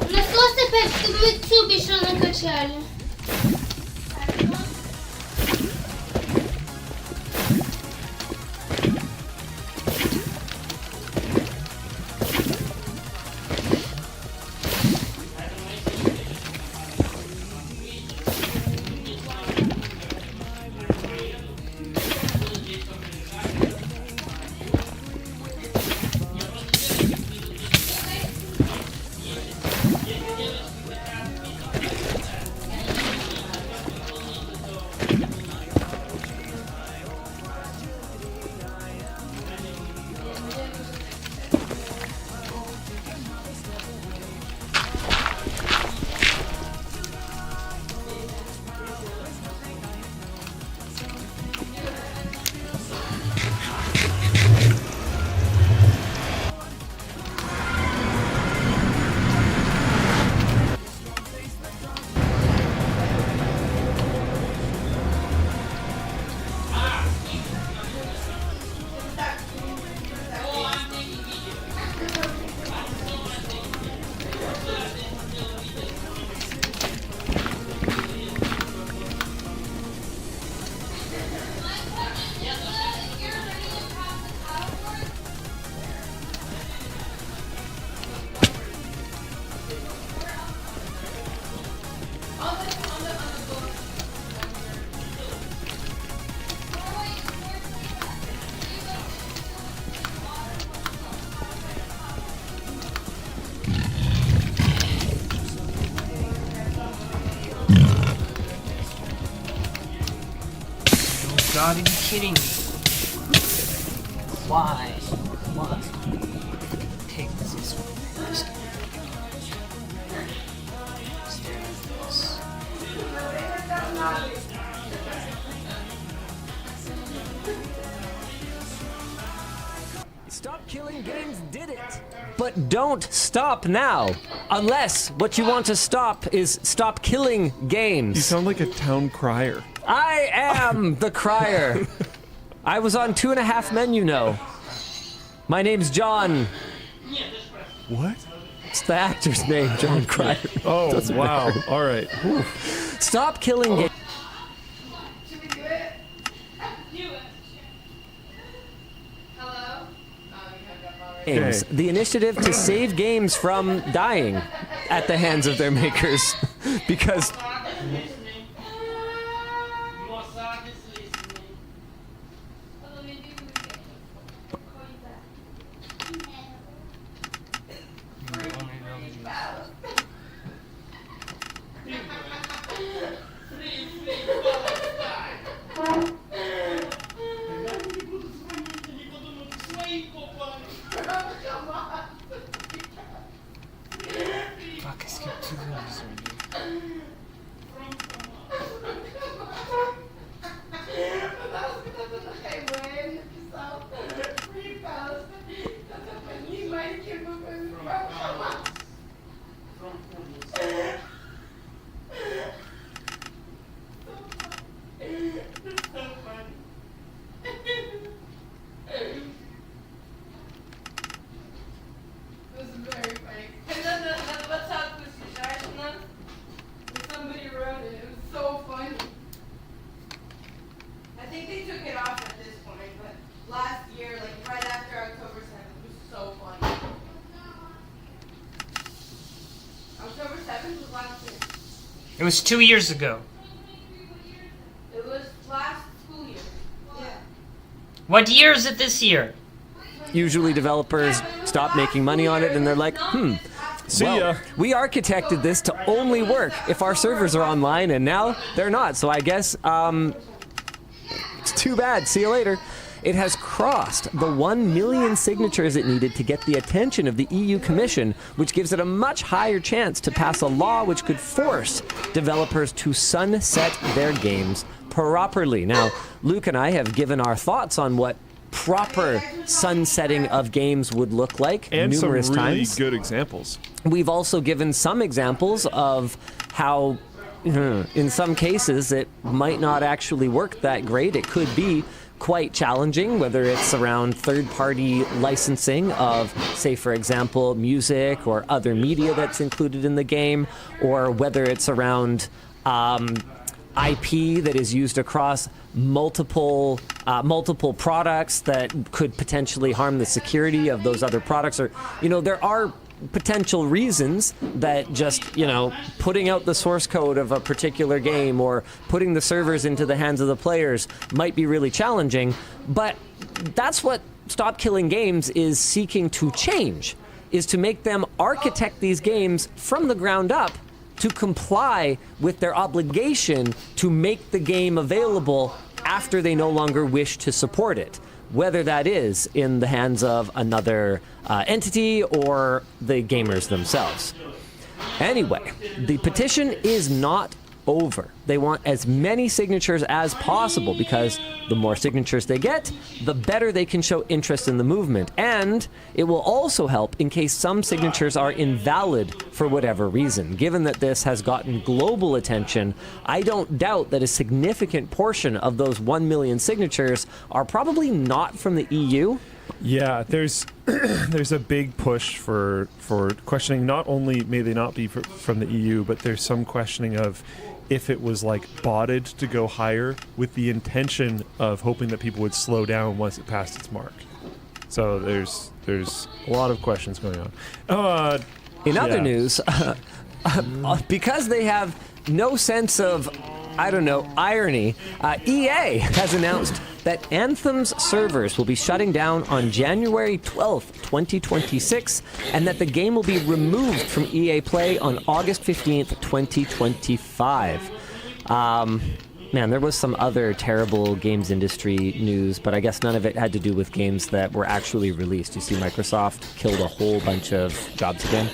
насос опять, чтобы мы тюб еще накачали. God, are you kidding me? Why? What? Take this first. Stop Killing Games did it! But don't stop now! Unless what you want to stop is stop killing games. You sound like a town crier. I am the crier. I was on 2.5 Men, you know. My name's John. What? It's the actor's name, John Cryer. Oh, Doesn't wow. matter. All right. Whew. Stop killing games. Games. The initiative to save games from dying at the hands of their makers. Because Fuck, I skipped 2 rounds already. Somebody wrote it. It was so funny. I think they took it off at this point, but last year, like right after October 7th, it was so funny. October 7th was last year. It was 2 years ago. It was last school year. Yeah. What year is it this year? usually developers stop making money on it and they're like, See ya. We architected this to only work if our servers are online, and now they're not. So I guess it's too bad. See you later. It has crossed the 1 million signatures it needed to get the attention of the EU Commission, which gives it a much higher chance to pass a law which could force developers to sunset their games properly. Now, Luke and I have given our thoughts on what proper sunsetting of games would look like and numerous some really times. good examples. We've also given some examples of how in some cases it might not actually work that great. It could be quite challenging, whether it's around third-party licensing of, say, for example, music or other media that's included in the game, or whether it's around IP that is used across multiple products that could potentially harm the security of those other products. Or, there are potential reasons that just, putting out the source code of a particular game or putting the servers into the hands of the players might be really challenging. But that's what Stop Killing Games is seeking to change, is to make them architect these games from the ground up to comply with their obligation to make the game available after they no longer wish to support it, whether that is in the hands of another entity or the gamers themselves. Anyway, the petition is not over. They want as many signatures as possible, because the more signatures they get, the better they can show interest in the movement. And it will also help in case some signatures are invalid for whatever reason. Given that this has gotten global attention, I don't doubt that a significant portion of those 1 million signatures are probably not from the EU. Yeah, there's a big push for questioning. Not only may they not be from the EU, but there's some questioning of if it was like botted to go higher with the intention of hoping that people would slow down once it passed its mark. So there's a lot of questions going on. In other news, because they have no sense of, irony, EA has announced that Anthem's servers will be shutting down on January 12th, 2026, and that the game will be removed from EA Play on August 15th, 2025. Man, there was some other terrible games industry news, but I guess none of it had to do with games that were actually released. You see, Microsoft killed a whole bunch of jobs again.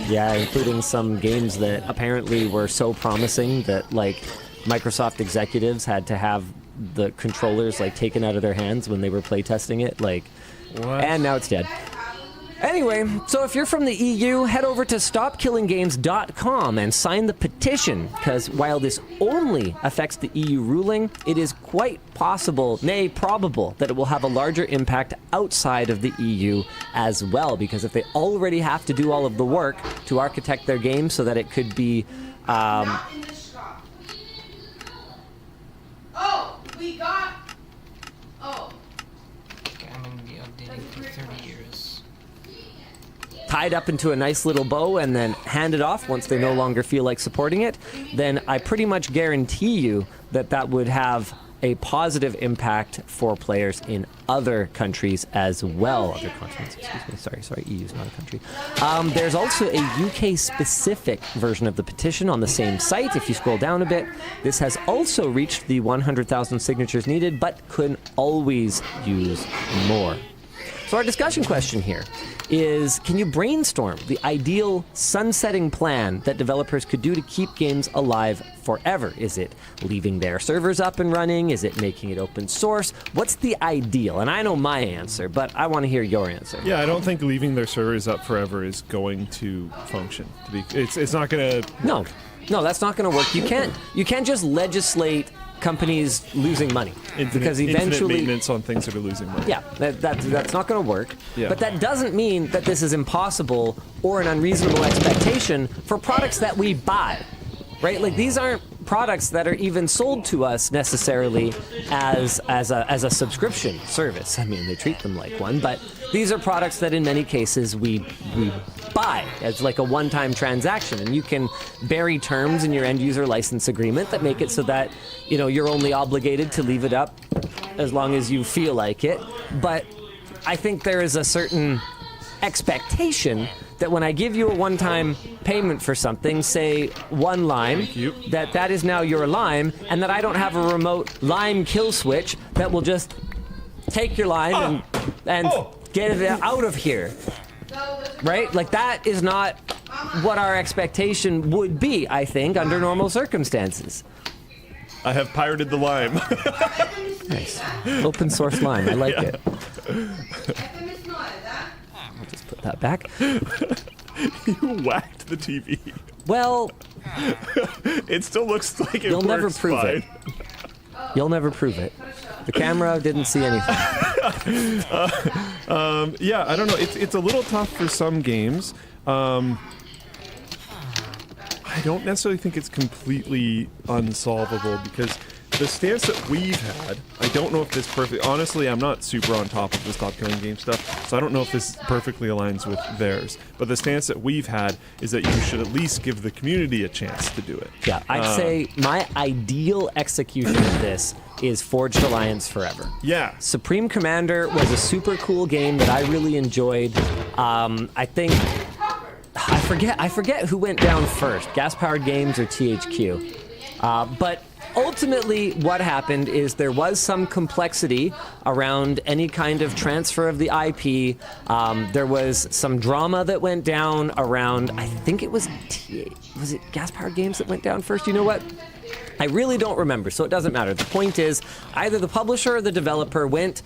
Yeah, including some games that apparently were so promising that, Microsoft executives had to have the controllers, taken out of their hands when they were playtesting it. What? And now it's dead. Anyway, so if you're from the EU, head over to stopkillinggames.com and sign the petition, because while this only affects the EU ruling, it is quite possible, nay, probable, that it will have a larger impact outside of the EU as well, because if they already have to do all of the work to architect their game so that it could be... Not in the shop. Oh, we got... Oh. Okay, I'm gonna be updating for 30 years. tied up into a nice little bow and then handed off once they no longer feel like supporting it, then I pretty much guarantee you that that would have a positive impact for players in other countries as well. Other continents, excuse me. Sorry, EU's not a country. There's also a UK-specific version of the petition on the same site. If you scroll down a bit, this has also reached the 100,000 signatures needed, but could always use more. So our discussion question here is, can you brainstorm the ideal sunsetting plan that developers could do to keep games alive forever? Is it leaving their servers up and running? Is it making it open source? What's the ideal? And I know my answer, but I want to hear your answer. Yeah, I don't think leaving their servers up forever is going to function. It's not going to... No, that's not going to work. You can't just legislate companies losing money, because eventually infinite maintenance on things that are losing money. Yeah, that's not going to work. Yeah. But that doesn't mean that this is impossible or an unreasonable expectation for products that we buy, right? Like, these aren't products that are even sold to us necessarily as a subscription service. I mean, they treat them like one, but these are products that in many cases we buy as like a one-time transaction, and you can bury terms in your end-user license agreement that make it so that, you know, you're only obligated to leave it up as long as you feel like it. But I think there is a certain expectation that when I give you a one-time payment for something, say one lime, that is now your lime, and that I don't have a remote lime kill switch that will just take your lime and get it out of here. Right? Like, that is not what our expectation would be, I think, under normal circumstances. I have pirated the lime. Nice. Open source lime. I like it. I'll just put that back. You whacked the TV. Well... it still looks like it You'll works never prove fine. it. You'll never prove it. The camera didn't see anything. Yeah, I don't know. It's a little tough for some games. I don't necessarily think it's completely unsolvable because the stance that we've had, I don't know if this perfectly... Honestly, I'm not super on top of the Stop Killing Game stuff, so I don't know if this perfectly aligns with theirs. But the stance that we've had is that you should at least give the community a chance to do it. Yeah, I'd say my ideal execution of this is Forged Alliance Forever. Yeah. Supreme Commander was a super cool game that I really enjoyed. I think... I forget who went down first, Gas Powered Games or THQ. But ultimately what happened is there was some complexity around any kind of transfer of the IP. There was some drama that went down around, I think it was it Gas Powered Games that went down first? You know what? I really don't remember, so it doesn't matter. The point is, either the publisher or the developer went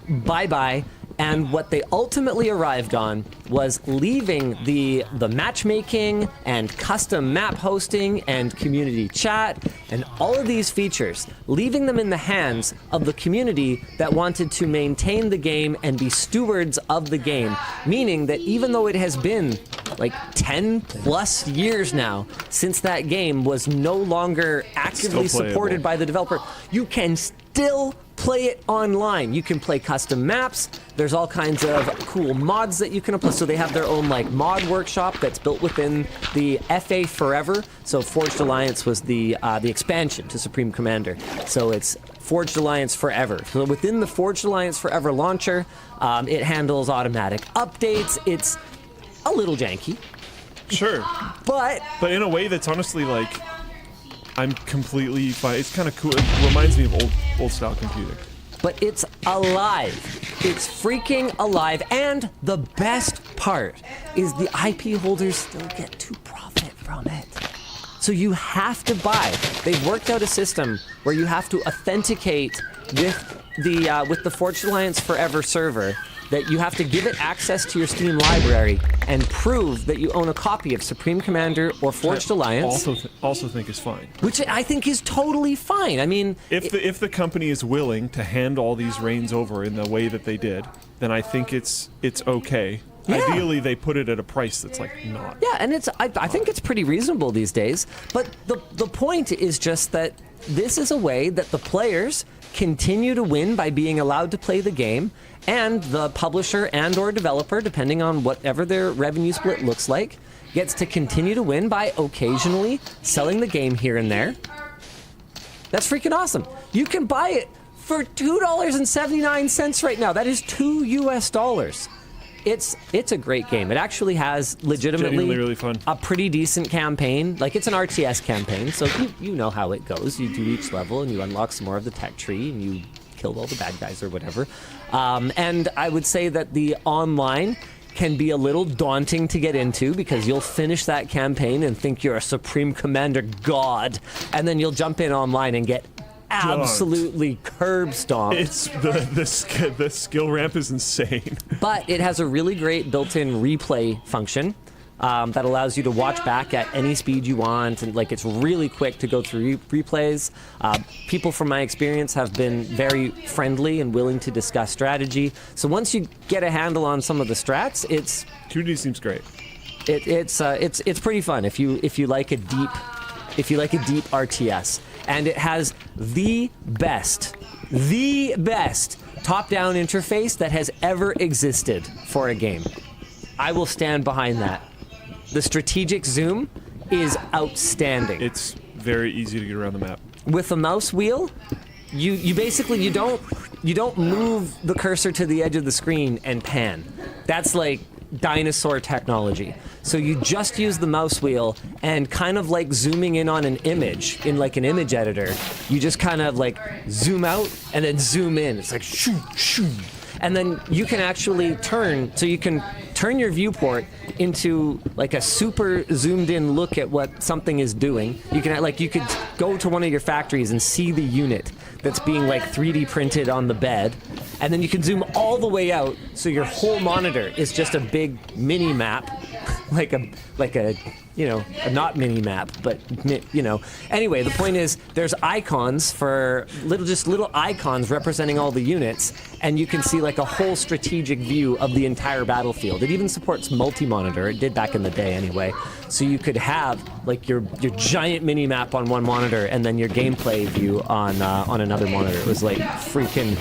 bye-bye, and what they ultimately arrived on was leaving the matchmaking and custom map hosting and community chat and all of these features, leaving them in the hands of the community that wanted to maintain the game and be stewards of the game. Meaning that even though it has been like 10 plus years now since that game was no longer actively supported by the developer, you can still play it online. You can play custom maps. There's all kinds of cool mods that you can apply. So they have their own like mod workshop that's built within the FA Forever. So Forged Alliance was the expansion to Supreme Commander. So it's Forged Alliance Forever. So within the Forged Alliance Forever launcher, it handles automatic updates. It's a little janky. Sure. But in a way that's honestly like, I'm completely fine. It's kind of cool. It reminds me of old style computing. But it's alive. It's freaking alive. And the best part is the IP holders still get to profit from it. So you have to buy. They've worked out a system where you have to authenticate with the Forged Alliance Forever server, that you have to give it access to your Steam library and prove that you own a copy of Supreme Commander or Forged Alliance. Also think is fine. Which I think is totally fine. I mean, if the company is willing to hand all these reins over in the way that they did, then I think it's okay. Yeah. Ideally, they put it at a price that's like not. Yeah, and I think it's pretty reasonable these days. But the point is just that this is a way that the players continue to win by being allowed to play the game, and the publisher and or developer, depending on whatever their revenue split looks like, gets to continue to win by occasionally selling the game here and there. That's freaking awesome. You can buy it for $2.79 right now. That is $2 US. It's a great game. It actually has legitimately really fun. A pretty decent campaign. Like, it's an RTS campaign, so you know how it goes. You do each level and you unlock some more of the tech tree and you kill all the bad guys or whatever. And I would say that the online can be a little daunting to get into because you'll finish that campaign and think you're a Supreme Commander god, and then you'll jump in online and get absolutely curb stomped. It's the skill ramp is insane. But it has a really great built-in replay function that allows you to watch back at any speed you want, and like it's really quick to go through replays. People from my experience have been very friendly and willing to discuss strategy. So once you get a handle on some of the strats, it's community seems great. It's pretty fun if you like a deep RTS. And it has the best top-down interface that has ever existed for a game. I will stand behind that. The strategic zoom is outstanding. It's very easy to get around the map. With a mouse wheel, you basically you don't move the cursor to the edge of the screen and pan. That's like dinosaur technology. So you just use the mouse wheel, and kind of like zooming in on an image in like an image editor, you just kind of like zoom out and then zoom in. It's like shoo, shoo. And then you can actually turn your viewport into like a super zoomed in look at what something is doing. You could go to one of your factories and see the unit that's being like 3D printed on the bed. And then you can zoom all the way out so your whole monitor is just a big mini map like a you know, a not mini map, but you know. Anyway, the point is there's icons for little icons representing all the units, and you can see like a whole strategic view of the entire battlefield. It even supports multi-monitor. It did back in the day anyway. So you could have like your giant mini map on one monitor and then your gameplay view on another monitor. It was like freaking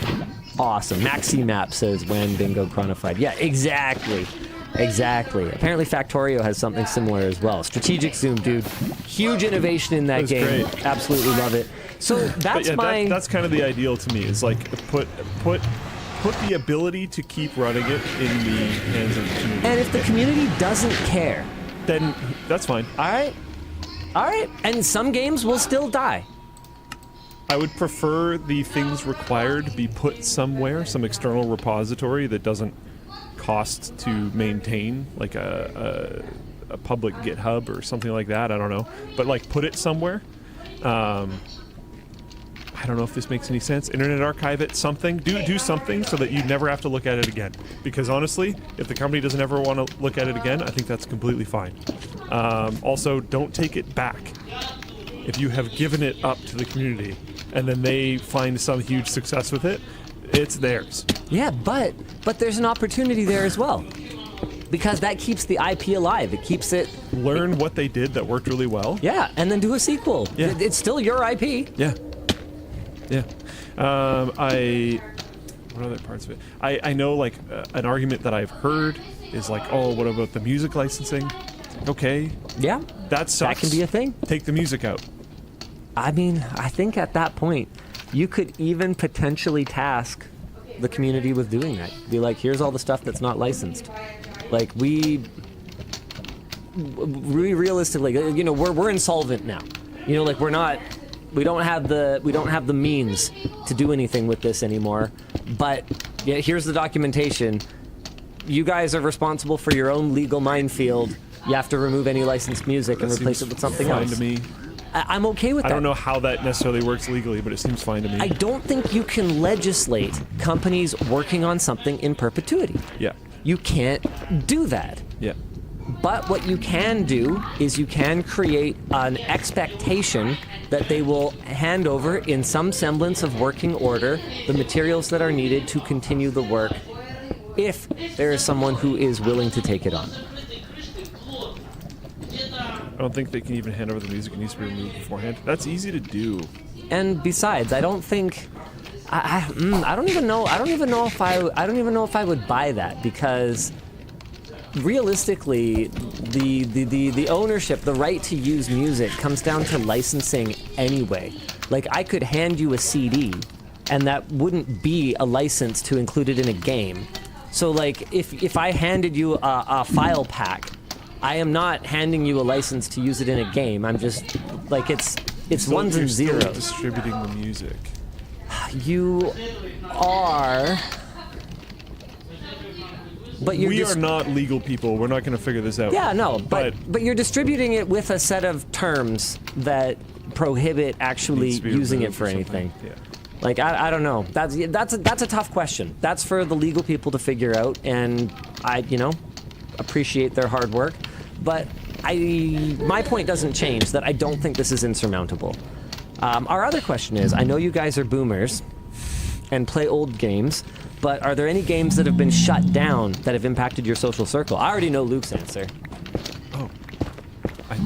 awesome. Maxi map, says when Bingo Chronified. Yeah, exactly. Apparently Factorio has something similar as well. Strategic zoom, dude. Huge innovation in that game. Great. Absolutely love it. So that's that's kind of the ideal to me, is like put the ability to keep running it in the hands of the community. And if the community doesn't care, then that's fine. All right. And some games will still die. I would prefer the things required be put somewhere, some external repository that doesn't cost to maintain, like a public GitHub or something like that. I don't know, but like put it somewhere. I don't know if this makes any sense. Internet Archive it, something. Do something so that you never have to look at it again. Because honestly, if the company doesn't ever want to look at it again, I think that's completely fine. Also, don't take it back. If you have given it up to the community and then they find some huge success with it, it's theirs. Yeah, but there's an opportunity there as well. Because that keeps the IP alive. It keeps it... Learn what they did that worked really well. Yeah, and then do a sequel. Yeah. It's still your IP. Yeah. What other parts of it? I know, like, an argument that I've heard is like, oh, what about the music licensing? Okay. Yeah. That sucks. That can be a thing. Take the music out. I mean, I think at that point, you could even potentially task the community with doing that. Be like, here's all the stuff that's not licensed. Like, we realistically, you know, we're insolvent now. You know, like we don't have the means to do anything with this anymore. But yeah, here's the documentation. You guys are responsible for your own legal minefield. You have to remove any licensed music and replace it with something else. Fine to me. I'm okay with that. I don't know how that necessarily works legally, but it seems fine to me. I don't think you can legislate companies working on something in perpetuity. Yeah. You can't do that. Yeah. But what you can do is you can create an expectation that they will hand over in some semblance of working order the materials that are needed to continue the work if there is someone who is willing to take it on. I don't think they can even hand over the music. It needs to be removed beforehand. That's easy to do. And besides, I don't think I don't even know if I would buy that, because realistically the ownership, the right to use music comes down to licensing anyway. Like, I could hand you a CD and that wouldn't be a license to include it in a game. So like if I handed you a file pack, I am not handing you a license to use it in a game. I'm just like, it's ones and zeros. Still distributing the music. You are, but we are not legal people. We're not going to figure this out. Yeah, no, but you're distributing it with a set of terms that prohibit actually using it for anything. Yeah. Like, I don't know. That's a tough question. That's for the legal people to figure out, and I appreciate their hard work. But my point doesn't change that I don't think this is insurmountable. Our other question is, I know you guys are boomers and play old games, but are there any games that have been shut down that have impacted your social circle? I already know Luke's answer. Oh.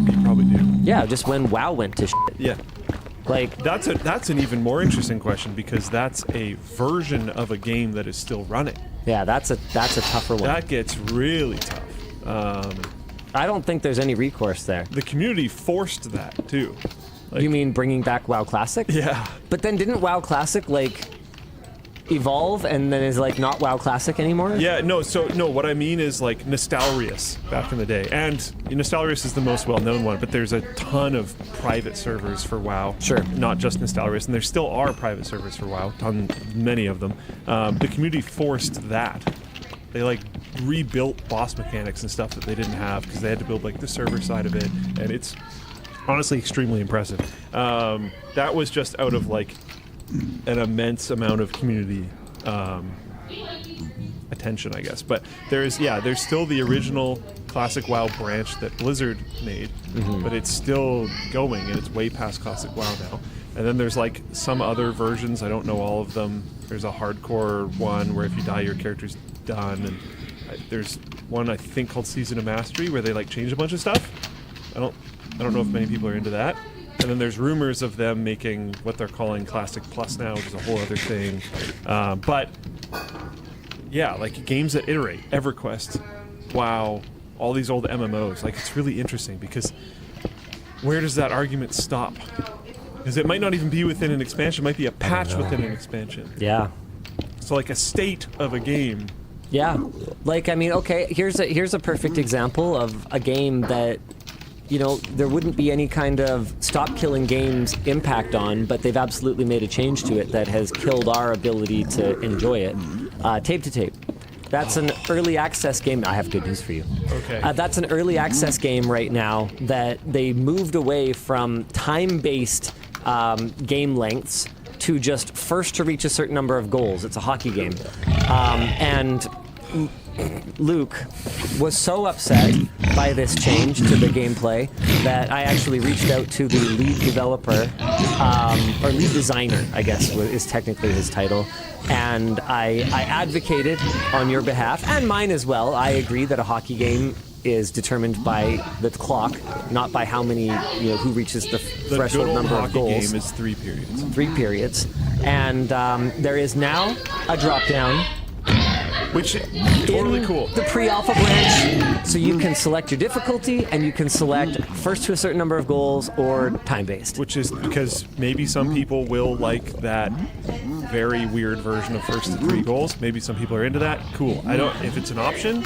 You probably do. Yeah, just when WoW went to shit. Yeah. Like, that's an even more interesting question, because that's a version of a game that is still running. Yeah, that's a tougher one. That gets really tough. I don't think there's any recourse there. The community forced that too. Like, you mean bringing back WoW Classic? Yeah. But then didn't WoW Classic like evolve and then is like not WoW Classic anymore? Yeah, no, what I mean is like Nostalrius back in the day. And Nostalrius is the most well-known one, but there's a ton of private servers for WoW. Sure. Not just Nostalrius, and there still are private servers for WoW, many of them. The community forced that. They like rebuilt boss mechanics and stuff that they didn't have because they had to build like the server side of it, and it's honestly extremely impressive. That was just out of like an immense amount of community attention, I guess. But there's still the original Classic WoW branch that Blizzard made, but it's still going, and it's way past Classic WoW now. And then there's like some other versions, I don't know all of them. There's a hardcore one where if you die, your character's done, and there's one I think called Season of Mastery where they like change a bunch of stuff. I don't know if many people are into that. And then there's rumors of them making what they're calling Classic Plus now, which is a whole other thing. But yeah, like games that iterate, EverQuest, WoW, all these old MMOs. Like it's really interesting because where does that argument stop? Because it might not even be within an expansion, it might be a patch within an expansion. Yeah. So like a state of a game. Yeah. Like, I mean, okay, here's a perfect example of a game that, you know, there wouldn't be any kind of stop killing games impact on, but they've absolutely made a change to it that has killed our ability to enjoy it. Tape to Tape. That's an early access game. I have good news for you. Okay. That's an early access game right now that they moved away from time-based game lengths to just first to reach a certain number of goals. It's a hockey game. And Luke was so upset by this change to the gameplay that I actually reached out to the lead developer, or lead designer, I guess is technically his title, and I advocated on your behalf, and mine as well. I agree that a hockey game is determined by the clock, not by how many, who reaches the threshold number of goals. The game is 3 periods. 3 periods. And there is now a drop-down. Which is totally cool. The pre-alpha branch, so you can select your difficulty, and you can select first to a certain number of goals or time-based. Which is because maybe some people will like that very weird version of first to 3 goals. Maybe some people are into that. Cool. If it's an option,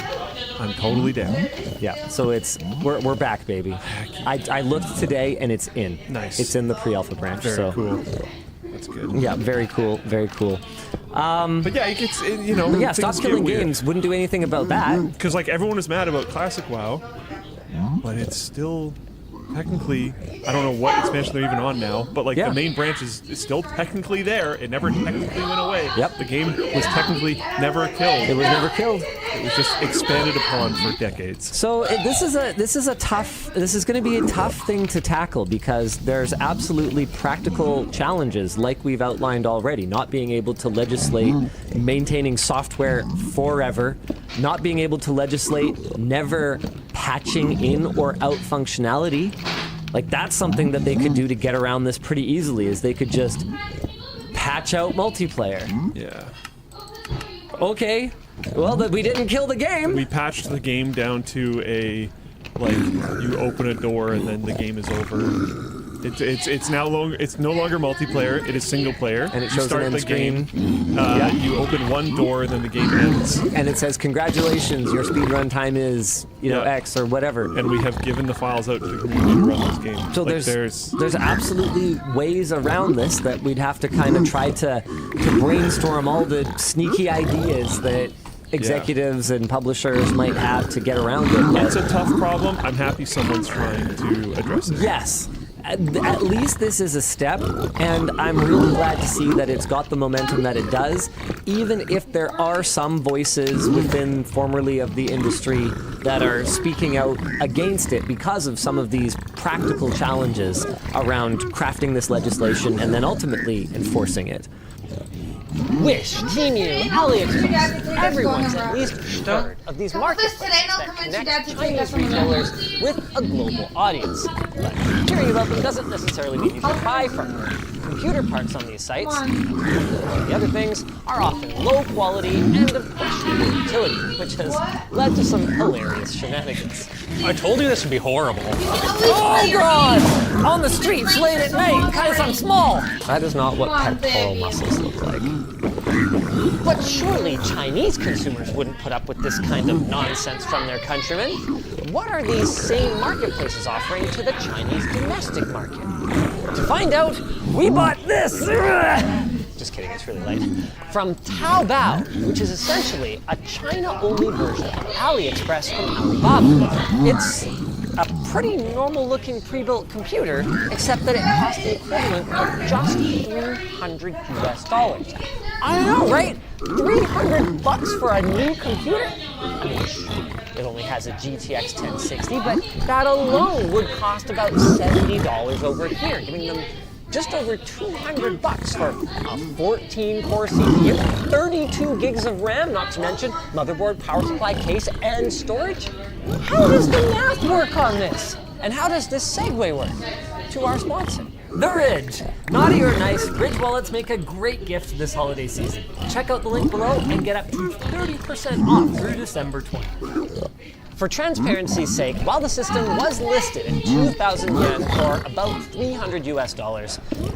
I'm totally down. Yeah. So we're back, baby. I looked today, and it's in. Nice. It's in the pre-alpha branch. Very cool. That's good. Yeah. Very cool. Very cool. But yeah, yeah, stop killing games wouldn't do anything about that. Because like everyone is mad about Classic WoW, but it's still technically, I don't know what expansion they're even on now, but like the main branch is still technically there. It never technically went away. Yep. The game was technically never killed. It was never killed. It was just expanded upon for decades. So this is going to be a tough thing to tackle because there's absolutely practical challenges like we've outlined already. Not being able to legislate maintaining software forever, not being able to legislate never patching in or out functionality. Like that's something that they could do to get around this pretty easily, is they could just patch out multiplayer. Yeah. Okay. Well, we didn't kill the game. We patched the game down to a, like, you open a door and then the game is over. It's no longer multiplayer. It is single player. And it shows start an end the screen. game. You open one door and then the game ends. And it says, "Congratulations, your speedrun time is X or whatever." And we have given the files out to the community to run this game. So like there's absolutely ways around this that we'd have to kind of try to brainstorm all the sneaky ideas that executives and publishers might have to get around it. It's a tough problem. I'm happy someone's trying to address it. Yes. At least this is a step, and I'm really glad to see that it's got the momentum that it does, even if there are some voices within formerly of the industry that are speaking out against it because of some of these practical challenges around crafting this legislation and then ultimately enforcing it. Wish, Temu, AliExpress, everyone's at least heard of these marketplaces that connect Chinese retailers with a global audience. But hearing about them doesn't necessarily mean you should buy from them. Computer parts on these sites, like the other things, are often low quality and of questionable utility, which has led to some hilarious shenanigans. I told you this would be horrible. Oh God! On the streets late at night because I'm small! That is not what pectoral muscles look like. But surely Chinese consumers wouldn't put up with this kind of nonsense from their countrymen. What are these same marketplaces offering to the Chinese domestic market? To find out, we bought this! Just kidding, it's really light. From Taobao, which is essentially a China-only version of AliExpress from Alibaba. It's a pretty normal-looking pre-built computer, except that it cost the equivalent of just $300 US. I know, right? $300 for a new computer? I mean, it only has a GTX 1060, but that alone would cost about $70 over here, giving them just over $200 for a 14-core CPU, 32 gigs of RAM, not to mention motherboard, power supply, case, and storage. How does the math work on this? And how does this segue work to our sponsor? The Ridge. Naughty or nice, Ridge wallets make a great gift this holiday season. Check out the link below and get up to 30% off through December 20th. For transparency's sake, while the system was listed at 2,000 yen for about $300 US,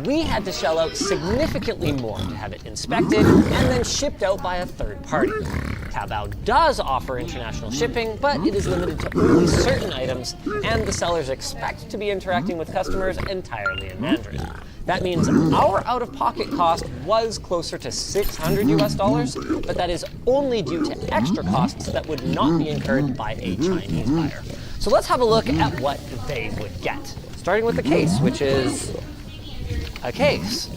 we had to shell out significantly more to have it inspected and then shipped out by a third party. Taobao does offer international shipping, but it is limited to only certain items, and the sellers expect to be interacting with customers entirely in Mandarin. That means our out-of-pocket cost was closer to $600 US, but that is only due to extra costs that would not be incurred by a Chinese buyer. So let's have a look at what they would get. Starting with the case, which is a case.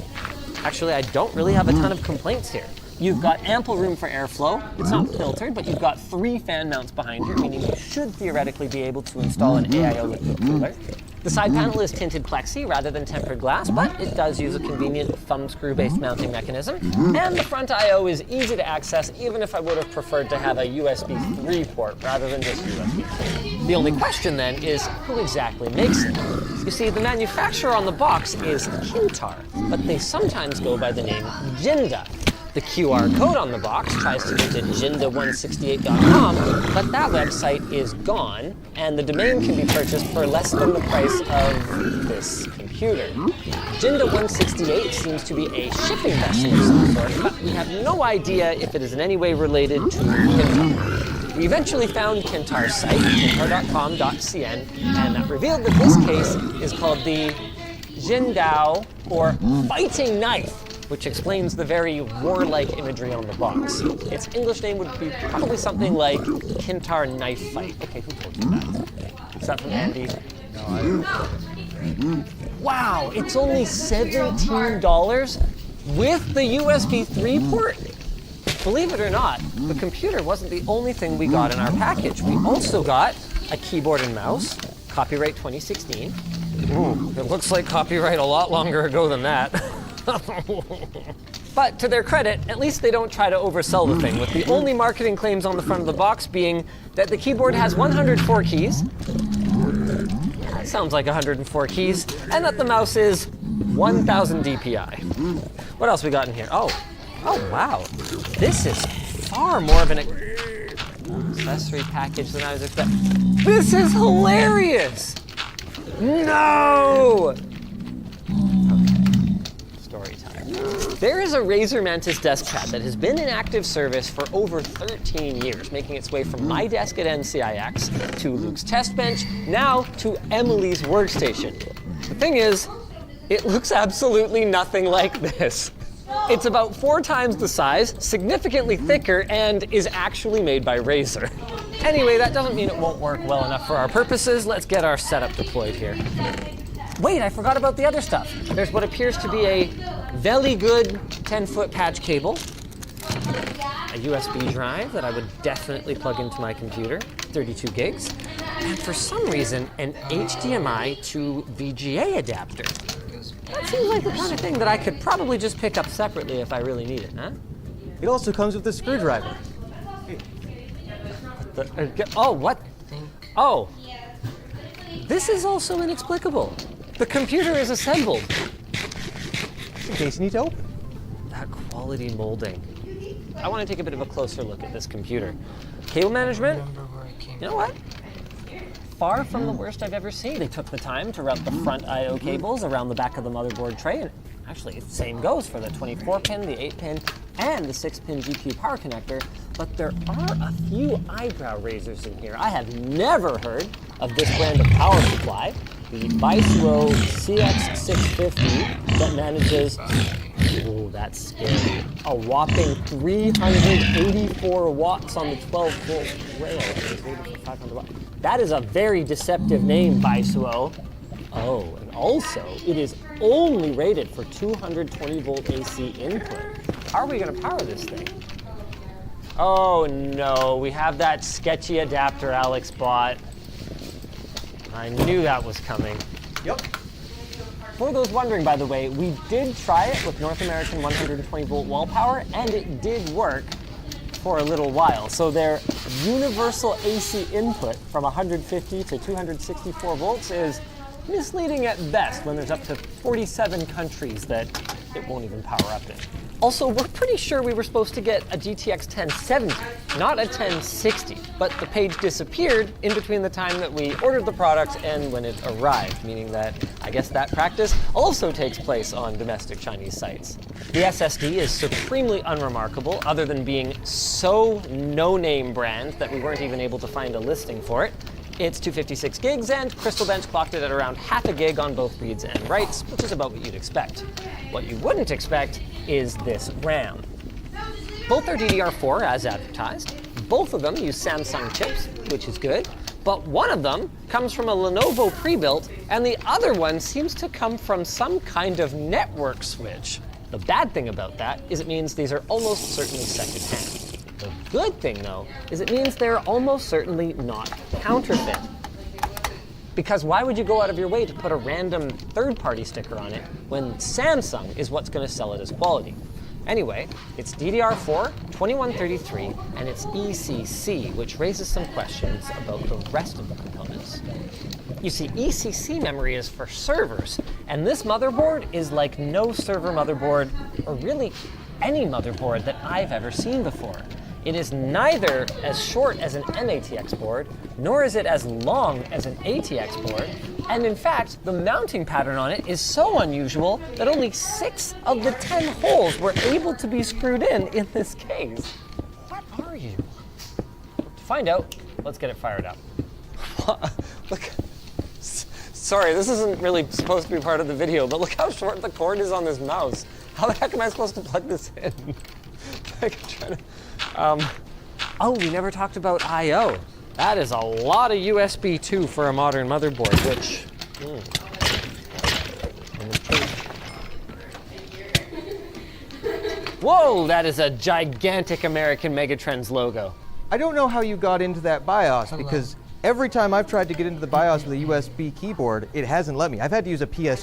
Actually, I don't really have a ton of complaints here. You've got ample room for airflow. It's not filtered, but you've got 3 fan mounts behind here, meaning you should theoretically be able to install an AIO liquid cooler. The side panel is tinted plexi rather than tempered glass, but it does use a convenient thumb screw-based mounting mechanism. And the front I/O is easy to access, even if I would have preferred to have a USB 3 port rather than just USB 2. The only question then is, who exactly makes it? You see, the manufacturer on the box is Kintar, but they sometimes go by the name Jinda. The QR code on the box tries to visit jinda168.com, but that website is gone, and the domain can be purchased for less than the price of this computer. Jinda168 seems to be a shipping vessel of some sort, but we have no idea if it is in any way related to Kintar. We eventually found Kintar's site, kintar.com.cn, and that revealed that this case is called the Jindao, or Fighting Knife, which explains the very warlike imagery on the box. Its English name would be probably something like Kintar Knife Fight. Okay, who told you that? Is that from Andy? No, I don't know. Wow, it's only $17 with the USB 3 port? Believe it or not, the computer wasn't the only thing we got in our package. We also got a keyboard and mouse, copyright 2016. Ooh, it looks like copyright a lot longer ago than that. But to their credit, at least they don't try to oversell the thing, with the only marketing claims on the front of the box being that the keyboard has 104 keys. That sounds like 104 keys. And that the mouse is 1000 DPI. What else we got in here? Oh wow. This is far more of an accessory package than I was expecting. This is hilarious! No! Story time. There is a Razer Mantis desk pad that has been in active service for over 13 years, making its way from my desk at NCIX to Luke's test bench, now to Emily's workstation. The thing is, it looks absolutely nothing like this. It's about 4 times the size, significantly thicker, and is actually made by Razer. Anyway, that doesn't mean it won't work well enough for our purposes. Let's get our setup deployed here. Wait, I forgot about the other stuff. There's what appears to be a very good 10-foot patch cable, a USB drive that I would definitely plug into my computer, 32 gigs, and for some reason, an HDMI to VGA adapter. That seems like the kind of thing that I could probably just pick up separately if I really need it, huh? It also comes with a screwdriver. Oh, what? Oh. This is also inexplicable. The computer is assembled. In case you need to open. That quality molding. I want to take a bit of a closer look at this computer. Cable management? You know what? Far from the worst I've ever seen. They took the time to route the front I/O cables around the back of the motherboard tray, and actually, the same goes for the 24-pin, the 8-pin, and the 6-pin GPU power connector, but there are a few eyebrow raisers in here. I have never heard of this brand of power supply, the Vicerow CX650, that manages Ooh, that's scary. A whopping 384 watts on the 12-volt rail. It is rated for 500 watts. That is a very deceptive name, Baisuo. Oh, and also, it is only rated for 220-volt AC input. How are we going to power this thing? Oh no, we have that sketchy adapter Alex bought. I knew that was coming. Yep. For those wondering, by the way, we did try it with North American 120-volt wall power, and it did work for a little while. So their universal AC input from 150 to 264 volts is misleading at best when there's up to 47 countries that it won't even power up in. Also, we're pretty sure we were supposed to get a GTX 1070, not a 1060, but the page disappeared in between the time that we ordered the product and when it arrived, meaning that I guess that practice also takes place on domestic Chinese sites. The SSD is supremely unremarkable, other than being so no-name brand that we weren't even able to find a listing for it. It's 256 gigs, and Crystal Bench clocked it at around half a gig on both reads and writes, which is about what you'd expect. What you wouldn't expect is this RAM. Both are DDR4 as advertised. Both of them use Samsung chips, which is good, but one of them comes from a Lenovo pre-built, and the other one seems to come from some kind of network switch. The bad thing about that is it means these are almost certainly secondhand. The good thing, though, is it means they're almost certainly not counterfeit. Because why would you go out of your way to put a random third-party sticker on it when Samsung is what's going to sell it as quality? Anyway, it's DDR4, 2133, and it's ECC, which raises some questions about the rest of the components. You see, ECC memory is for servers, and this motherboard is like no server motherboard, or really any motherboard that I've ever seen before. It is neither as short as an MATX board, nor is it as long as an ATX board, and in fact, the mounting pattern on it is so unusual that only 6 of the 10 holes were able to be screwed in this case. What are you? To find out, let's get it fired up. Look, sorry, this isn't really supposed to be part of the video, but look how short the cord is on this mouse. How the heck am I supposed to plug this in? I'm trying to... oh, we never talked about I/O. That is a lot of USB 2 for a modern motherboard, which... Whoa, that is a gigantic American Megatrends logo. I don't know how you got into that BIOS, because every time I've tried to get into the BIOS with a USB keyboard, it hasn't let me. I've had to use a PS